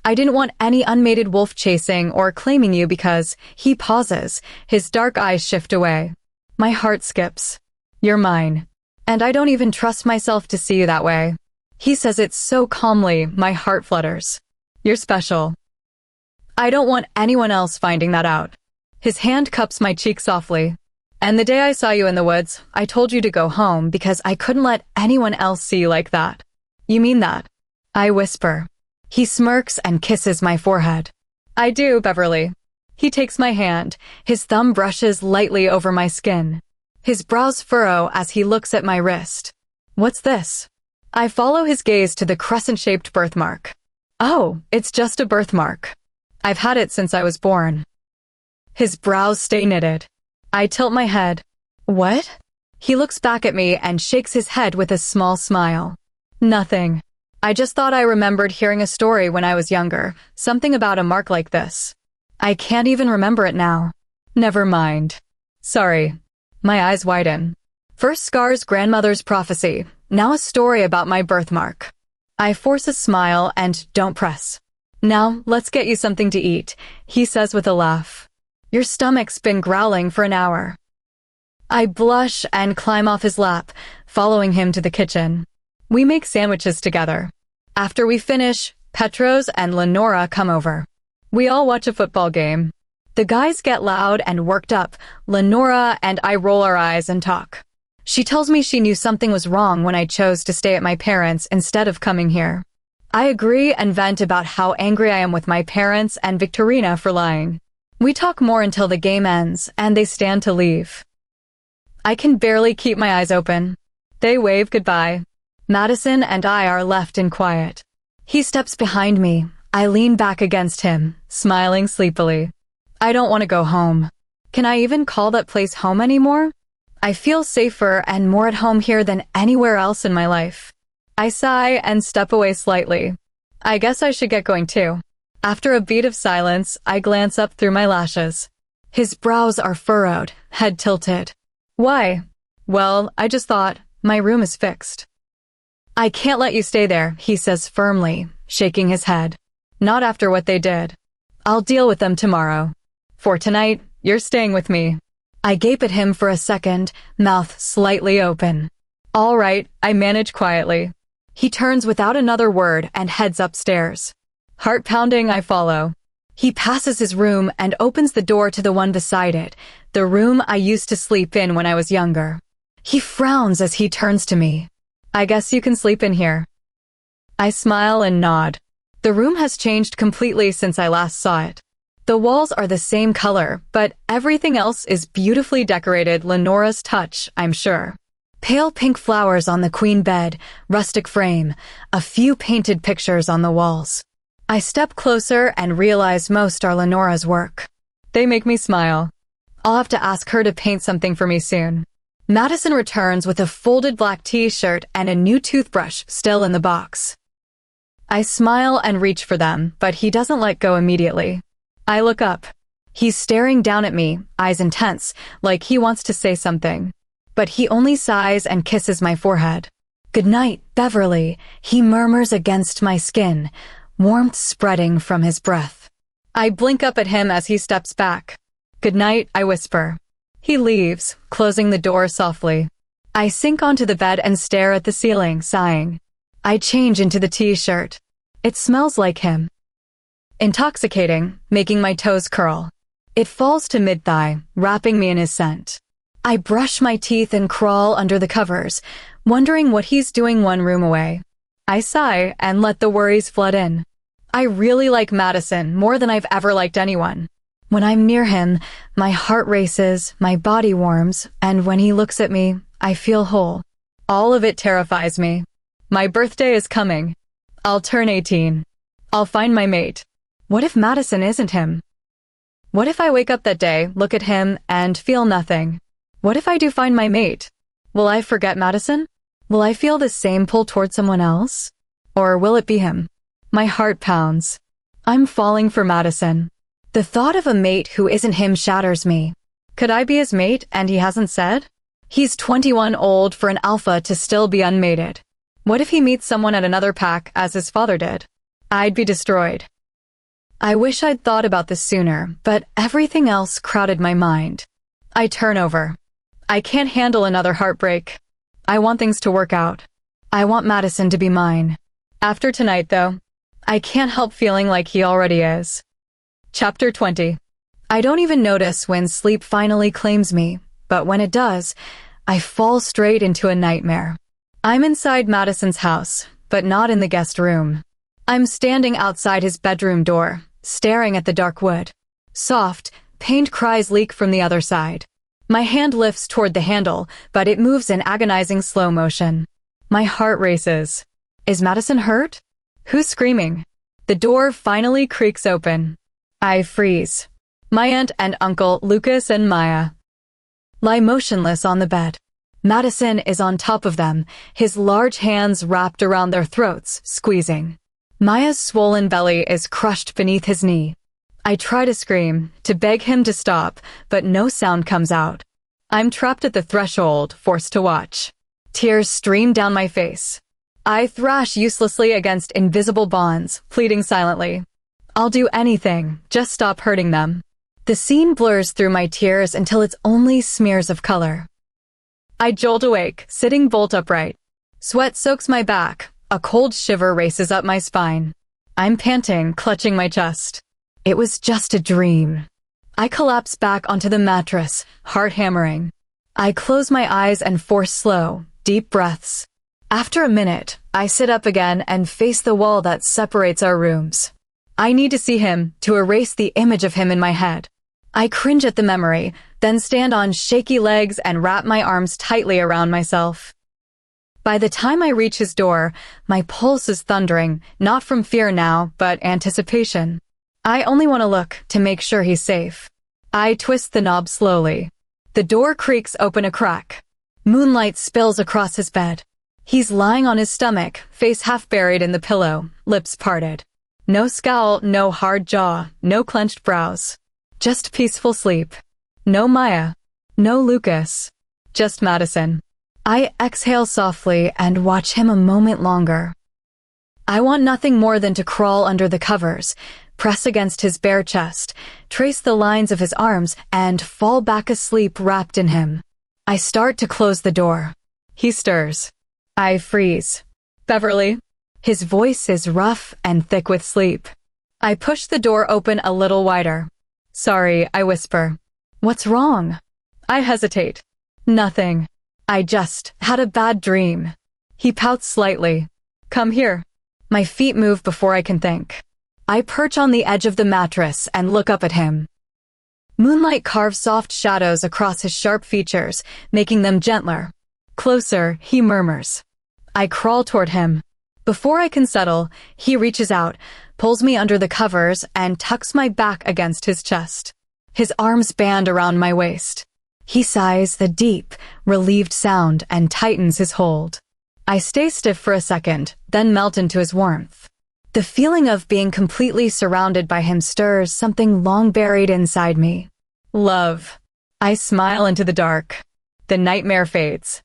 I didn't want any unmated wolf chasing or claiming you because he pauses, his dark eyes shift away. My heart skips. You're mine. And I don't even trust myself to see you that way. He says it so calmly, my heart flutters. You're special. I don't want anyone else finding that out. His hand cups my cheek softly. And the day I saw you in the woods, I told you to go home because I couldn't let anyone else see you like that. You mean that? I whisper. He smirks and kisses my forehead. I do, Beverly. He takes my hand. His thumb brushes lightly over my skin. His brows furrow as he looks at my wrist. What's this? I follow his gaze to the crescent-shaped birthmark. Oh, it's just a birthmark. I've had it since I was born. His brows stay knitted. I tilt my head. What? He looks back at me and shakes his head with a small smile. Nothing. I just thought I remembered hearing a story when I was younger, something about a mark like this. I can't even remember it now. Never mind. Sorry. My eyes widen. First Scar's grandmother's prophecy, now a story about my birthmark. I force a smile and don't press. Now, let's get you something to eat, he says with a laugh. Your stomach's been growling for an hour. I blush and climb off his lap, following him to the kitchen. We make sandwiches together. After we finish, Petros and Lenora come over. We all watch a football game. The guys get loud and worked up. Lenora and I roll our eyes and talk. She tells me she knew something was wrong when I chose to stay at my parents' instead of coming here. I agree and vent about how angry I am with my parents and Victorina for lying. We talk more until the game ends, and they stand to leave. I can barely keep my eyes open. They wave goodbye. Madison and I are left in quiet. He steps behind me. I lean back against him, smiling sleepily. I don't want to go home. Can I even call that place home anymore? I feel safer and more at home here than anywhere else in my life. I sigh and step away slightly. I guess I should get going too. After a beat of silence, I glance up through my lashes. His brows are furrowed, head tilted. Why? Well, I just thought, my room is fixed. I can't let you stay there, he says firmly, shaking his head. Not after what they did. I'll deal with them tomorrow. For tonight, you're staying with me. I gape at him for a second, mouth slightly open. All right, I manage quietly. He turns without another word and heads upstairs. Heart pounding, I follow. He passes his room and opens the door to the one beside it, the room I used to sleep in when I was younger. He frowns as he turns to me. I guess you can sleep in here. I smile and nod. The room has changed completely since I last saw it. The walls are the same color, but everything else is beautifully decorated Lenora's touch, I'm sure. Pale pink flowers on the queen bed, rustic frame, a few painted pictures on the walls. I step closer and realize most are Lenora's work. They make me smile. I'll have to ask her to paint something for me soon. Madison returns with a folded black t-shirt and a new toothbrush still in the box. I smile and reach for them, but he doesn't let go immediately. I look up. He's staring down at me, eyes intense, like he wants to say something. But he only sighs and kisses my forehead. Good night, Beverly, he murmurs against my skin, warmth spreading from his breath. I blink up at him as he steps back. Good night, I whisper. He leaves, closing the door softly. I sink onto the bed and stare at the ceiling, sighing. I change into the t-shirt. It smells like him. Intoxicating, making my toes curl. It falls to mid-thigh, wrapping me in his scent. I brush my teeth and crawl under the covers, wondering what he's doing one room away. I sigh and let the worries flood in. I really like Madison more than I've ever liked anyone. When I'm near him, my heart races, my body warms, and when he looks at me, I feel whole. All of it terrifies me. My birthday is coming. I'll turn 18. I'll find my mate. What if Madison isn't him? What if I wake up that day, look at him, and feel nothing? What if I do find my mate? Will I forget Madison? Will I feel the same pull toward someone else? Or will it be him? My heart pounds. I'm falling for Madison. The thought of a mate who isn't him shatters me. Could I be his mate and he hasn't said? He's 21 old for an alpha to still be unmated. What if he meets someone at another pack as his father did? I'd be destroyed. I wish I'd thought about this sooner, but everything else crowded my mind. I turn over. I can't handle another heartbreak. I want things to work out. I want Madison to be mine. After tonight, though, I can't help feeling like he already is. Chapter 20. I don't even notice when sleep finally claims me, but when it does, I fall straight into a nightmare. I'm inside Madison's house, but not in the guest room. I'm standing outside his bedroom door, staring at the dark wood. Soft, pained cries leak from the other side. My hand lifts toward the handle, but it moves in agonizing slow motion. My heart races. Is Madison hurt? Who's screaming? The door finally creaks open. I freeze. My aunt and uncle, Lucas and Maya, lie motionless on the bed. Madison is on top of them, his large hands wrapped around their throats, squeezing. Maya's swollen belly is crushed beneath his knee. I try to scream, to beg him to stop, but no sound comes out. I'm trapped at the threshold, forced to watch. Tears stream down my face. I thrash uselessly against invisible bonds, pleading silently. I'll do anything, just stop hurting them. The scene blurs through my tears until it's only smears of color. I jolt awake, sitting bolt upright. Sweat soaks my back. A cold shiver races up my spine. I'm panting, clutching my chest. It was just a dream. I collapse back onto the mattress, heart hammering. I close my eyes and force slow, deep breaths. After a minute, I sit up again and face the wall that separates our rooms. I need to see him, to erase the image of him in my head. I cringe at the memory, then stand on shaky legs and wrap my arms tightly around myself. By the time I reach his door, my pulse is thundering, not from fear now, but anticipation. I only want to look to make sure he's safe. I twist the knob slowly. The door creaks open a crack. Moonlight spills across his bed. He's lying on his stomach, face half buried in the pillow, lips parted. No scowl, no hard jaw, no clenched brows. Just peaceful sleep. No Maya. No Lucas. just Madison. I exhale softly and watch him a moment longer. I want nothing more than to crawl under the covers, press against his bare chest, trace the lines of his arms, and fall back asleep wrapped in him. I start to close the door. He stirs. I freeze. Beverly. His voice is rough and thick with sleep. I push the door open a little wider. Sorry, I whisper. What's wrong? I hesitate. Nothing. I just had a bad dream. He pouts slightly. Come here. My feet move before I can think. I perch on the edge of the mattress and look up at him. Moonlight carves soft shadows across his sharp features, making them gentler. Closer, he murmurs. I crawl toward him. Before I can settle, he reaches out, pulls me under the covers, and tucks my back against his chest. His arms band around my waist. He sighs the deep, relieved sound and tightens his hold. I stay stiff for a second, then melt into his warmth. The feeling of being completely surrounded by him stirs something long buried inside me. Love. I smile into the dark. The nightmare fades.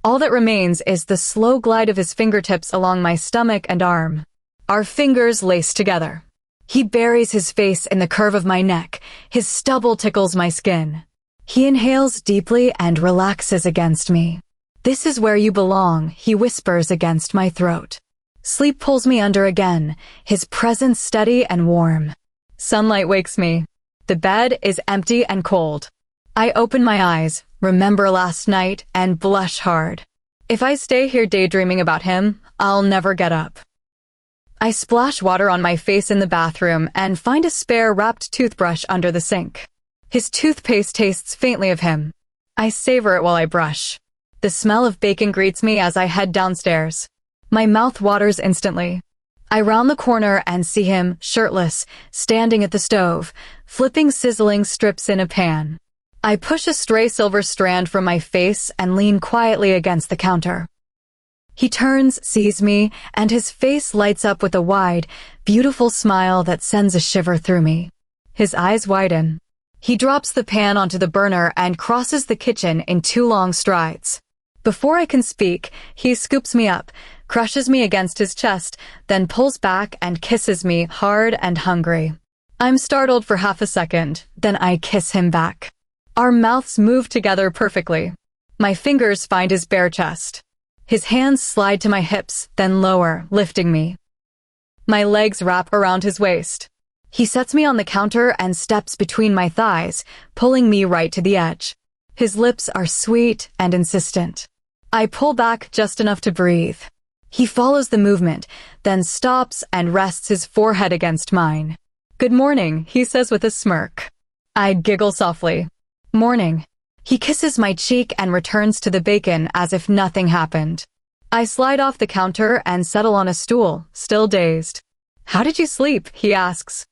All that remains is the slow glide of his fingertips along my stomach and arm. Our fingers lace together. He buries his face in the curve of my neck. His stubble tickles my skin. He inhales deeply and relaxes against me. This is where you belong, he whispers against my throat. Sleep pulls me under again, his presence steady and warm. Sunlight wakes me. The bed is empty and cold. I open my eyes, remember last night, and blush hard. If I stay here daydreaming about him, I'll never get up. I splash water on my face in the bathroom and find a spare wrapped toothbrush under the sink. His toothpaste tastes faintly of him. I savor it while I brush. The smell of bacon greets me as I head downstairs. My mouth waters instantly. I round the corner and see him, shirtless, standing at the stove, flipping sizzling strips in a pan. I push a stray silver strand from my face and lean quietly against the counter. He turns, sees me, and his face lights up with a wide, beautiful smile that sends a shiver through me. His eyes widen. He drops the pan onto the burner and crosses the kitchen in 2 long strides. Before I can speak, he scoops me up, crushes me against his chest, then pulls back and kisses me hard and hungry. I'm startled for half a second, then I kiss him back. Our mouths move together perfectly. My fingers find his bare chest. His hands slide to my hips, then lower, lifting me. My legs wrap around his waist. He sets me on the counter and steps between my thighs, pulling me right to the edge. His lips are sweet and insistent. I pull back just enough to breathe. He follows the movement, then stops and rests his forehead against mine. Good morning, he says with a smirk. I giggle softly. Morning. He kisses my cheek and returns to the bacon as if nothing happened. I slide off the counter and settle on a stool, still dazed. How did you sleep? He asks.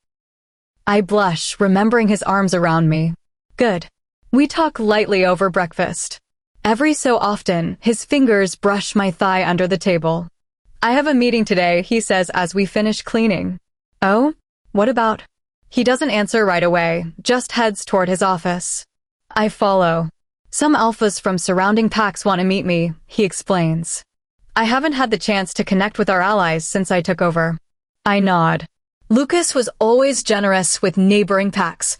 I blush, remembering his arms around me. Good. We talk lightly over breakfast. Every so often, his fingers brush my thigh under the table. I have a meeting today, he says as we finish cleaning. Oh? What about? He doesn't answer right away, just heads toward his office. I follow. Some alphas from surrounding packs want to meet me, he explains. I haven't had the chance to connect with our allies since I took over. I nod. Lucas was always generous with neighboring packs,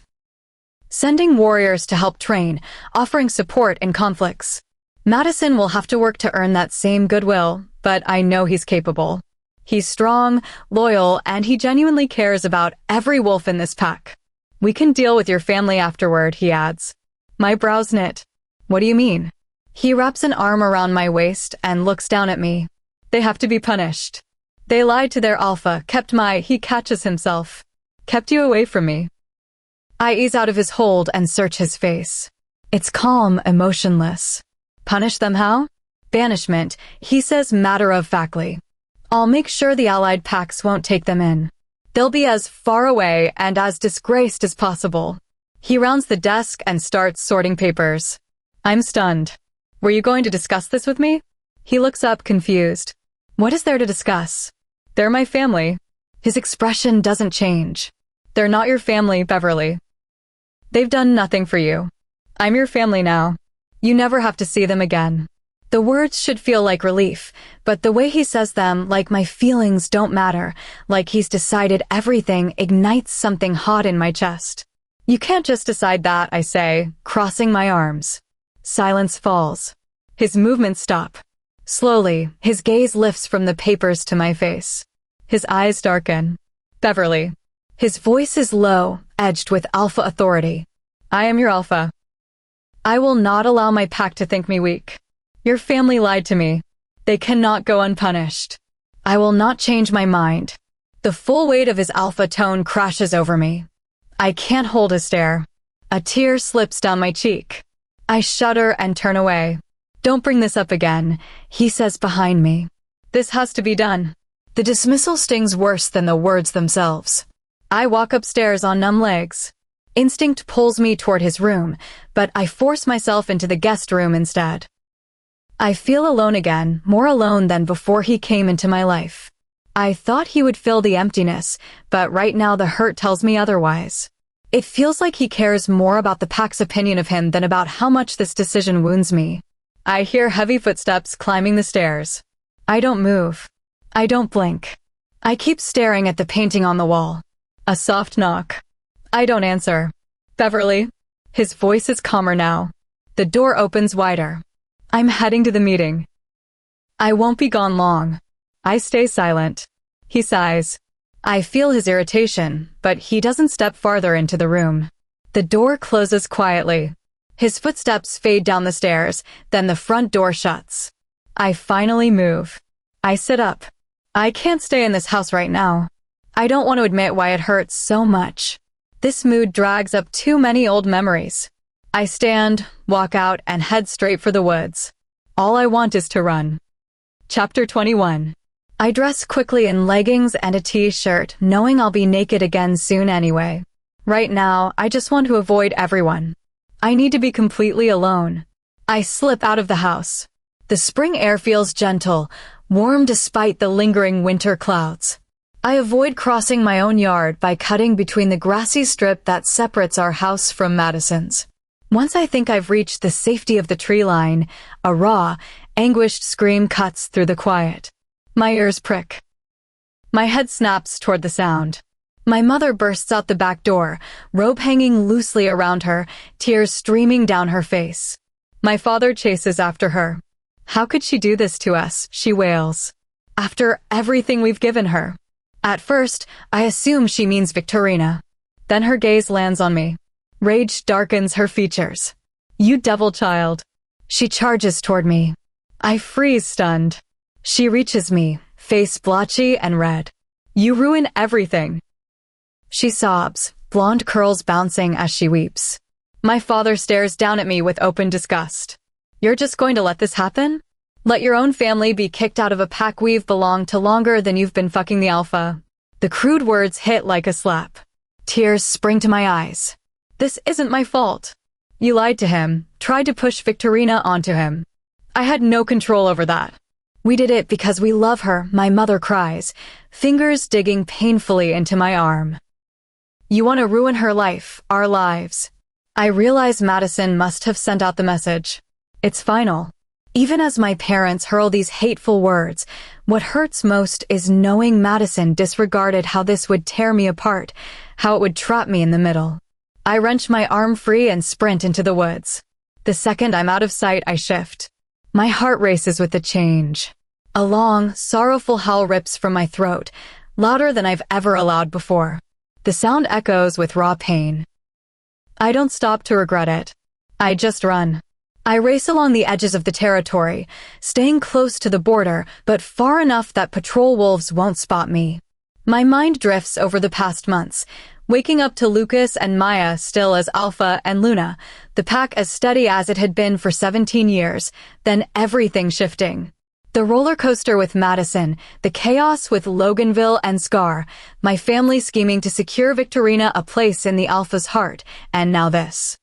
sending warriors to help train, offering support in conflicts. Madison will have to work to earn that same goodwill, but I know he's capable. He's strong, loyal, and he genuinely cares about every wolf in this pack. We can deal with your family afterward, he adds. My brows knit. What do you mean? He wraps an arm around my waist and looks down at me. They have to be punished. They lied to their alpha, he catches himself. Kept you away from me. I ease out of his hold and search his face. It's calm, emotionless. Punish them how? Banishment, he says matter-of-factly. I'll make sure the allied packs won't take them in. They'll be as far away and as disgraced as possible. He rounds the desk and starts sorting papers. I'm stunned. Were you going to discuss this with me? He looks up confused. What is there to discuss? They're my family. His expression doesn't change. They're not your family, Beverly. They've done nothing for you. I'm your family now. You never have to see them again. The words should feel like relief, but the way he says them, like my feelings don't matter, like he's decided everything, ignites something hot in my chest. You can't just decide that, I say, crossing my arms. Silence falls. His movements stop. Slowly, his gaze lifts from the papers to my face. His eyes darken. Beverly. His voice is low, edged with alpha authority. I am your alpha. I will not allow my pack to think me weak. Your family lied to me. They cannot go unpunished. I will not change my mind. The full weight of his alpha tone crashes over me. I can't hold a stare. A tear slips down my cheek. I shudder and turn away. Don't bring this up again, he says behind me. This has to be done. The dismissal stings worse than the words themselves. I walk upstairs on numb legs. Instinct pulls me toward his room, but I force myself into the guest room instead. I feel alone again, more alone than before he came into my life. I thought he would fill the emptiness, but right now the hurt tells me otherwise. It feels like he cares more about the pack's opinion of him than about how much this decision wounds me. I hear heavy footsteps climbing the stairs. I don't move. I don't blink. I keep staring at the painting on the wall. A soft knock. I don't answer. Beverly. His voice is calmer now. The door opens wider. I'm heading to the meeting. I won't be gone long. I stay silent. He sighs. I feel his irritation, but he doesn't step farther into the room. The door closes quietly. His footsteps fade down the stairs, then the front door shuts. I finally move. I sit up. I can't stay in this house right now. I don't want to admit why it hurts so much. This mood drags up too many old memories. I stand, walk out, and head straight for the woods. All I want is to run. Chapter 21. I dress quickly in leggings and a t-shirt, knowing I'll be naked again soon anyway. Right now, I just want to avoid everyone. I need to be completely alone. I slip out of the house. The spring air feels gentle, warm despite the lingering winter clouds. I avoid crossing my own yard by cutting between the grassy strip that separates our house from Madison's. Once I think I've reached the safety of the tree line, a raw, anguished scream cuts through the quiet. My ears prick. My head snaps toward the sound. My mother bursts out the back door, robe hanging loosely around her, tears streaming down her face. My father chases after her. How could she do this to us, she wails. After everything we've given her. At first, I assume she means Victorina. Then her gaze lands on me. Rage darkens her features. You devil child. She charges toward me. I freeze stunned. She reaches me, face blotchy and red. You ruin everything. She sobs, blonde curls bouncing as she weeps. My father stares down at me with open disgust. You're just going to let this happen? Let your own family be kicked out of a pack we've belonged to longer than you've been fucking the alpha. The crude words hit like a slap. Tears spring to my eyes. This isn't my fault. You lied to him, tried to push Victorina onto him. I had no control over that. We did it because we love her, my mother cries, fingers digging painfully into my arm. You want to ruin her life, our lives. I realize Madison must have sent out the message. It's final. Even as my parents hurl these hateful words, what hurts most is knowing Madison disregarded how this would tear me apart, how it would trap me in the middle. I wrench my arm free and sprint into the woods. The second I'm out of sight, I shift. My heart races with the change. A long, sorrowful howl rips from my throat, louder than I've ever allowed before. The sound echoes with raw pain. I don't stop to regret it. I just run. I race along the edges of the territory, staying close to the border, but far enough that patrol wolves won't spot me. My mind drifts over the past months, waking up to Lucas and Maya still as Alpha and Luna, the pack as steady as it had been for 17 years, then everything shifting. The roller coaster with Madison, the chaos with Loganville and Scar, my family scheming to secure Victorina a place in the Alpha's heart, and now this.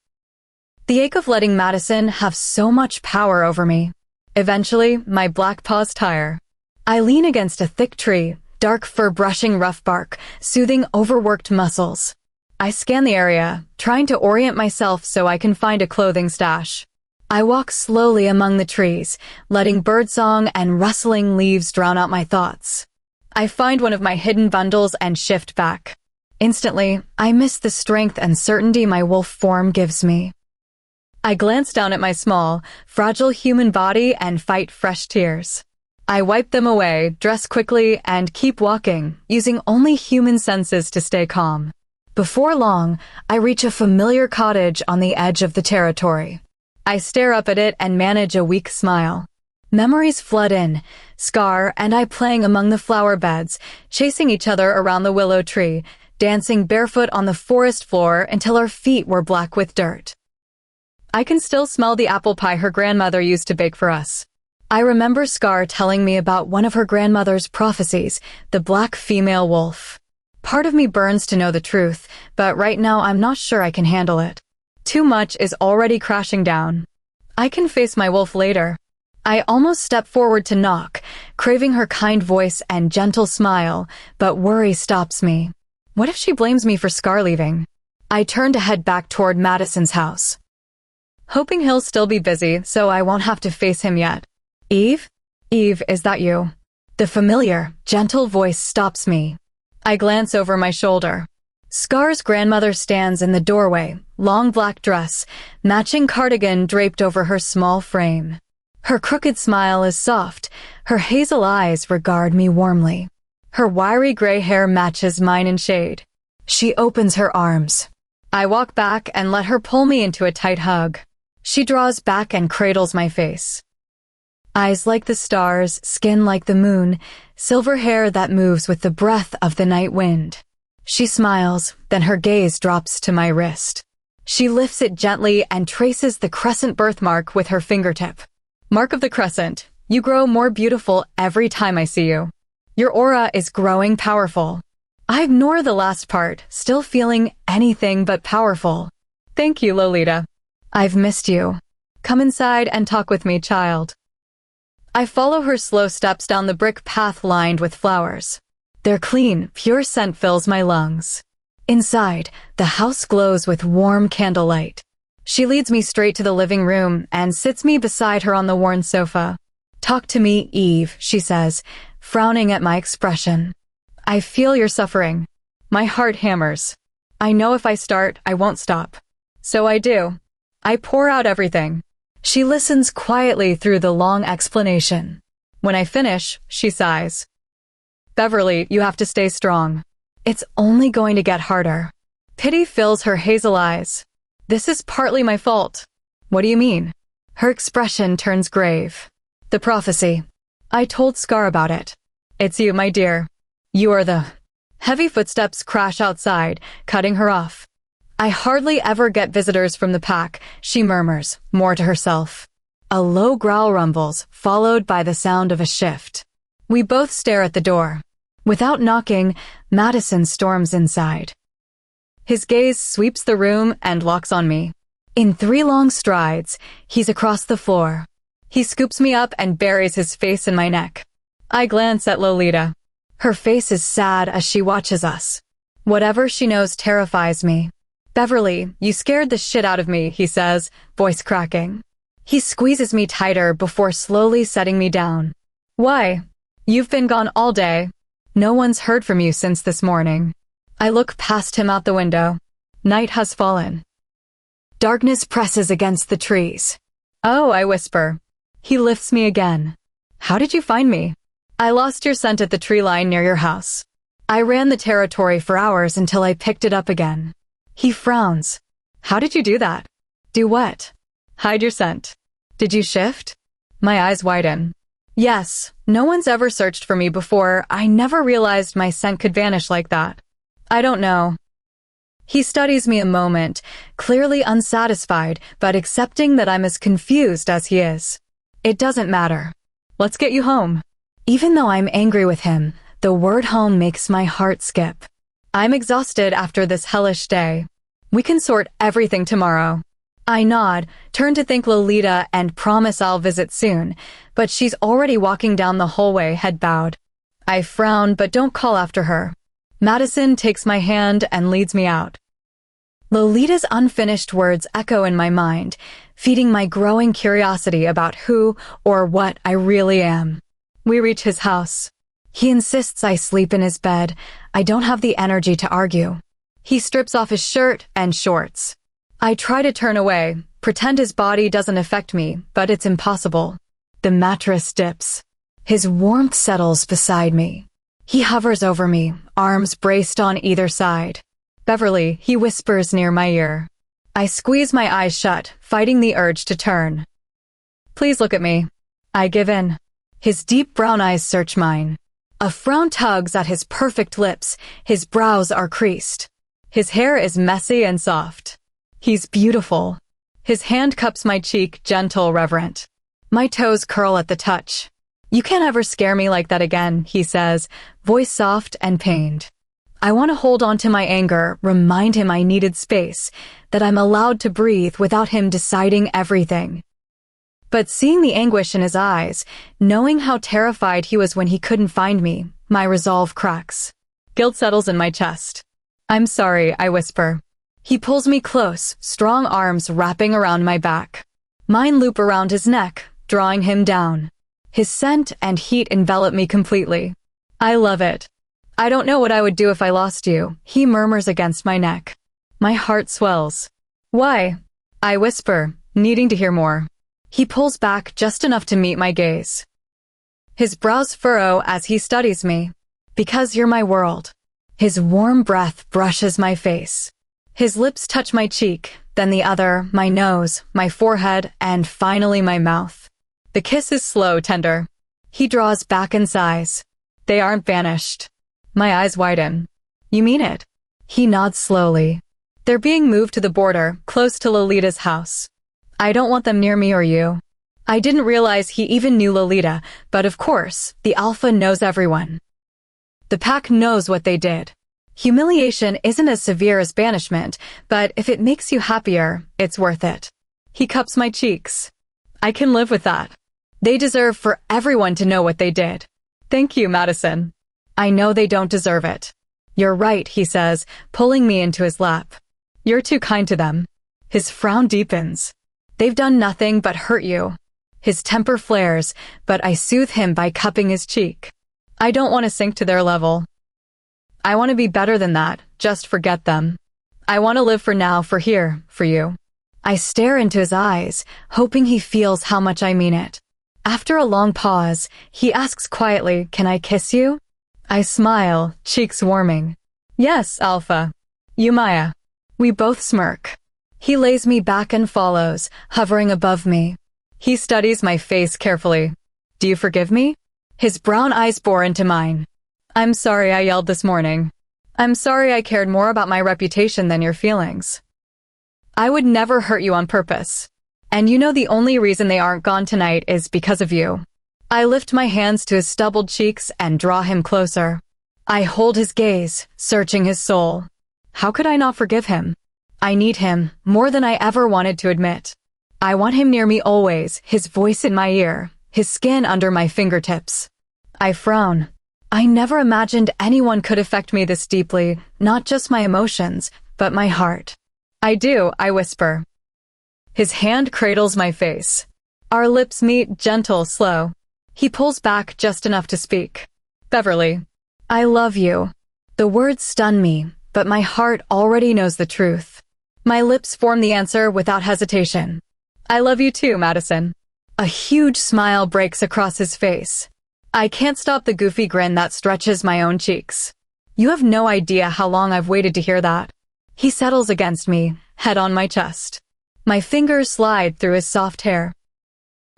The ache of letting Madison have so much power over me. Eventually, my black paws tire. I lean against a thick tree, dark fur brushing rough bark, soothing overworked muscles. I scan the area, trying to orient myself so I can find a clothing stash. I walk slowly among the trees, letting birdsong and rustling leaves drown out my thoughts. I find one of my hidden bundles and shift back. Instantly, I miss the strength and certainty my wolf form gives me. I glance down at my small, fragile human body and fight fresh tears. I wipe them away, dress quickly, and keep walking, using only human senses to stay calm. Before long, I reach a familiar cottage on the edge of the territory. I stare up at it and manage a weak smile. Memories flood in, Scar and I playing among the flower beds, chasing each other around the willow tree, dancing barefoot on the forest floor until our feet were black with dirt. I can still smell the apple pie her grandmother used to bake for us. I remember Scar telling me about one of her grandmother's prophecies, the black female wolf. Part of me burns to know the truth, but right now I'm not sure I can handle it. Too much is already crashing down. I can face my wolf later. I almost step forward to knock, craving her kind voice and gentle smile, but worry stops me. What if she blames me for Scar leaving? I turn to head back toward Madison's house, hoping he'll still be busy so I won't have to face him yet. Eve? Eve, is that you? The familiar, gentle voice stops me. I glance over my shoulder. Scar's grandmother stands in the doorway, long black dress, matching cardigan draped over her small frame. Her crooked smile is soft, her hazel eyes regard me warmly. Her wiry gray hair matches mine in shade. She opens her arms. I walk back and let her pull me into a tight hug. She draws back and cradles my face. Eyes like the stars, skin like the moon, silver hair that moves with the breath of the night wind. She smiles, then her gaze drops to my wrist. She lifts it gently and traces the crescent birthmark with her fingertip. Mark of the crescent, you grow more beautiful every time I see you. Your aura is growing powerful. I ignore the last part, still feeling anything but powerful. Thank you, Lolita. I've missed you. Come inside and talk with me, child. I follow her slow steps down the brick path lined with flowers. Their clean, pure scent fills my lungs. Inside, the house glows with warm candlelight. She leads me straight to the living room and sits me beside her on the worn sofa. Talk to me, Eve, she says, frowning at my expression. I feel your suffering. My heart hammers. I know if I start, I won't stop. So I do. I pour out everything. She listens quietly through the long explanation. When I finish, she sighs. Beverly, you have to stay strong. It's only going to get harder. Pity fills her hazel eyes. This is partly my fault. What do you mean? Her expression turns grave. The prophecy. I told Scar about it. It's you, my dear. You are the... Heavy footsteps crash outside, cutting her off. I hardly ever get visitors from the pack, she murmurs, more to herself. A low growl rumbles, followed by the sound of a shift. We both stare at the door. Without knocking, Madison storms inside. His gaze sweeps the room and locks on me. In 3 long strides, he's across the floor. He scoops me up and buries his face in my neck. I glance at Lolita. Her face is sad as she watches us. Whatever she knows terrifies me. Beverly, you scared the shit out of me, he says, voice cracking. He squeezes me tighter before slowly setting me down. Why? You've been gone all day. No one's heard from you since this morning. I look past him out the window. Night has fallen. Darkness presses against the trees. Oh, I whisper. He lifts me again. How did you find me? I lost your scent at the tree line near your house. I ran the territory for hours until I picked it up again. He frowns. How did you do that? Do what? Hide your scent. Did you shift? My eyes widen. Yes, no one's ever searched for me before. I never realized my scent could vanish like that. I don't know. He studies me a moment, clearly unsatisfied, but accepting that I'm as confused as he is. It doesn't matter. Let's get you home. Even though I'm angry with him, the word home makes my heart skip. I'm exhausted after this hellish day. We can sort everything tomorrow. I nod, turn to thank Lolita and promise I'll visit soon, but she's already walking down the hallway, head bowed. I frown but don't call after her. Madison takes my hand and leads me out. Lolita's unfinished words echo in my mind, feeding my growing curiosity about who or what I really am. We reach his house. He insists I sleep in his bed. I don't have the energy to argue. He strips off his shirt and shorts. I try to turn away, pretend his body doesn't affect me, but it's impossible. The mattress dips. His warmth settles beside me. He hovers over me, arms braced on either side. Beverly, he whispers near my ear. I squeeze my eyes shut, fighting the urge to turn. Please look at me. I give in. His deep brown eyes search mine. A frown tugs at his perfect lips. His brows are creased. His hair is messy and soft. He's beautiful. His hand cups my cheek, gentle, reverent. My toes curl at the touch. You can't ever scare me like that again, he says, voice soft and pained. I want to hold on to my anger, remind him I needed space, that I'm allowed to breathe without him deciding everything. But seeing the anguish in his eyes, knowing how terrified he was when he couldn't find me, my resolve cracks. Guilt settles in my chest. I'm sorry, I whisper. He pulls me close, strong arms wrapping around my back. Mine loop around his neck, drawing him down. His scent and heat envelop me completely. I love it. I don't know what I would do if I lost you, he murmurs against my neck. My heart swells. Why? I whisper, needing to hear more. He pulls back just enough to meet my gaze. His brows furrow as he studies me. Because you're my world. His warm breath brushes my face. His lips touch my cheek, then the other, my nose, my forehead, and finally my mouth. The kiss is slow, tender. He draws back in sighs. They aren't vanished. My eyes widen. You mean it? He nods slowly. They're being moved to the border, close to Lolita's house. I don't want them near me or you. I didn't realize he even knew Lolita, but of course, the Alpha knows everyone. The pack knows what they did. Humiliation isn't as severe as banishment, but if it makes you happier, it's worth it. He cups my cheeks. I can live with that. They deserve for everyone to know what they did. Thank you, Madison. I know they don't deserve it. You're right, he says, pulling me into his lap. You're too kind to them. His frown deepens. They've done nothing but hurt you. His temper flares, but I soothe him by cupping his cheek. I don't want to sink to their level. I want to be better than that, just forget them. I want to live for now, for here, for you. I stare into his eyes, hoping he feels how much I mean it. After a long pause, he asks quietly, can I kiss you? I smile, cheeks warming. Yes, Alpha. You, Maya. We both smirk. He lays me back and follows, hovering above me. He studies my face carefully. Do you forgive me? His brown eyes bore into mine. I'm sorry I yelled this morning. I'm sorry I cared more about my reputation than your feelings. I would never hurt you on purpose. And you know the only reason they aren't gone tonight is because of you. I lift my hands to his stubbled cheeks and draw him closer. I hold his gaze, searching his soul. How could I not forgive him? I need him, more than I ever wanted to admit. I want him near me always, his voice in my ear, his skin under my fingertips. I frown. I never imagined anyone could affect me this deeply, not just my emotions, but my heart. I do, I whisper. His hand cradles my face. Our lips meet, gentle, slow. He pulls back just enough to speak. Beverly, I love you. The words stun me, but my heart already knows the truth. My lips form the answer without hesitation. I love you too, Madison. A huge smile breaks across his face. I can't stop the goofy grin that stretches my own cheeks. You have no idea how long I've waited to hear that. He settles against me, head on my chest. My fingers slide through his soft hair.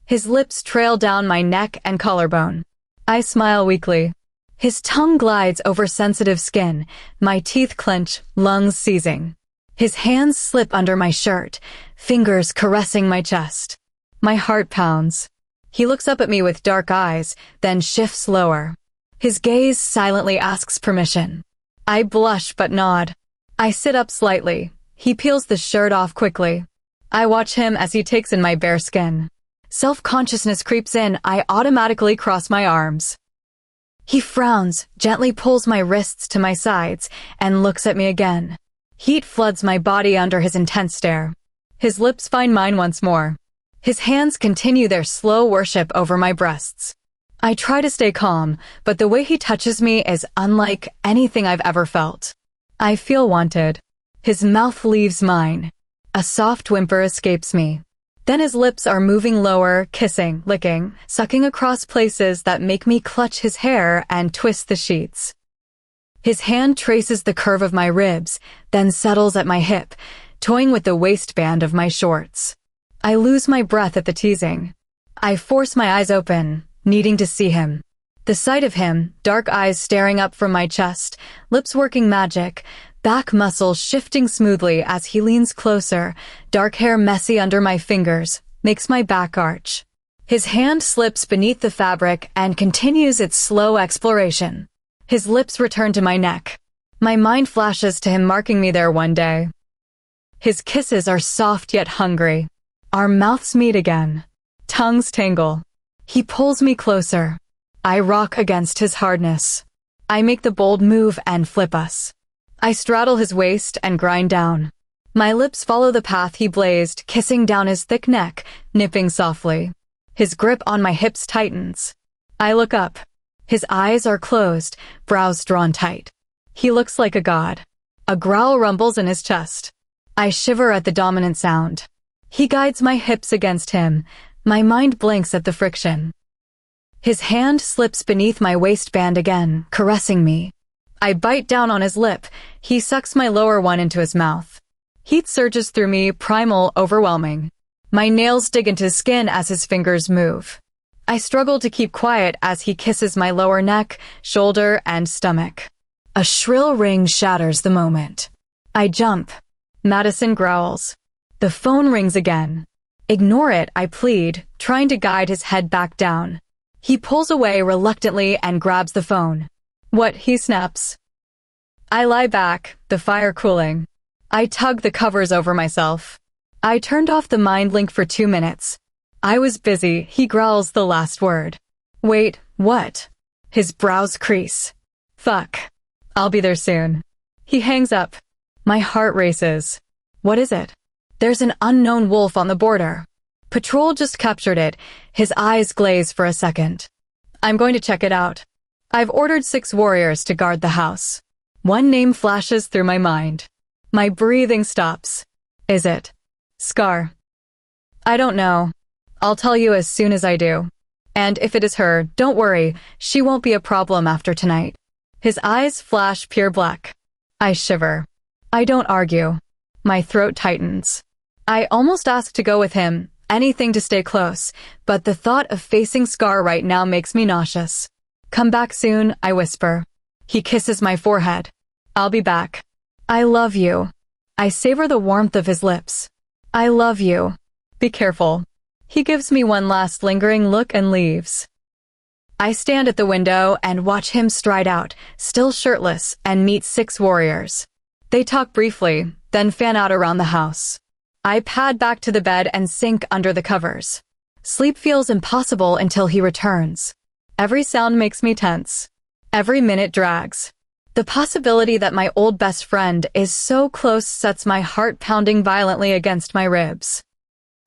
His lips trail down my neck and collarbone. I smile weakly. His tongue glides over sensitive skin, my teeth clench, lungs seizing. His hands slip under my shirt, fingers caressing my chest. My heart pounds. He looks up at me with dark eyes, then shifts lower. His gaze silently asks permission. I blush but nod. I sit up slightly. He peels the shirt off quickly. I watch him as he takes in my bare skin. Self-consciousness creeps in. I automatically cross my arms. He frowns, gently pulls my wrists to my sides, and looks at me again. Heat floods my body under his intense stare. His lips find mine once more. His hands continue their slow worship over my breasts. I try to stay calm, but the way he touches me is unlike anything I've ever felt. I feel wanted. His mouth leaves mine. A soft whimper escapes me. Then his lips are moving lower, kissing, licking, sucking across places that make me clutch his hair and twist the sheets. His hand traces the curve of my ribs, then settles at my hip, toying with the waistband of my shorts. I lose my breath at the teasing. I force my eyes open, needing to see him. The sight of him, dark eyes staring up from my chest, lips working magic, back muscles shifting smoothly as he leans closer, dark hair messy under my fingers, makes my back arch. His hand slips beneath the fabric and continues its slow exploration. His lips return to my neck. My mind flashes to him marking me there one day. His kisses are soft yet hungry. Our mouths meet again. Tongues tangle. He pulls me closer. I rock against his hardness. I make the bold move and flip us. I straddle his waist and grind down. My lips follow the path he blazed, kissing down his thick neck, nipping softly. His grip on my hips tightens. I look up. His eyes are closed, brows drawn tight. He looks like a god. A growl rumbles in his chest. I shiver at the dominant sound. He guides my hips against him. My mind blinks at the friction. His hand slips beneath my waistband again, caressing me. I bite down on his lip. He sucks my lower one into his mouth. Heat surges through me, primal, overwhelming. My nails dig into his skin as his fingers move. I struggle to keep quiet as he kisses my lower neck, shoulder, and stomach. A shrill ring shatters the moment. I jump. Madison growls. The phone rings again. Ignore it, I plead, trying to guide his head back down. He pulls away reluctantly and grabs the phone. What? He snaps. I lie back, the fire cooling. I tug the covers over myself. I turned off the mind link for 2 minutes. I was busy, he growls the last word. Wait, what? His brows crease. Fuck. I'll be there soon. He hangs up. My heart races. What is it? There's an unknown wolf on the border. Patrol just captured it. His eyes glaze for a second. I'm going to check it out. I've ordered 6 warriors to guard the house. One name flashes through my mind. My breathing stops. Is it Scar? I don't know. I'll tell you as soon as I do. And if it is her, don't worry, she won't be a problem after tonight. His eyes flash pure black. I shiver. I don't argue. My throat tightens. I almost ask to go with him, anything to stay close, but the thought of facing Scar right now makes me nauseous. Come back soon, I whisper. He kisses my forehead. I'll be back. I love you. I savor the warmth of his lips. I love you. Be careful. He gives me one last lingering look and leaves. I stand at the window and watch him stride out, still shirtless, and meet 6 warriors. They talk briefly, then fan out around the house. I pad back to the bed and sink under the covers. Sleep feels impossible until he returns. Every sound makes me tense. Every minute drags. The possibility that my old best friend is so close sets my heart pounding violently against my ribs.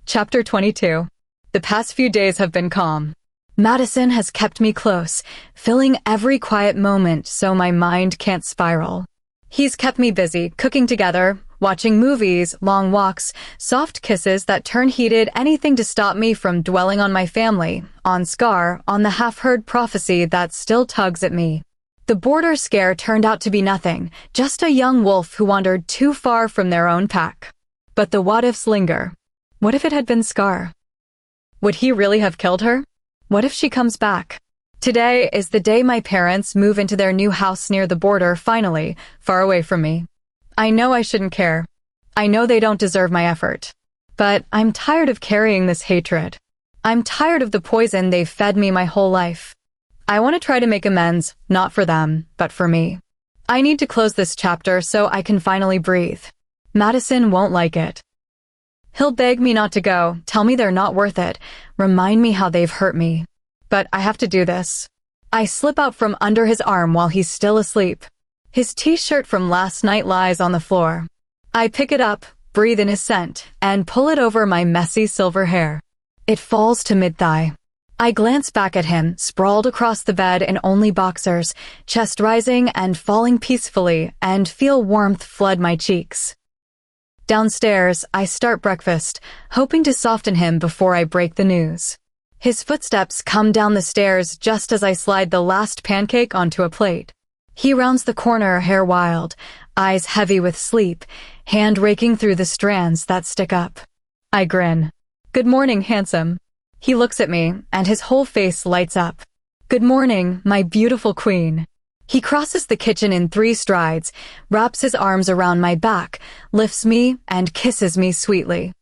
Chapter 22. The past few days have been calm. Madison has kept me close, filling every quiet moment so my mind can't spiral. He's kept me busy, cooking together, watching movies, long walks, soft kisses that turn heated, anything to stop me from dwelling on my family, on Scar, on the half-heard prophecy that still tugs at me. The border scare turned out to be nothing, just a young wolf who wandered too far from their own pack. But the what-ifs linger. What if it had been Scar? Would he really have killed her? What if she comes back? Today is the day my parents move into their new house near the border, finally, far away from me. I know I shouldn't care. I know they don't deserve my effort. But I'm tired of carrying this hatred. I'm tired of the poison they've fed me my whole life. I want to try to make amends, not for them, but for me. I need to close this chapter so I can finally breathe. Madison won't like it. He'll beg me not to go, tell me they're not worth it, remind me how they've hurt me. But I have to do this. I slip out from under his arm while he's still asleep. His t-shirt from last night lies on the floor. I pick it up, breathe in his scent, and pull it over my messy silver hair. It falls to mid-thigh. I glance back at him, sprawled across the bed in only boxers, chest rising and falling peacefully, and feel warmth flood my cheeks. Downstairs, I start breakfast, hoping to soften him before I break the news. His footsteps come down the stairs just as I slide the last pancake onto a plate. He rounds the corner, hair wild, eyes heavy with sleep, hand raking through the strands that stick up. I grin. "Good morning, handsome." He looks at me, and his whole face lights up. "Good morning, my beautiful queen." He crosses the kitchen in 3 strides, wraps his arms around my back, lifts me, and kisses me sweetly.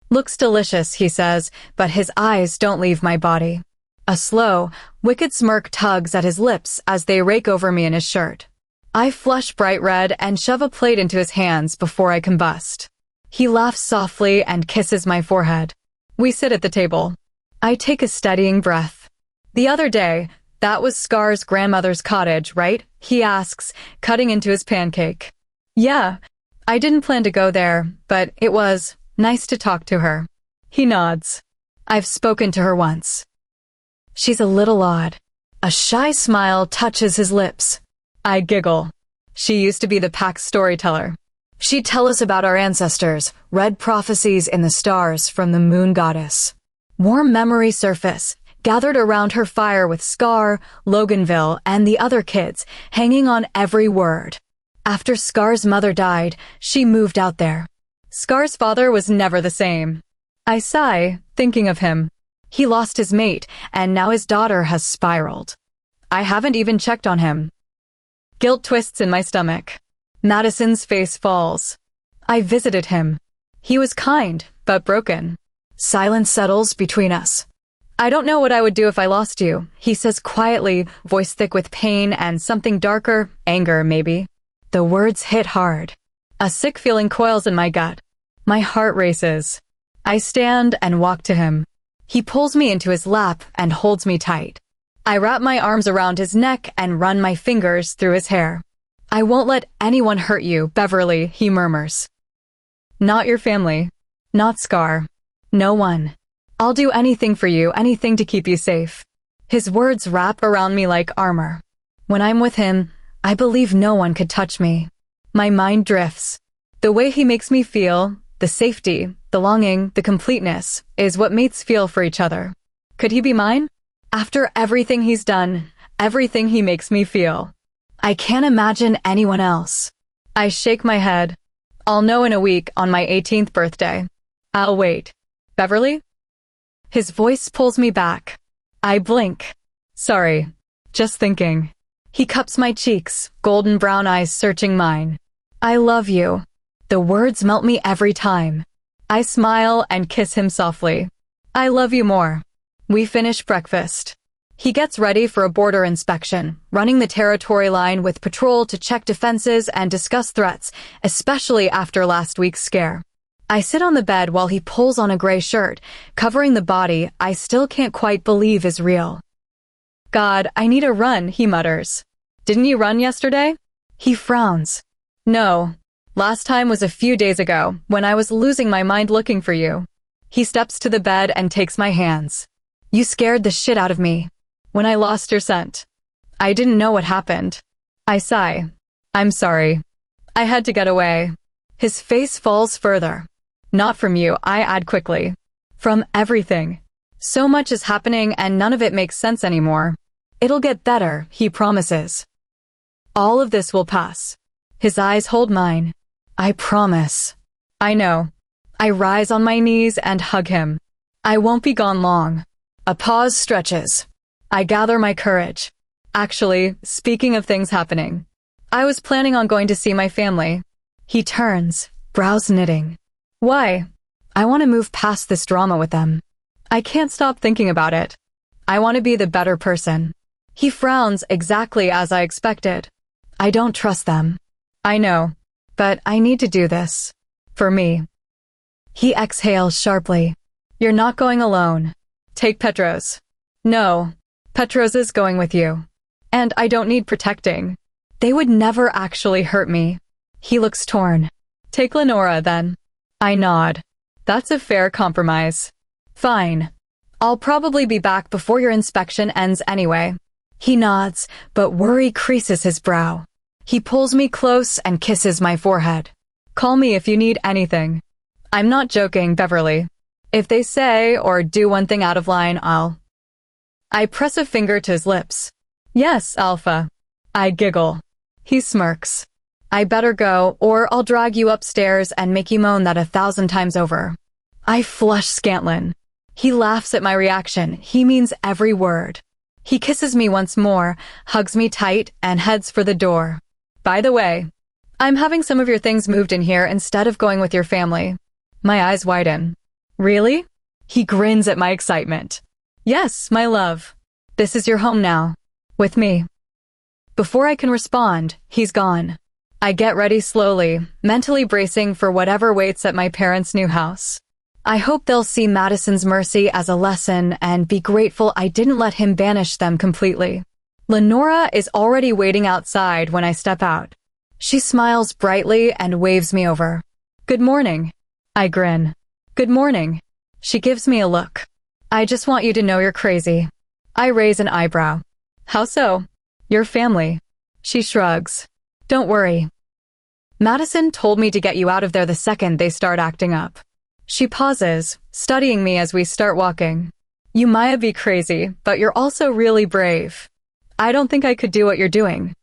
"Looks delicious," he says, but his eyes don't leave my body. A slow, wicked smirk tugs at his lips as they rake over me in his shirt. I flush bright red and shove a plate into his hands before I combust. He laughs softly and kisses my forehead. We sit at the table. I take a steadying breath. "The other day, that was Scar's grandmother's cottage, right?" he asks, cutting into his pancake. "Yeah, I didn't plan to go there, but it was nice to talk to her." He nods. "I've spoken to her once." She's a little odd. A shy smile touches his lips. I giggle. She used to be the pack's storyteller. She'd tell us about our ancestors, read prophecies in the stars from the moon goddess. Warm memories surface, gathered around her fire with Scar, Loganville, and the other kids, hanging on every word. After Scar's mother died, she moved out there. Scar's father was never the same. I sigh, thinking of him. He lost his mate, and now his daughter has spiraled. I haven't even checked on him. Guilt twists in my stomach. Madison's face falls. I visited him. He was kind, but broken. Silence settles between us. "I don't know what I would do if I lost you," he says quietly, voice thick with pain and something darker, anger maybe. The words hit hard. A sick feeling coils in my gut. My heart races. I stand and walk to him. He pulls me into his lap and holds me tight. I wrap my arms around his neck and run my fingers through his hair. "I won't let anyone hurt you, Beverly," he murmurs. "Not your family. Not Scar. No one. I'll do anything for you, anything to keep you safe." His words wrap around me like armor. When I'm with him, I believe no one could touch me. My mind drifts. The way he makes me feel, the safety, the longing, the completeness, is what mates feel for each other. Could he be mine? After everything he's done, everything he makes me feel. I can't imagine anyone else. I shake my head. I'll know in a week on my 18th birthday. I'll wait. "Beverly?" His voice pulls me back. I blink. "Sorry. Just thinking." He cups my cheeks, golden brown eyes searching mine. "I love you." The words melt me every time. I smile and kiss him softly. "I love you more." We finish breakfast. He gets ready for a border inspection, running the territory line with patrol to check defenses and discuss threats, especially after last week's scare. I sit on the bed while he pulls on a gray shirt, covering the body I still can't quite believe is real. "God, I need a run," he mutters. "Didn't you run yesterday?" He frowns. "No. Last time was a few days ago, when I was losing my mind looking for you." He steps to the bed and takes my hands. "You scared the shit out of me when I lost your scent. I didn't know what happened." I sigh. "I'm sorry. I had to get away." His face falls further. "Not from you," I add quickly. "From everything. So much is happening and none of it makes sense anymore." "It'll get better," he promises. "All of this will pass." His eyes hold mine. "I promise." I know. I rise on my knees and hug him. "I won't be gone long." A pause stretches. I gather my courage. "Actually, speaking of things happening, I was planning on going to see my family." He turns, brows knitting. "Why?" "I want to move past this drama with them. I can't stop thinking about it. I want to be the better person." He frowns exactly as I expected. "I don't trust them." "I know, but I need to do this. For me." He exhales sharply. "You're not going alone. Take Petros." "No, Petros is going with you. And I don't need protecting. They would never actually hurt me." He looks torn. Take Lenora, then. I nod. That's a fair compromise. Fine. I'll probably be back before your inspection ends anyway. He nods, but worry creases his brow. He pulls me close and kisses my forehead. Call me if you need anything. I'm not joking, Beverly. If they say or do one thing out of line, I press a finger to his lips. Yes, Alpha. I giggle. He smirks. I better go, or I'll drag you upstairs and make you moan that 1,000 times over. I flush Scantlin. He laughs at my reaction. He means every word. He kisses me once more, hugs me tight, and heads for the door. By the way, I'm having some of your things moved in here instead of going with your family. My eyes widen. Really? He grins at my excitement. Yes, my love. This is your home now. With me. Before I can respond, he's gone. I get ready slowly, mentally bracing for whatever waits at my parents' new house. I hope they'll see Madison's mercy as a lesson and be grateful I didn't let him banish them completely. Lenora is already waiting outside when I step out. She smiles brightly and waves me over. Good morning. I grin. Good morning. She gives me a look. I just want you to know you're crazy. I raise an eyebrow. How so? Your family. She shrugs. Don't worry. Madison told me to get you out of there the second they start acting up. She pauses, studying me as we start walking. You might be crazy, but you're also really brave. I don't think I could do what you're doing.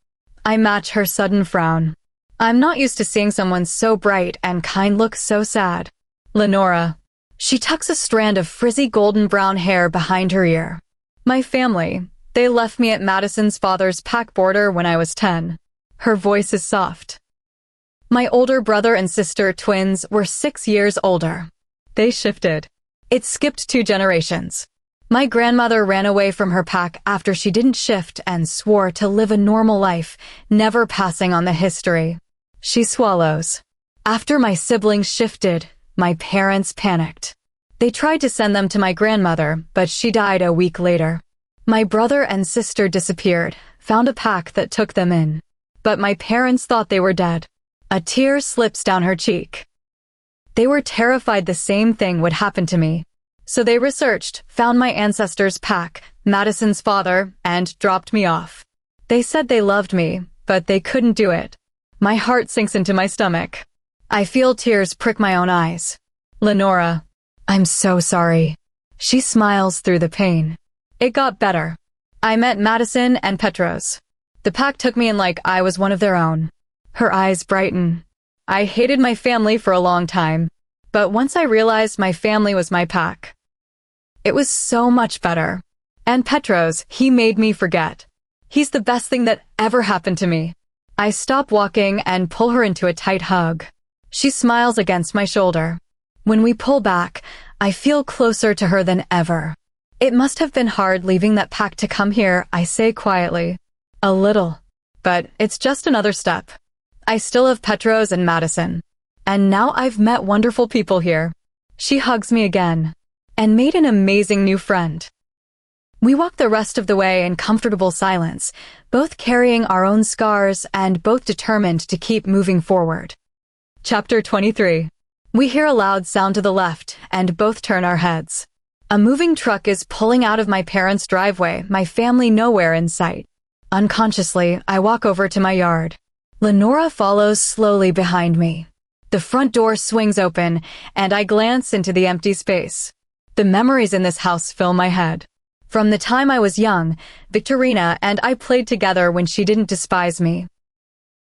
I match her sudden frown. I'm not used to seeing someone so bright and kind look so sad. Lenora. She tucks a strand of frizzy golden brown hair behind her ear. My family. They left me at Madison's father's pack border when I was 10. Her voice is soft. My older brother and sister, twins, were 6 years older. They shifted. It skipped 2 generations. My grandmother ran away from her pack after she didn't shift and swore to live a normal life, never passing on the history. She swallows. After my siblings shifted, my parents panicked. They tried to send them to my grandmother, but she died a week later. My brother and sister disappeared, found a pack that took them in. But my parents thought they were dead. A tear slips down her cheek. They were terrified the same thing would happen to me. So they researched, found my ancestors' pack, Madison's father, and dropped me off. They said they loved me, but they couldn't do it. My heart sinks into my stomach. I feel tears prick my own eyes. Lenora. I'm so sorry. She smiles through the pain. It got better. I met Madison and Petros. The pack took me in like I was one of their own. Her eyes brighten. I hated my family for a long time, but once I realized my family was my pack, it was so much better. And Petros, he made me forget. He's the best thing that ever happened to me. I stop walking and pull her into a tight hug. She smiles against my shoulder. When we pull back, I feel closer to her than ever. It must have been hard leaving that pack to come here, I say quietly. A little. But it's just another step. I still have Petros and Madison. And now I've met wonderful people here. She hugs me again. And made an amazing new friend. We walk the rest of the way in comfortable silence, both carrying our own scars and both determined to keep moving forward. Chapter 23. We hear a loud sound to the left and both turn our heads. A moving truck is pulling out of my parents' driveway, my family nowhere in sight. Unconsciously, I walk over to my yard. Lenora follows slowly behind me. The front door swings open, and I glance into the empty space. The memories in this house fill my head. From the time I was young, Victorina and I played together when she didn't despise me.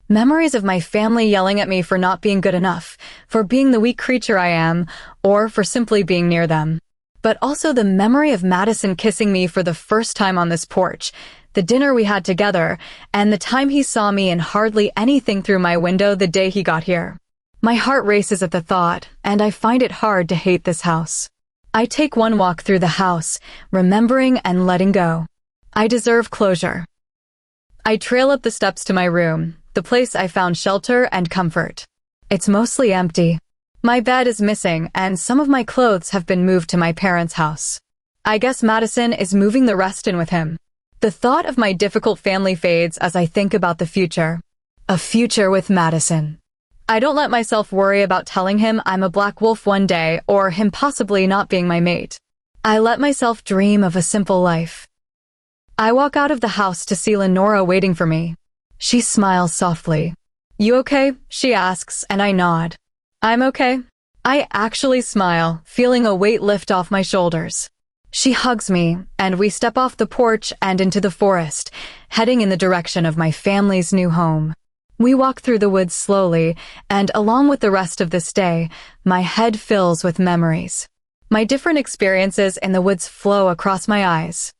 Memories of my family yelling at me for not being good enough, for being the weak creature I am, or for simply being near them. But also the memory of Madison kissing me for the first time on this porch, the dinner we had together, and the time he saw me in hardly anything through my window the day he got here. My heart races at the thought, and I find it hard to hate this house. I take one walk through the house, remembering and letting go. I deserve closure. I trail up the steps to my room, the place I found shelter and comfort. It's mostly empty. My bed is missing, and some of my clothes have been moved to my parents' house. I guess Madison is moving the rest in with him. The thought of my difficult family fades as I think about the future. A future with Madison. I don't let myself worry about telling him I'm a black wolf one day or him possibly not being my mate. I let myself dream of a simple life. I walk out of the house to see Lenora waiting for me. She smiles softly. "You okay?" she asks, and I nod. "I'm okay." I actually smile, feeling a weight lift off my shoulders. She hugs me, and we step off the porch and into the forest, heading in the direction of my family's new home. We walk through the woods slowly, and along with the rest of this day, my head fills with memories. My different experiences in the woods flow across my eyes.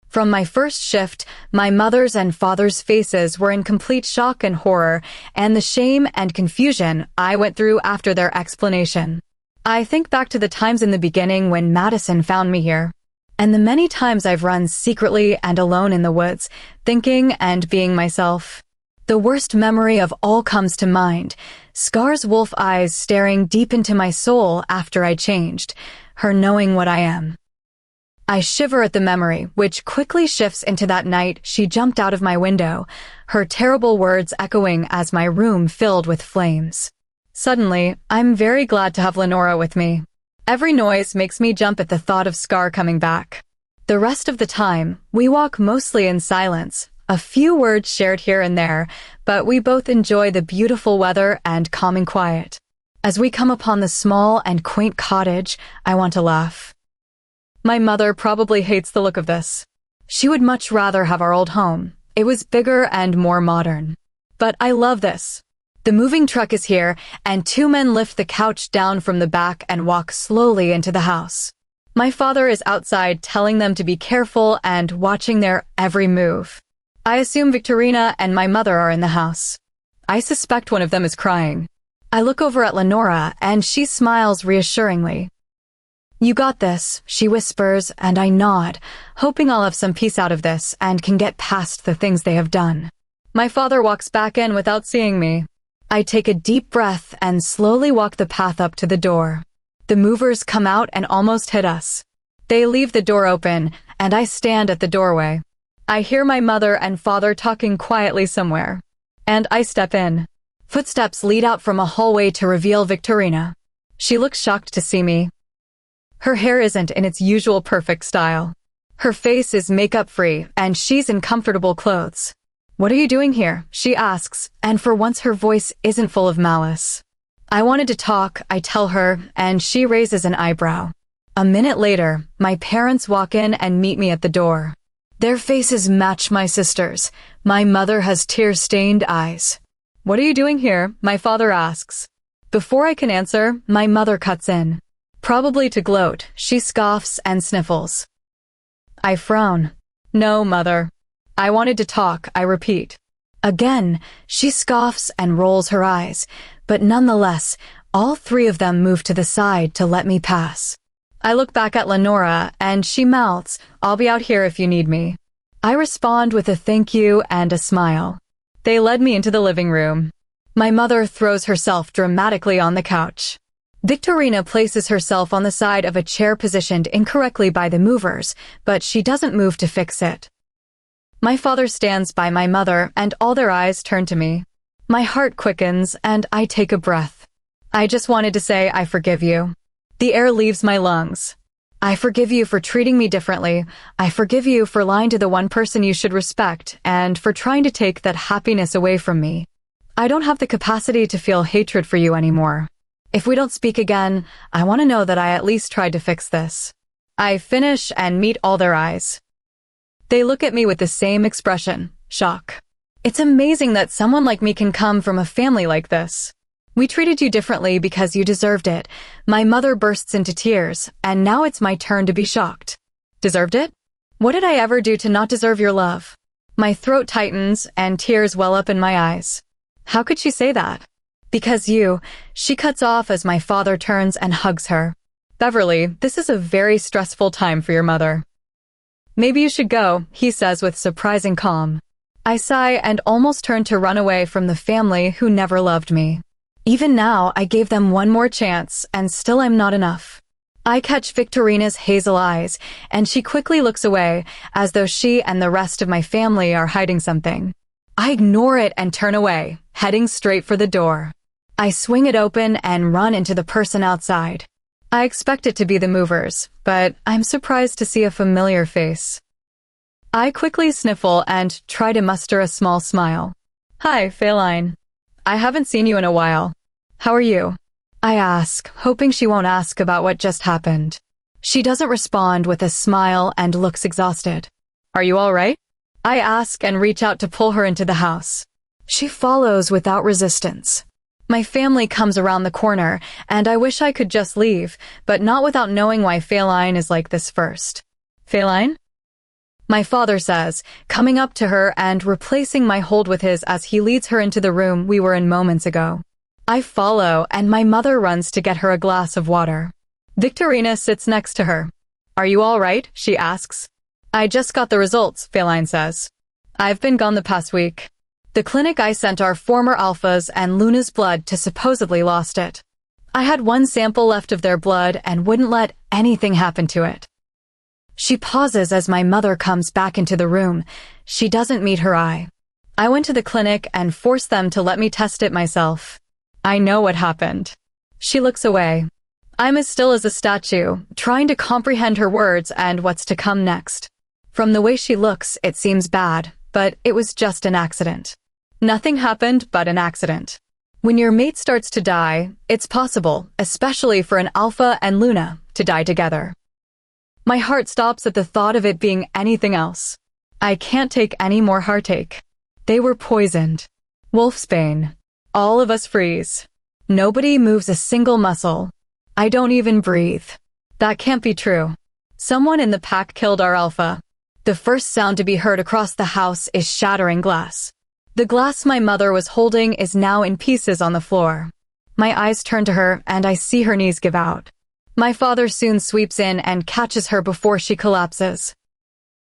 From my first shift, my mother's and father's faces were in complete shock and horror, and the shame and confusion I went through after their explanation. I think back to the times in the beginning when Madison found me here, and the many times I've run secretly and alone in the woods, thinking and being myself. The worst memory of all comes to mind, Scar's wolf eyes staring deep into my soul after I changed, her knowing what I am. I shiver at the memory, which quickly shifts into that night she jumped out of my window, her terrible words echoing as my room filled with flames. Suddenly, I'm very glad to have Lenora with me. Every noise makes me jump at the thought of Scar coming back. The rest of the time, we walk mostly in silence, a few words shared here and there, but we both enjoy the beautiful weather and calming quiet. As we come upon the small and quaint cottage, I want to laugh. My mother probably hates the look of this. She would much rather have our old home. It was bigger and more modern. But I love this. The moving truck is here, and two men lift the couch down from the back and walk slowly into the house. My father is outside telling them to be careful and watching their every move. I assume Victorina and my mother are in the house. I suspect one of them is crying. I look over at Lenora, and she smiles reassuringly. "You got this," she whispers, and I nod, hoping I'll have some peace out of this and can get past the things they have done. My father walks back in without seeing me. I take a deep breath and slowly walk the path up to the door. The movers come out and almost hit us. They leave the door open, and I stand at the doorway. I hear my mother and father talking quietly somewhere, and I step in. Footsteps lead out from a hallway to reveal Victorina. She looks shocked to see me. Her hair isn't in its usual perfect style. Her face is makeup-free, and she's in comfortable clothes. "What are you doing here?" she asks, and for once her voice isn't full of malice. "I wanted to talk," I tell her, and she raises an eyebrow. A minute later, my parents walk in and meet me at the door. Their faces match my sister's. My mother has tear-stained eyes. "What are you doing here?" my father asks. Before I can answer, my mother cuts in. Probably to gloat, she scoffs and sniffles. I frown. "No, mother. I wanted to talk," I repeat. Again, she scoffs and rolls her eyes, but nonetheless, all three of them move to the side to let me pass. I look back at Lenora, and she mouths, "I'll be out here if you need me." I respond with a thank you and a smile. They led me into the living room. My mother throws herself dramatically on the couch. Victorina places herself on the side of a chair positioned incorrectly by the movers, but she doesn't move to fix it. My father stands by my mother, and all their eyes turn to me. My heart quickens, and I take a breath. I just wanted to say I forgive you. The air leaves my lungs. I forgive you for treating me differently. I forgive you for lying to the one person you should respect, and for trying to take that happiness away from me. I don't have the capacity to feel hatred for you anymore. If we don't speak again, I want to know that I at least tried to fix this. I finish and meet all their eyes. They look at me with the same expression, shock. It's amazing that someone like me can come from a family like this. We treated you differently because you deserved it. My mother bursts into tears, and now it's my turn to be shocked. Deserved it? What did I ever do to not deserve your love? My throat tightens, and tears well up in my eyes. How could she say that? Because you, she cuts off as my father turns and hugs her. Beverly, this is a very stressful time for your mother. Maybe you should go, he says with surprising calm. I sigh and almost turn to run away from the family who never loved me. Even now, I gave them one more chance, and still I'm not enough. I catch Victorina's hazel eyes, and she quickly looks away, as though she and the rest of my family are hiding something. I ignore it and turn away, heading straight for the door. I swing it open and run into the person outside. I expect it to be the movers, but I'm surprised to see a familiar face. I quickly sniffle and try to muster a small smile. Hi, Feline. I haven't seen you in a while. How are you? I ask, hoping she won't ask about what just happened. She doesn't respond with a smile and looks exhausted. Are you all right? I ask and reach out to pull her into the house. She follows without resistance. My family comes around the corner, and I wish I could just leave, but not without knowing why Feline is like this first. Feline? My father says, coming up to her and replacing my hold with his as he leads her into the room we were in moments ago. I follow, and my mother runs to get her a glass of water. Victorina sits next to her. Are you all right? She asks. I just got the results, Feline says. I've been gone the past week. The clinic I sent our former alphas and Luna's blood to supposedly lost it. I had one sample left of their blood and wouldn't let anything happen to it. She pauses as my mother comes back into the room. She doesn't meet her eye. I went to the clinic and forced them to let me test it myself. I know what happened. She looks away. I'm as still as a statue, trying to comprehend her words and what's to come next. From the way she looks, it seems bad, but it was just an accident. Nothing happened but an accident. When your mate starts to die, it's possible, especially for an Alpha and Luna, to die together. My heart stops at the thought of it being anything else. I can't take any more heartache. They were poisoned. Wolfsbane. All of us freeze. Nobody moves a single muscle. I don't even breathe. That can't be true. Someone in the pack killed our Alpha. The first sound to be heard across the house is shattering glass. The glass my mother was holding is now in pieces on the floor. My eyes turn to her and I see her knees give out. My father soon sweeps in and catches her before she collapses.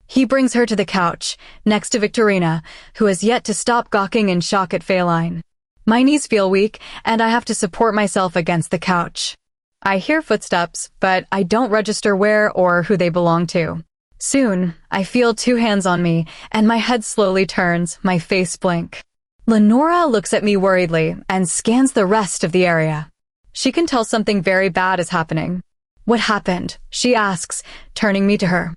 He brings her to the couch, next to Victorina, who has yet to stop gawking in shock at Feline. My knees feel weak, and I have to support myself against the couch. I hear footsteps, but I don't register where or who they belong to. Soon, I feel two hands on me, and my head slowly turns, my face blank. Lenora looks at me worriedly and scans the rest of the area. She can tell something very bad is happening. What happened? She asks, turning me to her.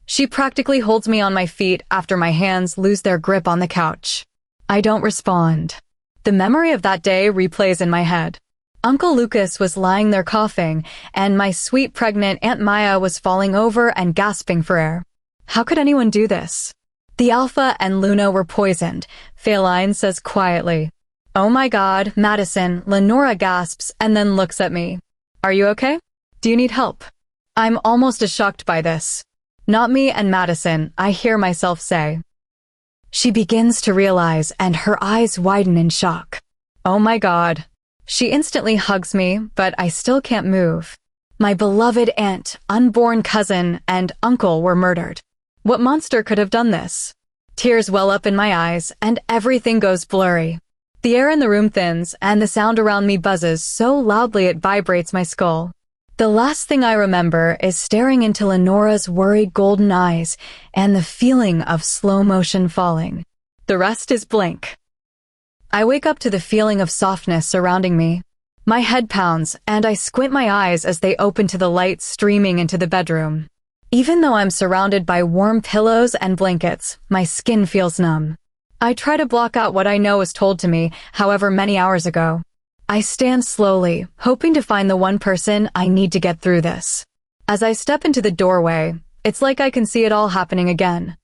She practically holds me on my feet after my hands lose their grip on the couch. I don't respond. The memory of that day replays in my head. Uncle Lucas was lying there coughing, and my sweet pregnant Aunt Maya was falling over and gasping for air. How could anyone do this? The Alpha and Luna were poisoned, Feline says quietly. Oh my God, Madison, Lenora gasps and then looks at me. Are you okay? Do you need help? I'm almost as shocked by this. Not me and Madison, I hear myself say. She begins to realize and her eyes widen in shock. Oh my God. She instantly hugs me, but I still can't move. My beloved aunt, unborn cousin, and uncle were murdered. What monster could have done this? Tears well up in my eyes and everything goes blurry. The air in the room thins, and the sound around me buzzes so loudly it vibrates my skull. The last thing I remember is staring into Lenora's worried golden eyes and the feeling of slow motion falling. The rest is blank. I wake up to the feeling of softness surrounding me. My head pounds, and I squint my eyes as they open to the light streaming into the bedroom. Even though I'm surrounded by warm pillows and blankets, my skin feels numb. I try to block out what I know was told to me, however many hours ago. I stand slowly, hoping to find the one person I need to get through this. As I step into the doorway, it's like I can see it all happening again.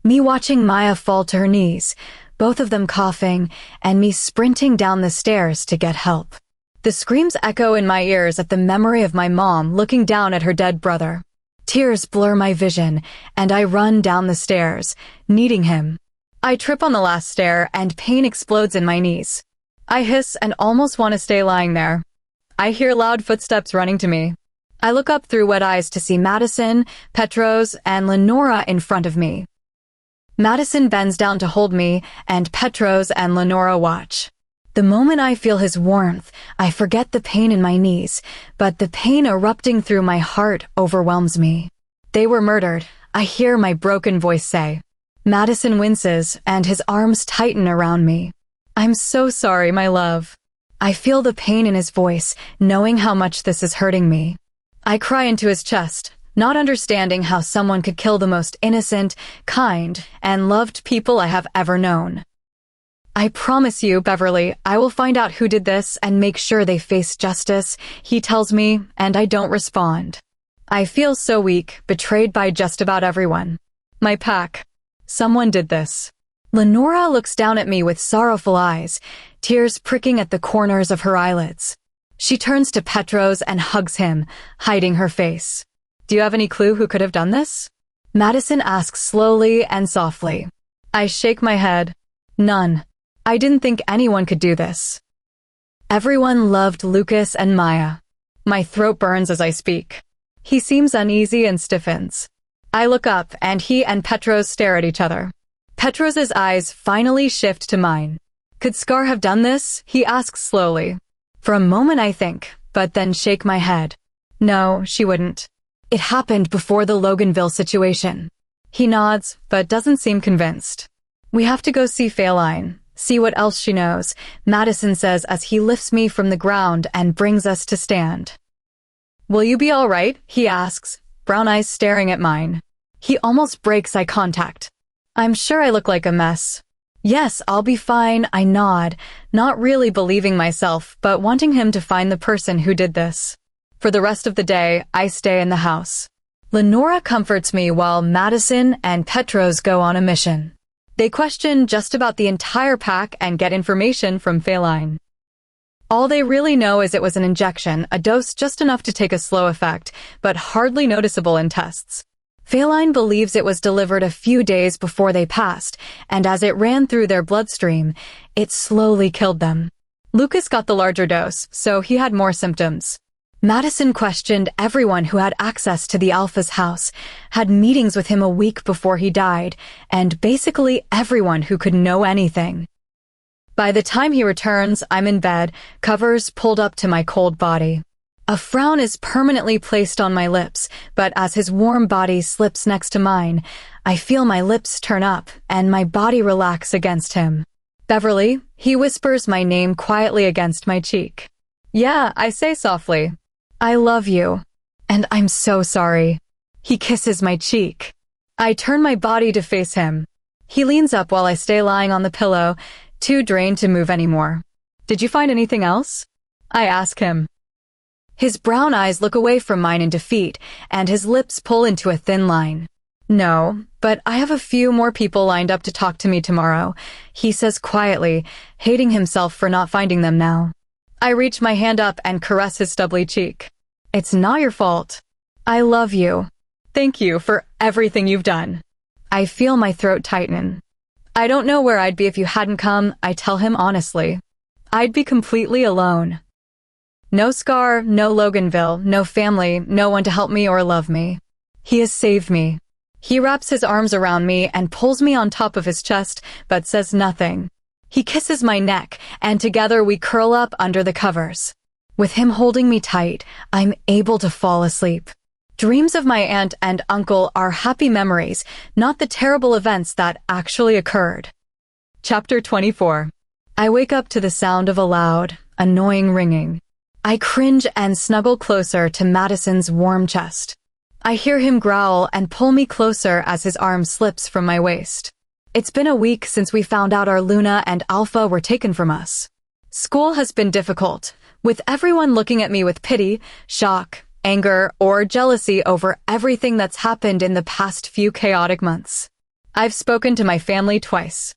Me watching Maya fall to her knees, both of them coughing, and me sprinting down the stairs to get help. The screams echo in my ears at the memory of my mom looking down at her dead brother. Tears blur my vision, and I run down the stairs, needing him. I trip on the last stair, and pain explodes in my knees. I hiss and almost want to stay lying there. I hear loud footsteps running to me. I look up through wet eyes to see Madison, Petros, and Lenora in front of me. Madison bends down to hold me, and Petros and Lenora watch. The moment I feel his warmth, I forget the pain in my knees, but the pain erupting through my heart overwhelms me. They were murdered, I hear my broken voice say. Madison winces, and his arms tighten around me. I'm so sorry, my love. I feel the pain in his voice, knowing how much this is hurting me. I cry into his chest, not understanding how someone could kill the most innocent, kind, and loved people I have ever known. I promise you, Beverly, I will find out who did this and make sure they face justice, he tells me, and I don't respond. I feel so weak, betrayed by just about everyone. My pack. Someone did this. Lenora looks down at me with sorrowful eyes, tears pricking at the corners of her eyelids. She turns to Petros and hugs him, hiding her face. Do you have any clue who could have done this? Madison asks slowly and softly. I shake my head. None. I didn't think anyone could do this. Everyone loved Lucas and Maya. My throat burns as I speak. He seems uneasy and stiffens. I look up and he and Petros stare at each other. Petros's eyes finally shift to mine. Could Scar have done this? He asks slowly. For a moment I think, but then shake my head. No, she wouldn't. It happened before the Loganville situation. He nods, but doesn't seem convinced. We have to go see Faeline, see what else she knows, Madison says as he lifts me from the ground and brings us to stand. Will you be all right? He asks, brown eyes staring at mine. He almost breaks eye contact. I'm sure I look like a mess. Yes, I'll be fine, I nod, not really believing myself, but wanting him to find the person who did this. For the rest of the day, I stay in the house. Lenora comforts me while Madison and Petros go on a mission. They question just about the entire pack and get information from Faeline. All they really know is it was an injection, a dose just enough to take a slow effect, but hardly noticeable in tests. Faeline believes it was delivered a few days before they passed, and as it ran through their bloodstream, it slowly killed them. Lucas got the larger dose, so he had more symptoms. Madison questioned everyone who had access to the Alpha's house, had meetings with him a week before he died, and basically everyone who could know anything. By the time he returns, I'm in bed, covers pulled up to my cold body. A frown is permanently placed on my lips, but as his warm body slips next to mine, I feel my lips turn up and my body relax against him. Beverly, he whispers my name quietly against my cheek. Yeah, I say softly. I love you. And I'm so sorry. He kisses my cheek. I turn my body to face him. He leans up while I stay lying on the pillow, too drained to move anymore. Did you find anything else? I ask him. His brown eyes look away from mine in defeat, and his lips pull into a thin line. No, but I have a few more people lined up to talk to me tomorrow, he says quietly, hating himself for not finding them now. I reach my hand up and caress his stubbly cheek. It's not your fault. I love you. Thank you for everything you've done. I feel my throat tighten. I don't know where I'd be if you hadn't come, I tell him honestly. I'd be completely alone. No Scar, no Loganville, no family, no one to help me or love me. He has saved me. He wraps his arms around me and pulls me on top of his chest, but says nothing. He kisses my neck, and together we curl up under the covers. With him holding me tight, I'm able to fall asleep. Dreams of my aunt and uncle are happy memories, not the terrible events that actually occurred. Chapter 24. I wake up to the sound of a loud, annoying ringing. I cringe and snuggle closer to Madison's warm chest. I hear him growl and pull me closer as his arm slips from my waist. It's been a week since we found out our Luna and Alpha were taken from us. School has been difficult, with everyone looking at me with pity, shock, anger, or jealousy over everything that's happened in the past few chaotic months. I've spoken to my family twice.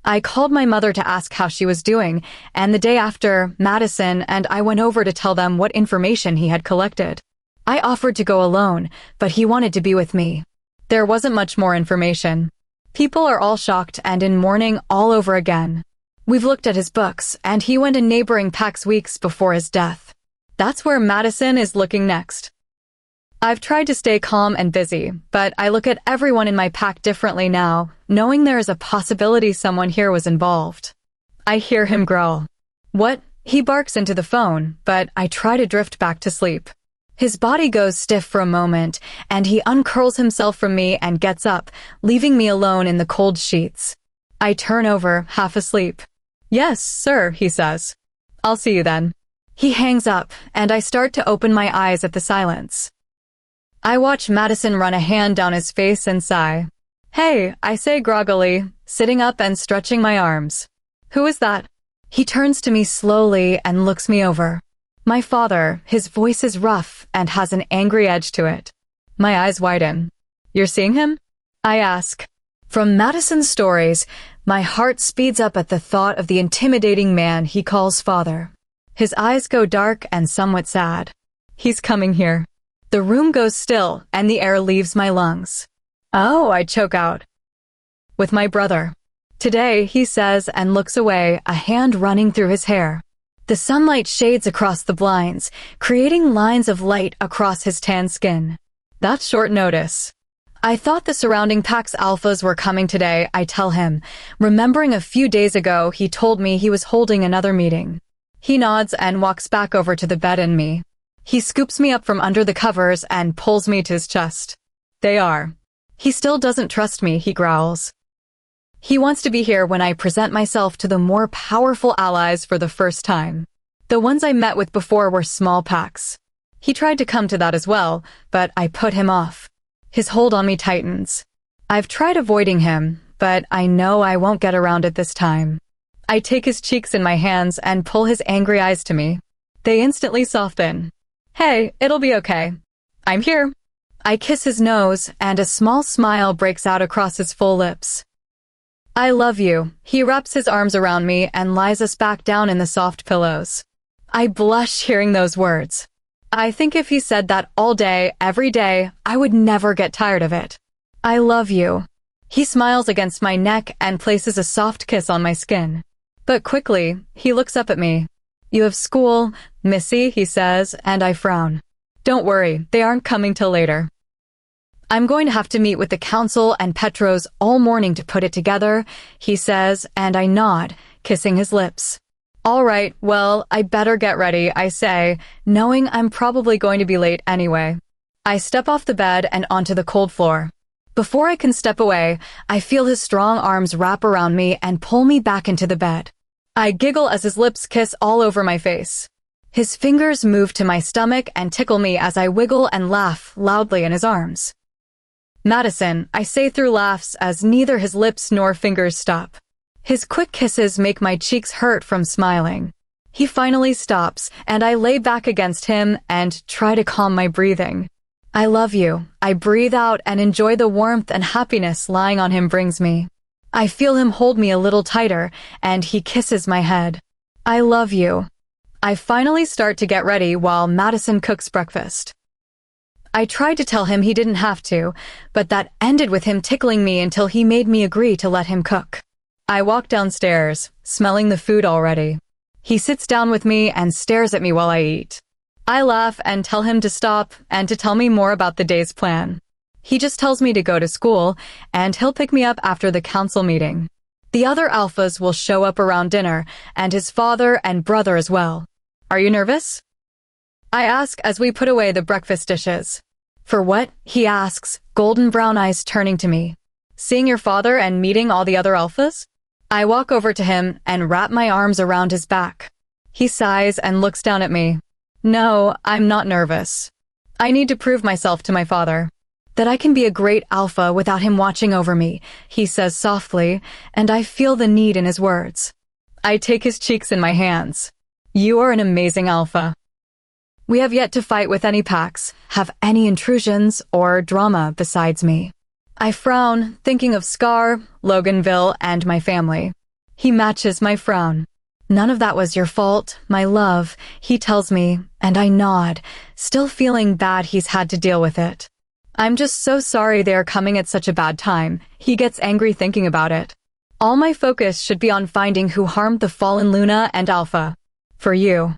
I called my mother to ask how she was doing, and the day after, Madison and I went over to tell them what information he had collected. I offered to go alone, but he wanted to be with me. There wasn't much more information. People are all shocked and in mourning all over again. We've looked at his books, and he went in neighboring packs weeks before his death. That's where Madison is looking next. I've tried to stay calm and busy, but I look at everyone in my pack differently now, knowing there is a possibility someone here was involved. I hear him growl. What? He barks into the phone, but I try to drift back to sleep. His body goes stiff for a moment, and he uncurls himself from me and gets up, leaving me alone in the cold sheets. I turn over, half asleep. Yes, sir, he says. I'll see you then. He hangs up, and I start to open my eyes at the silence. I watch Madison run a hand down his face and sigh. Hey, I say groggily, sitting up and stretching my arms. Who is that? He turns to me slowly and looks me over. My father, his voice is rough and has an angry edge to it. My eyes widen. You're seeing him? I ask. From Madison's stories, my heart speeds up at the thought of the intimidating man he calls father. His eyes go dark and somewhat sad. He's coming here. The room goes still and the air leaves my lungs. Oh, I choke out. With my brother. Today, he says and looks away, a hand running through his hair. The sunlight shades across the blinds, creating lines of light across his tan skin. That's short notice. I thought the surrounding pack's alphas were coming today, I tell him, remembering a few days ago he told me he was holding another meeting. He nods and walks back over to the bed and me. He scoops me up from under the covers and pulls me to his chest. They are. He still doesn't trust me, he growls. He wants to be here when I present myself to the more powerful allies for the first time. The ones I met with before were small packs. He tried to come to that as well, but I put him off. His hold on me tightens. I've tried avoiding him, but I know I won't get around it this time. I take his cheeks in my hands and pull his angry eyes to me. They instantly soften. Hey, it'll be okay. I'm here. I kiss his nose, and a small smile breaks out across his full lips. I love you. He wraps his arms around me and lies us back down in the soft pillows. I blush hearing those words. I think if he said that all day, every day, I would never get tired of it. I love you. He smiles against my neck and places a soft kiss on my skin. But quickly, he looks up at me. You have school, Missy, he says, and I frown. Don't worry, they aren't coming till later. I'm going to have to meet with the council and Petros all morning to put it together, he says, and I nod, kissing his lips. All right, well, I better get ready, I say, knowing I'm probably going to be late anyway. I step off the bed and onto the cold floor. Before I can step away, I feel his strong arms wrap around me and pull me back into the bed. I giggle as his lips kiss all over my face. His fingers move to my stomach and tickle me as I wiggle and laugh loudly in his arms. Madison, I say through laughs as neither his lips nor fingers stop. His quick kisses make my cheeks hurt from smiling. He finally stops, and I lay back against him and try to calm my breathing. I love you. I breathe out and enjoy the warmth and happiness lying on him brings me. I feel him hold me a little tighter, and he kisses my head. I love you. I finally start to get ready while Madison cooks breakfast. I tried to tell him he didn't have to, but that ended with him tickling me until he made me agree to let him cook. I walk downstairs, smelling the food already. He sits down with me and stares at me while I eat. I laugh and tell him to stop and to tell me more about the day's plan. He just tells me to go to school, and he'll pick me up after the council meeting. The other alphas will show up around dinner, and his father and brother as well. Are you nervous? I ask as we put away the breakfast dishes. For what? He asks, golden brown eyes turning to me. Seeing your father and meeting all the other alphas? I walk over to him and wrap my arms around his back. He sighs and looks down at me. No, I'm not nervous. I need to prove myself to my father. That I can be a great alpha without him watching over me, he says softly, and I feel the need in his words. I take his cheeks in my hands. You are an amazing alpha. We have yet to fight with any packs, have any intrusions or drama besides me. I frown, thinking of Scar, Loganville, and my family. He matches my frown. None of that was your fault, my love, he tells me, and I nod, still feeling bad he's had to deal with it. I'm just so sorry they are coming at such a bad time. He gets angry thinking about it. All my focus should be on finding who harmed the fallen Luna and Alpha. For you.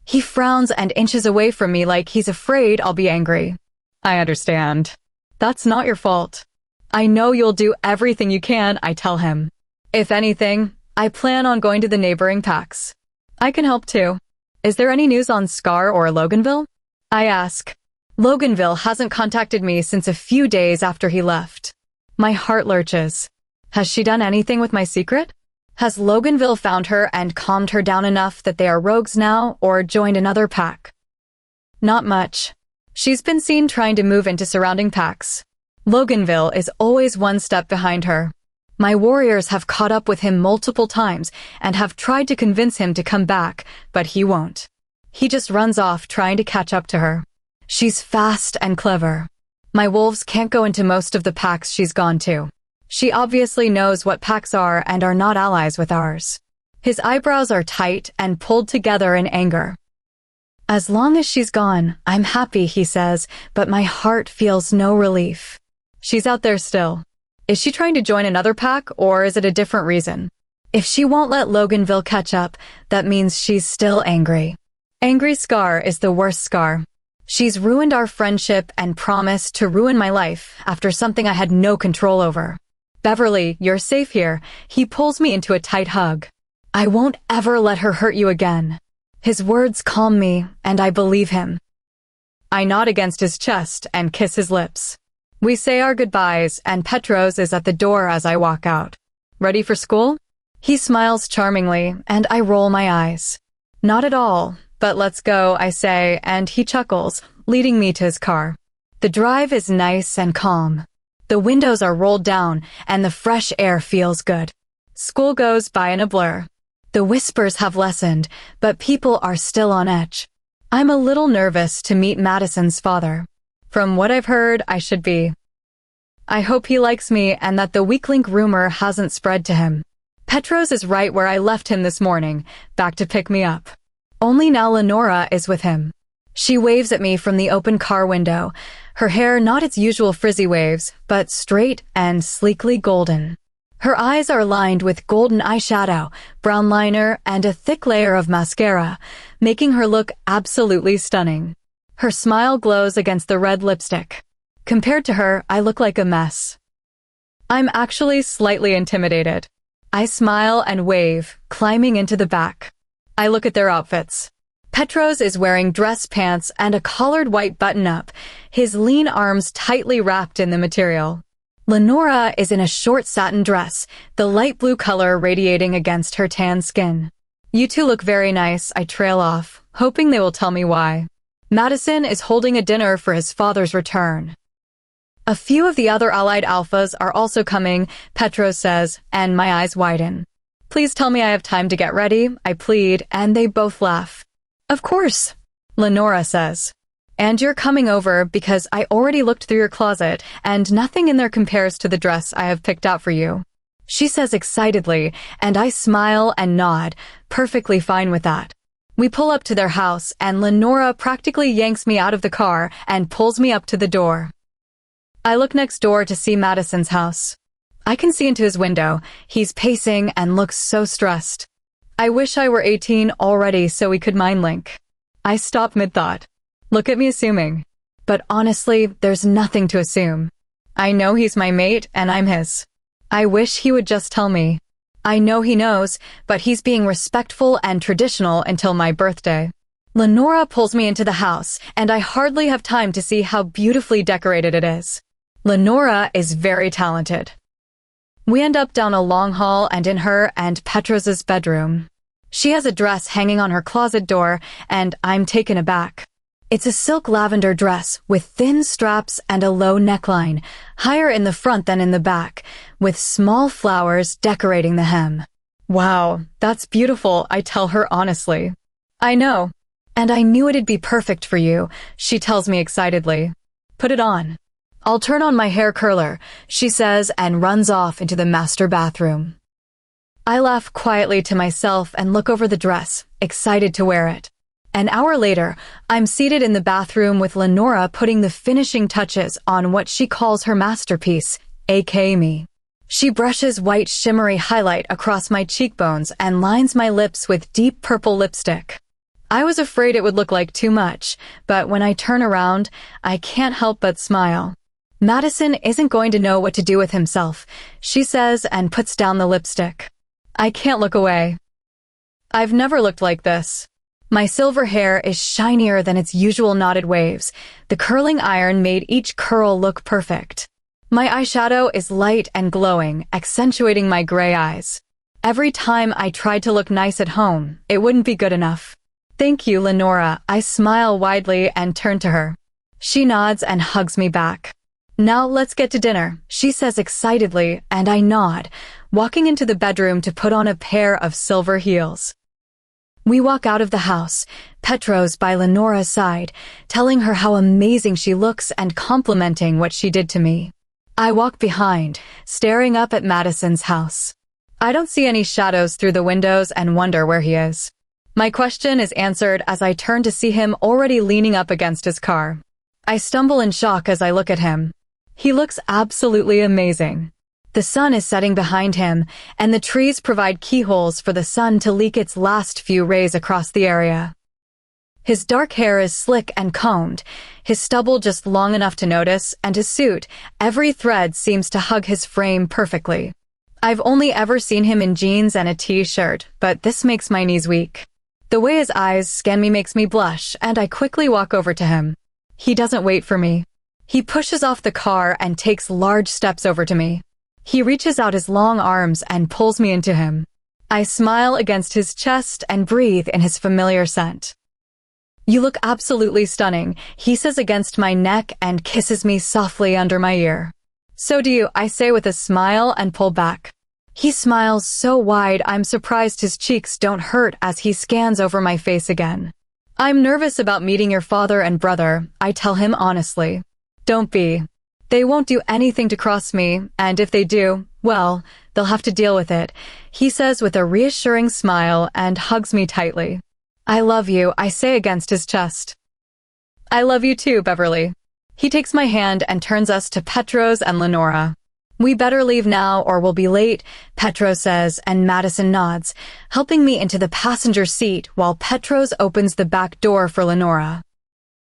He frowns and inches away from me like he's afraid I'll be angry. I understand. That's not your fault. I know you'll do everything you can, I tell him. If anything, I plan on going to the neighboring packs. I can help too. Is there any news on Scar or Loganville? I ask. Loganville hasn't contacted me since a few days after he left. My heart lurches. Has she done anything with my secret? Has Loganville found her and calmed her down enough that they are rogues now, or joined another pack? Not much. She's been seen trying to move into surrounding packs. Loganville is always one step behind her. My warriors have caught up with him multiple times and have tried to convince him to come back, but he won't. He just runs off trying to catch up to her. She's fast and clever. My wolves can't go into most of the packs she's gone to. She obviously knows what packs are and are not allies with ours. His eyebrows are tight and pulled together in anger. As long as she's gone, I'm happy, he says, but my heart feels no relief. She's out there still. Is she trying to join another pack, or is it a different reason? If she won't let Loganville catch up, that means she's still angry. Angry Scar is the worst Scar. She's ruined our friendship and promised to ruin my life after something I had no control over. Beverly, you're safe here. He pulls me into a tight hug. I won't ever let her hurt you again. His words calm me, and I believe him. I nod against his chest and kiss his lips. We say our goodbyes, and Petros is at the door as I walk out. Ready for school? He smiles charmingly, and I roll my eyes. Not at all, but let's go, I say, and he chuckles, leading me to his car. The drive is nice and calm. The windows are rolled down, and the fresh air feels good. School goes by in a blur. The whispers have lessened, but people are still on edge. I'm a little nervous to meet Madison's father. From what I've heard, I should be. I hope he likes me and that the weak link rumor hasn't spread to him. Petros is right where I left him this morning, back to pick me up. Only now Lenora is with him. She waves at me from the open car window, her hair not its usual frizzy waves, but straight and sleekly golden. Her eyes are lined with golden eyeshadow, brown liner, and a thick layer of mascara, making her look absolutely stunning. Her smile glows against the red lipstick. Compared to her, I look like a mess. I'm actually slightly intimidated. I smile and wave, climbing into the back. I look at their outfits. Petros is wearing dress pants and a collared white button-up, his lean arms tightly wrapped in the material. Lenora is in a short satin dress, the light blue color radiating against her tan skin. You two look very nice, I trail off, hoping they will tell me why. Madison is holding a dinner for his father's return. A few of the other allied alphas are also coming, Petros says, and my eyes widen. Please tell me I have time to get ready, I plead, and they both laugh. Of course, Lenora says. And you're coming over because I already looked through your closet and nothing in there compares to the dress I have picked out for you. She says excitedly, and I smile and nod, perfectly fine with that. We pull up to their house and Lenora practically yanks me out of the car and pulls me up to the door. I look next door to see Madison's house. I can see into his window. He's pacing and looks so stressed. I wish I were 18 already so we could mind link. I stop mid-thought. Look at me assuming. But honestly, there's nothing to assume. I know he's my mate and I'm his. I wish he would just tell me. I know he knows, but he's being respectful and traditional until my birthday. Lenora pulls me into the house, and I hardly have time to see how beautifully decorated it is. Lenora is very talented. We end up down a long hall and in her and Petros's bedroom. She has a dress hanging on her closet door, and I'm taken aback. It's a silk lavender dress with thin straps and a low neckline, higher in the front than in the back, with small flowers decorating the hem. Wow, that's beautiful, I tell her honestly. I know. And I knew it'd be perfect for you, she tells me excitedly. Put it on. I'll turn on my hair curler, she says and runs off into the master bathroom. I laugh quietly to myself and look over the dress, excited to wear it. An hour later, I'm seated in the bathroom with Lenora putting the finishing touches on what she calls her masterpiece, aka me. She brushes white shimmery highlight across my cheekbones and lines my lips with deep purple lipstick. I was afraid it would look like too much, but when I turn around, I can't help but smile. Madison isn't going to know what to do with himself, she says and puts down the lipstick. I can't look away. I've never looked like this. My silver hair is shinier than its usual knotted waves. The curling iron made each curl look perfect. My eyeshadow is light and glowing, accentuating my gray eyes. Every time I tried to look nice at home, it wouldn't be good enough. Thank you, Lenora. I smile widely and turn to her. She nods and hugs me back. Now let's get to dinner, she says excitedly, and I nod, walking into the bedroom to put on a pair of silver heels. We walk out of the house, Petros by Lenora's side, telling her how amazing she looks and complimenting what she did to me. I walk behind, staring up at Madison's house. I don't see any shadows through the windows and wonder where he is. My question is answered as I turn to see him already leaning up against his car. I stumble in shock as I look at him. He looks absolutely amazing. The sun is setting behind him, and the trees provide keyholes for the sun to leak its last few rays across the area. His dark hair is slick and combed, his stubble just long enough to notice, and his suit, every thread seems to hug his frame perfectly. I've only ever seen him in jeans and a t-shirt, but this makes my knees weak. The way his eyes scan me makes me blush, and I quickly walk over to him. He doesn't wait for me. He pushes off the car and takes large steps over to me. He reaches out his long arms and pulls me into him. I smile against his chest and breathe in his familiar scent. You look absolutely stunning, he says against my neck and kisses me softly under my ear. So do you, I say with a smile and pull back. He smiles so wide I'm surprised his cheeks don't hurt as he scans over my face again. I'm nervous about meeting your father and brother, I tell him honestly. Don't be. They won't do anything to cross me, and if they do, well, they'll have to deal with it, he says with a reassuring smile and hugs me tightly. I love you, I say against his chest. I love you too, Beverly. He takes my hand and turns us to Petros and Lenora. We better leave now or we'll be late, Petros says, and Madison nods, helping me into the passenger seat while Petros opens the back door for Lenora.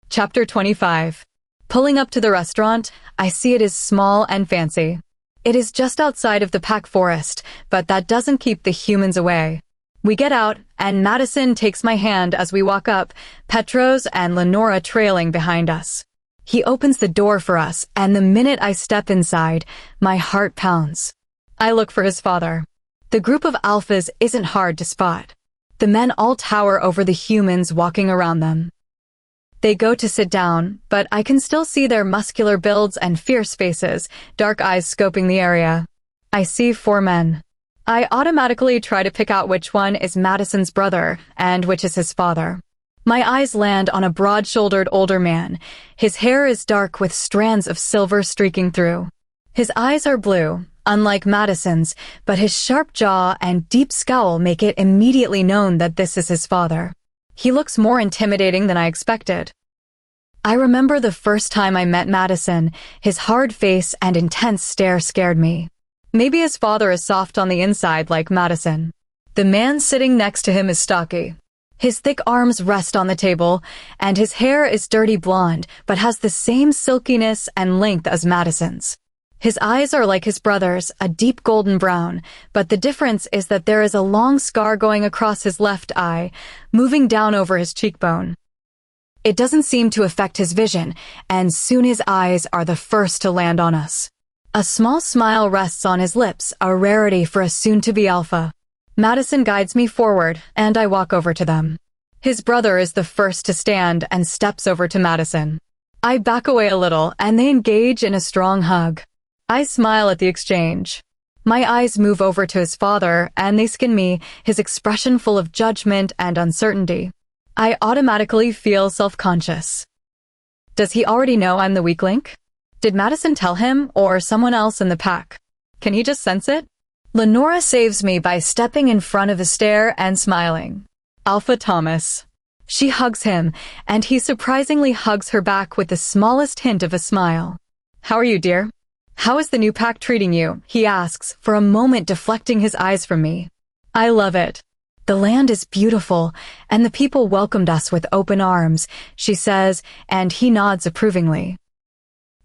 Chapter 25. Pulling up to the restaurant, I see it is small and fancy. It is just outside of the pack forest, but that doesn't keep the humans away. We get out, and Madison takes my hand as we walk up, Petros and Lenora trailing behind us. He opens the door for us, and the minute I step inside, my heart pounds. I look for his father. The group of alphas isn't hard to spot. The men all tower over the humans walking around them. They go to sit down, but I can still see their muscular builds and fierce faces, dark eyes scoping the area. I see 4 men. I automatically try to pick out which one is Madison's brother and which is his father. My eyes land on a broad-shouldered older man. His hair is dark with strands of silver streaking through. His eyes are blue, unlike Madison's, but his sharp jaw and deep scowl make it immediately known that this is his father. He looks more intimidating than I expected. I remember the first time I met Madison, his hard face and intense stare scared me. Maybe his father is soft on the inside like Madison. The man sitting next to him is stocky. His thick arms rest on the table, and his hair is dirty blonde, but has the same silkiness and length as Madison's. His eyes are like his brother's, a deep golden brown, but the difference is that there is a long scar going across his left eye, moving down over his cheekbone. It doesn't seem to affect his vision, and soon his eyes are the first to land on us. A small smile rests on his lips, a rarity for a soon-to-be alpha. Madison guides me forward, and I walk over to them. His brother is the first to stand and steps over to Madison. I back away a little, and they engage in a strong hug. I smile at the exchange. My eyes move over to his father, and they scan me, his expression full of judgment and uncertainty. I automatically feel self-conscious. Does he already know I'm the weak link? Did Madison tell him, or someone else in the pack? Can he just sense it? Lenora saves me by stepping in front of the stair and smiling. Alpha Thomas. She hugs him, and he surprisingly hugs her back with the smallest hint of a smile. How are you, dear? How is the new pack treating you? He asks, for a moment deflecting his eyes from me. I love it. The land is beautiful, and the people welcomed us with open arms, she says, and he nods approvingly.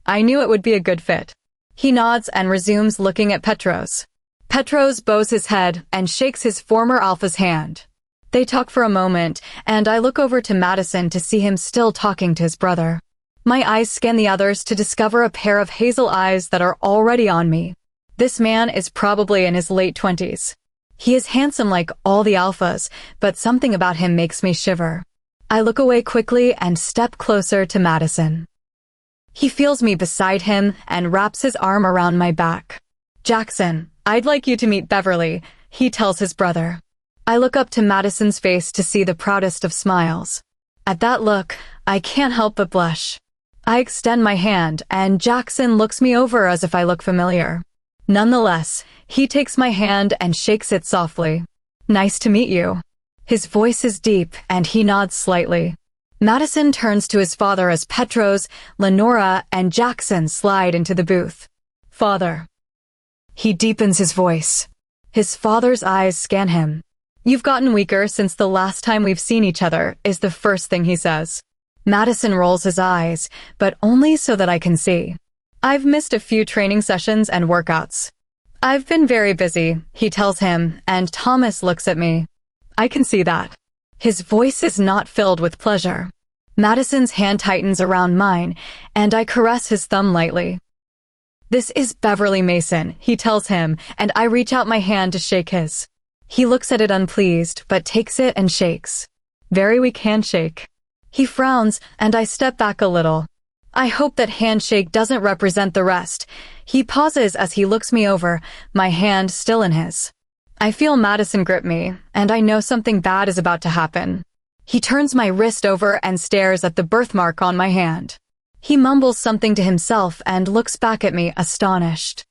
I knew it would be a good fit. He nods and resumes looking at Petros. Petros bows his head and shakes his former alpha's hand. They talk for a moment, and I look over to Madison to see him still talking to his brother. My eyes scan the others to discover a pair of hazel eyes that are already on me. This man is probably in his late 20s. He is handsome like all the alphas, but something about him makes me shiver. I look away quickly and step closer to Madison. He feels me beside him and wraps his arm around my back. "Jackson, I'd like you to meet Beverly," he tells his brother. I look up to Madison's face to see the proudest of smiles. At that look, I can't help but blush. I extend my hand, and Jackson looks me over as if I look familiar. Nonetheless, he takes my hand and shakes it softly. "Nice to meet you." His voice is deep, and he nods slightly. Madison turns to his father as Petros, Lenora, and Jackson slide into the booth. "Father." He deepens his voice. His father's eyes scan him. "You've gotten weaker since the last time we've seen each other," is the first thing he says. Madison rolls his eyes, but only so that I can see. "I've missed a few training sessions and workouts." "I've been very busy," he tells him, and Thomas looks at me. I can see that. His voice is not filled with pleasure. Madison's hand tightens around mine, and I caress his thumb lightly. "This is Beverly Mason," he tells him, and I reach out my hand to shake his. He looks at it unpleased, but takes it and shakes. Very weak handshake. He frowns, and I step back a little. I hope that handshake doesn't represent the rest. He pauses as he looks me over, my hand still in his. I feel Madison grip me, and I know something bad is about to happen. He turns my wrist over and stares at the birthmark on my hand. He mumbles something to himself and looks back at me, astonished.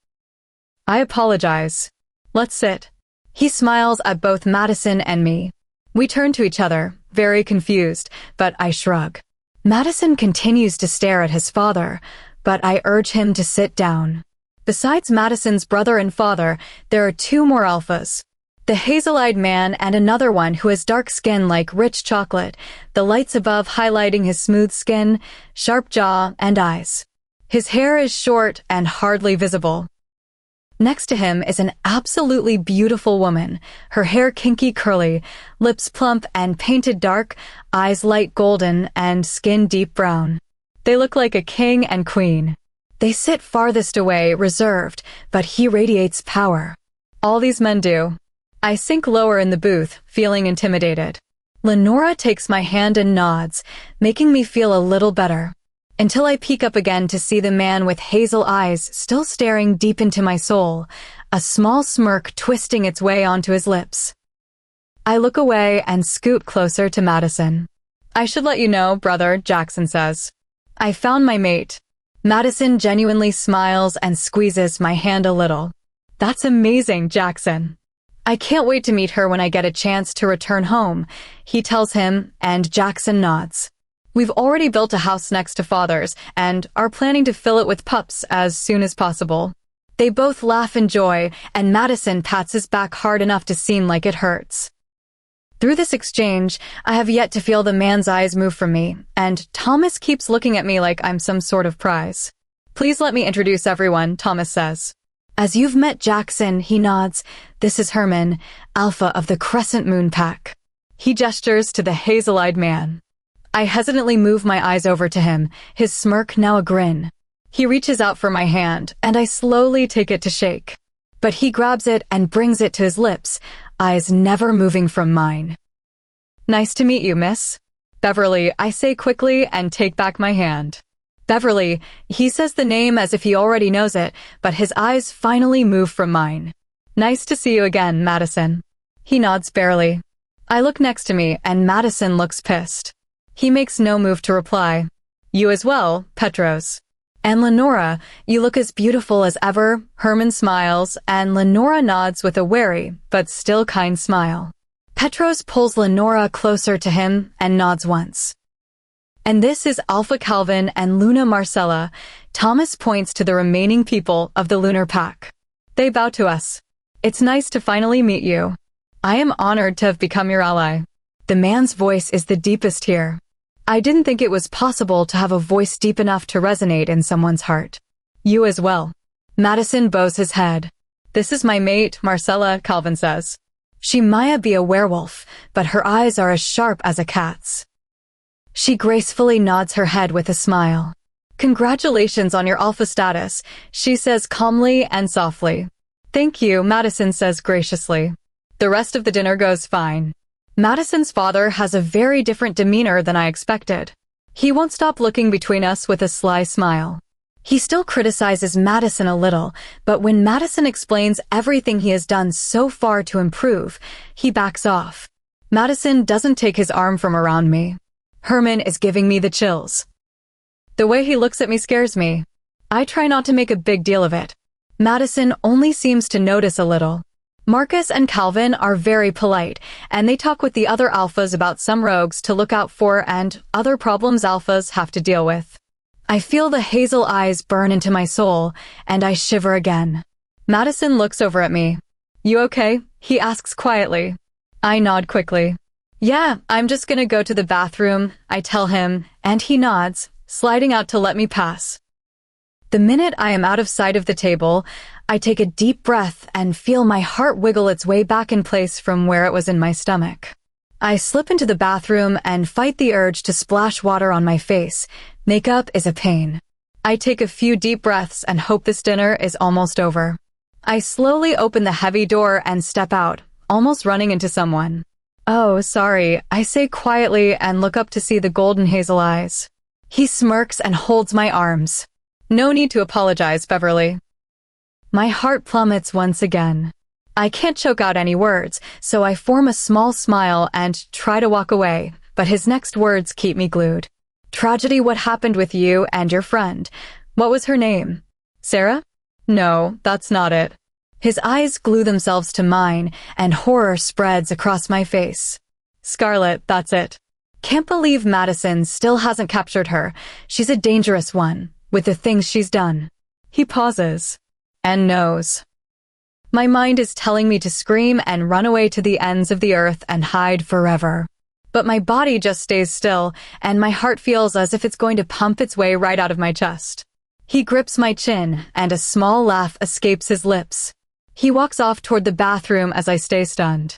I apologize. "Let's sit." He smiles at both Madison and me. We turn to each other, very confused, but I shrug. Madison continues to stare at his father, but I urge him to sit down. Besides Madison's brother and father, there are two more alphas. The hazel-eyed man and another one who has dark skin like rich chocolate, the lights above highlighting his smooth skin, sharp jaw, and eyes. His hair is short and hardly visible. Next to him is an absolutely beautiful woman, her hair kinky curly, lips plump and painted dark, eyes light golden, and skin deep brown. They look like a king and queen. They sit farthest away, reserved, but he radiates power. All these men do. I sink lower in the booth, feeling intimidated. Lenora takes my hand and nods, making me feel a little better. Until I peek up again to see the man with hazel eyes still staring deep into my soul, a small smirk twisting its way onto his lips. I look away and scoot closer to Madison. "I should let you know, brother," Jackson says. "I found my mate." Madison genuinely smiles and squeezes my hand a little. "That's amazing, Jackson." "I can't wait to meet her when I get a chance to return home," he tells him, and Jackson nods. "We've already built a house next to Father's and are planning to fill it with pups as soon as possible." They both laugh in joy, and Madison pats his back hard enough to seem like it hurts. Through this exchange, I have yet to feel the man's eyes move from me, and Thomas keeps looking at me like I'm some sort of prize. "Please let me introduce everyone," Thomas says. "As you've met Jackson," he nods. "This is Herman, Alpha of the Crescent Moon Pack." He gestures to the hazel-eyed man. I hesitantly move my eyes over to him, his smirk now a grin. He reaches out for my hand, and I slowly take it to shake. But he grabs it and brings it to his lips, eyes never moving from mine. "Nice to meet you, miss." "Beverly," I say quickly and take back my hand. "Beverly," he says the name as if he already knows it, but his eyes finally move from mine. "Nice to see you again, Madison." He nods barely. I look next to me, and Madison looks pissed. He makes no move to reply. "You as well, Petros." "And Lenora, you look as beautiful as ever." Herman smiles, and Lenora nods with a wary, but still kind smile. Petros pulls Lenora closer to him and nods once. "And this is Alpha Calvin and Luna Marcella." Thomas points to the remaining people of the Lunar Pack. They bow to us. "It's nice to finally meet you. I am honored to have become your ally." The man's voice is the deepest here. I didn't think it was possible to have a voice deep enough to resonate in someone's heart. "You as well." Madison bows his head. "This is my mate, Marcella," Calvin says. She might be a werewolf, but her eyes are as sharp as a cat's. She gracefully nods her head with a smile. "Congratulations on your alpha status," she says calmly and softly. "Thank you," Madison says graciously. The rest of the dinner goes fine. Madison's father has a very different demeanor than I expected. He won't stop looking between us with a sly smile. He still criticizes Madison a little, but when Madison explains everything he has done so far to improve, he backs off. Madison doesn't take his arm from around me. Herman is giving me the chills. The way he looks at me scares me. I try not to make a big deal of it. Madison only seems to notice a little. Marcus and Calvin are very polite, and they talk with the other alphas about some rogues to look out for and other problems alphas have to deal with. I feel the hazel eyes burn into my soul, and I shiver again. Madison looks over at me. "You okay?" he asks quietly. I nod quickly. "Yeah, I'm just gonna go to the bathroom," I tell him, and he nods, sliding out to let me pass. The minute I am out of sight of the table, I take a deep breath and feel my heart wiggle its way back in place from where it was in my stomach. I slip into the bathroom and fight the urge to splash water on my face. Makeup is a pain. I take a few deep breaths and hope this dinner is almost over. I slowly open the heavy door and step out, almost running into someone. "Oh, sorry," I say quietly and look up to see the golden hazel eyes. He smirks and holds my arms. "No need to apologize, Beverly." My heart plummets once again. I can't choke out any words, so I form a small smile and try to walk away, but his next words keep me glued. "Tragedy, what happened with you and your friend? What was her name? Sarah?" "No, that's not it." His eyes glue themselves to mine, and horror spreads across my face. "Scarlet, that's it. Can't believe Madison still hasn't captured her. She's a dangerous one, with the things she's done." He pauses. "And knows." My mind is telling me to scream and run away to the ends of the earth and hide forever. But my body just stays still, and my heart feels as if it's going to pump its way right out of my chest. He grips my chin, and a small laugh escapes his lips. He walks off toward the bathroom as I stay stunned.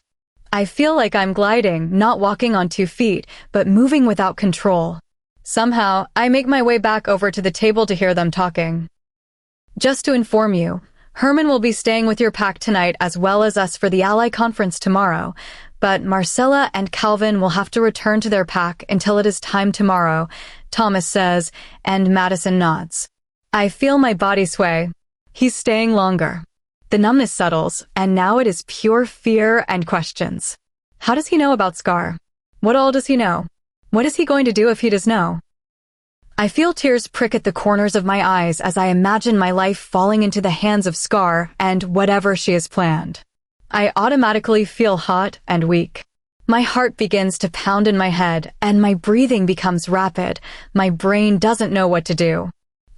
I feel like I'm gliding, not walking on 2 feet, but moving without control. Somehow, I make my way back over to the table to hear them talking. "Just to inform you, Herman will be staying with your pack tonight as well as us for the Ally Conference tomorrow, but Marcella and Calvin will have to return to their pack until it is time tomorrow," Thomas says, and Madison nods. I feel my body sway. He's staying longer. The numbness settles, and now it is pure fear and questions. How does he know about Scar? What all does he know? What is he going to do if he does know? I feel tears prick at the corners of my eyes as I imagine my life falling into the hands of Scar and whatever she has planned. I automatically feel hot and weak. My heart begins to pound in my head, and my breathing becomes rapid. My brain doesn't know what to do.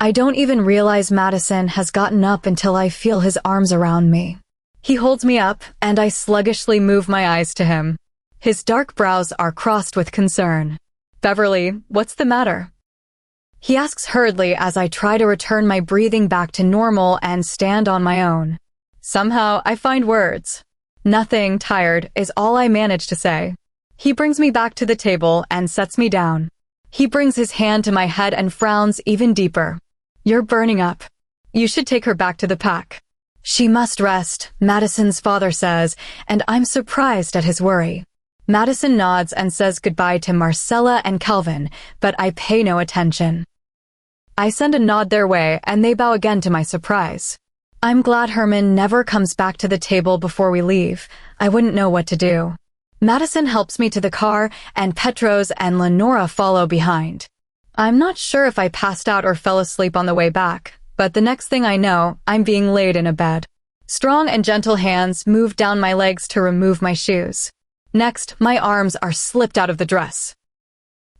I don't even realize Madison has gotten up until I feel his arms around me. He holds me up, and I sluggishly move my eyes to him. His dark brows are crossed with concern. "Beverly, what's the matter?" He asks hurriedly as I try to return my breathing back to normal and stand on my own. Somehow, I find words. "Nothing, tired," is all I manage to say. He brings me back to the table and sets me down. He brings his hand to my head and frowns even deeper. "You're burning up. You should take her back to the pack." "She must rest," Madison's father says, and I'm surprised at his worry. Madison nods and says goodbye to Marcella and Calvin, but I pay no attention. I send a nod their way, and they bow again to my surprise. I'm glad Herman never comes back to the table before we leave. I wouldn't know what to do. Madison helps me to the car, and Petros and Lenora follow behind. I'm not sure if I passed out or fell asleep on the way back, but the next thing I know, I'm being laid in a bed. Strong and gentle hands move down my legs to remove my shoes. Next, my arms are slipped out of the dress.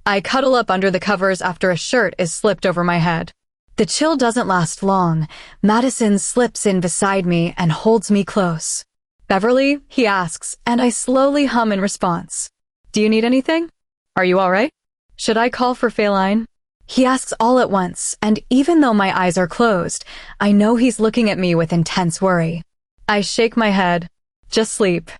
I cuddle up under the covers after a shirt is slipped over my head. The chill doesn't last long. Madison slips in beside me and holds me close. "Beverly?" he asks, and I slowly hum in response. "Do you need anything? Are you all right? Should I call for Feline?" He asks all at once, and even though my eyes are closed, I know he's looking at me with intense worry. I shake my head. "Just sleep."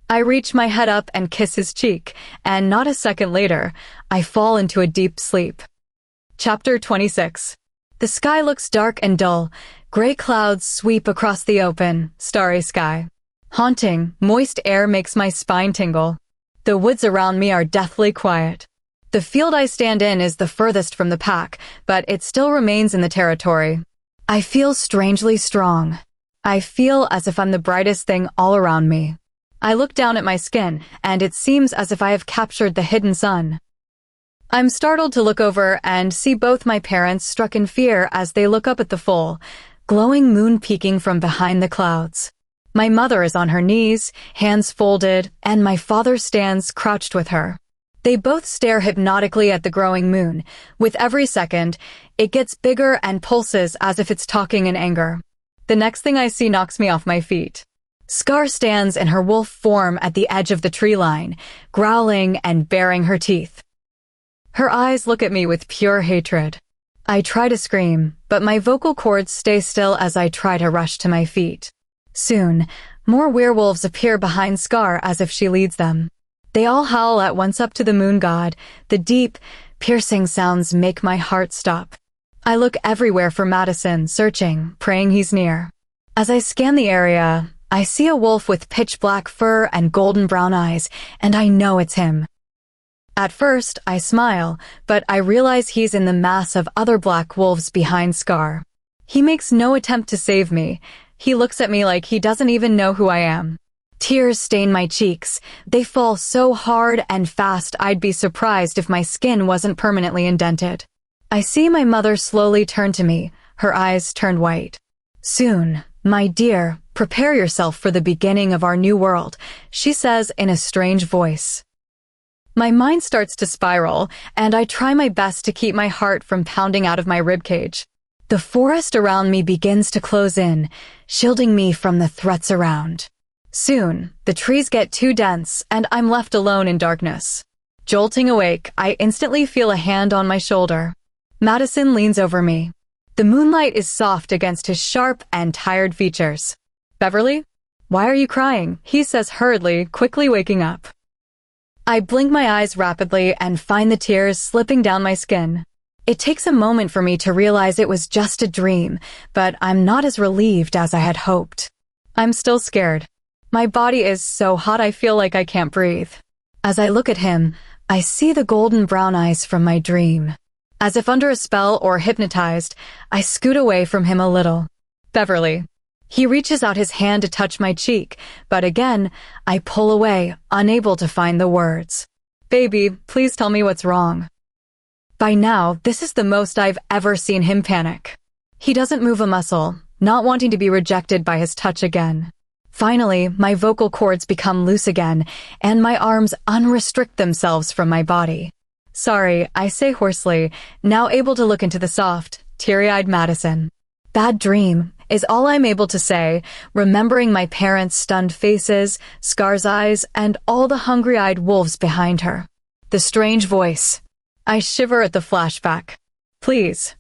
I reach my head up and kiss his cheek, and not a second later, I fall into a deep sleep. Chapter 26. The sky looks dark and dull. Gray clouds sweep across the open, starry sky. Haunting, moist air makes my spine tingle. The woods around me are deathly quiet. The field I stand in is the furthest from the pack, but it still remains in the territory. I feel strangely strong. I feel as if I'm the brightest thing all around me. I look down at my skin, and it seems as if I have captured the hidden sun. I'm startled to look over and see both my parents struck in fear as they look up at the full, glowing moon peeking from behind the clouds. My mother is on her knees, hands folded, and my father stands crouched with her. They both stare hypnotically at the growing moon. With every second, it gets bigger and pulses as if it's talking in anger. The next thing I see knocks me off my feet. Scar stands in her wolf form at the edge of the tree line, growling and baring her teeth. Her eyes look at me with pure hatred. I try to scream, but my vocal cords stay still as I try to rush to my feet. Soon, more werewolves appear behind Scar as if she leads them. They all howl at once up to the moon god. The deep, piercing sounds make my heart stop. I look everywhere for Madison, searching, praying he's near. As I scan the area, I see a wolf with pitch-black fur and golden brown eyes, and I know it's him. At first, I smile, but I realize he's in the mass of other black wolves behind Scar. He makes no attempt to save me. He looks at me like he doesn't even know who I am. Tears stain my cheeks. They fall so hard and fast I'd be surprised if my skin wasn't permanently indented. I see my mother slowly turn to me, her eyes turned white. "Soon, my dear, prepare yourself for the beginning of our new world," she says in a strange voice. My mind starts to spiral, and I try my best to keep my heart from pounding out of my ribcage. The forest around me begins to close in, shielding me from the threats around. Soon, the trees get too dense, and I'm left alone in darkness. Jolting awake, I instantly feel a hand on my shoulder. Madison leans over me. The moonlight is soft against his sharp and tired features. "Beverly? Why are you crying?" he says hurriedly, quickly waking up. I blink my eyes rapidly and find the tears slipping down my skin. It takes a moment for me to realize it was just a dream, but I'm not as relieved as I had hoped. I'm still scared. My body is so hot I feel like I can't breathe. As I look at him, I see the golden brown eyes from my dream. As if under a spell or hypnotized, I scoot away from him a little. "Beverly." He reaches out his hand to touch my cheek, but again, I pull away, unable to find the words. "Baby, please tell me what's wrong." By now, this is the most I've ever seen him panic. He doesn't move a muscle, not wanting to be rejected by his touch again. Finally, my vocal cords become loose again, and my arms unrestrict themselves from my body. "Sorry," I say hoarsely, now able to look into the soft, teary-eyed Madison. "Bad dream," is all I'm able to say, remembering my parents' stunned faces, Scar's eyes, and all the hungry-eyed wolves behind her. The strange voice. I shiver at the flashback. "Please."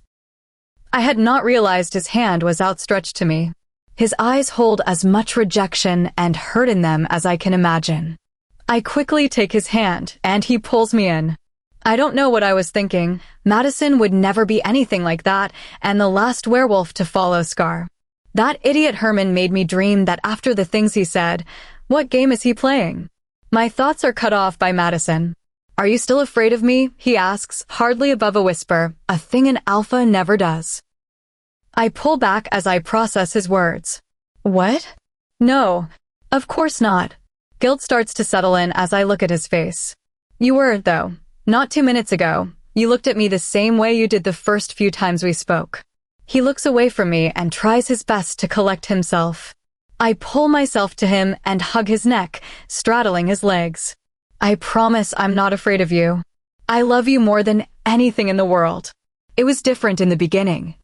I had not realized his hand was outstretched to me. His eyes hold as much rejection and hurt in them as I can imagine. I quickly take his hand, and he pulls me in. I don't know what I was thinking. Madison would never be anything like that, and the last werewolf to follow Scar. That idiot Herman made me dream that after the things he said. What game is he playing? My thoughts are cut off by Madison. "Are you still afraid of me?" he asks, hardly above a whisper, a thing an alpha never does. I pull back as I process his words. "What? No, of course not." Guilt starts to settle in as I look at his face. "You were, though. Not 2 minutes ago. You looked at me the same way you did the first few times we spoke." He looks away from me and tries his best to collect himself. I pull myself to him and hug his neck, straddling his legs. "I promise I'm not afraid of you. I love you more than anything in the world. It was different in the beginning.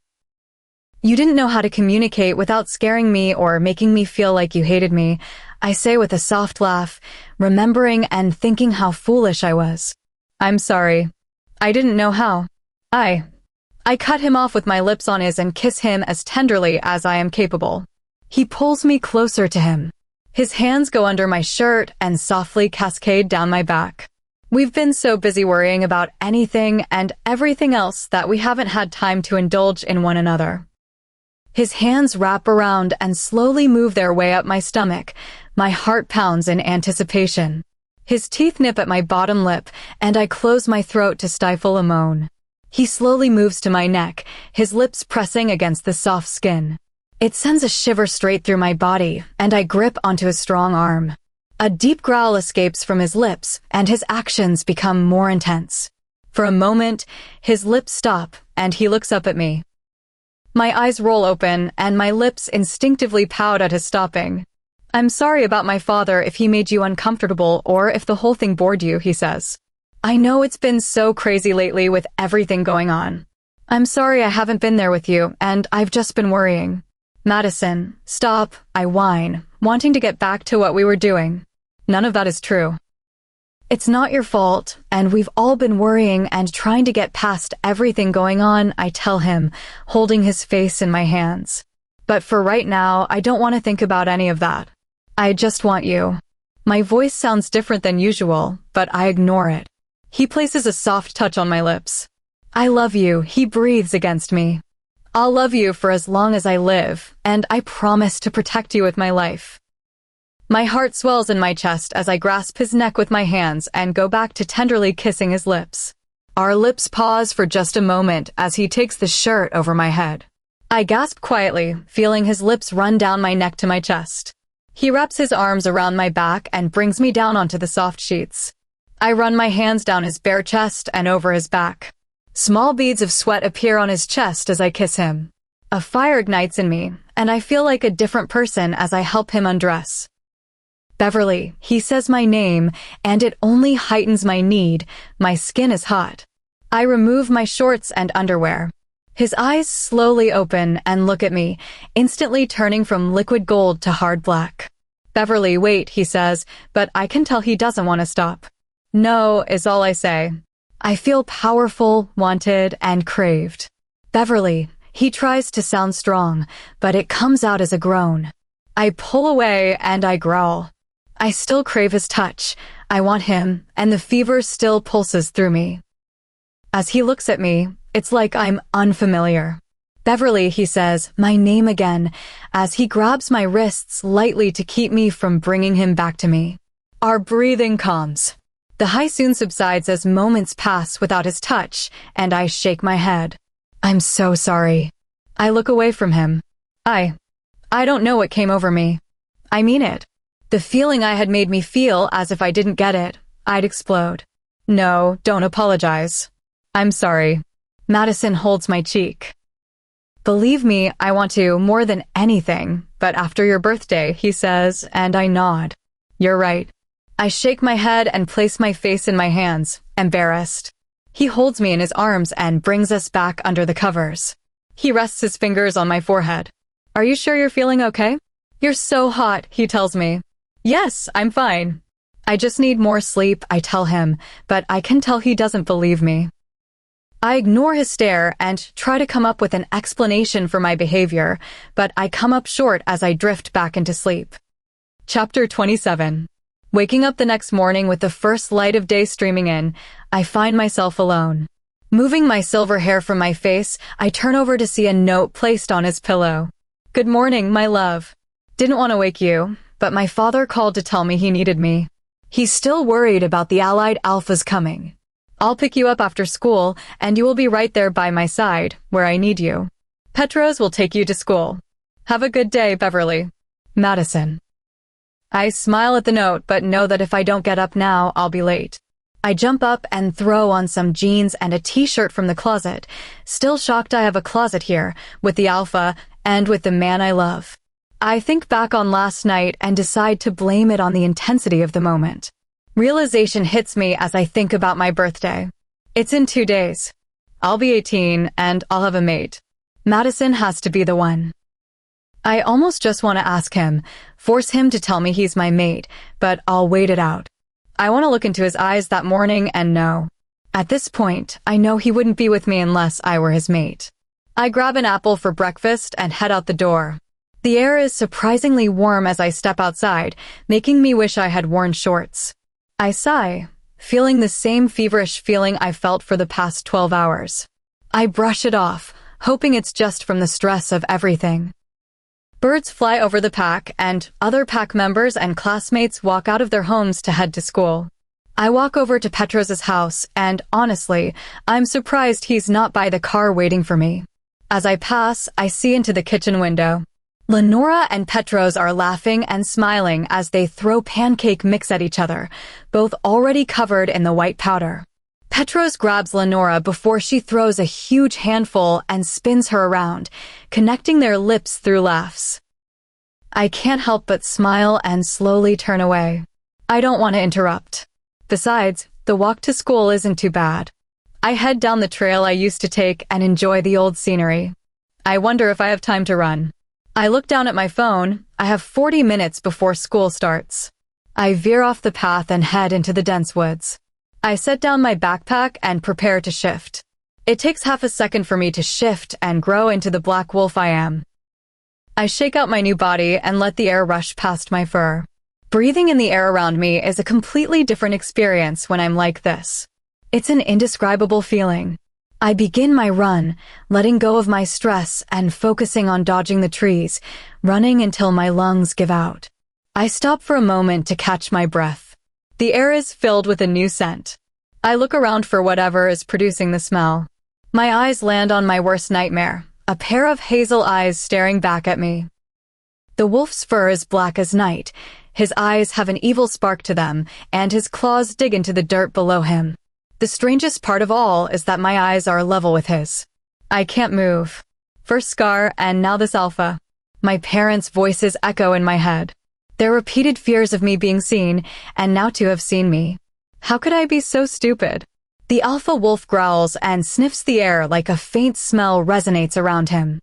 You didn't know how to communicate without scaring me or making me feel like you hated me," I say with a soft laugh, remembering and thinking how foolish I was. "I'm sorry. I didn't know how. I cut him off with my lips on his and kiss him as tenderly as I am capable. He pulls me closer to him. His hands go under my shirt and softly cascade down my back. We've been so busy worrying about anything and everything else that we haven't had time to indulge in one another. His hands wrap around and slowly move their way up my stomach, My heart pounds in anticipation. His teeth nip at my bottom lip, and I close my throat to stifle a moan. He slowly moves to my neck, his lips pressing against the soft skin. It sends a shiver straight through my body, and I grip onto his strong arm. A deep growl escapes from his lips, and his actions become more intense. For a moment, his lips stop, and he looks up at me. My eyes roll open, and my lips instinctively pout at his stopping. "I'm sorry about my father if he made you uncomfortable or if the whole thing bored you," he says. "I know it's been so crazy lately with everything going on. I'm sorry I haven't been there with you, and I've just been worrying." "Madison, stop," I whine, wanting to get back to what we were doing. None of that is true. "It's not your fault, and we've all been worrying and trying to get past everything going on," I tell him, holding his face in my hands. "But for right now, I don't want to think about any of that. I just want you." My voice sounds different than usual, but I ignore it. He places a soft touch on my lips. "I love you," he breathes against me. "I'll love you for as long as I live, and I promise to protect you with my life." My heart swells in my chest as I grasp his neck with my hands and go back to tenderly kissing his lips. Our lips pause for just a moment as he takes the shirt over my head. I gasp quietly, feeling his lips run down my neck to my chest. He wraps his arms around my back and brings me down onto the soft sheets. I run my hands down his bare chest and over his back. Small beads of sweat appear on his chest as I kiss him. A fire ignites in me, and I feel like a different person as I help him undress. "Beverly," he says my name, and it only heightens my need. My skin is hot. I remove my shorts and underwear. His eyes slowly open and look at me, instantly turning from liquid gold to hard black. "Beverly, wait," he says, but I can tell he doesn't want to stop. "No," is all I say. I feel powerful, wanted, and craved. "Beverly," he tries to sound strong, but it comes out as a groan. I pull away and I growl. I still crave his touch. I want him, and the fever still pulses through me. As he looks at me, it's like I'm unfamiliar. "Beverly," he says, my name again, as he grabs my wrists lightly to keep me from bringing him back to me. Our breathing calms. The high soon subsides as moments pass without his touch, and I shake my head. "I'm so sorry." I look away from him. I don't know what came over me. I mean it. The feeling I had made me feel as if I didn't get it, I'd explode. "No, don't apologize." "I'm sorry." Madison holds my cheek. "Believe me, I want to more than anything, but after your birthday," he says, and I nod. "You're right." I shake my head and place my face in my hands, embarrassed. He holds me in his arms and brings us back under the covers. He rests his fingers on my forehead. "Are you sure you're feeling okay?" "You're so hot," he tells me. "Yes, I'm fine." "I just need more sleep," I tell him, but I can tell he doesn't believe me. I ignore his stare and try to come up with an explanation for my behavior, but I come up short as I drift back into sleep. Chapter 27. Waking up the next morning with the first light of day streaming in, I find myself alone. Moving my silver hair from my face, I turn over to see a note placed on his pillow. "Good morning, my love. Didn't want to wake you, but my father called to tell me he needed me. He's still worried about the Allied Alphas coming. I'll pick you up after school, and you will be right there by my side, where I need you. Petros will take you to school. Have a good day, Beverly. Madison." I smile at the note, but know that if I don't get up now, I'll be late. I jump up and throw on some jeans and a t-shirt from the closet, still shocked I have a closet here, with the Alpha, and with the man I love. I think back on last night and decide to blame it on the intensity of the moment. Realization hits me as I think about my birthday. It's in 2 days. I'll be 18, and I'll have a mate. Madison has to be the one. I almost just want to ask him, force him to tell me he's my mate, but I'll wait it out. I want to look into his eyes that morning and know. At this point, I know he wouldn't be with me unless I were his mate. I grab an apple for breakfast and head out the door. The air is surprisingly warm as I step outside, making me wish I had worn shorts. I sigh, feeling the same feverish feeling I felt for the past 12 hours. I brush it off, hoping it's just from the stress of everything. Birds fly over the pack, and other pack members and classmates walk out of their homes to head to school. I walk over to Petros's house, and honestly, I'm surprised he's not by the car waiting for me. As I pass, I see into the kitchen window. Lenora and Petros are laughing and smiling as they throw pancake mix at each other, both already covered in the white powder. Petros grabs Lenora before she throws a huge handful and spins her around, connecting their lips through laughs. I can't help but smile and slowly turn away. I don't want to interrupt. Besides, the walk to school isn't too bad. I head down the trail I used to take and enjoy the old scenery. I wonder if I have time to run. I look down at my phone. I have 40 minutes before school starts. I veer off the path and head into the dense woods. I set down my backpack and prepare to shift. It takes half a second for me to shift and grow into the black wolf I am. I shake out my new body and let the air rush past my fur. Breathing in the air around me is a completely different experience when I'm like this. It's an indescribable feeling. I begin my run, letting go of my stress and focusing on dodging the trees, running until my lungs give out. I stop for a moment to catch my breath. The air is filled with a new scent. I look around for whatever is producing the smell. My eyes land on my worst nightmare, a pair of hazel eyes staring back at me. The wolf's fur is black as night, his eyes have an evil spark to them, and his claws dig into the dirt below him. The strangest part of all is that my eyes are level with his. I can't move. First Scar, and now this Alpha. My parents' voices echo in my head. Their repeated fears of me being seen, and now to have seen me. How could I be so stupid? The Alpha wolf growls and sniffs the air like a faint smell resonates around him.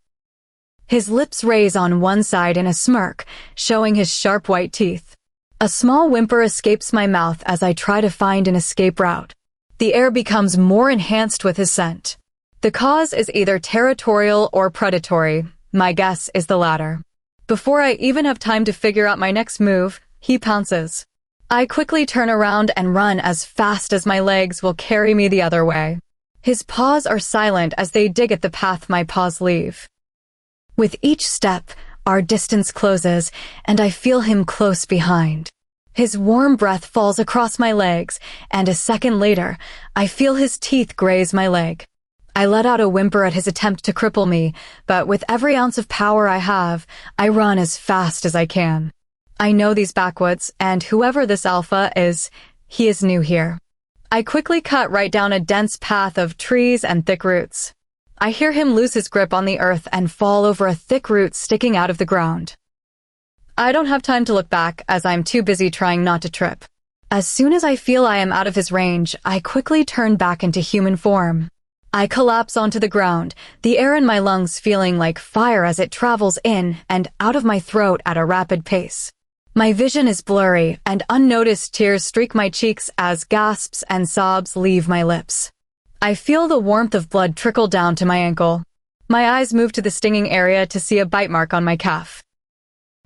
His lips raise on one side in a smirk, showing his sharp white teeth. A small whimper escapes my mouth as I try to find an escape route. The air becomes more enhanced with his scent. The cause is either territorial or predatory. My guess is the latter. Before I even have time to figure out my next move, he pounces. I quickly turn around and run as fast as my legs will carry me the other way. His paws are silent as they dig at the path my paws leave. With each step, our distance closes, and I feel him close behind. His warm breath falls across my legs, and a second later, I feel his teeth graze my leg. I let out a whimper at his attempt to cripple me, but with every ounce of power I have, I run as fast as I can. I know these backwoods, and whoever this Alpha is, he is new here. I quickly cut right down a dense path of trees and thick roots. I hear him lose his grip on the earth and fall over a thick root sticking out of the ground. I don't have time to look back as I'm too busy trying not to trip. As soon as I feel I am out of his range, I quickly turn back into human form. I collapse onto the ground, the air in my lungs feeling like fire as it travels in and out of my throat at a rapid pace. My vision is blurry, and unnoticed tears streak my cheeks as gasps and sobs leave my lips. I feel the warmth of blood trickle down to my ankle. My eyes move to the stinging area to see a bite mark on my calf.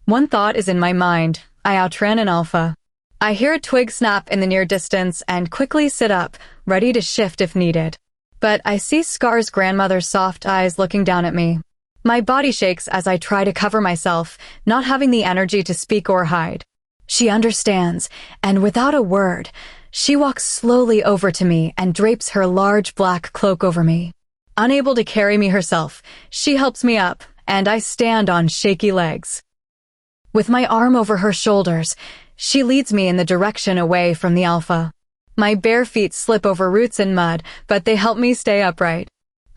One thought is in my mind. I outran an Alpha. I hear a twig snap in the near distance and quickly sit up, ready to shift if needed. But I see Scar's grandmother's soft eyes looking down at me. My body shakes as I try to cover myself, not having the energy to speak or hide. She understands, and without a word, she walks slowly over to me and drapes her large black cloak over me. Unable to carry me herself, she helps me up, and I stand on shaky legs. With my arm over her shoulders, she leads me in the direction away from the Alpha. My bare feet slip over roots and mud, but they help me stay upright.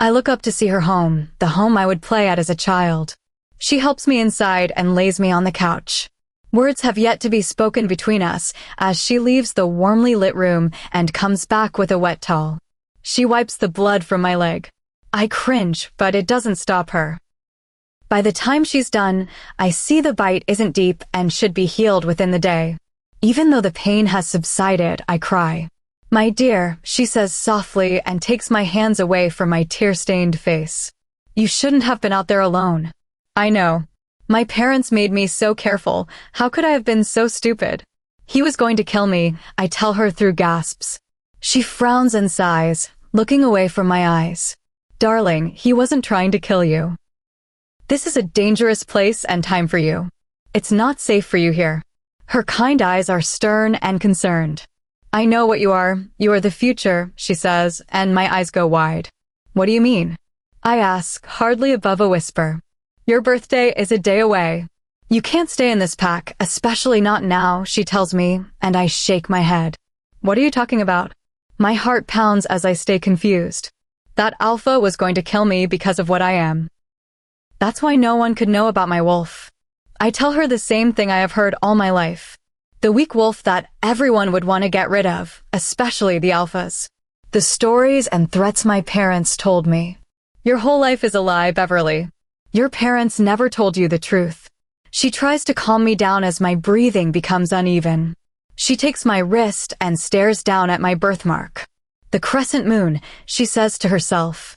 I look up to see her home, the home I would play at as a child. She helps me inside and lays me on the couch. Words have yet to be spoken between us as she leaves the warmly lit room and comes back with a wet towel. She wipes the blood from my leg. I cringe, but it doesn't stop her. By the time she's done, I see the bite isn't deep and should be healed within the day. Even though the pain has subsided, I cry. "My dear," she says softly and takes my hands away from my tear-stained face. "You shouldn't have been out there alone." I know. My parents made me so careful. How could I have been so stupid? He was going to kill me, I tell her through gasps. She frowns and sighs, looking away from my eyes. "Darling, he wasn't trying to kill you." This is a dangerous place and time for you. It's not safe for you here. Her kind eyes are stern and concerned. I know what you are. You are the future, she says, and my eyes go wide. What do you mean? I ask, hardly above a whisper. Your birthday is a day away. You can't stay in this pack, especially not now, she tells me, and I shake my head. What are you talking about? My heart pounds as I stay confused. That alpha was going to kill me because of what I am. That's why no one could know about my wolf. I tell her the same thing I have heard all my life. The weak wolf that everyone would want to get rid of, especially the alphas. The stories and threats my parents told me. Your whole life is a lie, Beverly. Your parents never told you the truth. She tries to calm me down as my breathing becomes uneven. She takes my wrist and stares down at my birthmark. The crescent moon, she says to herself.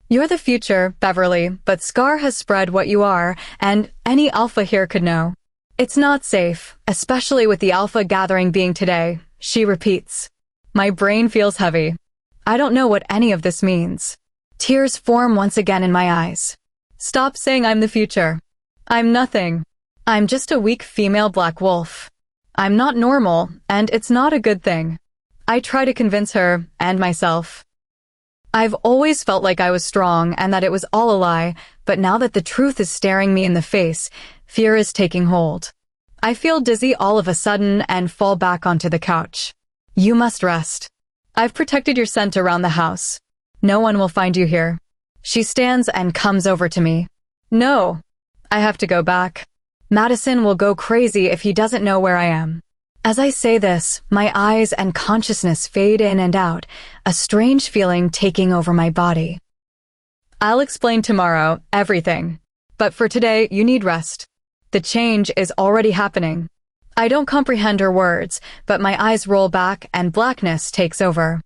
You're the future, Beverly, but Scar has spread what you are, and any alpha here could know. It's not safe, especially with the alpha gathering being today, she repeats. My brain feels heavy. I don't know what any of this means. Tears form once again in my eyes. Stop saying I'm the future. I'm nothing. I'm just a weak female black wolf. I'm not normal, and it's not a good thing. I try to convince her, and myself. I've always felt like I was strong and that it was all a lie, but now that the truth is staring me in the face, fear is taking hold. I feel dizzy all of a sudden and fall back onto the couch. You must rest. I've protected your scent around the house. No one will find you here. She stands and comes over to me. No. I have to go back. Madison will go crazy if he doesn't know where I am. As I say this, my eyes and consciousness fade in and out, a strange feeling taking over my body. I'll explain tomorrow, everything. But for today, you need rest. The change is already happening. I don't comprehend her words, but my eyes roll back and blackness takes over.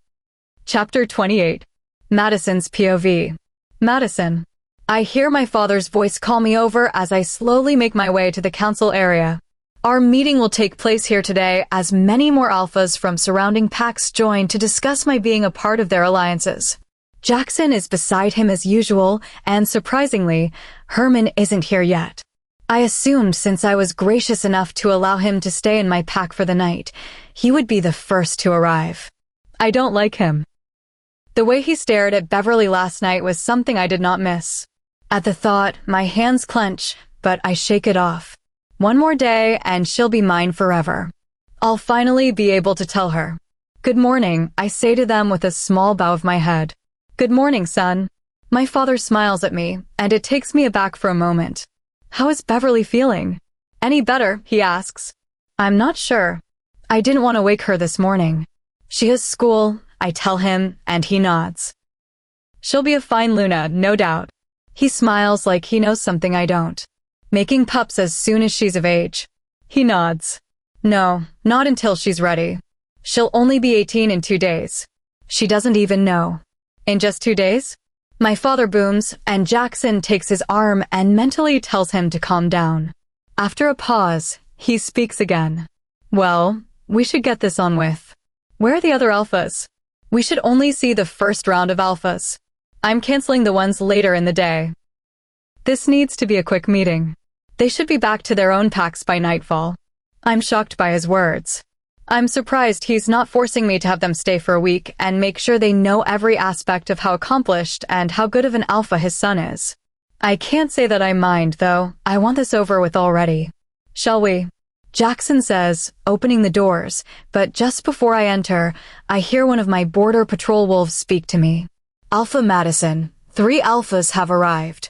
Chapter 28. Madison's POV. Madison. I hear my father's voice call me over as I slowly make my way to the council area. Our meeting will take place here today as many more alphas from surrounding packs join to discuss my being a part of their alliances. Jackson is beside him as usual, and surprisingly, Herman isn't here yet. I assumed since I was gracious enough to allow him to stay in my pack for the night, he would be the first to arrive. I don't like him. The way he stared at Beverly last night was something I did not miss. At the thought, my hands clench, but I shake it off. One more day, and she'll be mine forever. I'll finally be able to tell her. Good morning, I say to them with a small bow of my head. Good morning, son. My father smiles at me, and it takes me aback for a moment. How is Beverly feeling? Any better, he asks. I'm not sure. I didn't want to wake her this morning. She has school, I tell him, and he nods. She'll be a fine Luna, no doubt. He smiles like he knows something I don't. Making pups as soon as she's of age. He nods. No, not until she's ready. She'll only be 18 in 2 days. She doesn't even know. In just 2 days? My father booms, and Jackson takes his arm and mentally tells him to calm down. After a pause, he speaks again. Well, we should get this on with. Where are the other alphas? We should only see the first round of alphas. I'm canceling the ones later in the day. This needs to be a quick meeting. They should be back to their own packs by nightfall. I'm shocked by his words. I'm surprised he's not forcing me to have them stay for a week and make sure they know every aspect of how accomplished and how good of an alpha his son is. I can't say that I mind, though. I want this over with already. Shall we? Jackson says, opening the doors, but just before I enter, I hear one of my border patrol wolves speak to me. Alpha Madison, 3 alphas have arrived.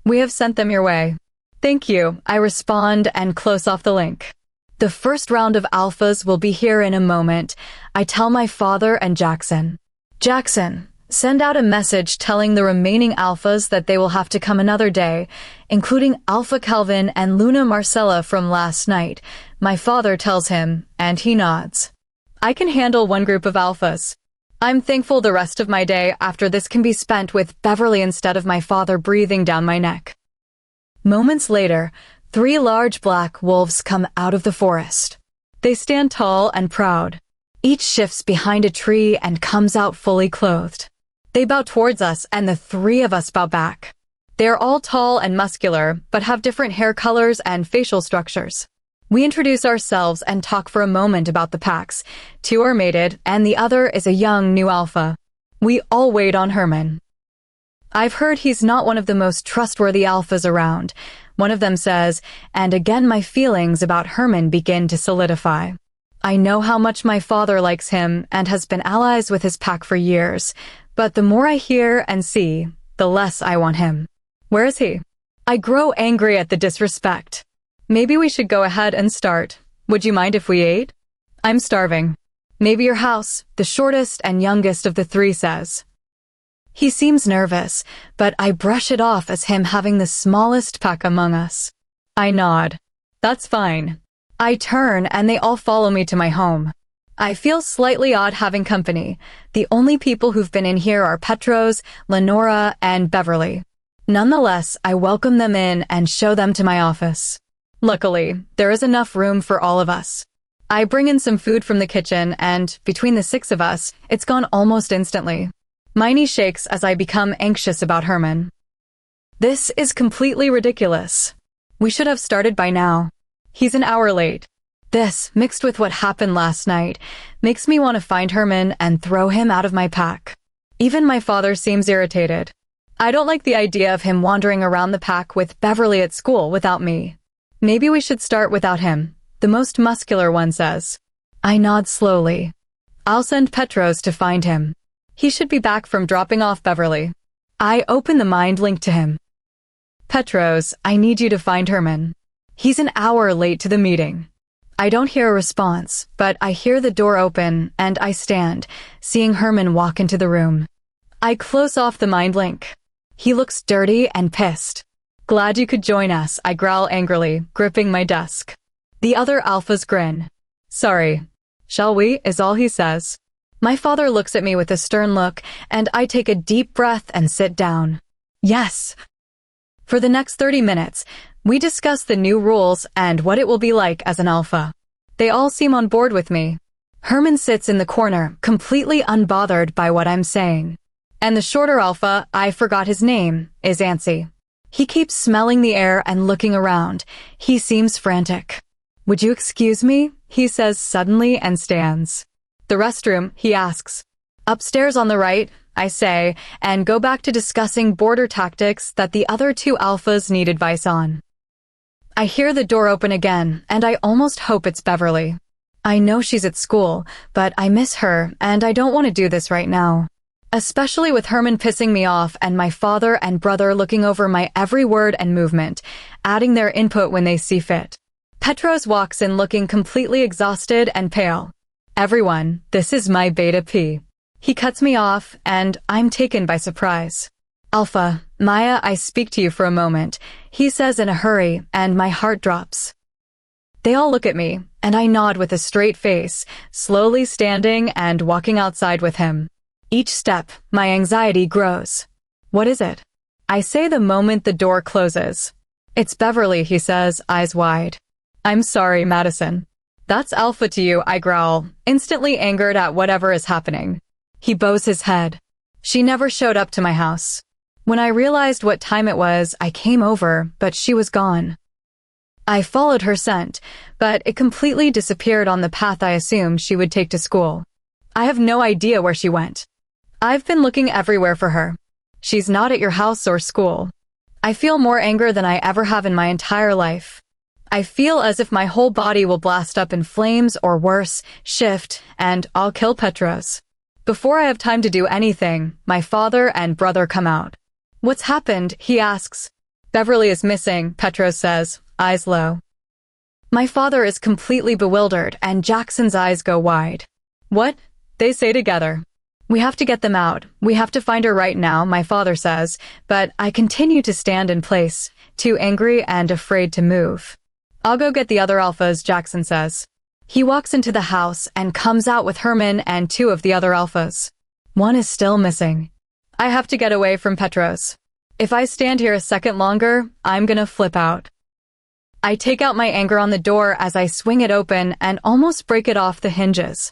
We have sent them your way. Thank you, I respond and close off the link. The first round of alphas will be here in a moment, I tell my father and Jackson. Jackson, send out a message telling the remaining alphas that they will have to come another day, including Alpha Calvin and Luna Marcella from last night, my father tells him, and he nods. I can handle one group of alphas. I'm thankful the rest of my day after this can be spent with Beverly instead of my father breathing down my neck. Moments later, 3 large black wolves come out of the forest. They stand tall and proud. Each shifts behind a tree and comes out fully clothed. They bow towards us and the 3 of us bow back. They are all tall and muscular, but have different hair colors and facial structures. We introduce ourselves and talk for a moment about the packs. 2 are mated, and the other is a young new alpha. We all wait on Herman. I've heard he's not one of the most trustworthy alphas around, one of them says, and again my feelings about Herman begin to solidify. I know how much my father likes him and has been allies with his pack for years, but the more I hear and see, the less I want him. Where is he? I grow angry at the disrespect. Maybe we should go ahead and start. Would you mind if we ate? I'm starving. Maybe your house, the shortest and youngest of the 3 says. He seems nervous, but I brush it off as him having the smallest pack among us. I nod. That's fine. I turn and they all follow me to my home. I feel slightly odd having company. The only people who've been in here are Petros, Lenora, and Beverly. Nonetheless, I welcome them in and show them to my office. Luckily, there is enough room for all of us. I bring in some food from the kitchen and, between the 6 of us, it's gone almost instantly. My knee shakes as I become anxious about Herman. This is completely ridiculous. We should have started by now. He's an hour late. This, mixed with what happened last night, makes me want to find Herman and throw him out of my pack. Even my father seems irritated. I don't like the idea of him wandering around the pack with Beverly at school without me. Maybe we should start without him, the most muscular one says. I nod slowly. I'll send Petros to find him. He should be back from dropping off Beverly. I open the mind link to him. Petros, I need you to find Herman. He's an hour late to the meeting. I don't hear a response, but I hear the door open and I stand, seeing Herman walk into the room. I close off the mind link. He looks dirty and pissed. Glad you could join us, I growl angrily, gripping my desk. The other alphas grin. Sorry. Shall we, is all he says. My father looks at me with a stern look, and I take a deep breath and sit down. Yes. For the next 30 minutes, we discuss the new rules and what it will be like as an alpha. They all seem on board with me. Herman sits in the corner, completely unbothered by what I'm saying. And the shorter alpha, I forgot his name, is Antsy. He keeps smelling the air and looking around. He seems frantic. Would you excuse me? He says suddenly and stands. The restroom, he asks. Upstairs on the right, I say, and go back to discussing border tactics that the other 2 alphas need advice on. I hear the door open again, and I almost hope it's Beverly. I know she's at school, but I miss her, and I don't want to do this right now. Especially with Herman pissing me off and my father and brother looking over my every word and movement, adding their input when they see fit. Petros walks in looking completely exhausted and pale. Everyone, this is my beta P. He cuts me off, and I'm taken by surprise. Alpha, Maya, I speak to you for a moment, he says in a hurry, and my heart drops. They all look at me, and I nod with a straight face, slowly standing and walking outside with him. Each step, my anxiety grows. What is it? I say the moment the door closes. It's Beverly, he says, eyes wide. I'm sorry, Madison. That's alpha to you, I growl, instantly angered at whatever is happening. He bows his head. She never showed up to my house. When I realized what time it was, I came over, but she was gone. I followed her scent, but it completely disappeared on the path I assumed she would take to school. I have no idea where she went. I've been looking everywhere for her. She's not at your house or school. I feel more anger than I ever have in my entire life. I feel as if my whole body will blast up in flames or worse, shift, and I'll kill Petros. Before I have time to do anything, my father and brother come out. What's happened? He asks. Beverly is missing, Petros says, eyes low. My father is completely bewildered and Jackson's eyes go wide. What? They say together. We have to get them out. We have to find her right now, my father says, but I continue to stand in place, too angry and afraid to move. I'll go get the other alphas, Jackson says. He walks into the house and comes out with Herman and 2 of the other alphas. One is still missing. I have to get away from Petros. If I stand here a second longer, I'm gonna flip out. I take out my anger on the door as I swing it open and almost break it off the hinges.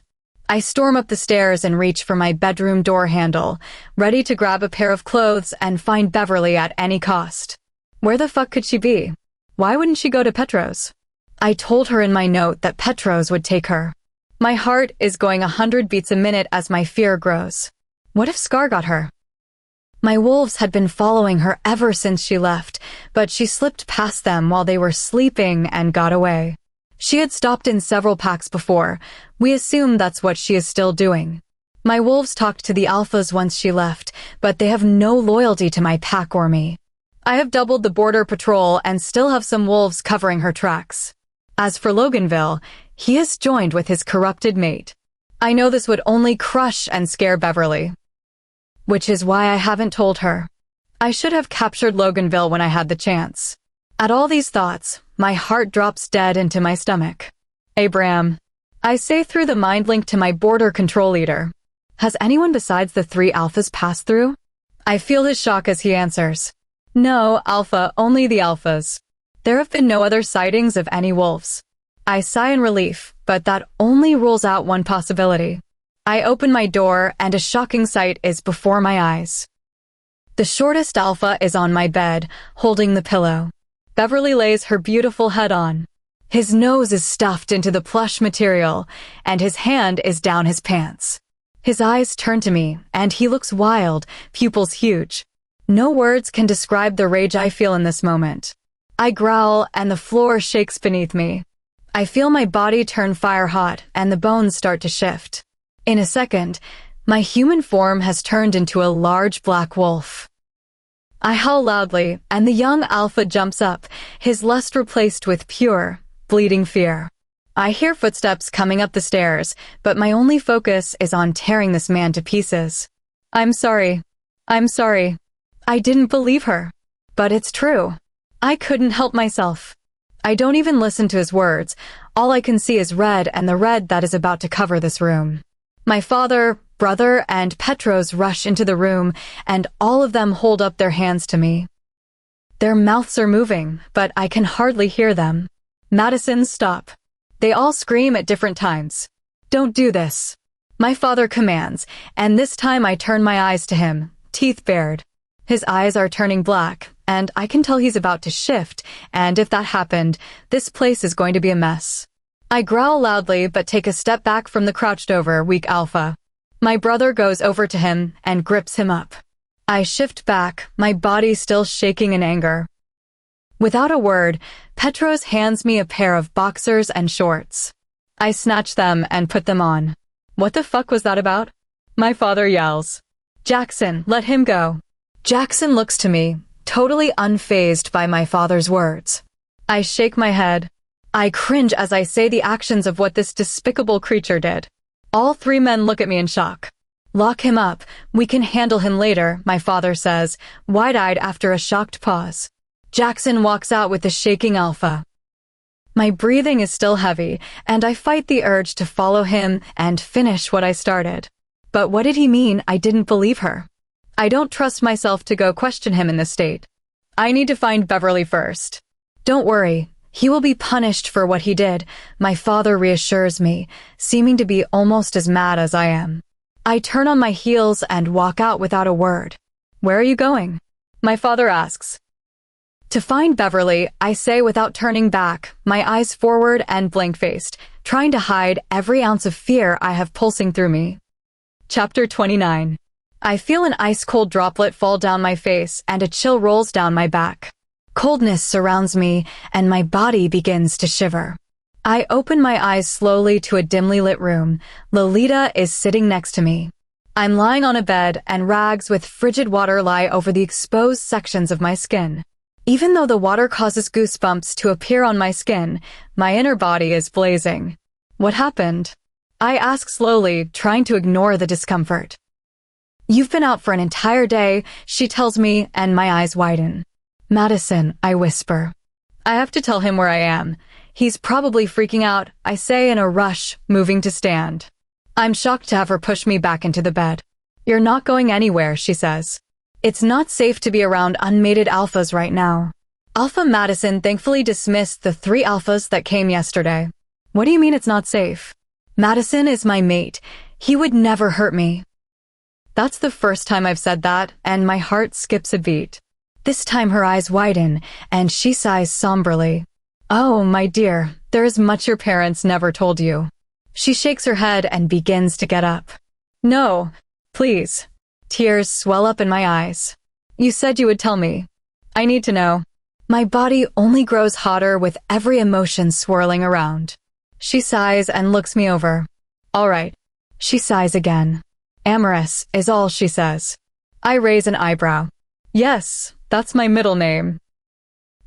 I storm up the stairs and reach for my bedroom door handle, ready to grab a pair of clothes and find Beverly at any cost. Where the fuck could she be? Why wouldn't she go to Petro's? I told her in my note that Petro's would take her. My heart is going 100 beats a minute as my fear grows. What if Scar got her? My wolves had been following her ever since she left, but she slipped past them while they were sleeping and got away. She had stopped in several packs before. We assume that's what she is still doing. My wolves talked to the alphas once she left, but they have no loyalty to my pack or me. I have doubled the border patrol and still have some wolves covering her tracks. As for Loganville, he has joined with his corrupted mate. I know this would only crush and scare Beverly, which is why I haven't told her. I should have captured Loganville when I had the chance. At all these thoughts, my heart drops dead into my stomach. Abraham, I say through the mind link to my border control leader. Has anyone besides the 3 alphas passed through? I feel his shock as he answers. No, Alpha, only the alphas. There have been no other sightings of any wolves. I sigh in relief, but that only rules out one possibility. I open my door and a shocking sight is before my eyes. The shortest alpha is on my bed, holding the pillow. Beverly lays her beautiful head on. His nose is stuffed into the plush material, and his hand is down his pants. His eyes turn to me, and he looks wild, pupils huge. No words can describe the rage I feel in this moment. I growl, and the floor shakes beneath me. I feel my body turn fire hot, and the bones start to shift. In a second, my human form has turned into a large black wolf. I howl loudly, and the young alpha jumps up, his lust replaced with pure, bleeding fear. I hear footsteps coming up the stairs, but my only focus is on tearing this man to pieces. I'm sorry. I didn't believe her. But it's true. I couldn't help myself. I don't even listen to his words. All I can see is red and the red that is about to cover this room. My father, brother, and Petros rush into the room, and all of them hold up their hands to me. Their mouths are moving, but I can hardly hear them. Madison, stop. They all scream at different times. Don't do this. My father commands, and this time I turn my eyes to him, teeth bared. His eyes are turning black, and I can tell he's about to shift, and if that happened, this place is going to be a mess. I growl loudly but take a step back from the crouched over, weak alpha. My brother goes over to him and grips him up. I shift back, my body still shaking in anger. Without a word, Petros hands me a pair of boxers and shorts. I snatch them and put them on. What the fuck was that about? My father yells. Jackson, let him go. Jackson looks to me, totally unfazed by my father's words. I shake my head. I cringe as I say the actions of what this despicable creature did. All 3 men look at me in shock. Lock him up. We can handle him later, my father says, wide-eyed after a shocked pause. Jackson walks out with the shaking alpha. My breathing is still heavy, and I fight the urge to follow him and finish what I started. But what did he mean I didn't believe her? I don't trust myself to go question him in this state. I need to find Beverly first. Don't worry, he will be punished for what he did, my father reassures me, seeming to be almost as mad as I am. I turn on my heels and walk out without a word. Where are you going? My father asks. To find Beverly, I say without turning back, my eyes forward and blank-faced, trying to hide every ounce of fear I have pulsing through me. Chapter 29. I feel an ice-cold droplet fall down my face and a chill rolls down my back. Coldness surrounds me and my body begins to shiver. I open my eyes slowly to a dimly lit room. Lolita is sitting next to me. I'm lying on a bed and rags with frigid water lie over the exposed sections of my skin. Even though the water causes goosebumps to appear on my skin, my inner body is blazing. What happened? I ask slowly, trying to ignore the discomfort. You've been out for an entire day, she tells me, and my eyes widen. Madison, I whisper. I have to tell him where I am. He's probably freaking out, I say in a rush, moving to stand. I'm shocked to have her push me back into the bed. You're not going anywhere, she says. It's not safe to be around unmated alphas right now. Alpha Madison thankfully dismissed the 3 alphas that came yesterday. What do you mean it's not safe? Madison is my mate. He would never hurt me. That's the first time I've said that, and my heart skips a beat. This time her eyes widen, and she sighs somberly. Oh, my dear, there is much your parents never told you. She shakes her head and begins to get up. No, please. Tears swell up in my eyes. You said you would tell me. I need to know. My body only grows hotter with every emotion swirling around. She sighs and looks me over. All right. She sighs again. Amorous is all she says. I raise an eyebrow. Yes, that's my middle name.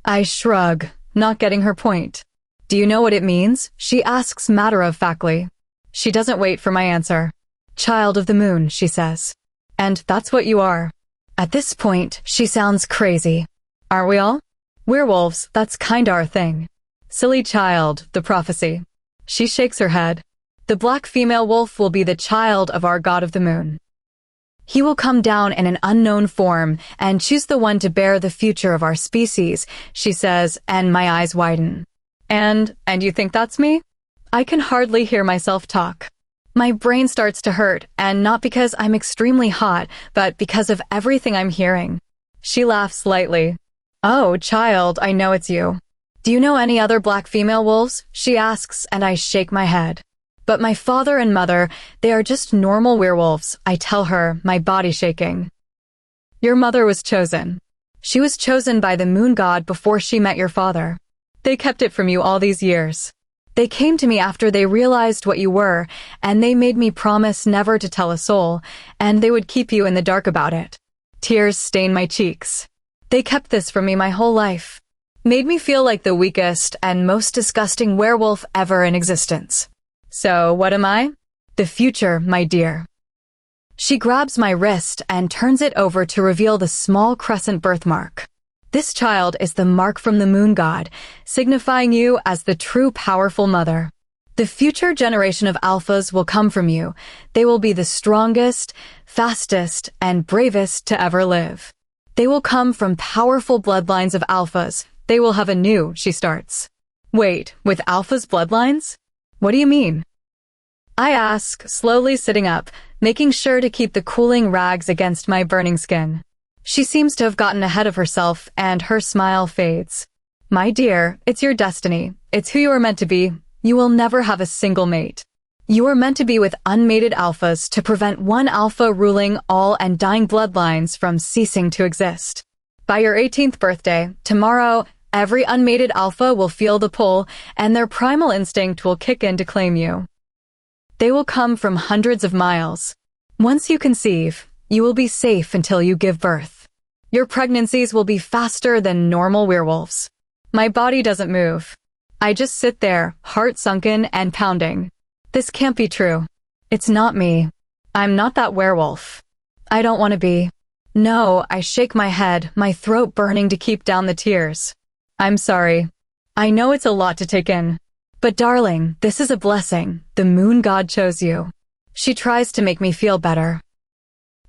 I shrug, not getting her point. Do you know what it means? She asks matter-of-factly. She doesn't wait for my answer. Child of the moon, she says. And that's what you are. At this point, she sounds crazy. Aren't we all? Werewolves, that's kinda our thing. Silly child, the prophecy. She shakes her head. The black female wolf will be the child of our god of the moon. He will come down in an unknown form and choose the one to bear the future of our species, she says, and my eyes widen. And you think that's me? I can hardly hear myself talk. My brain starts to hurt, and not because I'm extremely hot, but because of everything I'm hearing. She laughs lightly. Oh, child, I know it's you. Do you know any other black female wolves? She asks, and I shake my head. But my father and mother, they are just normal werewolves, I tell her, my body shaking. Your mother was chosen. She was chosen by the moon god before she met your father. They kept it from you all these years. They came to me after they realized what you were, and they made me promise never to tell a soul, and they would keep you in the dark about it. Tears stain my cheeks. They kept this from me my whole life. Made me feel like the weakest and most disgusting werewolf ever in existence. So, what am I? The future, my dear. She grabs my wrist and turns it over to reveal the small crescent birthmark. This child is the mark from the moon god, signifying you as the true powerful mother. The future generation of alphas will come from you. They will be the strongest, fastest, and bravest to ever live. They will come from powerful bloodlines of alphas. They will have a new, she starts. Wait, with alphas' bloodlines? What do you mean? I ask, slowly sitting up, making sure to keep the cooling rags against my burning skin. She seems to have gotten ahead of herself, and her smile fades. My dear, it's your destiny. It's who you are meant to be. You will never have a single mate. You are meant to be with unmated alphas to prevent one alpha ruling all and dying bloodlines from ceasing to exist. By your 18th birthday, tomorrow, every unmated alpha will feel the pull, and their primal instinct will kick in to claim you. They will come from hundreds of miles. Once you conceive, you will be safe until you give birth. Your pregnancies will be faster than normal werewolves. My body doesn't move. I just sit there, heart sunken and pounding. This can't be true. It's not me. I'm not that werewolf. I don't want to be. No, I shake my head, my throat burning to keep down the tears. I'm sorry. I know it's a lot to take in. But darling, this is a blessing. The moon god chose you. She tries to make me feel better.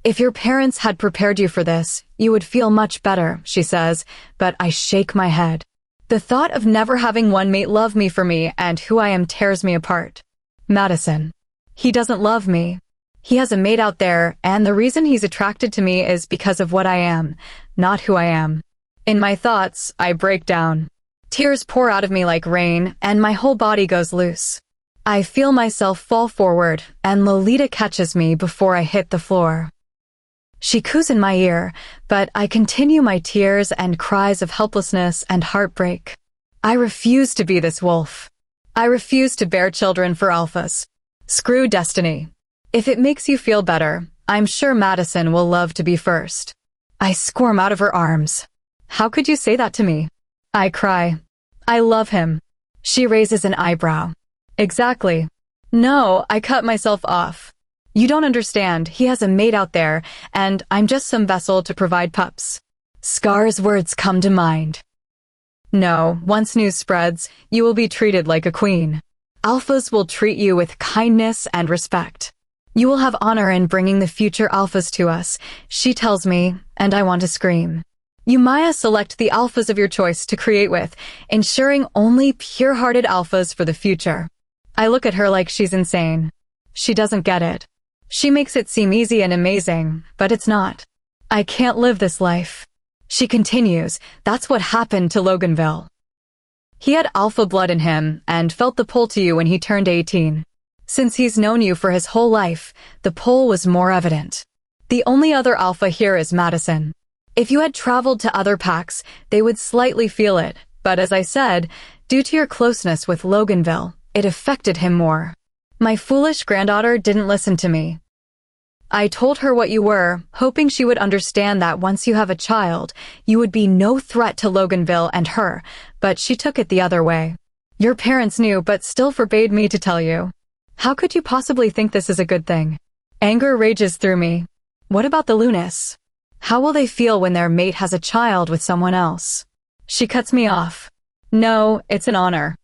If your parents had prepared you for this, you would feel much better, she says, but I shake my head. The thought of never having one mate love me for me and who I am tears me apart. Madison. He doesn't love me. He has a mate out there, and the reason he's attracted to me is because of what I am, not who I am. In my thoughts, I break down. Tears pour out of me like rain, and my whole body goes loose. I feel myself fall forward, and Lolita catches me before I hit the floor. She coos in my ear, but I continue my tears and cries of helplessness and heartbreak. I refuse to be this wolf. I refuse to bear children for alphas. Screw destiny. If it makes you feel better, I'm sure Madison will love to be first. I squirm out of her arms. How could you say that to me? I cry. I love him. She raises an eyebrow. Exactly. No, I cut myself off. You don't understand, he has a mate out there, and I'm just some vessel to provide pups. Scar's words come to mind. No, once news spreads, you will be treated like a queen. Alphas will treat you with kindness and respect. You will have honor in bringing the future alphas to us, she tells me, and I want to scream. You Maya select the alphas of your choice to create with, ensuring only pure-hearted alphas for the future. I look at her like she's insane. She doesn't get it. She makes it seem easy and amazing, but it's not. I can't live this life. She continues, that's what happened to Loganville. He had alpha blood in him and felt the pull to you when he turned 18. Since he's known you for his whole life, the pull was more evident. The only other alpha here is Madison. If you had traveled to other packs, they would slightly feel it, but as I said, due to your closeness with Loganville, it affected him more. My foolish granddaughter didn't listen to me. I told her what you were, hoping she would understand that once you have a child, you would be no threat to Loganville and her, but she took it the other way. Your parents knew but still forbade me to tell you. How could you possibly think this is a good thing? Anger rages through me. What about the Lunas? How will they feel when their mate has a child with someone else? She cuts me off. No, it's an honor.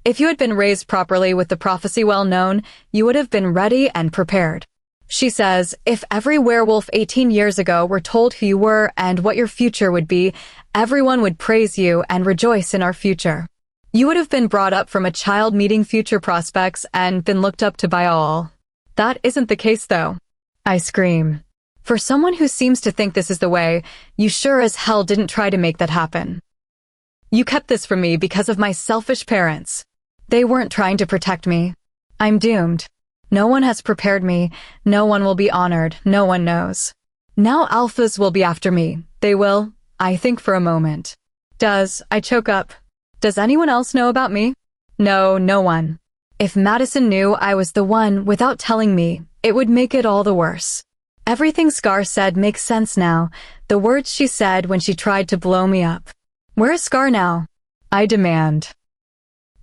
If you had been raised properly with the prophecy well known, you would have been ready and prepared. She says, if every werewolf 18 years ago were told who you were and what your future would be, everyone would praise you and rejoice in our future. You would have been brought up from a child meeting future prospects and been looked up to by all. That isn't the case though. I scream. For someone who seems to think this is the way, you sure as hell didn't try to make that happen. You kept this from me because of my selfish parents. They weren't trying to protect me. I'm doomed. No one has prepared me, no one will be honored, no one knows. Now alphas will be after me. They will, I think for a moment. I choke up. Does anyone else know about me? No, no one. If Madison knew I was the one without telling me, it would make it all the worse. Everything Scar said makes sense now, the words she said when she tried to blow me up. Where is Scar now? I demand.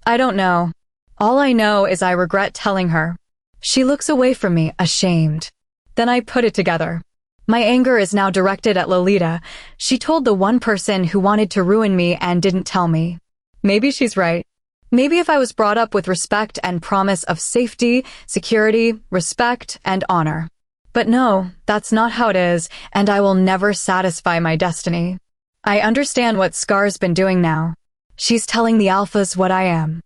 I don't know. All I know is I regret telling her. She looks away from me, ashamed. Then I put it together. My anger is now directed at Lolita. She told the one person who wanted to ruin me and didn't tell me. Maybe she's right. Maybe if I was brought up with respect and promise of safety, security, respect, and honor. But no, that's not how it is, and I will never satisfy my destiny. I understand what Scar's been doing now. She's telling the alphas what I am.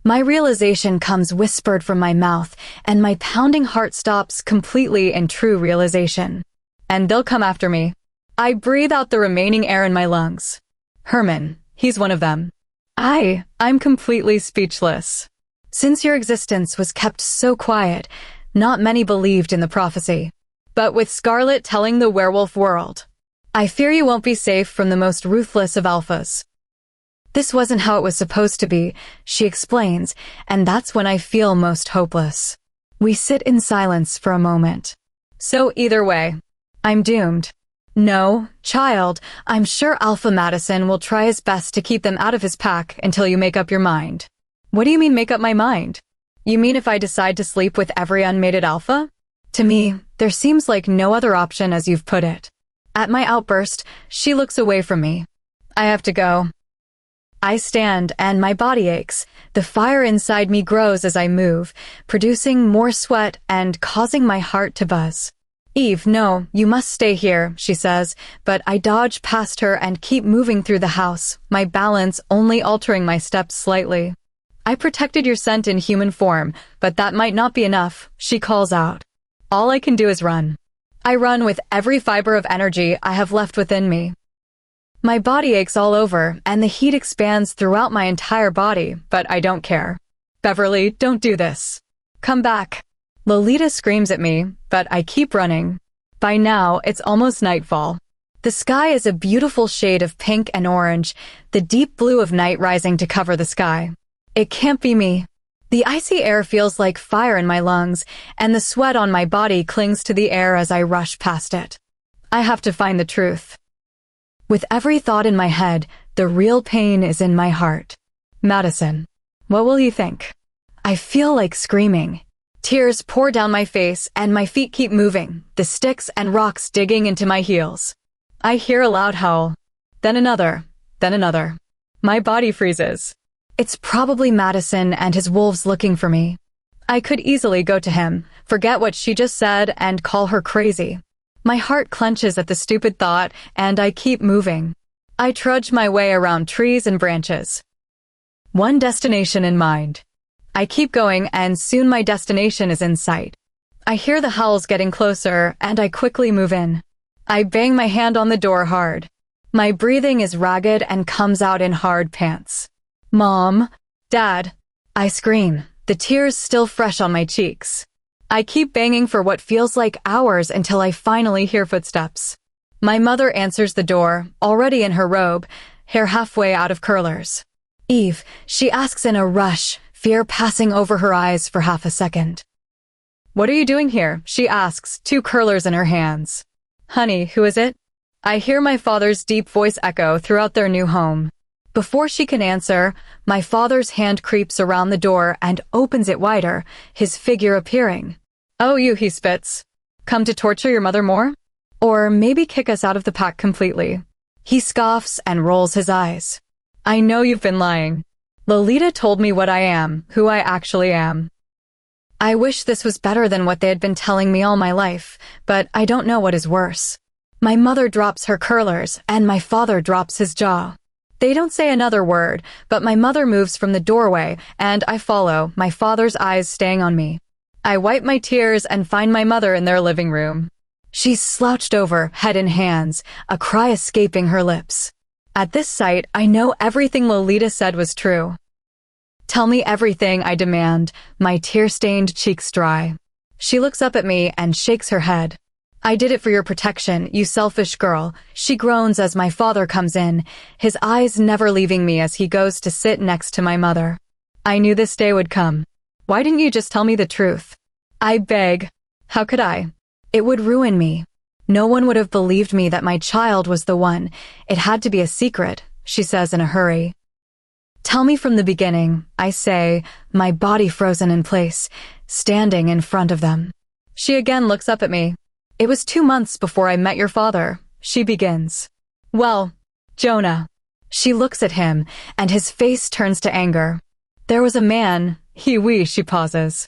My realization comes whispered from my mouth, and my pounding heart stops completely in true realization. And they'll come after me. I breathe out the remaining air in my lungs. Herman, he's one of them. I'm completely speechless. Since your existence was kept so quiet, not many believed in the prophecy. But with Scarlet telling the werewolf world, I fear you won't be safe from the most ruthless of alphas. This wasn't how it was supposed to be, she explains, and that's when I feel most hopeless. We sit in silence for a moment. So either way, I'm doomed. No, child, I'm sure Alpha Madison will try his best to keep them out of his pack until you make up your mind. What do you mean make up my mind? You mean if I decide to sleep with every unmated alpha? To me, there seems like no other option as you've put it. At my outburst, she looks away from me. I have to go. I stand and my body aches. The fire inside me grows as I move, producing more sweat and causing my heart to buzz. Eve, no, you must stay here, she says, but I dodge past her and keep moving through the house, my balance only altering my steps slightly. I protected your scent in human form, but that might not be enough, she calls out. All I can do is run. I run with every fiber of energy I have left within me. My body aches all over, and the heat expands throughout my entire body, but I don't care. Beverly, don't do this. Come back. Lolita screams at me, but I keep running. By now, it's almost nightfall. The sky is a beautiful shade of pink and orange, the deep blue of night rising to cover the sky. It can't be me. The icy air feels like fire in my lungs, and the sweat on my body clings to the air as I rush past it. I have to find the truth. With every thought in my head, the real pain is in my heart. Madison. What will he think? I feel like screaming. Tears pour down my face and my feet keep moving, the sticks and rocks digging into my heels. I hear a loud howl. Then another. Then another. My body freezes. It's probably Madison and his wolves looking for me. I could easily go to him, forget what she just said, and call her crazy. My heart clenches at the stupid thought, and I keep moving. I trudge my way around trees and branches. One destination in mind. I keep going and soon my destination is in sight. I hear the howls getting closer and I quickly move in. I bang my hand on the door hard. My breathing is ragged and comes out in hard pants. Mom, Dad, I scream, the tears still fresh on my cheeks. I keep banging for what feels like hours until I finally hear footsteps. My mother answers the door, already in her robe, hair halfway out of curlers. Eve, she asks in a rush, fear passing over her eyes for half a second. What are you doing here? She asks, 2 curlers in her hands. Honey, who is it? I hear my father's deep voice echo throughout their new home. Before she can answer, my father's hand creeps around the door and opens it wider, his figure appearing. Oh, you, he spits. Come to torture your mother more? Or maybe kick us out of the pack completely. He scoffs and rolls his eyes. I know you've been lying. Lolita told me what I am, who I actually am. I wish this was better than what they had been telling me all my life, but I don't know what is worse. My mother drops her curlers, and my father drops his jaw. They don't say another word, but my mother moves from the doorway, and I follow, my father's eyes staying on me. I wipe my tears and find my mother in their living room. She's slouched over, head in hands, a cry escaping her lips. At this sight, I know everything Lolita said was true. Tell me everything, I demand, my tear-stained cheeks dry. She looks up at me and shakes her head. I did it for your protection, you selfish girl. She groans as my father comes in, his eyes never leaving me as he goes to sit next to my mother. I knew this day would come. Why didn't you just tell me the truth? I beg. How could I? It would ruin me. No one would have believed me that my child was the one. It had to be a secret, she says in a hurry. Tell me from the beginning, I say, my body frozen in place, standing in front of them. She again looks up at me. It was 2 months before I met your father, she begins. Well, Jonah. She looks at him, and his face turns to anger. There was a man, we, she pauses.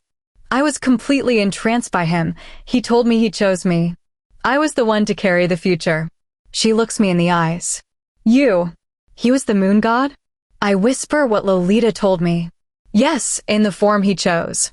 I was completely entranced by him. He told me he chose me. I was the one to carry the future. She looks me in the eyes. You. He was the moon god? I whisper what Lolita told me. Yes, in the form he chose.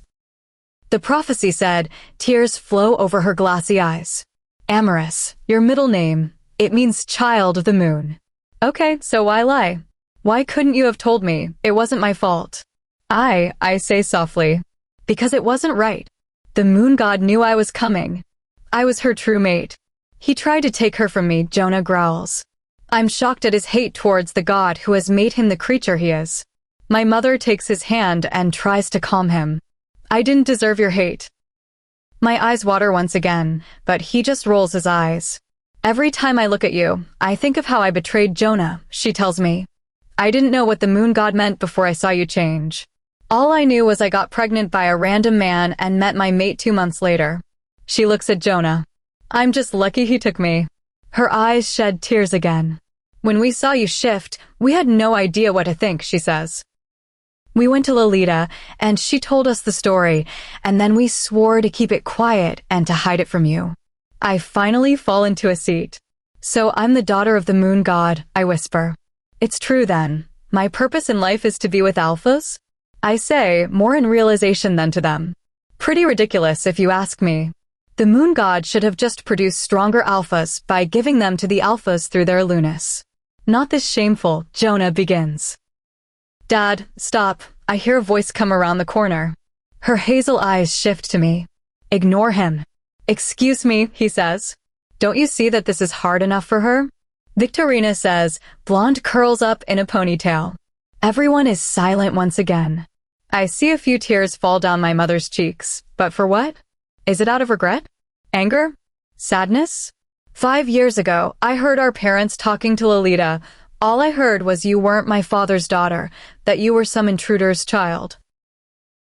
The prophecy said, tears flow over her glassy eyes. Amorous, your middle name. It means child of the moon. Okay, so why lie? Why couldn't you have told me? It wasn't my fault. I say softly. Because it wasn't right. The moon god knew I was coming. I was her true mate. He tried to take her from me, Jonah growls. I'm shocked at his hate towards the god who has made him the creature he is. My mother takes his hand and tries to calm him. I didn't deserve your hate. My eyes water once again, but he just rolls his eyes. Every time I look at you, I think of how I betrayed Jonah, she tells me. I didn't know what the moon god meant before I saw you change. All I knew was I got pregnant by a random man and met my mate 2 months later. She looks at Jonah. I'm just lucky he took me. Her eyes shed tears again. When we saw you shift, we had no idea what to think, she says. We went to Lolita, and she told us the story, and then we swore to keep it quiet and to hide it from you. I finally fall into a seat. So I'm the daughter of the moon god, I whisper. It's true then. My purpose in life is to be with alphas? I say, more in realization than to them. Pretty ridiculous if you ask me. The moon god should have just produced stronger alphas by giving them to the alphas through their lunas. Not this shameful, Jonah begins. Dad, stop. I hear a voice come around the corner. Her hazel eyes shift to me. Ignore him. Excuse me, he says. Don't you see that this is hard enough for her? Victorina says, blonde curls up in a ponytail. Everyone is silent once again. I see a few tears fall down my mother's cheeks, but for what? Is it out of regret? Anger? Sadness? 5 years ago, I heard our parents talking to Lolita. All I heard was you weren't my father's daughter, that you were some intruder's child.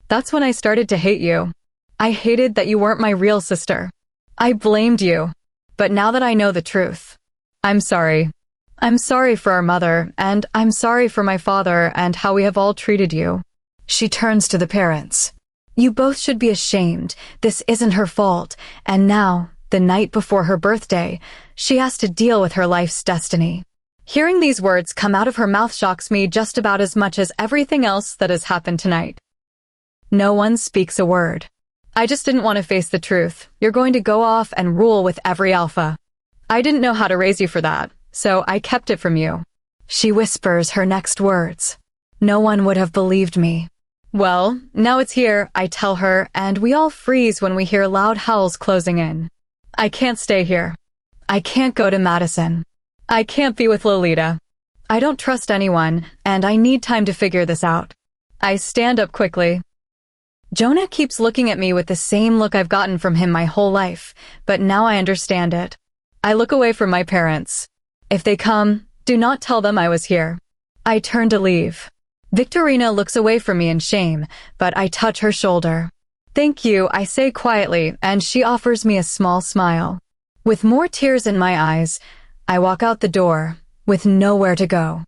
That's when I started to hate you. I hated that you weren't my real sister. I blamed you. But now that I know the truth, I'm sorry. I'm sorry for our mother, and I'm sorry for my father and how we have all treated you. She turns to the parents. You both should be ashamed. This isn't her fault. And now, the night before her birthday, she has to deal with her life's destiny. Hearing these words come out of her mouth shocks me just about as much as everything else that has happened tonight. No one speaks a word. I just didn't want to face the truth. You're going to go off and rule with every alpha. I didn't know how to raise you for that, so I kept it from you. She whispers her next words. No one would have believed me. Well, now it's here, I tell her, and we all freeze when we hear loud howls closing in. I can't stay here. I can't go to Madison. I can't be with Lolita. I don't trust anyone, and I need time to figure this out. I stand up quickly. Jonah keeps looking at me with the same look I've gotten from him my whole life, but now I understand it. I look away from my parents. If they come, do not tell them I was here. I turn to leave. Victorina looks away from me in shame, but I touch her shoulder. Thank you, I say quietly, and she offers me a small smile. With more tears in my eyes, I walk out the door, with nowhere to go.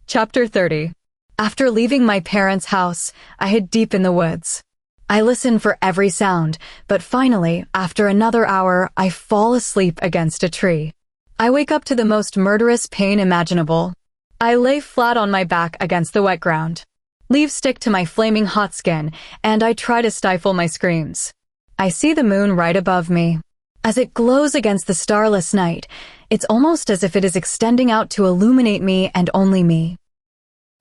Chapter 30. After leaving my parents' house, I hid deep in the woods. I listen for every sound, but finally, after another hour, I fall asleep against a tree. I wake up to the most murderous pain imaginable. I lay flat on my back against the wet ground. Leaves stick to my flaming hot skin, and I try to stifle my screams. I see the moon right above me. As it glows against the starless night, it's almost as if it is extending out to illuminate me and only me.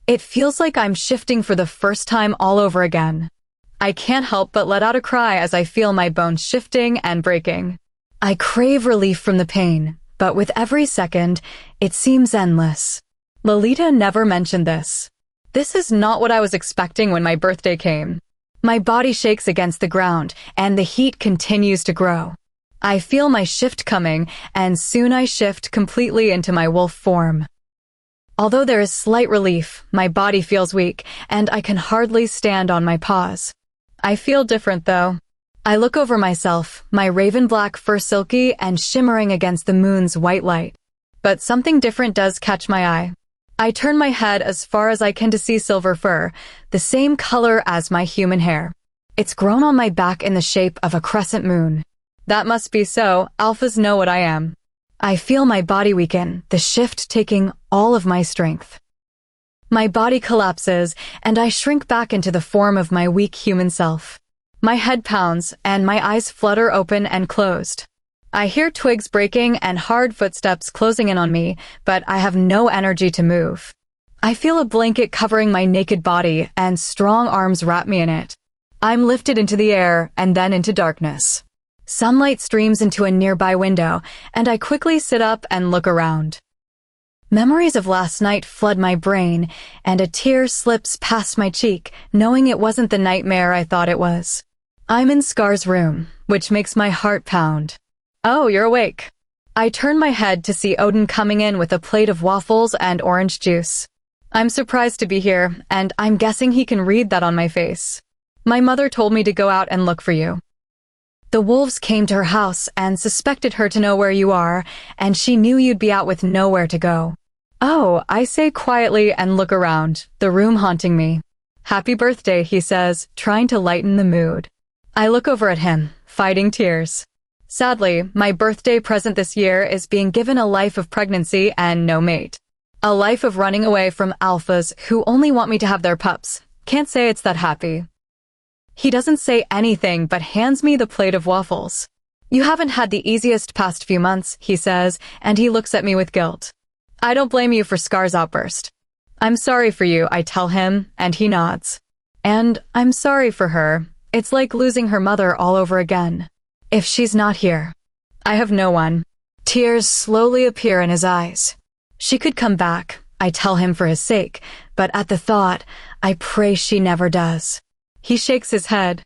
It feels like I'm shifting for the first time all over again. I can't help but let out a cry as I feel my bones shifting and breaking. I crave relief from the pain, but with every second, it seems endless. Lolita never mentioned this. This is not what I was expecting when my birthday came. My body shakes against the ground, and the heat continues to grow. I feel my shift coming, and soon I shift completely into my wolf form. Although there is slight relief, my body feels weak, and I can hardly stand on my paws. I feel different, though. I look over myself, my raven black fur silky and shimmering against the moon's white light. But something different does catch my eye. I turn my head as far as I can to see silver fur, the same color as my human hair. It's grown on my back in the shape of a crescent moon. That must be so, alphas know what I am. I feel my body weaken, the shift taking all of my strength. My body collapses, and I shrink back into the form of my weak human self. My head pounds, and my eyes flutter open and closed. I hear twigs breaking and hard footsteps closing in on me, but I have no energy to move. I feel a blanket covering my naked body, and strong arms wrap me in it. I'm lifted into the air, and then into darkness. Sunlight streams into a nearby window, and I quickly sit up and look around. Memories of last night flood my brain, and a tear slips past my cheek, knowing it wasn't the nightmare I thought it was. I'm in Scar's room, which makes my heart pound. Oh, you're awake. I turn my head to see Odin coming in with a plate of waffles and orange juice. I'm surprised to be here, and I'm guessing he can read that on my face. My mother told me to go out and look for you. The wolves came to her house and suspected her to know where you are, and she knew you'd be out with nowhere to go. Oh, I say quietly and look around, the room haunting me. Happy birthday, he says, trying to lighten the mood. I look over at him, fighting tears. Sadly, my birthday present this year is being given a life of pregnancy and no mate. A life of running away from alphas who only want me to have their pups. Can't say it's that happy. He doesn't say anything but hands me the plate of waffles. You haven't had the easiest past few months, he says, and he looks at me with guilt. I don't blame you for Scar's outburst. I'm sorry for you, I tell him, and he nods. And I'm sorry for her. It's like losing her mother all over again. If she's not here. I have no one. Tears slowly appear in his eyes. She could come back, I tell him for his sake, but at the thought, I pray she never does. He shakes his head.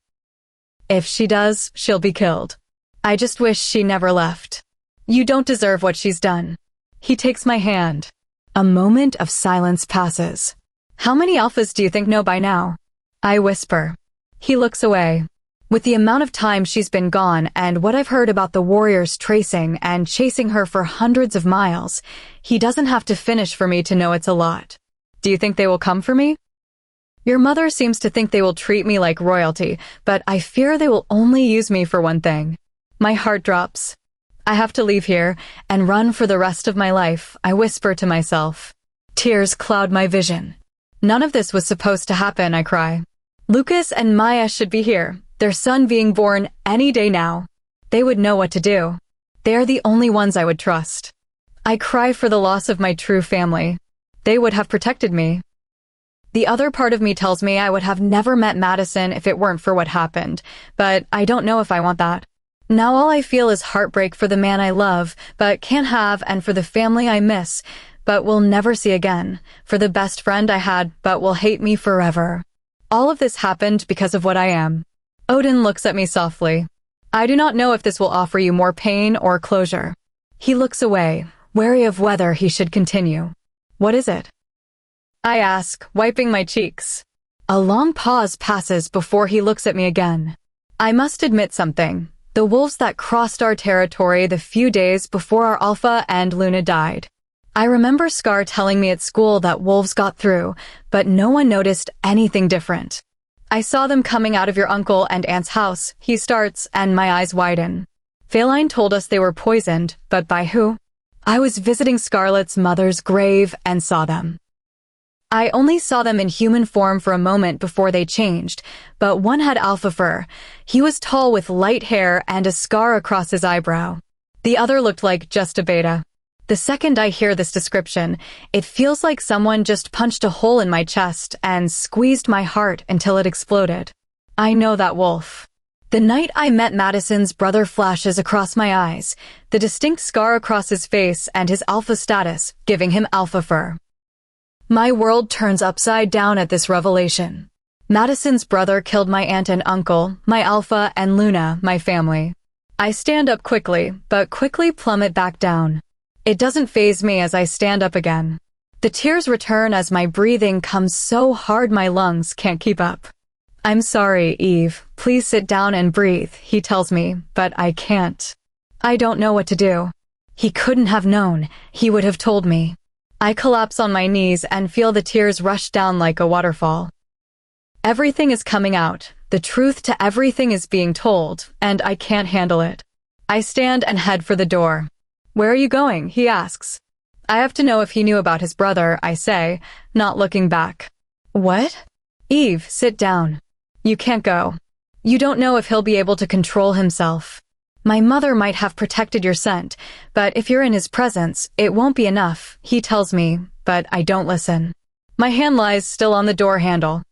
If she does, she'll be killed. I just wish she never left. You don't deserve what she's done. He takes my hand. A moment of silence passes. How many alphas do you think know by now? I whisper. He looks away. With the amount of time she's been gone and what I've heard about the warriors tracing and chasing her for hundreds of miles, he doesn't have to finish for me to know it's a lot. Do you think they will come for me? Your mother seems to think they will treat me like royalty, but I fear they will only use me for one thing. My heart drops. I have to leave here and run for the rest of my life, I whisper to myself. Tears cloud my vision. None of this was supposed to happen, I cry. Lucas and Maya should be here, their son being born any day now. They would know what to do. They are the only ones I would trust. I cry for the loss of my true family. They would have protected me. The other part of me tells me I would have never met Madison if it weren't for what happened, but I don't know if I want that. Now all I feel is heartbreak for the man I love, but can't have, and for the family I miss, but will never see again, for the best friend I had, but will hate me forever. All of this happened because of what I am. Odin looks at me softly. I do not know if this will offer you more pain or closure. He looks away, wary of whether he should continue. What is it? I ask, wiping my cheeks. A long pause passes before he looks at me again. I must admit something. The wolves that crossed our territory the few days before our Alpha and Luna died. I remember Scar telling me at school that wolves got through, but no one noticed anything different. I saw them coming out of your uncle and aunt's house, he starts, and my eyes widen. Feline told us they were poisoned, but by who? I was visiting Scarlet's mother's grave and saw them. I only saw them in human form for a moment before they changed, but one had alpha fur. He was tall with light hair and a scar across his eyebrow. The other looked like just a beta. The second I hear this description, it feels like someone just punched a hole in my chest and squeezed my heart until it exploded. I know that wolf. The night I met Madison's brother flashes across my eyes, the distinct scar across his face and his alpha status, giving him alpha fur. My world turns upside down at this revelation. Madison's brother killed my aunt and uncle, my Alpha and Luna, my family. I stand up quickly, but quickly plummet back down. It doesn't faze me as I stand up again. The tears return as my breathing comes so hard my lungs can't keep up. I'm sorry, Eve. Please sit down and breathe, he tells me, but I can't. I don't know what to do. He couldn't have known. He would have told me. I collapse on my knees and feel the tears rush down like a waterfall. Everything is coming out. The truth to everything is being told, and I can't handle it. I stand and head for the door. Where are you going? He asks. I have to know if he knew about his brother, I say, not looking back. What? Eve, sit down. You can't go. You don't know if he'll be able to control himself. My mother might have protected your scent, but if you're in his presence, it won't be enough, he tells me, but I don't listen. My hand lies still on the door handle.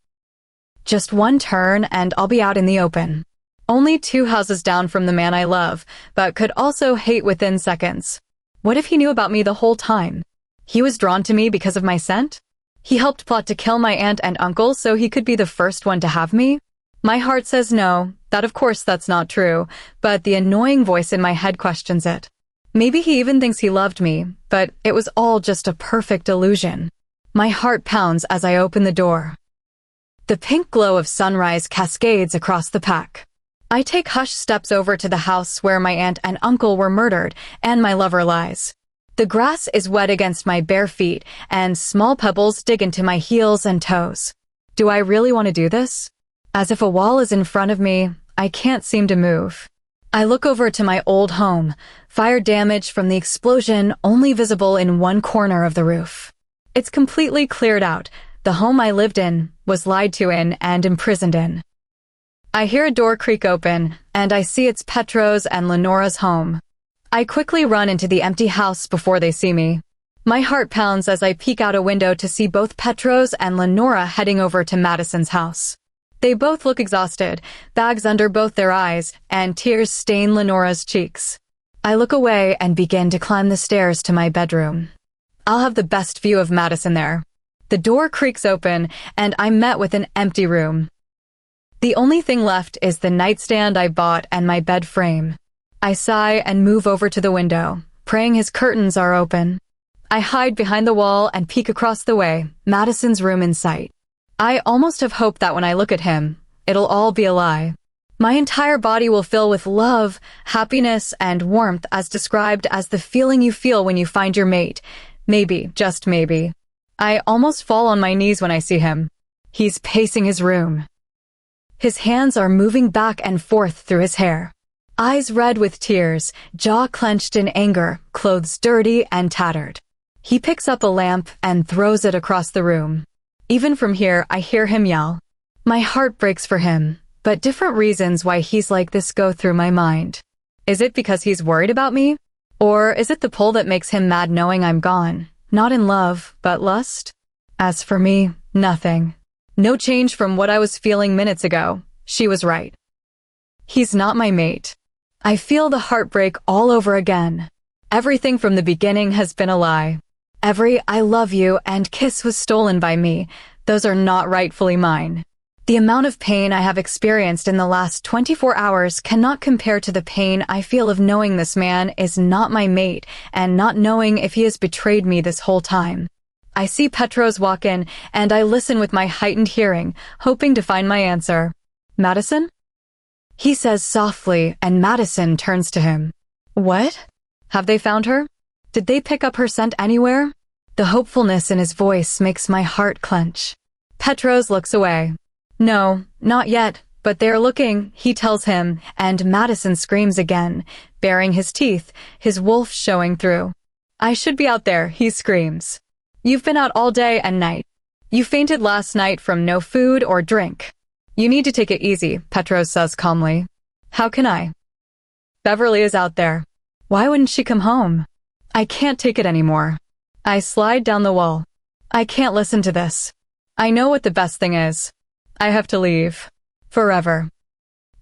Just one turn and I'll be out in the open. Only 2 houses down from the man I love, but could also hate within seconds. What if he knew about me the whole time? He was drawn to me because of my scent? He helped plot to kill my aunt and uncle so he could be the first one to have me? My heart says no, that of course that's not true, but the annoying voice in my head questions it. Maybe he even thinks he loved me, but it was all just a perfect illusion. My heart pounds as I open the door. The pink glow of sunrise cascades across the pack. I take hushed steps over to the house where my aunt and uncle were murdered and my lover lies. The grass is wet against my bare feet and small pebbles dig into my heels and toes. Do I really want to do this? As if a wall is in front of me, I can't seem to move. I look over to my old home, fire damage from the explosion only visible in one corner of the roof. It's completely cleared out. The home I lived in, was lied to in, and imprisoned in. I hear a door creak open, and I see it's Petro's and Lenora's home. I quickly run into the empty house before they see me. My heart pounds as I peek out a window to see both Petro's and Lenora heading over to Madison's house. They both look exhausted, bags under both their eyes, and tears stain Lenora's cheeks. I look away and begin to climb the stairs to my bedroom. I'll have the best view of Madison there. The door creaks open, and I'm met with an empty room. The only thing left is the nightstand I bought and my bed frame. I sigh and move over to the window, praying his curtains are open. I hide behind the wall and peek across the way, Madison's room in sight. I almost have hope that when I look at him, it'll all be a lie. My entire body will fill with love, happiness, and warmth as described as the feeling you feel when you find your mate. Maybe, just maybe. I almost fall on my knees when I see him. He's pacing his room. His hands are moving back and forth through his hair. Eyes red with tears, jaw clenched in anger, clothes dirty and tattered. He picks up a lamp and throws it across the room. Even from here, I hear him yell, My heart breaks for him, but different reasons why he's like this go through my mind. Is it because he's worried about me? Or is it the pull that makes him mad knowing I'm gone? Not in love, but lust? As for me, nothing. No change from what I was feeling minutes ago. She was right. He's not my mate. I feel the heartbreak all over again. Everything from the beginning has been a lie. Every "I love you" and kiss was stolen by me. Those are not rightfully mine. The amount of pain I have experienced in the last 24 hours cannot compare to the pain I feel of knowing this man is not my mate and not knowing if he has betrayed me this whole time. I see Petros walk in and I listen with my heightened hearing, hoping to find my answer. "Madison?" He says softly, and Madison turns to him. "What? Have they found her? Did they pick up her scent anywhere?" The hopefulness in his voice makes my heart clench. Petros looks away. "No, not yet, but they're looking," he tells him, and Madison screams again, baring his teeth, his wolf showing through. "I should be out there," he screams. "You've been out all day and night. You fainted last night from no food or drink. You need to take it easy," Petros says calmly. "How can I? Beverly is out there. Why wouldn't she come home? I can't take it anymore." I slide down the wall. I can't listen to this. I know what the best thing is. I have to leave. Forever.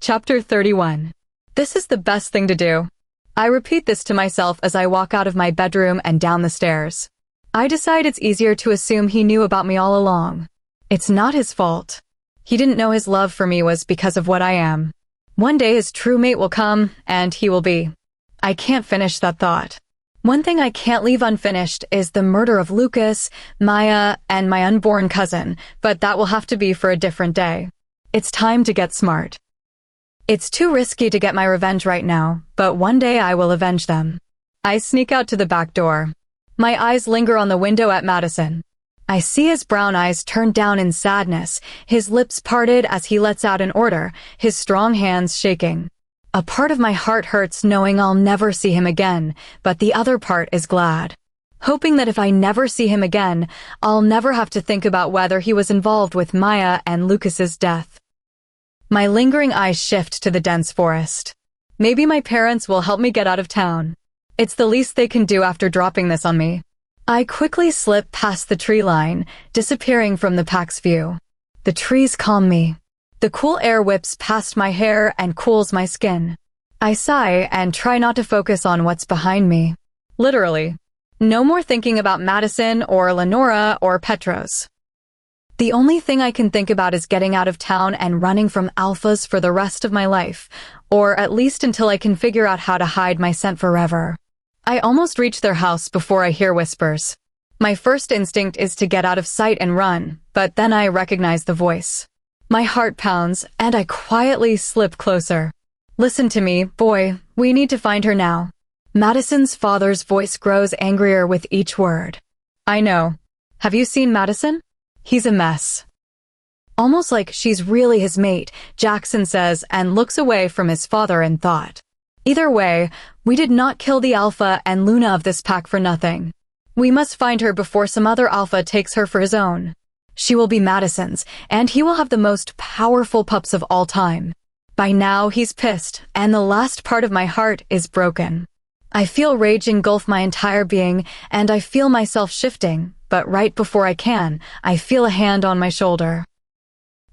Chapter 31. This is the best thing to do. I repeat this to myself as I walk out of my bedroom and down the stairs. I decide it's easier to assume he knew about me all along. It's not his fault. He didn't know his love for me was because of what I am. One day his true mate will come, and he will be. I can't finish that thought. One thing I can't leave unfinished is the murder of Lucas, Maya, and my unborn cousin, but that will have to be for a different day. It's time to get smart. It's too risky to get my revenge right now, but one day I will avenge them. I sneak out to the back door. My eyes linger on the window at Madison. I see his brown eyes turned down in sadness, his lips parted as he lets out an order, his strong hands shaking. A part of my heart hurts knowing I'll never see him again, but the other part is glad. Hoping that if I never see him again, I'll never have to think about whether he was involved with Maya and Lucas's death. My lingering eyes shift to the dense forest. Maybe my parents will help me get out of town. It's the least they can do after dropping this on me. I quickly slip past the tree line, disappearing from the pack's view. The trees calm me. The cool air whips past my hair and cools my skin. I sigh and try not to focus on what's behind me. Literally. No more thinking about Madison or Lenora or Petros. The only thing I can think about is getting out of town and running from alphas for the rest of my life, or at least until I can figure out how to hide my scent forever. I almost reach their house before I hear whispers. My first instinct is to get out of sight and run, but then I recognize the voice. My heart pounds, and I quietly slip closer. "Listen to me, boy, we need to find her now." Madison's father's voice grows angrier with each word. "I know. Have you seen Madison? He's a mess." Almost like she's really his mate, Jackson says and looks away from his father in thought. Either way, we did not kill the alpha and Luna of this pack for nothing. We must find her before some other alpha takes her for his own. She will be Madison's, and he will have the most powerful pups of all time. By now, he's pissed, and the last part of my heart is broken. I feel rage engulf my entire being, and I feel myself shifting, but right before I can, I feel a hand on my shoulder.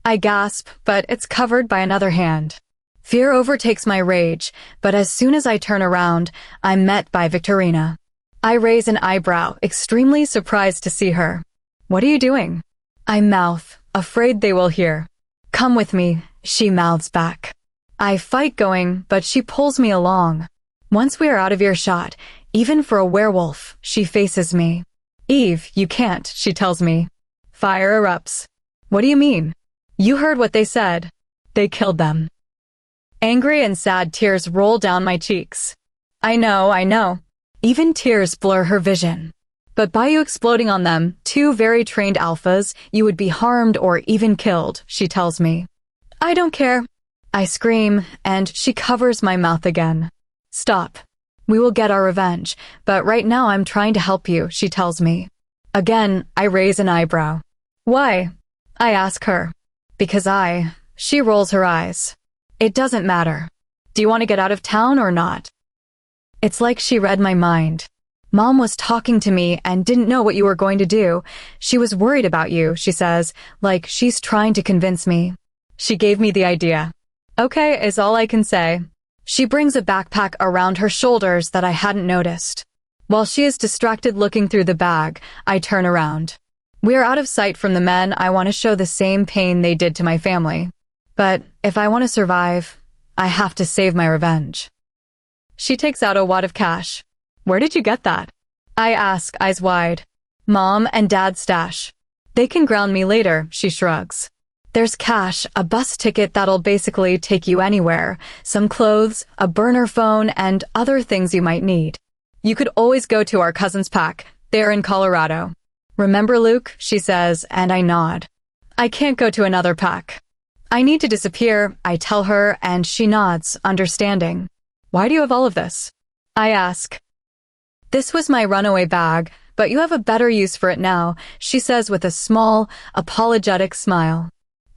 I gasp, but it's covered by another hand. Fear overtakes my rage, but as soon as I turn around, I'm met by Victorina. I raise an eyebrow, extremely surprised to see her. "What are you doing?" I mouth, afraid they will hear. "Come with me," she mouths back. I fight going, but she pulls me along. Once we are out of earshot, even for a werewolf, she faces me. "Eve, you can't," she tells me. Fire erupts. "What do you mean?" "You heard what they said. They killed them." Angry and sad tears roll down my cheeks. I know. Even tears blur her vision. "But by you exploding on them, two very trained alphas, you would be harmed or even killed," she tells me. "I don't care." I scream, and she covers my mouth again. "Stop. We will get our revenge, but right now I'm trying to help you," she tells me. Again, I raise an eyebrow. "Why?" I ask her. She rolls her eyes. It doesn't matter. Do you want to get out of town or not? It's like she read my mind. Mom was talking to me and didn't know what you were going to do. She was worried about you, she says, like she's trying to convince me. She gave me the idea. Okay, is all I can say. She brings a backpack around her shoulders that I hadn't noticed. While she is distracted looking through the bag, I turn around. We are out of sight from the men I want to show the same pain they did to my family. But if I want to survive, I have to save my revenge. She takes out a wad of cash. Where did you get that? I ask, eyes wide. Mom and Dad's stash. They can ground me later, she shrugs. There's cash, a bus ticket that'll basically take you anywhere, some clothes, a burner phone, and other things you might need. You could always go to our cousin's pack. They're in Colorado. Remember Luke? She says, and I nod. I can't go to another pack. I need to disappear, I tell her, and she nods, understanding. Why do you have all of this? I ask. This was my runaway bag, but you have a better use for it now, she says with a small, apologetic smile.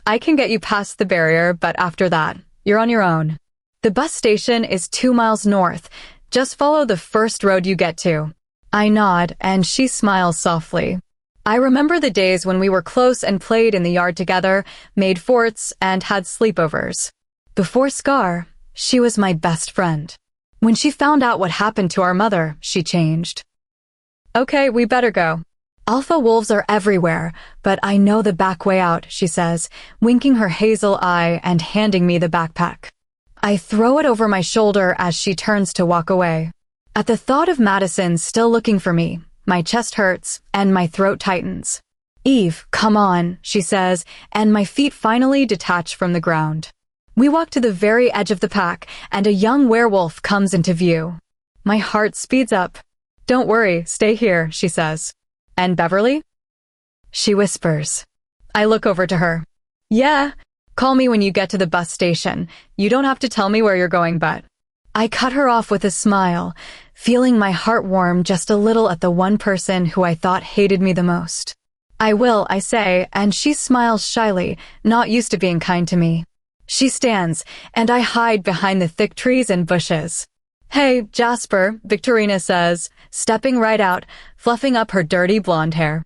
I can get you past the barrier, but after that, you're on your own. The bus station is 2 miles north. Just follow the first road you get to. I nod, and she smiles softly. I remember the days when we were close and played in the yard together, made forts, and had sleepovers. Before Scar, she was my best friend. When she found out what happened to our mother, she changed. Okay, we better go. Alpha wolves are everywhere, but I know the back way out, she says, winking her hazel eye and handing me the backpack. I throw it over my shoulder as she turns to walk away. At the thought of Madison still looking for me, my chest hurts and my throat tightens. Eve, come on, she says, and my feet finally detach from the ground. We walk to the very edge of the pack, and a young werewolf comes into view. My heart speeds up. Don't worry, stay here, she says. And Beverly? She whispers. I look over to her. Yeah, call me when you get to the bus station. You don't have to tell me where you're going, but... I cut her off with a smile, feeling my heart warm just a little at the one person who I thought hated me the most. I will, I say, and she smiles shyly, not used to being kind to me. She stands, and I hide behind the thick trees and bushes. Hey, Jasper, Victorina says, stepping right out, fluffing up her dirty blonde hair.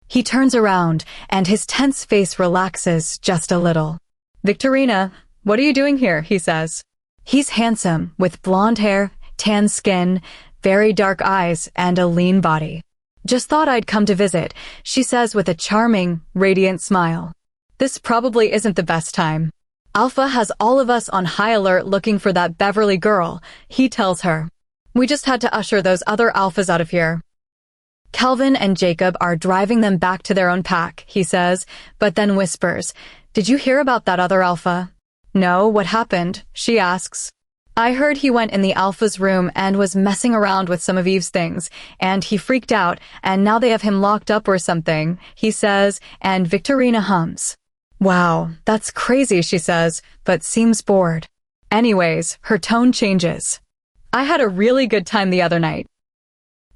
He turns around, and his tense face relaxes just a little. Victorina, what are you doing here? He says. He's handsome, with blonde hair, tan skin, very dark eyes, and a lean body. Just thought I'd come to visit, she says with a charming, radiant smile. This probably isn't the best time. Alpha has all of us on high alert looking for that Beverly girl, he tells her. We just had to usher those other alphas out of here. Calvin and Jacob are driving them back to their own pack, he says, but then whispers, Did you hear about that other alpha? No, what happened? She asks. I heard he went in the alpha's room and was messing around with some of Eve's things, and he freaked out, and now they have him locked up or something, he says, and Victorina hums. Wow, that's crazy, she says, but seems bored. Anyways, her tone changes. I had a really good time the other night.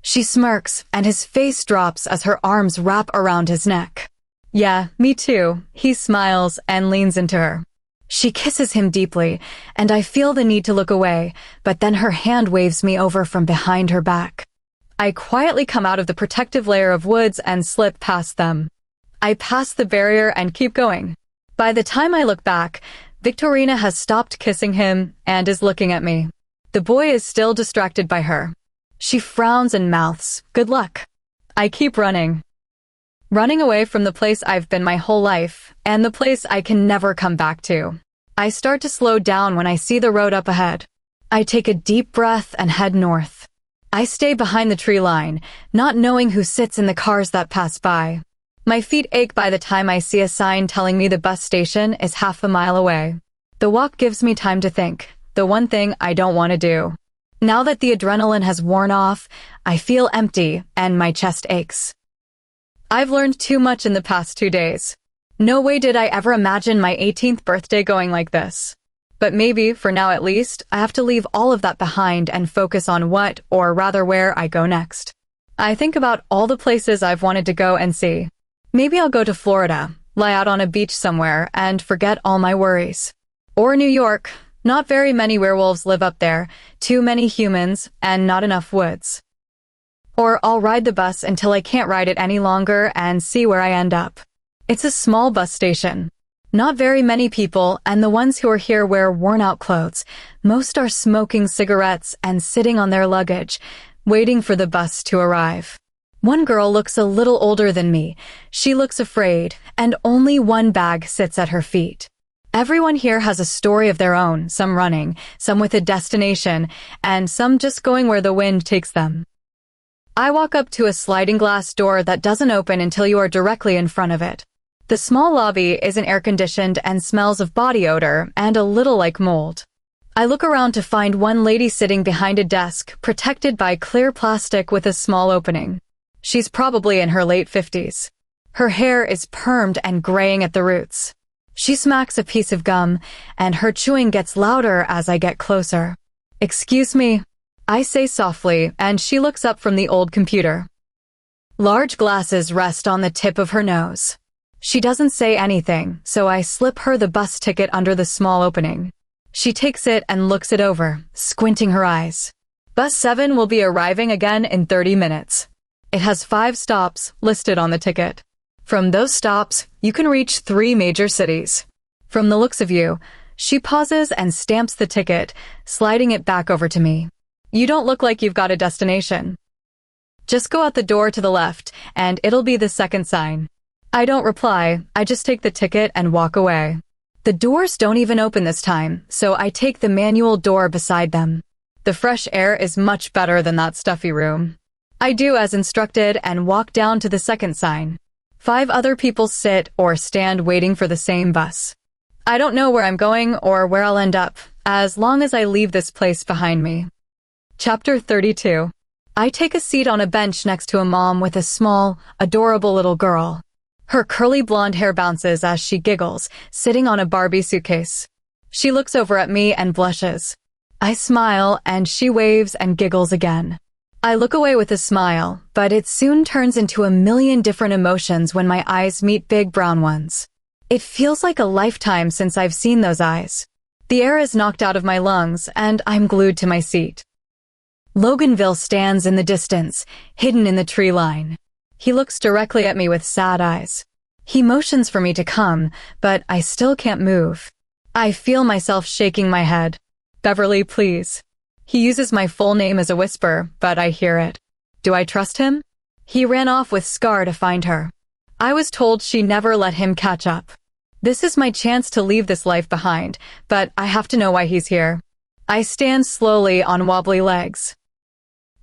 She smirks, and his face drops as her arms wrap around his neck. Yeah, me too. He smiles and leans into her. She kisses him deeply, and I feel the need to look away, but then her hand waves me over from behind her back. I quietly come out of the protective layer of woods and slip past them. I pass the barrier and keep going. By the time I look back, Victorina has stopped kissing him and is looking at me. The boy is still distracted by her. She frowns and mouths, "Good luck." I keep running. Running away from the place I've been my whole life, and the place I can never come back to. I start to slow down when I see the road up ahead. I take a deep breath and head north. I stay behind the tree line, not knowing who sits in the cars that pass by. My feet ache by the time I see a sign telling me the bus station is half a mile away. The walk gives me time to think, the one thing I don't want to do. Now that the adrenaline has worn off, I feel empty and my chest aches. I've learned too much in the past 2 days. No way did I ever imagine my 18th birthday going like this. But maybe, for now at least, I have to leave all of that behind and focus on what, or rather where, I go next. I think about all the places I've wanted to go and see. Maybe I'll go to Florida, lie out on a beach somewhere, and forget all my worries. Or New York. Not very many werewolves live up there, too many humans, and not enough woods. Or I'll ride the bus until I can't ride it any longer and see where I end up. It's a small bus station. Not very many people, and the ones who are here wear worn-out clothes. Most are smoking cigarettes and sitting on their luggage, waiting for the bus to arrive. One girl looks a little older than me. She looks afraid, and only one bag sits at her feet. Everyone here has a story of their own, some running, some with a destination, and some just going where the wind takes them. I walk up to a sliding glass door that doesn't open until you are directly in front of it. The small lobby isn't air-conditioned and smells of body odor and a little like mold. I look around to find one lady sitting behind a desk, protected by clear plastic with a small opening. She's probably in her late 50s. Her hair is permed and graying at the roots. She smacks a piece of gum, and her chewing gets louder as I get closer. "Excuse me," I say softly, and she looks up from the old computer. Large glasses rest on the tip of her nose. She doesn't say anything, so I slip her the bus ticket under the small opening. She takes it and looks it over, squinting her eyes. Bus 7 will be arriving again in 30 minutes. It has 5 stops listed on the ticket. From those stops, you can reach 3 major cities. From the looks of you, she pauses and stamps the ticket, sliding it back over to me. You don't look like you've got a destination. Just go out the door to the left, and it'll be the second sign. I don't reply, I just take the ticket and walk away. The doors don't even open this time, so I take the manual door beside them. The fresh air is much better than that stuffy room. I do as instructed and walk down to the second sign. 5 other people sit or stand waiting for the same bus. I don't know where I'm going or where I'll end up, as long as I leave this place behind me. Chapter 32. I take a seat on a bench next to a mom with a small, adorable little girl. Her curly blonde hair bounces as she giggles, sitting on a Barbie suitcase. She looks over at me and blushes. I smile and she waves and giggles again. I look away with a smile, but it soon turns into a million different emotions when my eyes meet big brown ones. It feels like a lifetime since I've seen those eyes. The air is knocked out of my lungs, and I'm glued to my seat. Loganville stands in the distance, hidden in the tree line. He looks directly at me with sad eyes. He motions for me to come, but I still can't move. I feel myself shaking my head. "Beverly, please." He uses my full name as a whisper, but I hear it. Do I trust him? He ran off with Scar to find her. I was told she never let him catch up. This is my chance to leave this life behind, but I have to know why he's here. I stand slowly on wobbly legs.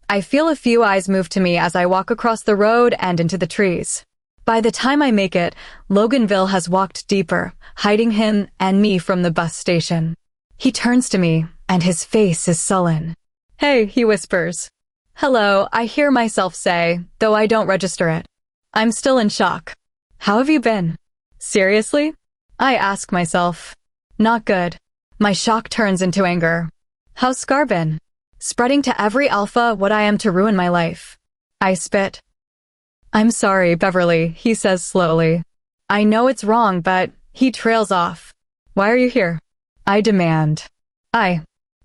I feel a few eyes move to me as I walk across the road and into the trees. By the time I make it, Loganville has walked deeper, hiding him and me from the bus station. He turns to me, and his face is sullen. "Hey," he whispers. "Hello," I hear myself say, though I don't register it. I'm still in shock. "How have you been?" "Seriously?" I ask myself. Not good. My shock turns into anger. "How's Scar been?" Spreading to every alpha what I am to ruin my life. I spit. "I'm sorry, Beverly," he says slowly. I know it's wrong, but he trails off. "Why are you here?" I demand.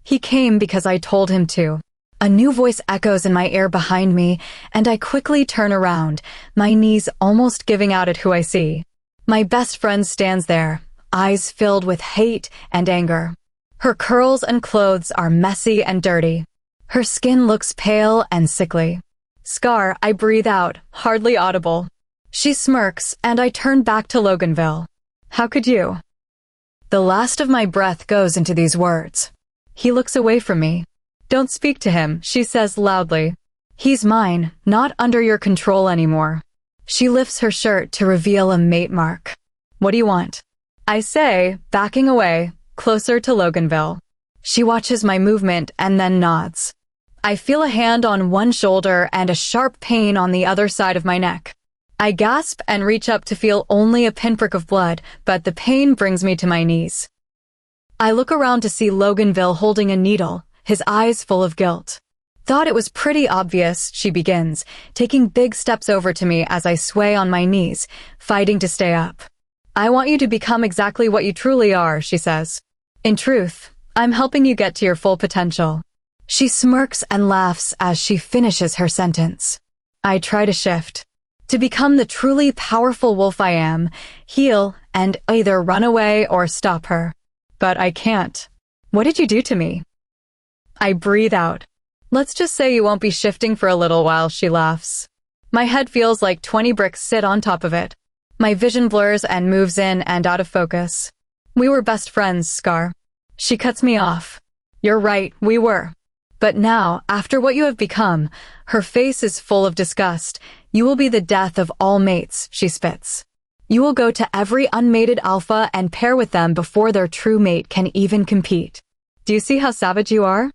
He came because I told him to. A new voice echoes in my ear behind me, and I quickly turn around, my knees almost giving out at who I see. My best friend stands there, eyes filled with hate and anger. Her curls and clothes are messy and dirty. Her skin looks pale and sickly. "Scar," I breathe out, hardly audible. She smirks, and I turn back to Loganville. "How could you?" The last of my breath goes into these words. He looks away from me. "Don't speak to him," she says loudly. "He's mine, not under your control anymore." She lifts her shirt to reveal a mate mark. "What do you want?" I say, backing away, closer to Loganville. She watches my movement and then nods. I feel a hand on one shoulder and a sharp pain on the other side of my neck. I gasp and reach up to feel only a pinprick of blood, but the pain brings me to my knees. I look around to see Loganville holding a needle, his eyes full of guilt. "Thought it was pretty obvious," she begins, taking big steps over to me as I sway on my knees, fighting to stay up. I want you to become exactly what you truly are, she says. In truth, I'm helping you get to your full potential. She smirks and laughs as she finishes her sentence. I try to shift. To become the truly powerful wolf I am, heal, and either run away or stop her. But I can't. What did you do to me? I breathe out. Let's just say you won't be shifting for a little while, she laughs. My head feels like 20 bricks sit on top of it. My vision blurs and moves in and out of focus. We were best friends, Scar. She cuts me off. You're right, we were. But now, after what you have become, her face is full of disgust. You will be the death of all mates, she spits. You will go to every unmated alpha and pair with them before their true mate can even compete. Do you see how savage you are?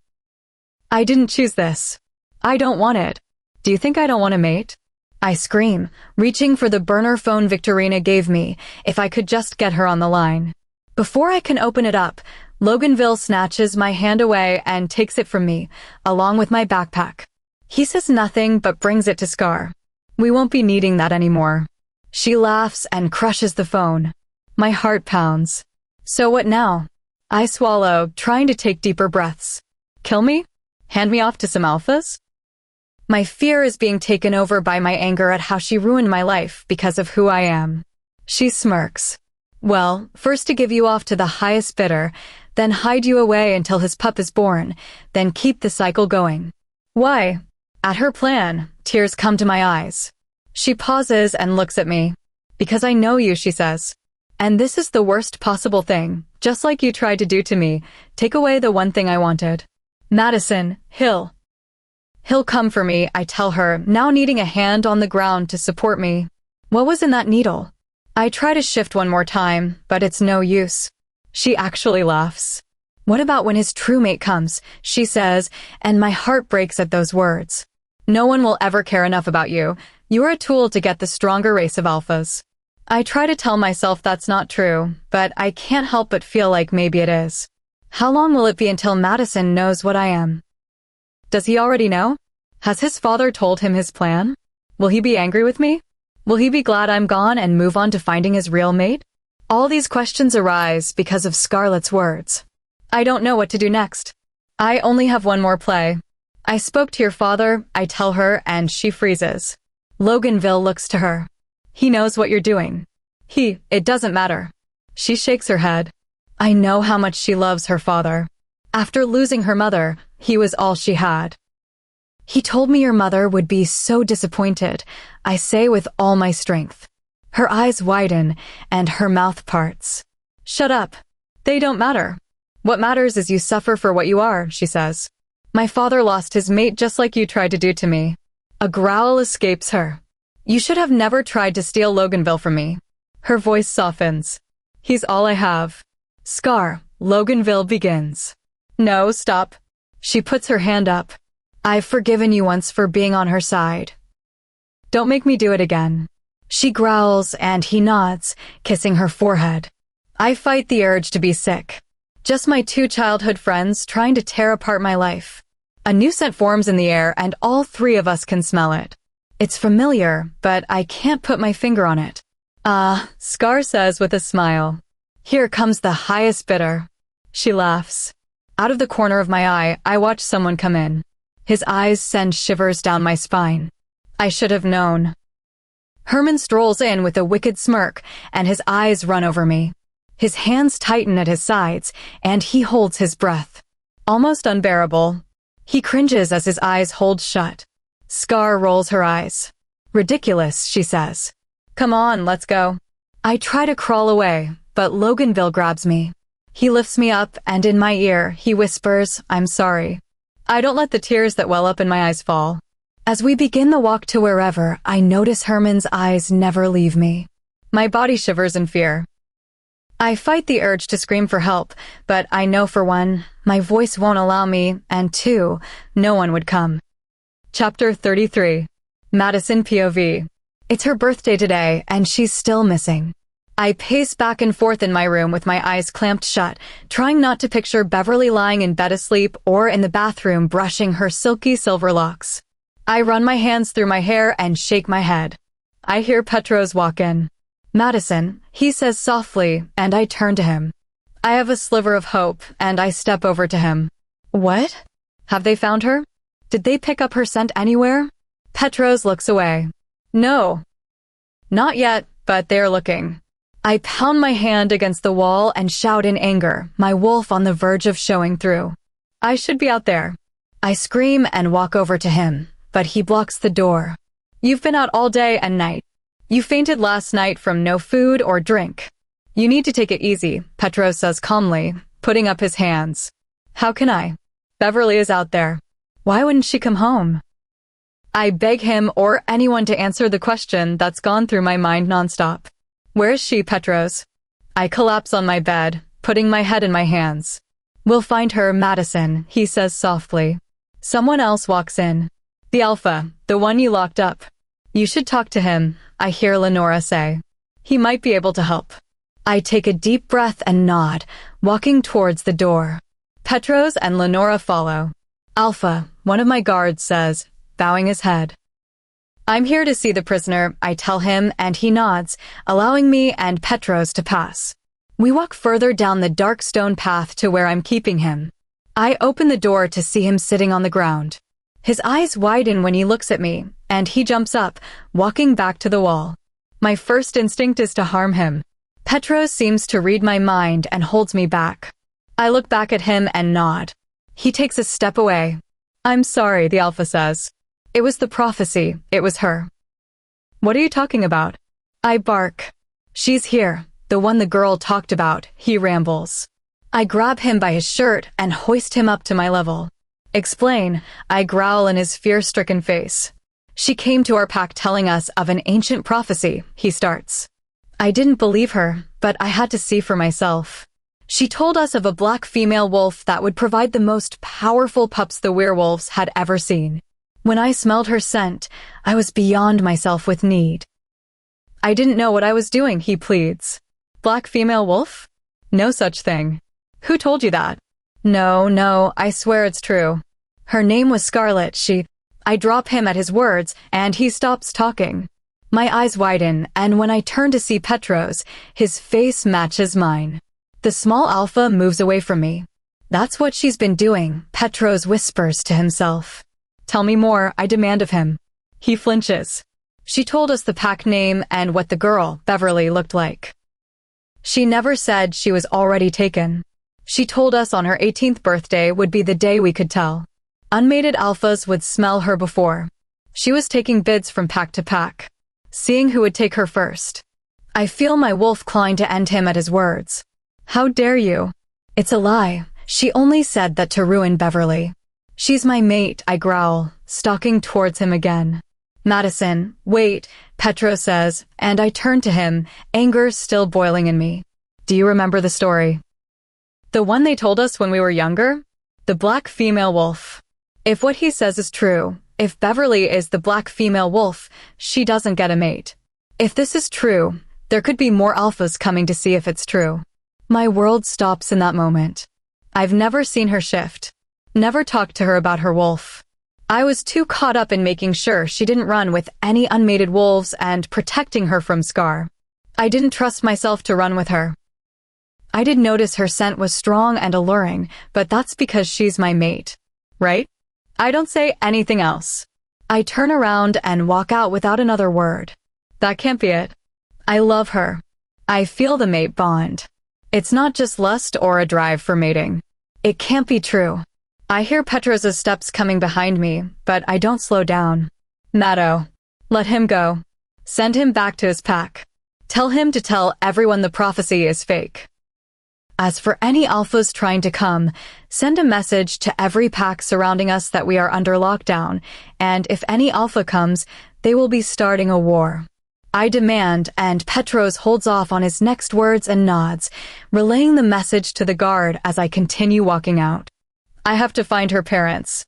I didn't choose this. I don't want it. Do you think I don't want a mate? I scream, reaching for the burner phone Victorina gave me, if I could just get her on the line. Before I can open it up, Loganville snatches my hand away and takes it from me, along with my backpack. He says nothing but brings it to Scar. We won't be needing that anymore. She laughs and crushes the phone. My heart pounds. So what now? I swallow, trying to take deeper breaths. Kill me? Hand me off to some alphas? My fear is being taken over by my anger at how she ruined my life because of who I am. She smirks. Well, first to give you off to the highest bidder, then hide you away until his pup is born, then keep the cycle going. Why? At her plan, tears come to my eyes. She pauses and looks at me. Because I know you, she says. And this is the worst possible thing, just like you tried to do to me. Take away the one thing I wanted. Madison, He'll come for me, I tell her, now needing a hand on the ground to support me. What was in that needle? I try to shift one more time, but it's no use. She actually laughs. What about when his true mate comes, she says, and my heart breaks at those words. No one will ever care enough about you. You are a tool to get the stronger race of alphas. I try to tell myself that's not true, but I can't help but feel like maybe it is. How long will it be until Madison knows what I am? Does he already know? Has his father told him his plan? Will he be angry with me? Will he be glad I'm gone and move on to finding his real mate? All these questions arise because of Scarlett's words. I don't know what to do next. I only have one more play. I spoke to your father, I tell her, and she freezes. Loganville looks to her. He knows what you're doing. It doesn't matter. She shakes her head. I know how much she loves her father. After losing her mother, he was all she had. He told me your mother would be so disappointed, I say with all my strength. Her eyes widen, and her mouth parts. Shut up. They don't matter. What matters is you suffer for what you are, she says. My father lost his mate just like you tried to do to me. A growl escapes her. You should have never tried to steal Loganville from me. Her voice softens. He's all I have. Scar, Loganville begins. No, stop. She puts her hand up. I've forgiven you once for being on her side. Don't make me do it again. She growls and he nods, kissing her forehead. I fight the urge to be sick. Just my two childhood friends trying to tear apart my life. A new scent forms in the air and all three of us can smell it. It's familiar, but I can't put my finger on it. Scar says with a smile. Here comes the highest bidder. She laughs. Out of the corner of my eye, I watch someone come in. His eyes send shivers down my spine. I should have known. Herman strolls in with a wicked smirk, and his eyes run over me. His hands tighten at his sides, and he holds his breath. Almost unbearable. He cringes as his eyes hold shut. Scar rolls her eyes. Ridiculous, she says. Come on, let's go. I try to crawl away, but Loganville grabs me. He lifts me up, and in my ear, he whispers, I'm sorry. I don't let the tears that well up in my eyes fall. As we begin the walk to wherever, I notice Herman's eyes never leave me. My body shivers in fear. I fight the urge to scream for help, but I know for one, my voice won't allow me, and two, no one would come. Chapter 33. Madison POV. It's her birthday today, and she's still missing. I pace back and forth in my room with my eyes clamped shut, trying not to picture Beverly lying in bed asleep or in the bathroom brushing her silky silver locks. I run my hands through my hair and shake my head. I hear Petros walk in. Madison, he says softly, and I turn to him. I have a sliver of hope, and I step over to him. What? Have they found her? Did they pick up her scent anywhere? Petros looks away. No. Not yet, but they're looking. I pound my hand against the wall and shout in anger, my wolf on the verge of showing through. I should be out there. I scream and walk over to him, but he blocks the door. You've been out all day and night. You fainted last night from no food or drink. You need to take it easy, Petros says calmly, putting up his hands. How can I? Beverly is out there. Why wouldn't she come home? I beg him or anyone to answer the question that's gone through my mind nonstop. Where is she, Petros? I collapse on my bed, putting my head in my hands. We'll find her, Madison, he says softly. Someone else walks in. The alpha, the one you locked up. You should talk to him, I hear Lenora say. He might be able to help. I take a deep breath and nod, walking towards the door. Petros and Lenora follow. Alpha, one of my guards, says, bowing his head. I'm here to see the prisoner, I tell him, and he nods, allowing me and Petros to pass. We walk further down the dark stone path to where I'm keeping him. I open the door to see him sitting on the ground. His eyes widen when he looks at me, and he jumps up, walking back to the wall. My first instinct is to harm him. Petros seems to read my mind and holds me back. I look back at him and nod. He takes a step away. I'm sorry, the alpha says. It was the prophecy, it was her. What are you talking about? I bark. She's here, the one the girl talked about, he rambles. I grab him by his shirt and hoist him up to my level. Explain, I growl in his fear-stricken face. She came to our pack telling us of an ancient prophecy, he starts. I didn't believe her, but I had to see for myself. She told us of a black female wolf that would provide the most powerful pups the werewolves had ever seen. When I smelled her scent, I was beyond myself with need. I didn't know what I was doing, he pleads. Black female wolf? No such thing. Who told you that? No, I swear it's true. Her name was Scarlet, I drop him at his words, and he stops talking. My eyes widen, and when I turn to see Petros, his face matches mine. The small alpha moves away from me. That's what she's been doing, Petros whispers to himself. Tell me more, I demand of him. He flinches. She told us the pack name and what the girl, Beverly, looked like. She never said she was already taken. She told us on her 18th birthday would be the day we could tell. Unmated alphas would smell her before. She was taking bids from pack to pack, seeing who would take her first. I feel my wolf clawing to end him at his words. How dare you? It's a lie. She only said that to ruin Beverly. She's my mate, I growl, stalking towards him again. Madison, wait, Petros says, and I turn to him, anger still boiling in me. Do you remember the story? The one they told us when we were younger? The black female wolf. If what he says is true, if Beverly is the black female wolf, she doesn't get a mate. If this is true, there could be more alphas coming to see if it's true. My world stops in that moment. I've never seen her shift. Never talked to her about her wolf. I was too caught up in making sure she didn't run with any unmated wolves and protecting her from Scar. I didn't trust myself to run with her. I did notice her scent was strong and alluring, but that's because she's my mate. Right? I don't say anything else. I turn around and walk out without another word. That can't be it. I love her. I feel the mate bond. It's not just lust or a drive for mating. It can't be true. I hear Petros' steps coming behind me, but I don't slow down. Matto. Let him go. Send him back to his pack. Tell him to tell everyone the prophecy is fake. As for any alphas trying to come, send a message to every pack surrounding us that we are under lockdown, and if any alpha comes, they will be starting a war. I demand, and Petros holds off on his next words and nods, relaying the message to the guard as I continue walking out. I have to find her parents.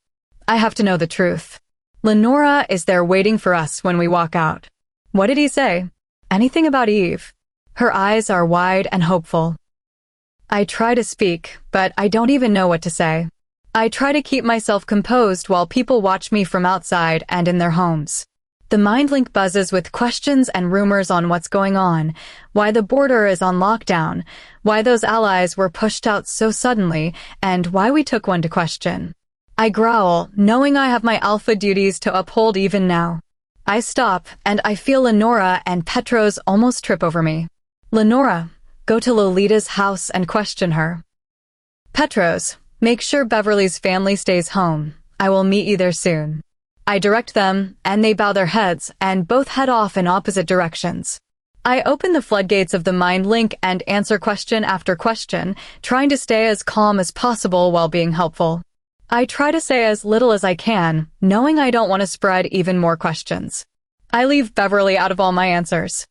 I have to know the truth. Lenora is there waiting for us when we walk out. What did he say? Anything about Eve? Her eyes are wide and hopeful. I try to speak, but I don't even know what to say. I try to keep myself composed while people watch me from outside and in their homes. The mind link buzzes with questions and rumors on what's going on, why the border is on lockdown, why those allies were pushed out so suddenly, and why we took one to question. I growl, knowing I have my alpha duties to uphold even now. I stop, and I feel Lenora and Petros almost trip over me. Lenora, go to Lolita's house and question her. Petros, make sure Beverly's family stays home. I will meet you there soon. I direct them, and they bow their heads, and both head off in opposite directions. I open the floodgates of the mind link and answer question after question, trying to stay as calm as possible while being helpful. I try to say as little as I can, knowing I don't want to spread even more questions. I leave Beverly out of all my answers.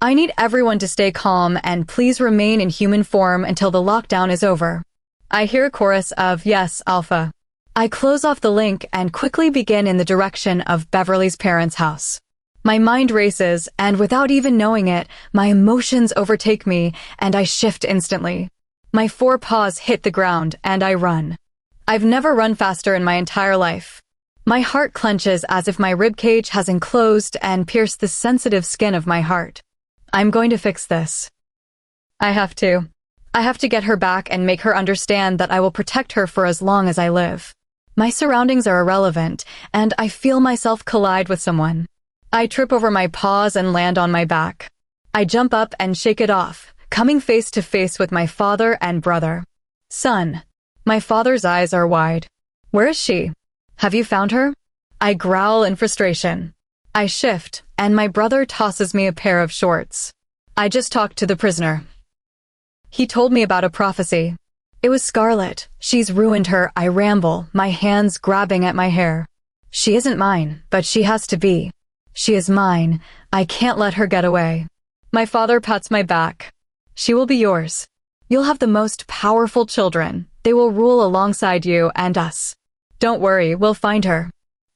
I need everyone to stay calm and please remain in human form until the lockdown is over. I hear a chorus of "Yes, Alpha." I close off the link and quickly begin in the direction of Beverly's parents' house. My mind races, and without even knowing it, my emotions overtake me, and I shift instantly. My forepaws hit the ground, and I run. I've never run faster in my entire life. My heart clenches as if my ribcage has enclosed and pierced the sensitive skin of my heart. I'm going to fix this. I have to. I have to get her back and make her understand that I will protect her for as long as I live. My surroundings are irrelevant, and I feel myself collide with someone. I trip over my paws and land on my back. I jump up and shake it off, coming face to face with my father and brother. Son. My father's eyes are wide. Where is she? Have you found her? I growl in frustration. I shift, and my brother tosses me a pair of shorts. I just talked to the prisoner. He told me about a prophecy. It was Scarlet. She's ruined her, I ramble, my hands grabbing at my hair. She isn't mine, but she has to be. She is mine. I can't let her get away. My father pats my back. She will be yours. You'll have the most powerful children. They will rule alongside you and us. Don't worry, we'll find her.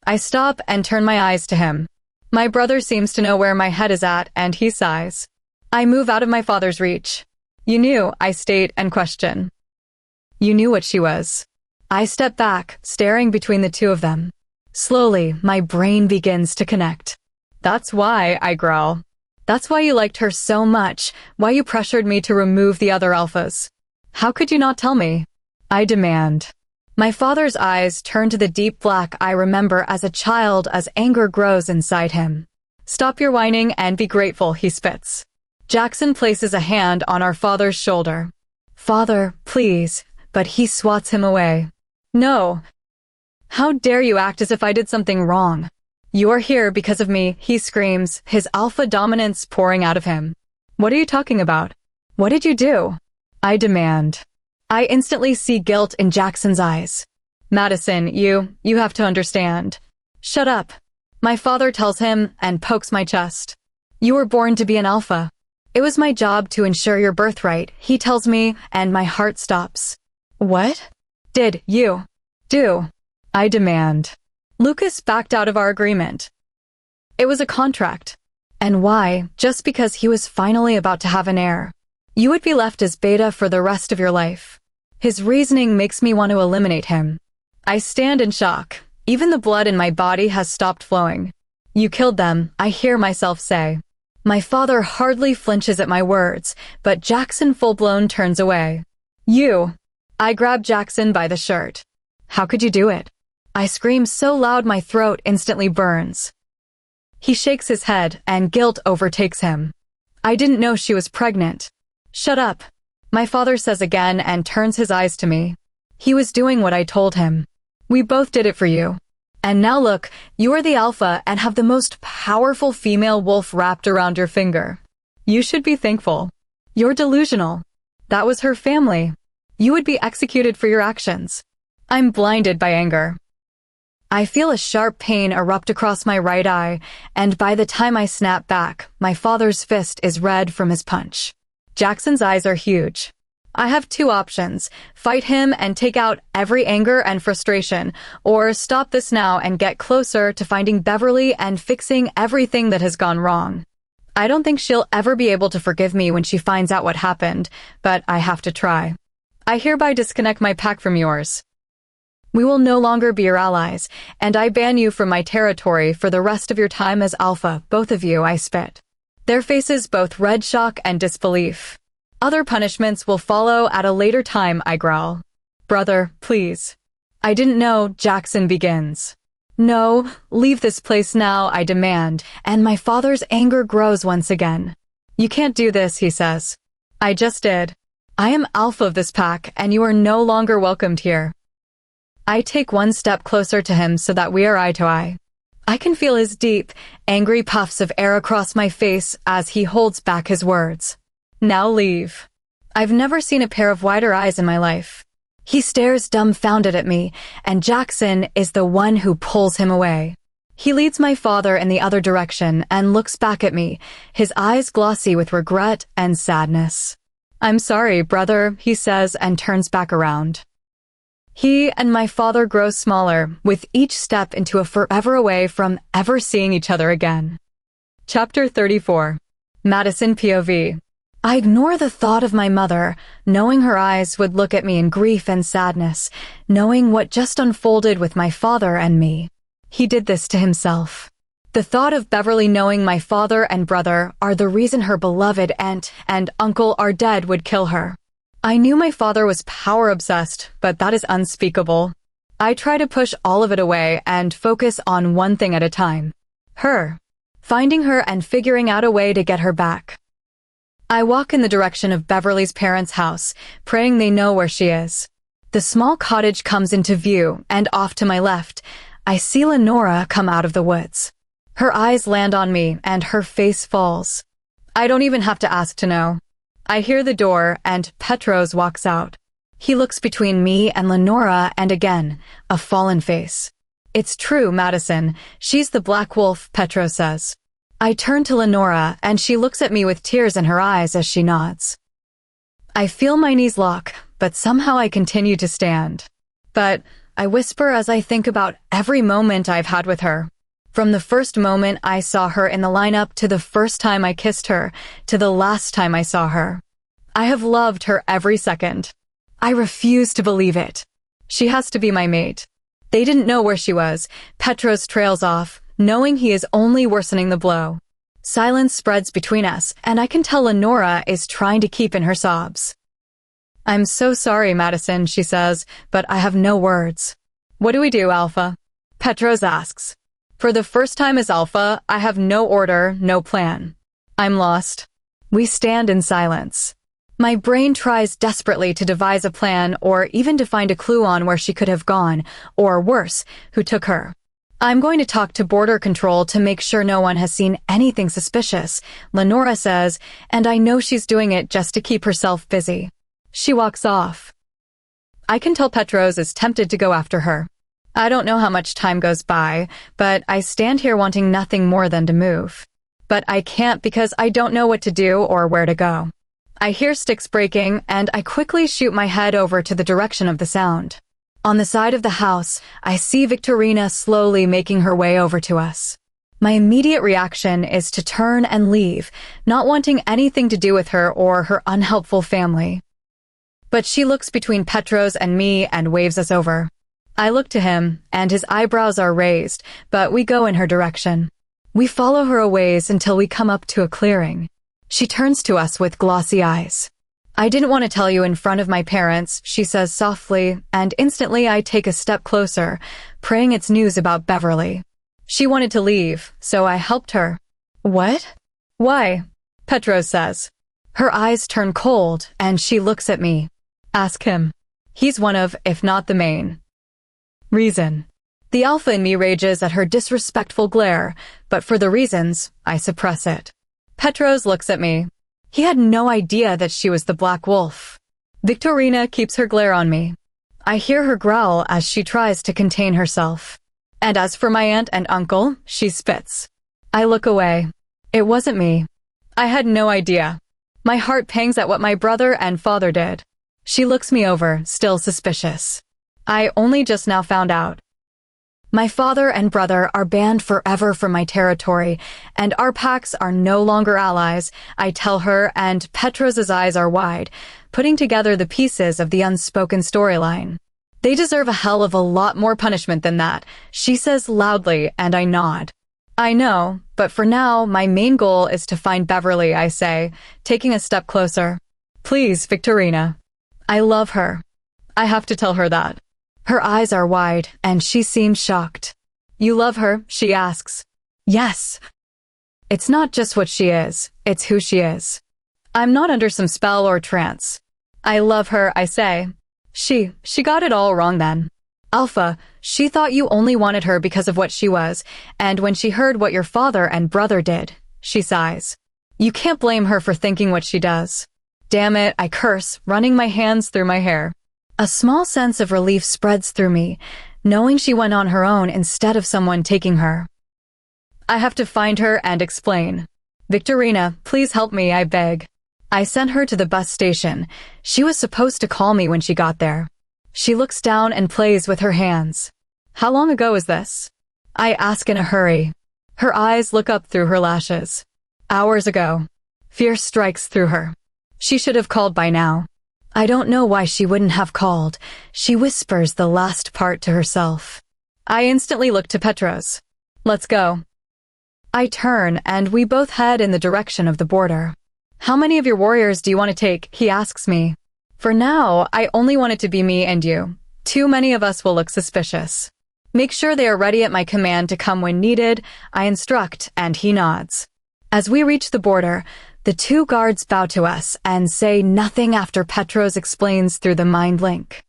I stop and turn my eyes to him. My brother seems to know where my head is at, and he sighs. I move out of my father's reach. You knew, I state and question. You knew what she was. I step back, staring between the two of them. Slowly, my brain begins to connect. That's why, I growl. That's why you liked her so much, why you pressured me to remove the other alphas. How could you not tell me? I demand. My father's eyes turn to the deep black I remember as a child as anger grows inside him. Stop your whining and be grateful, he spits. Jackson places a hand on our father's shoulder. Father, please, but he swats him away. No. How dare you act as if I did something wrong? You are here because of me, he screams, his alpha dominance pouring out of him. What are you talking about? What did you do? I demand. I instantly see guilt in Jackson's eyes. Madison, you have to understand. Shut up. My father tells him and pokes my chest. You were born to be an alpha. It was my job to ensure your birthright, he tells me, and my heart stops. What? Did you do? I demand. Lucas backed out of our agreement. It was a contract. And why? Just because he was finally about to have an heir. You would be left as beta for the rest of your life. His reasoning makes me want to eliminate him. I stand in shock. Even the blood in my body has stopped flowing. You killed them, I hear myself say. My father hardly flinches at my words, but Jackson full-blown turns away. You. I grab Jackson by the shirt. How could you do it? I scream so loud my throat instantly burns. He shakes his head and guilt overtakes him. I didn't know she was pregnant. Shut up. My father says again and turns his eyes to me. He was doing what I told him. We both did it for you. And now look, you are the alpha and have the most powerful female wolf wrapped around your finger. You should be thankful. You're delusional. That was her family. You would be executed for your actions. I'm blinded by anger. I feel a sharp pain erupt across my right eye, and by the time I snap back, my father's fist is red from his punch. Jackson's eyes are huge. I have two options: fight him and take out every anger and frustration, or stop this now and get closer to finding Beverly and fixing everything that has gone wrong. I don't think she'll ever be able to forgive me when she finds out what happened, but I have to try. I hereby disconnect my pack from yours. We will no longer be your allies, and I ban you from my territory for the rest of your time as Alpha, both of you, I spit. Their faces both red shock and disbelief. Other punishments will follow at a later time, I growl. Brother, please. I didn't know, Jackson begins. No, leave this place now, I demand, and my father's anger grows once again. You can't do this, he says. I just did. I am Alpha of this pack, and you are no longer welcomed here. I take one step closer to him so that we are eye to eye. I can feel his deep, angry puffs of air across my face as he holds back his words. Now leave. I've never seen a pair of wider eyes in my life. He stares dumbfounded at me, and Jackson is the one who pulls him away. He leads my father in the other direction and looks back at me, his eyes glossy with regret and sadness. I'm sorry, brother, he says and turns back around. He and my father grow smaller, with each step into a forever away from ever seeing each other again. Chapter 34. Madison POV. I ignore the thought of my mother, knowing her eyes would look at me in grief and sadness, knowing what just unfolded with my father and me. He did this to himself. The thought of Beverly knowing my father and brother are the reason her beloved aunt and uncle are dead would kill her. I knew my father was power-obsessed, but that is unspeakable. I try to push all of it away and focus on one thing at a time. Her. Finding her and figuring out a way to get her back. I walk in the direction of Beverly's parents' house, praying they know where she is. The small cottage comes into view, and off to my left, I see Lenora come out of the woods. Her eyes land on me, and her face falls. I don't even have to ask to know. I hear the door, and Petros walks out. He looks between me and Lenora, and again, a fallen face. It's true, Madison. She's the Black Wolf, Petros says. I turn to Lenora, and she looks at me with tears in her eyes as she nods. I feel my knees lock, but somehow I continue to stand. But I whisper as I think about every moment I've had with her. From the first moment I saw her in the lineup to the first time I kissed her, to the last time I saw her. I have loved her every second. I refuse to believe it. She has to be my mate. They didn't know where she was. Petros trails off, knowing he is only worsening the blow. Silence spreads between us, and I can tell Lenora is trying to keep in her sobs. I'm so sorry, Madison, she says, but I have no words. What do we do, Alpha? Petros asks. For the first time as Alpha, I have no order, no plan. I'm lost. We stand in silence. My brain tries desperately to devise a plan or even to find a clue on where she could have gone, or worse, who took her. I'm going to talk to border control to make sure no one has seen anything suspicious, Lenora says, and I know she's doing it just to keep herself busy. She walks off. I can tell Petros is tempted to go after her. I don't know how much time goes by, but I stand here wanting nothing more than to move. But I can't because I don't know what to do or where to go. I hear sticks breaking, and I quickly shoot my head over to the direction of the sound. On the side of the house, I see Victorina slowly making her way over to us. My immediate reaction is to turn and leave, not wanting anything to do with her or her unhelpful family. But she looks between Petros and me and waves us over. I look to him, and his eyebrows are raised, but we go in her direction. We follow her a ways until we come up to a clearing. She turns to us with glossy eyes. I didn't want to tell you in front of my parents, she says softly, and instantly I take a step closer, praying it's news about Beverly. She wanted to leave, so I helped her. What? Why? Petros says. Her eyes turn cold, and she looks at me. Ask him. He's one of, if not the main. Reason. The Alpha in me rages at her disrespectful glare, but for the reasons, I suppress it. Petros looks at me. He had no idea that she was the Black Wolf. Victorina keeps her glare on me. I hear her growl as she tries to contain herself. And as for my aunt and uncle, she spits. I look away. It wasn't me. I had no idea. My heart pangs at what my brother and father did. She looks me over, still suspicious. I only just now found out. My father and brother are banned forever from my territory, and our packs are no longer allies, I tell her, and Petros's eyes are wide, putting together the pieces of the unspoken storyline. They deserve a hell of a lot more punishment than that, she says loudly, and I nod. I know, but for now, my main goal is to find Beverly, I say, taking a step closer. Please, Victorina. I love her. I have to tell her that. Her eyes are wide, and she seems shocked. You love her? She asks. Yes. It's not just what she is, it's who she is. I'm not under some spell or trance. I love her, I say. She got it all wrong then. Alpha, she thought you only wanted her because of what she was, and when she heard what your father and brother did, she sighs. You can't blame her for thinking what she does. Damn it, I curse, running my hands through my hair. A small sense of relief spreads through me, knowing she went on her own instead of someone taking her. I have to find her and explain. Victorina, please help me, I beg. I sent her to the bus station. She was supposed to call me when she got there. She looks down and plays with her hands. How long ago is this? I ask in a hurry. Her eyes look up through her lashes. Hours ago. Fear strikes through her. She should have called by now. I don't know why she wouldn't have called. She whispers the last part to herself. I instantly look to Petros. Let's go. I turn and we both head in the direction of the border. How many of your warriors do you want to take? He asks me. For now, I only want it to be me and you. Too many of us will look suspicious. Make sure they are ready at my command to come when needed, I instruct, and he nods. As we reach the border, the two guards bow to us and say nothing after Petros explains through the mind link.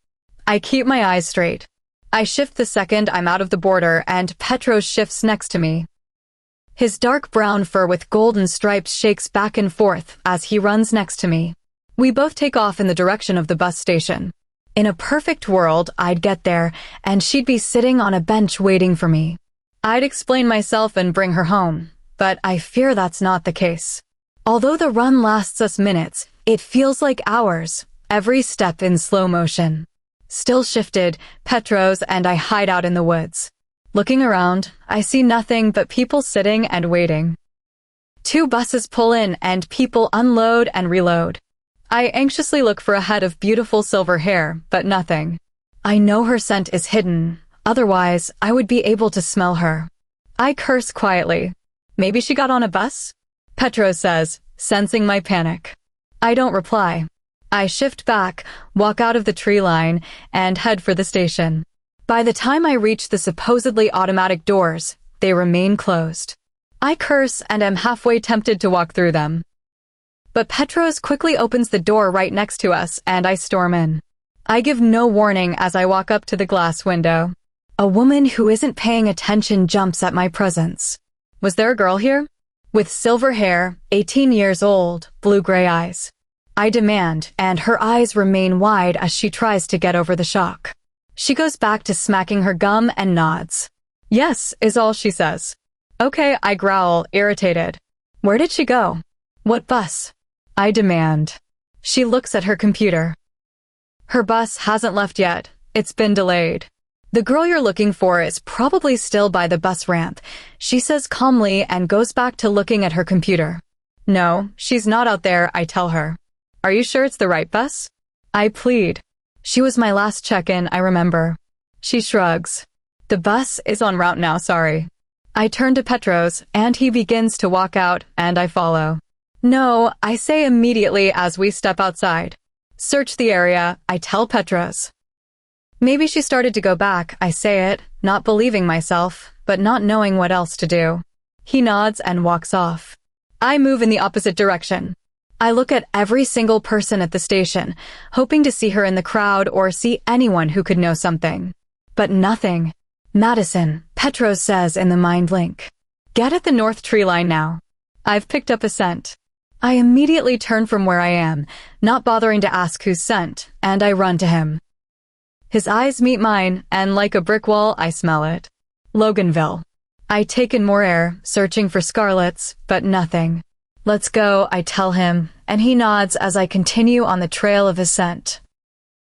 I keep my eyes straight. I shift the second I'm out of the border and Petros shifts next to me. His dark brown fur with golden stripes shakes back and forth as he runs next to me. We both take off in the direction of the bus station. In a perfect world, I'd get there, and she'd be sitting on a bench waiting for me. I'd explain myself and bring her home, but I fear that's not the case. Although the run lasts us minutes, it feels like hours, every step in slow motion. Still shifted, Petros and I hide out in the woods. Looking around, I see nothing but people sitting and waiting. Two buses pull in and people unload and reload. I anxiously look for a head of beautiful silver hair, but nothing. I know her scent is hidden, otherwise I would be able to smell her. I curse quietly. Maybe she got on a bus? Petros says, sensing my panic. I don't reply. I shift back, walk out of the tree line, and head for the station. By the time I reach the supposedly automatic doors, they remain closed. I curse and am halfway tempted to walk through them. But Petros quickly opens the door right next to us, and I storm in. I give no warning as I walk up to the glass window. A woman who isn't paying attention jumps at my presence. Was there a girl here? With silver hair, 18 years old, blue-gray eyes. I demand, and her eyes remain wide as she tries to get over the shock. She goes back to smacking her gum and nods. Yes, is all she says. Okay, I growl, irritated. Where did she go? What bus? I demand. She looks at her computer. Her bus hasn't left yet. It's been delayed. The girl you're looking for is probably still by the bus ramp, she says calmly and goes back to looking at her computer. No, she's not out there, I tell her. Are you sure it's the right bus? I plead. She was my last check-in, I remember. She shrugs. The bus is en route now, sorry. I turn to Petros, and he begins to walk out, and I follow. No, I say immediately as we step outside. Search the area, I tell Petros. Maybe she started to go back, I say it, not believing myself, but not knowing what else to do. He nods and walks off. I move in the opposite direction. I look at every single person at the station, hoping to see her in the crowd or see anyone who could know something. But nothing. Madison, Petros says in the mind link. Get at the north tree line now. I've picked up a scent. I immediately turn from where I am, not bothering to ask who's sent, and I run to him. His eyes meet mine, and like a brick wall, I smell it. Loganville. I take in more air, searching for scarlets, but nothing. Let's go, I tell him, and he nods as I continue on the trail of his scent.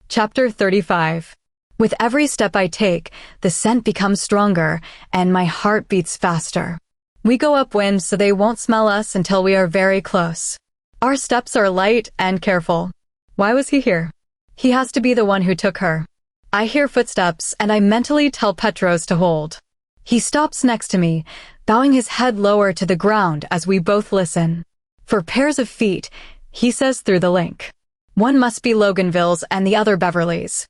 Chapter 35. With every step I take, the scent becomes stronger, and my heart beats faster. We go upwind so they won't smell us until we are very close. Our steps are light and careful. Why was he here? He has to be the one who took her. I hear footsteps and I mentally tell Petros to hold. He stops next to me, bowing his head lower to the ground as we both listen. For pairs of feet, he says through the link. One must be Loganville's and the other Beverly's.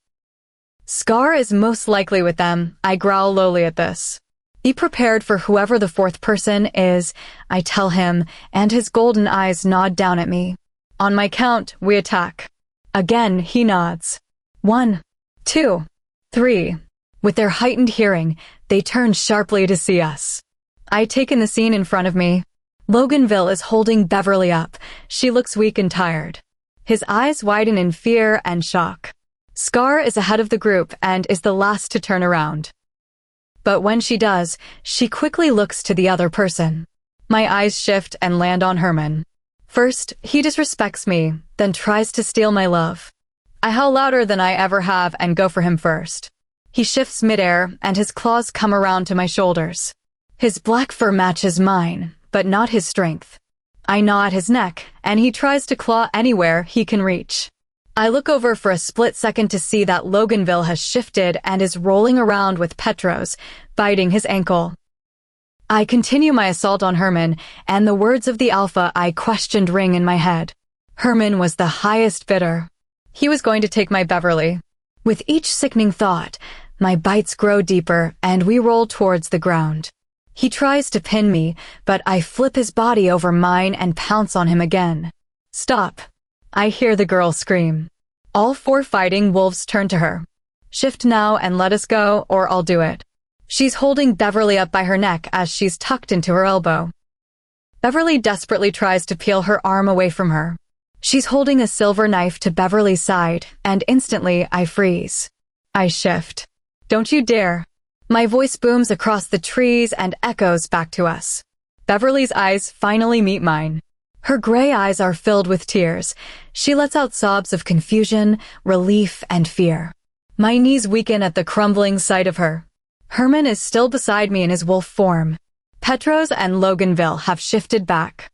Scar is most likely with them, I growl lowly at this. Be prepared for whoever the fourth person is, I tell him, and his golden eyes nod down at me. On my count, we attack. Again, he nods. 1, 2, 3. With their heightened hearing, they turn sharply to see us. I take in the scene in front of me. Loganville is holding Beverly up. She looks weak and tired. His eyes widen in fear and shock. Scar is ahead of the group and is the last to turn around. But when she does, she quickly looks to the other person. My eyes shift and land on Herman. First, he disrespects me, then tries to steal my love. I howl louder than I ever have and go for him first. He shifts midair and his claws come around to my shoulders. His black fur matches mine, but not his strength. I gnaw at his neck, and he tries to claw anywhere he can reach. I look over for a split second to see that Loganville has shifted and is rolling around with Petros, biting his ankle. I continue my assault on Herman, and the words of the alpha I questioned ring in my head. Herman was the highest bidder. He was going to take my Beverly. With each sickening thought, my bites grow deeper and we roll towards the ground. He tries to pin me, but I flip his body over mine and pounce on him again. Stop. I hear the girl scream. All 4 fighting wolves turn to her. Shift now and let us go, or I'll do it. She's holding Beverly up by her neck as she's tucked into her elbow. Beverly desperately tries to peel her arm away from her. She's holding a silver knife to Beverly's side, and instantly I freeze. I shift. Don't you dare. My voice booms across the trees and echoes back to us. Beverly's eyes finally meet mine. Her gray eyes are filled with tears. She lets out sobs of confusion, relief, and fear. My knees weaken at the crumbling sight of her. Herman is still beside me in his wolf form. Petros and Loganville have shifted back.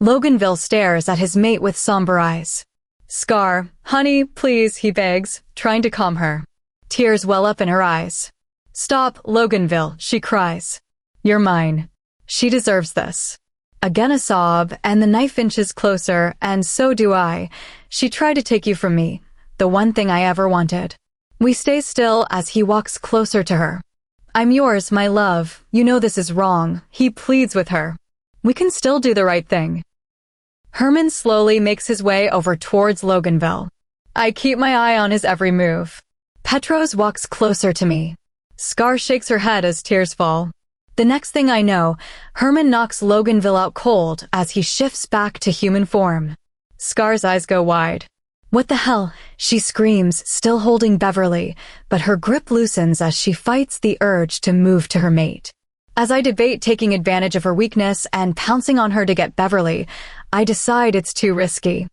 Loganville stares at his mate with somber eyes. Scar, honey, please, he begs, trying to calm her. Tears well up in her eyes. Stop, Loganville, she cries. You're mine. She deserves this. Again a sob, and the knife inches closer, and so do I. She tried to take you from me, the one thing I ever wanted. We stay still as he walks closer to her. I'm yours, my love. You know this is wrong. He pleads with her. We can still do the right thing. Herman slowly makes his way over towards Loganville. I keep my eye on his every move. Petros walks closer to me. Scar shakes her head as tears fall. The next thing I know, Herman knocks Loganville out cold as he shifts back to human form. Scar's eyes go wide. What the hell? She screams, still holding Beverly, but her grip loosens as she fights the urge to move to her mate. As I debate taking advantage of her weakness and pouncing on her to get Beverly, I decide it's too risky.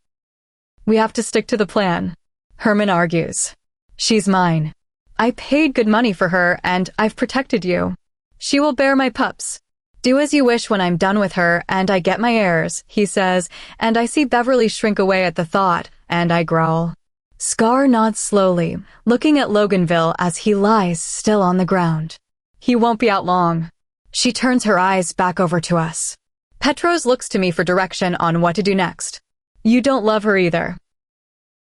We have to stick to the plan, Herman argues. She's mine. I paid good money for her and I've protected you. She will bear my pups. Do as you wish when I'm done with her and I get my heirs, he says, and I see Beverly shrink away at the thought, and I growl. Scar nods slowly, looking at Loganville as he lies still on the ground. He won't be out long. She turns her eyes back over to us. Petros looks to me for direction on what to do next. You don't love her either.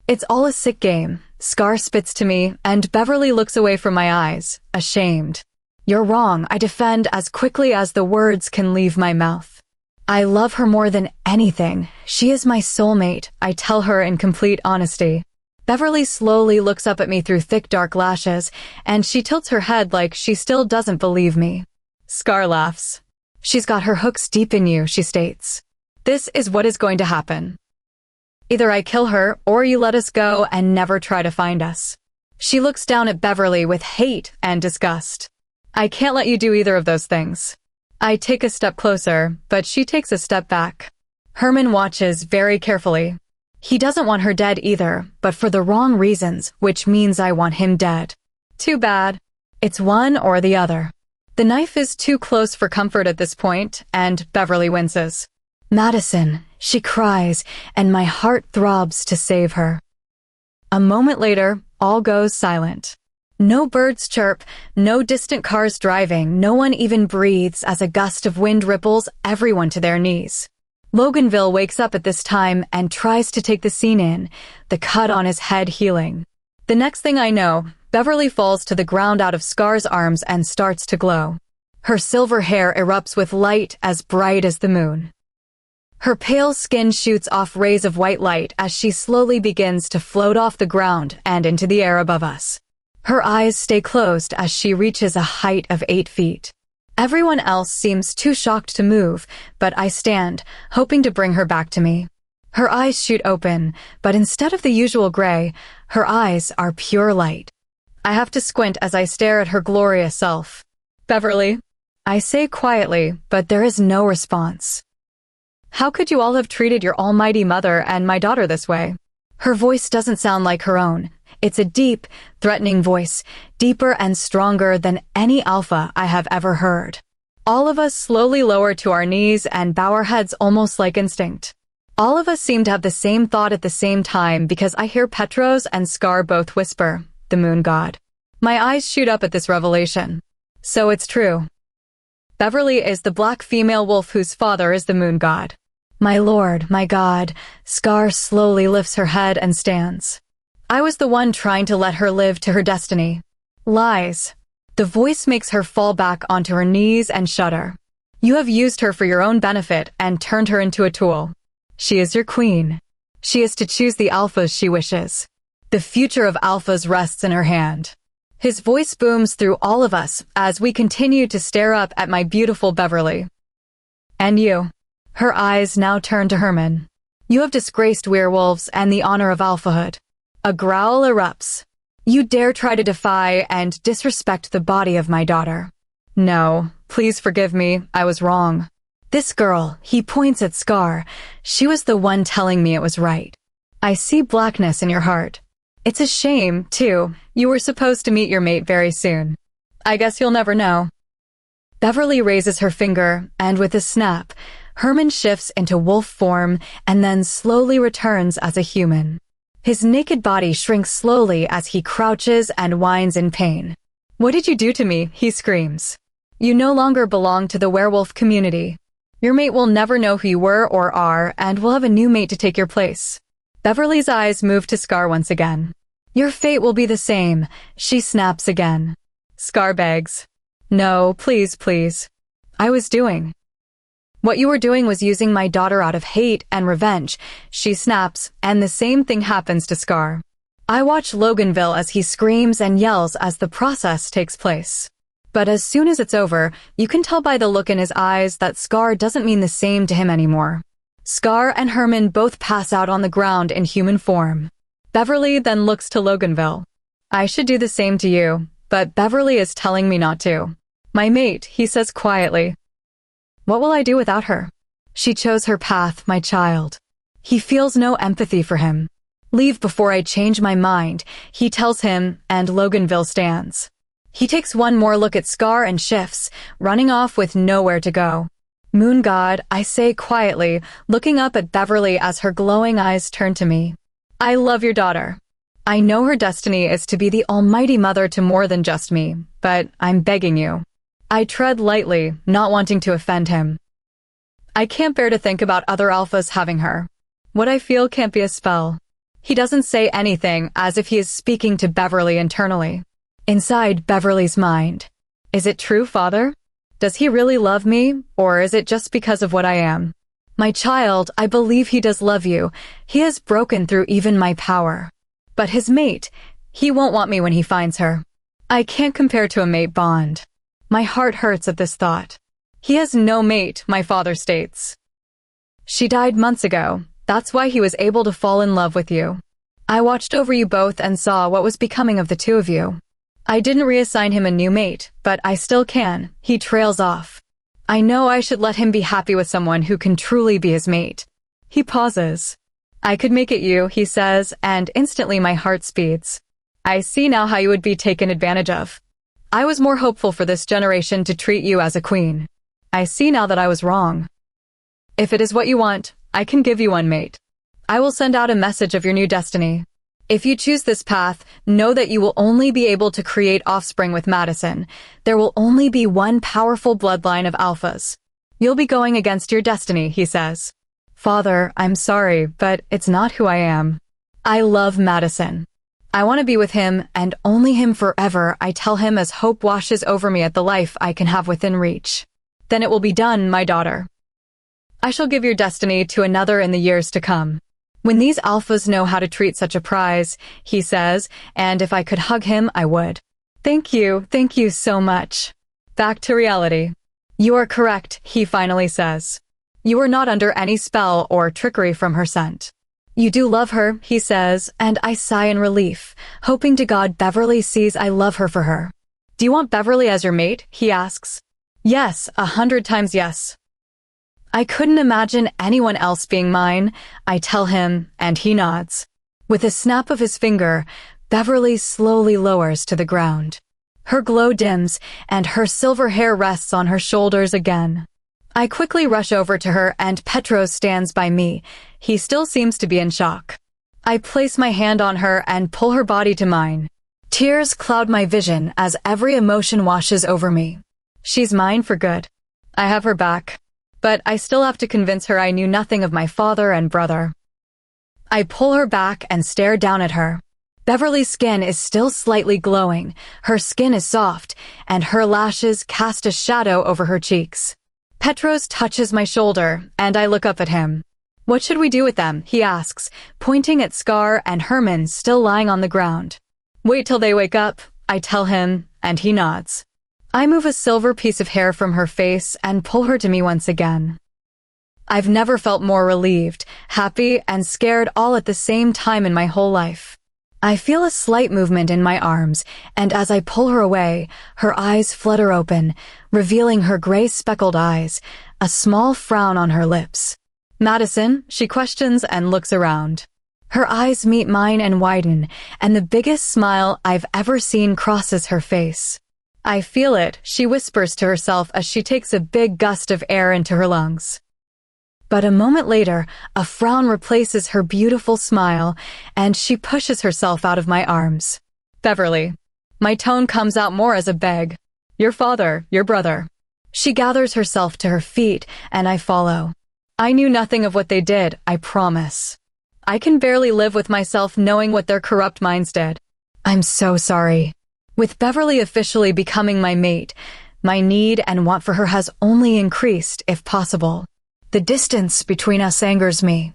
It's all a sick game. Scar spits to me, and Beverly looks away from my eyes, ashamed. You're wrong, I defend as quickly as the words can leave my mouth. I love her more than anything. She is my soulmate, I tell her in complete honesty. Beverly slowly looks up at me through thick dark lashes, and she tilts her head like she still doesn't believe me. Scar laughs. She's got her hooks deep in you, she states. This is what is going to happen. Either I kill her, or you let us go and never try to find us. She looks down at Beverly with hate and disgust. I can't let you do either of those things. I take a step closer, but she takes a step back. Herman watches very carefully. He doesn't want her dead either, but for the wrong reasons, which means I want him dead. Too bad. It's one or the other. The knife is too close for comfort at this point, and Beverly winces. Madison, she cries, and my heart throbs to save her. A moment later, all goes silent. No birds chirp, no distant cars driving, no one even breathes as a gust of wind ripples everyone to their knees. Loganville wakes up at this time and tries to take the scene in, the cut on his head healing. The next thing I know, Beverly falls to the ground out of Scar's arms and starts to glow. Her silver hair erupts with light as bright as the moon. Her pale skin shoots off rays of white light as she slowly begins to float off the ground and into the air above us. Her eyes stay closed as she reaches a height of 8 feet. Everyone else seems too shocked to move, but I stand, hoping to bring her back to me. Her eyes shoot open, but instead of the usual gray, her eyes are pure light. I have to squint as I stare at her glorious self. "Beverly," I say quietly, but there is no response. "How could you all have treated your almighty mother and my daughter this way?" Her voice doesn't sound like her own. It's a deep, threatening voice, deeper and stronger than any alpha I have ever heard. All of us slowly lower to our knees and bow our heads almost like instinct. All of us seem to have the same thought at the same time because I hear Petros and Scar both whisper, "The moon god." My eyes shoot up at this revelation. So it's true. Beverly is the black female wolf whose father is the moon god. "My lord, my god," Scar slowly lifts her head and stands. I was the one trying to let her live to her destiny. Lies. The voice makes her fall back onto her knees and shudder. "You have used her for your own benefit and turned her into a tool. She is your queen. She is to choose the alphas she wishes. The future of alphas rests in her hand." His voice booms through all of us as we continue to stare up at my beautiful Beverly. "And you." Her eyes now turn to Herman. "You have disgraced werewolves and the honor of alphahood." A growl erupts. "You dare try to defy and disrespect the body of my daughter." "No, please forgive me, I was wrong." "This girl," he points at Scar, "she was the one telling me it was right. I see blackness in your heart. It's a shame, too. You were supposed to meet your mate very soon. I guess you'll never know." Beverly raises her finger, and with a snap, Herman shifts into wolf form and then slowly returns as a human. His naked body shrinks slowly as he crouches and whines in pain. "What did you do to me?" he screams. "You no longer belong to the werewolf community. Your mate will never know who you were or are, and will have a new mate to take your place." Beverly's eyes move to Scar once again. "Your fate will be the same," she snaps again. Scar begs. "No, please, please. I was doing. What you were doing was using my daughter out of hate and revenge," she snaps, and the same thing happens to Scar. I watch Loganville as he screams and yells as the process takes place. But as soon as it's over, you can tell by the look in his eyes that Scar doesn't mean the same to him anymore. Scar and Herman both pass out on the ground in human form. Beverly then looks to Loganville. "I should do the same to you, but Beverly is telling me not to. My mate," he says quietly. "What will I do without her? She chose her path, my child." He feels no empathy for him. "Leave before I change my mind," he tells him, and Loganville stands. He takes one more look at Scar and shifts, running off with nowhere to go. "Moon God," I say quietly, looking up at Beverly as her glowing eyes turn to me. "I love your daughter. I know her destiny is to be the almighty mother to more than just me, but I'm begging you." I tread lightly, not wanting to offend him. I can't bear to think about other alphas having her. What I feel can't be a spell. He doesn't say anything, as if he is speaking to Beverly internally. Inside Beverly's mind. Is it true, Father? Does he really love me, or is it just because of what I am? "My child, I believe he does love you. He has broken through even my power. But his mate, he won't want me when he finds her. I can't compare to a mate bond." My heart hurts at this thought. "He has no mate," my father states. "She died months ago. That's why he was able to fall in love with you. I watched over you both and saw what was becoming of the two of you. I didn't reassign him a new mate, but I still can." He trails off. "I know I should let him be happy with someone who can truly be his mate." He pauses. "I could make it you," he says, and instantly my heart speeds. "I see now how you would be taken advantage of. I was more hopeful for this generation to treat you as a queen. I see now that I was wrong. If it is what you want, I can give you one mate. I will send out a message of your new destiny. If you choose this path, know that you will only be able to create offspring with Madison. There will only be one powerful bloodline of alphas. You'll be going against your destiny, he says. Father, I'm sorry, but it's not who I am. I love Madison. I want to be with him and only him forever, I tell him as hope washes over me at the life I can have within reach. Then it will be done, my daughter. I shall give your destiny to another in the years to come. When these alphas know how to treat such a prize, he says, and if I could hug him, I would. Thank you so much. Back to reality. You are correct, he finally says. You are not under any spell or trickery from her scent. You do love her, he says, and I sigh in relief, hoping to God Beverly sees I love her for her. Do you want Beverly as your mate? He asks. Yes, 100 times yes. I couldn't imagine anyone else being mine, I tell him, and he nods. With a snap of his finger, Beverly slowly lowers to the ground. Her glow dims, and her silver hair rests on her shoulders again. I quickly rush over to her and Petros stands by me. He still seems to be in shock. I place my hand on her and pull her body to mine. Tears cloud my vision as every emotion washes over me. She's mine for good. I have her back. But I still have to convince her I knew nothing of my father and brother. I pull her back and stare down at her. Beverly's skin is still slightly glowing. Her skin is soft, and her lashes cast a shadow over her cheeks. Petros touches my shoulder, and I look up at him. What should we do with them? He asks, pointing at Scar and Herman still lying on the ground. Wait till they wake up, I tell him, and he nods. I move a silver piece of hair from her face and pull her to me once again. I've never felt more relieved, happy, and scared all at the same time in my whole life. I feel a slight movement in my arms, and as I pull her away, her eyes flutter open, revealing her gray speckled eyes, a small frown on her lips. Madison, she questions and looks around. Her eyes meet mine and widen, and the biggest smile I've ever seen crosses her face. I feel it, she whispers to herself as she takes a big gust of air into her lungs. But a moment later, a frown replaces her beautiful smile, and she pushes herself out of my arms. Beverly. My tone comes out more as a beg. Your father, your brother. She gathers herself to her feet, and I follow. I knew nothing of what they did, I promise. I can barely live with myself knowing what their corrupt minds did. I'm so sorry. With Beverly officially becoming my mate, my need and want for her has only increased, if possible. The distance between us angers me.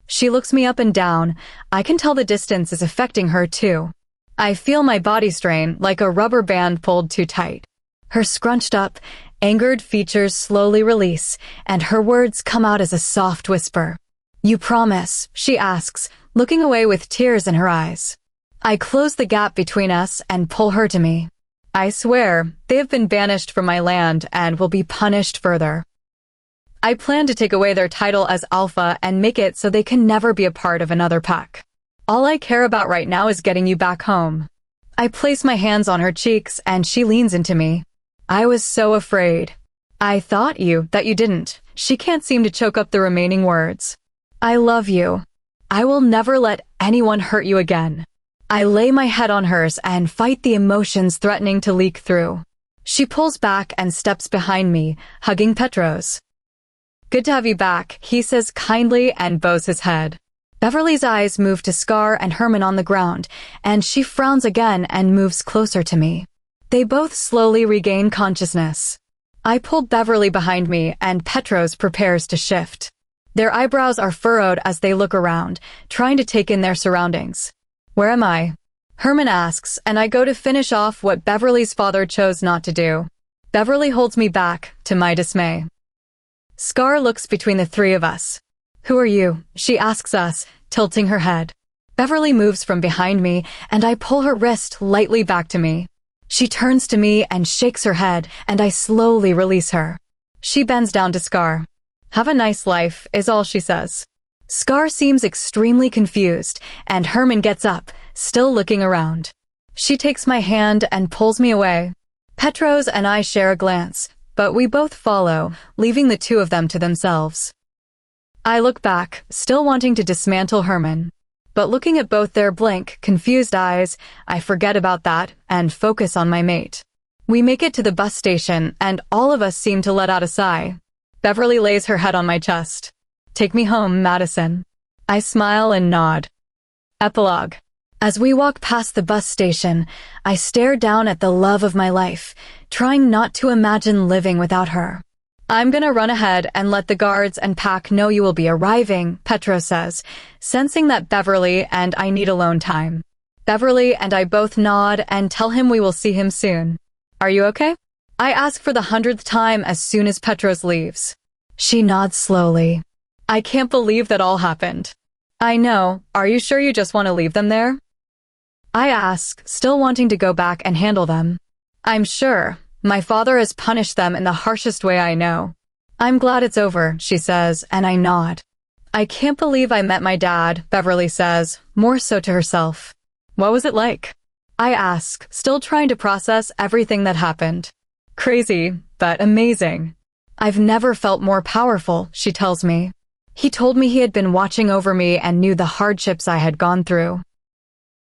She looks me up and down. I can tell the distance is affecting her too. I feel my body strain like a rubber band pulled too tight. Her scrunched up, angered features slowly release, and her words come out as a soft whisper. You promise, she asks, looking away with tears in her eyes. I close the gap between us and pull her to me. I swear, they have been banished from my land and will be punished further. I plan to take away their title as Alpha and make it so they can never be a part of another pack. All I care about right now is getting you back home. I place my hands on her cheeks and she leans into me. I was so afraid. I thought that you didn't. She can't seem to choke up the remaining words. I love you. I will never let anyone hurt you again. I lay my head on hers and fight the emotions threatening to leak through. She pulls back and steps behind me, hugging Petros. Good to have you back, he says kindly and bows his head. Beverly's eyes move to Scar and Herman on the ground, and she frowns again and moves closer to me. They both slowly regain consciousness. I pull Beverly behind me, and Petros prepares to shift. Their eyebrows are furrowed as they look around, trying to take in their surroundings. Where am I? Herman asks, and I go to finish off what Beverly's father chose not to do. Beverly holds me back, to my dismay. Scar looks between the three of us. Who are you? She asks us, tilting her head. Beverly moves from behind me, and I pull her wrist lightly back to me. She turns to me and shakes her head, and I slowly release her. She bends down to Scar. Have a nice life, is all she says. Scar seems extremely confused, and Herman gets up, still looking around. She takes my hand and pulls me away. Petros and I share a glance, but we both follow, leaving the two of them to themselves. I look back, still wanting to dismantle Herman. but looking at both their blank, confused eyes, I forget about that and focus on my mate. We make it to the bus station, and all of us seem to let out a sigh. Beverly lays her head on my chest. Take me home, Madison. I smile and nod. Epilogue. As we walk past the bus station, I stare down at the love of my life, trying not to imagine living without her. I'm gonna run ahead and let the guards and pack know you will be arriving, Petro says, sensing that Beverly and I need alone time. Beverly and I both nod and tell him we will see him soon. Are you okay? I ask for the 100th time as soon as Petros leaves. She nods slowly. I can't believe that all happened. I know. Are you sure you just want to leave them there? I ask, still wanting to go back and handle them. I'm sure. My father has punished them in the harshest way I know. I'm glad it's over, she says, and I nod. I can't believe I met my dad, Beverly says, more so to herself. What was it like? I ask, still trying to process everything that happened. Crazy, but amazing. I've never felt more powerful, she tells me. He told me he had been watching over me and knew the hardships I had gone through.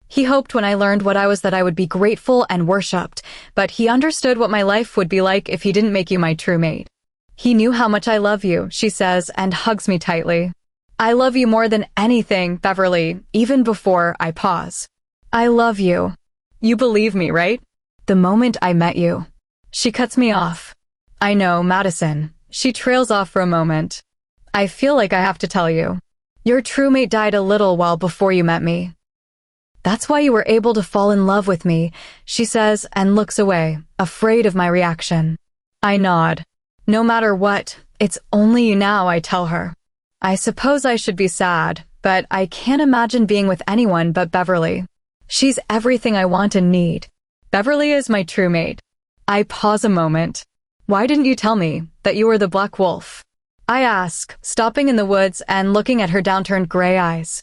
He hoped when I learned what I was that I would be grateful and worshipped, but he understood what my life would be like if he didn't make you my true mate. He knew how much I love you, she says, and hugs me tightly. I love you more than anything, Beverly, even before I pause. I love you. You believe me, right? The moment I met you. She cuts me off. I know, Madison. She trails off for a moment. I feel like I have to tell you. Your true mate died a little while before you met me. That's why you were able to fall in love with me, she says and looks away, afraid of my reaction. I nod. No matter what, it's only you now, I tell her. I suppose I should be sad, but I can't imagine being with anyone but Beverly. She's everything I want and need. Beverly is my true mate. I pause a moment. Why didn't you tell me that you were the Black Wolf? I ask, stopping in the woods and looking at her downturned gray eyes.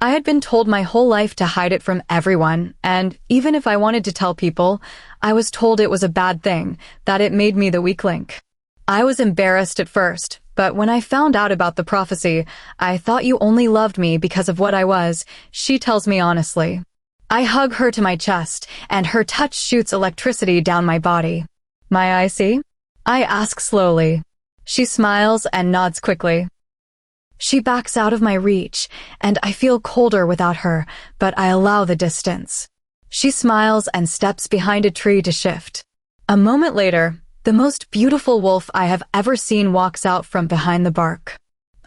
I had been told my whole life to hide it from everyone, and even if I wanted to tell people, I was told it was a bad thing, that it made me the weak link. I was embarrassed at first, but when I found out about the prophecy, I thought you only loved me because of what I was, she tells me honestly. I hug her to my chest, and her touch shoots electricity down my body. May I see? I ask slowly. She smiles and nods quickly. She backs out of my reach, and I feel colder without her, but I allow the distance. She smiles and steps behind a tree to shift. A moment later, the most beautiful wolf I have ever seen walks out from behind the bark.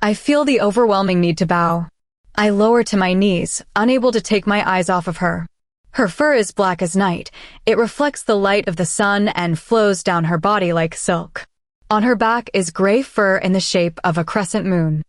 I feel the overwhelming need to bow. I lower to my knees, unable to take my eyes off of her. Her fur is black as night. It reflects the light of the sun and flows down her body like silk. On her back is gray fur in the shape of a crescent moon.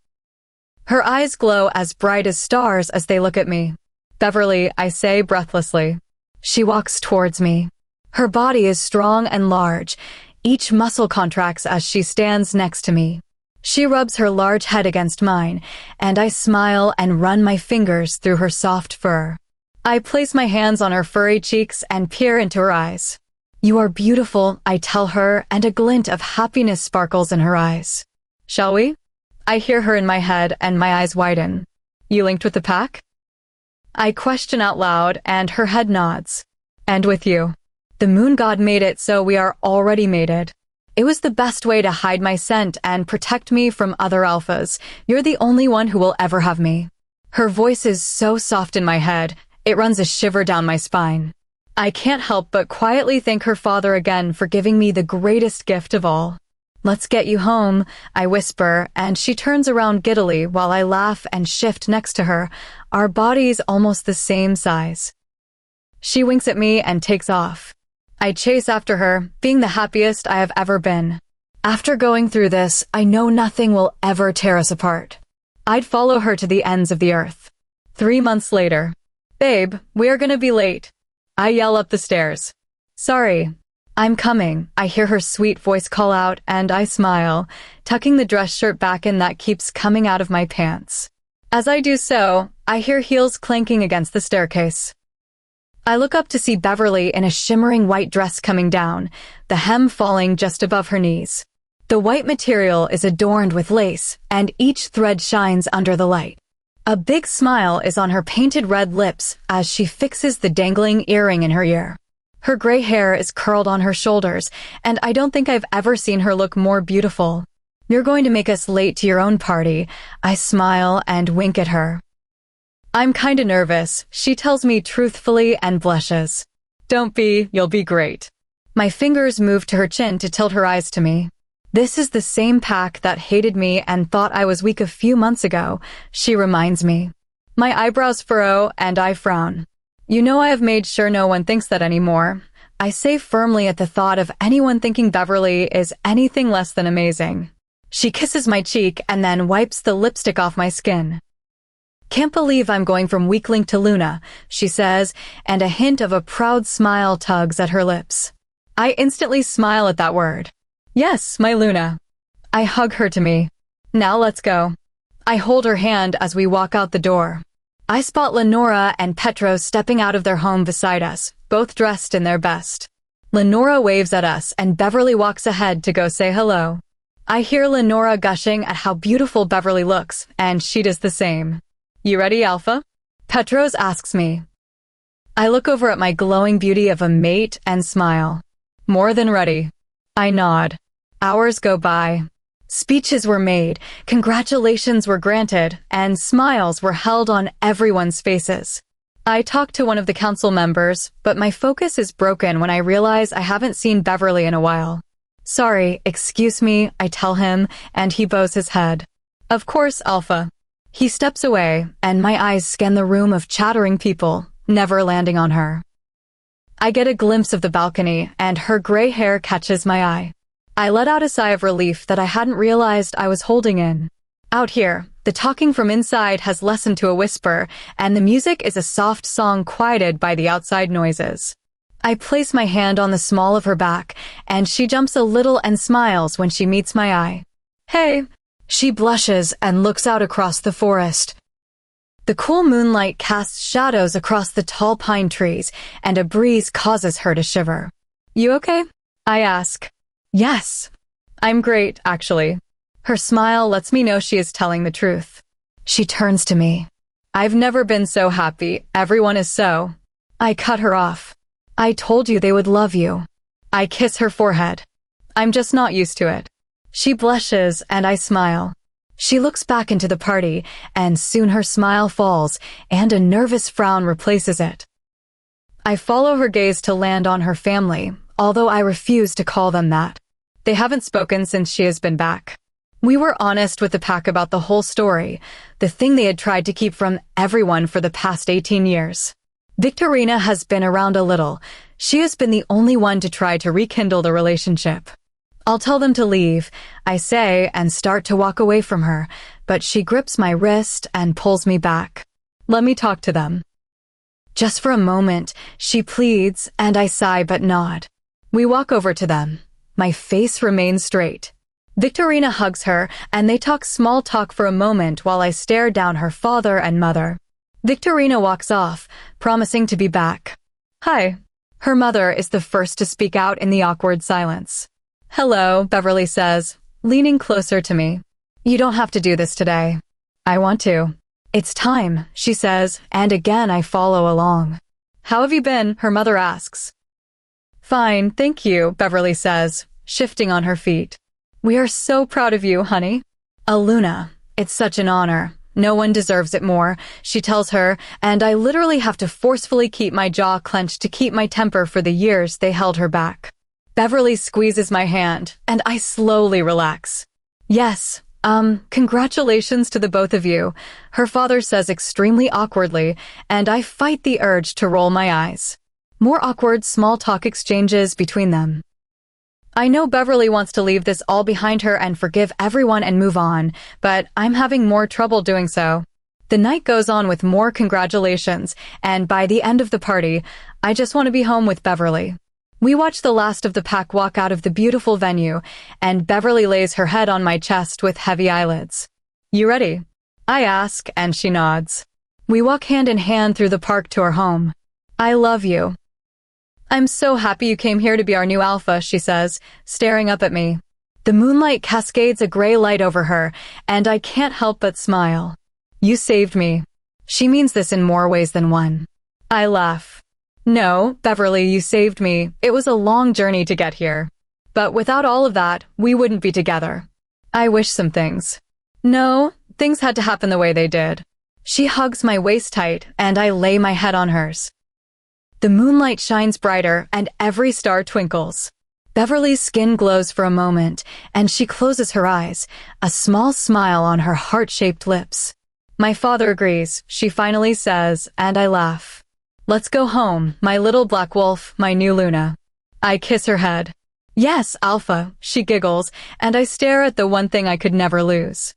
Her eyes glow as bright as stars as they look at me. Beverly, I say breathlessly. She walks towards me. Her body is strong and large. Each muscle contracts as she stands next to me. She rubs her large head against mine, and I smile and run my fingers through her soft fur. I place my hands on her furry cheeks and peer into her eyes. You are beautiful, I tell her, and a glint of happiness sparkles in her eyes. Shall we? I hear her in my head and my eyes widen. You linked with the pack? I question out loud and her head nods. And with you. The moon god made it so we are already mated. It was the best way to hide my scent and protect me from other alphas. You're the only one who will ever have me. Her voice is so soft in my head, it runs a shiver down my spine. I can't help but quietly thank her father again for giving me the greatest gift of all. Let's get you home, I whisper, and she turns around giddily while I laugh and shift next to her, our bodies almost the same size. She winks at me and takes off. I chase after her, being the happiest I have ever been. After going through this, I know nothing will ever tear us apart. I'd follow her to the ends of the earth. 3 months later. Babe, we are gonna be late. I yell up the stairs. Sorry. I'm coming, I hear her sweet voice call out, and I smile, tucking the dress shirt back in that keeps coming out of my pants. As I do so, I hear heels clanking against the staircase. I look up to see Beverly in a shimmering white dress coming down, the hem falling just above her knees. The white material is adorned with lace, and each thread shines under the light. A big smile is on her painted red lips as she fixes the dangling earring in her ear. Her gray hair is curled on her shoulders, and I don't think I've ever seen her look more beautiful. "You're going to make us late to your own party." I smile and wink at her. "I'm kinda nervous," she tells me truthfully and blushes. "Don't be, you'll be great." My fingers move to her chin to tilt her eyes to me. "This is the same pack that hated me and thought I was weak a few months ago," she reminds me. My eyebrows furrow and I frown. "You know I have made sure no one thinks that anymore," I say firmly at the thought of anyone thinking Beverly is anything less than amazing. She kisses my cheek and then wipes the lipstick off my skin. "Can't believe I'm going from weakling to Luna," she says, and a hint of a proud smile tugs at her lips. I instantly smile at that word. "Yes, my Luna." I hug her to me. "Now let's go." I hold her hand as we walk out the door. I spot Lenora and Petros stepping out of their home beside us, both dressed in their best. Lenora waves at us and Beverly walks ahead to go say hello. I hear Lenora gushing at how beautiful Beverly looks, and she does the same. "You ready, Alpha?" Petros asks me. I look over at my glowing beauty of a mate and smile. "More than ready." I nod. Hours go by. Speeches were made, congratulations were granted, and smiles were held on everyone's faces. I talk to one of the council members, but my focus is broken when I realize I haven't seen Beverly in a while. "Sorry, excuse me," I tell him, and he bows his head. "Of course, Alpha." He steps away, and my eyes scan the room of chattering people, never landing on her. I get a glimpse of the balcony, and her gray hair catches my eye. I let out a sigh of relief that I hadn't realized I was holding in. Out here, the talking from inside has lessened to a whisper, and the music is a soft song quieted by the outside noises. I place my hand on the small of her back, and she jumps a little and smiles when she meets my eye. "Hey!" She blushes and looks out across the forest. The cool moonlight casts shadows across the tall pine trees, and a breeze causes her to shiver. "You okay?" I ask. "Yes. I'm great, actually." Her smile lets me know she is telling the truth. She turns to me. "I've never been so happy. Everyone is so." I cut her off. "I told you they would love you." I kiss her forehead. "I'm just not used to it." She blushes and I smile. She looks back into the party, and soon her smile falls, and a nervous frown replaces it. I follow her gaze to land on her family, although I refuse to call them that. They haven't spoken since she has been back. We were honest with the pack about the whole story, the thing they had tried to keep from everyone for the past 18 years. Victorina has been around a little. She has been the only one to try to rekindle the relationship. "I'll tell them to leave," I say, and start to walk away from her, but she grips my wrist and pulls me back. "Let me talk to them." Just for a moment, she pleads, and I sigh but nod. We walk over to them. My face remains straight. Victorina hugs her, and they talk small talk for a moment while I stare down her father and mother. Victorina walks off, promising to be back. "Hi." Her mother is the first to speak out in the awkward silence. "Hello," Beverly says, leaning closer to me. "You don't have to do this today." "I want to." "It's time," she says, and again I follow along. "How have you been?" her mother asks. "Fine, thank you," Beverly says, shifting on her feet. "We are so proud of you, honey." "Aluna, it's such an honor. No one deserves it more," she tells her, and I literally have to forcefully keep my jaw clenched to keep my temper for the years they held her back. Beverly squeezes my hand, and I slowly relax. "Yes, congratulations to the both of you," her father says extremely awkwardly, and I fight the urge to roll my eyes. More awkward small talk exchanges between them. I know Beverly wants to leave this all behind her and forgive everyone and move on, but I'm having more trouble doing so. The night goes on with more congratulations, and by the end of the party, I just want to be home with Beverly. We watch the last of the pack walk out of the beautiful venue, and Beverly lays her head on my chest with heavy eyelids. "You ready?" I ask, and she nods. We walk hand in hand through the park to our home. "I love you." "I'm so happy you came here to be our new alpha," she says, staring up at me. The moonlight cascades a gray light over her, and I can't help but smile. You saved me. She means this in more ways than one. I laugh. No, Beverly, you saved me. It was a long journey to get here. But without all of that, we wouldn't be together. I wish some things. No, things had to happen the way they did. She hugs my waist tight, and I lay my head on hers. The moonlight shines brighter, and every star twinkles. Beverly's skin glows for a moment, and she closes her eyes, a small smile on her heart-shaped lips. My father agrees, she finally says, and I laugh. Let's go home, my little black wolf, my new Luna. I kiss her head. Yes, Alpha, she giggles, and I stare at the one thing I could never lose.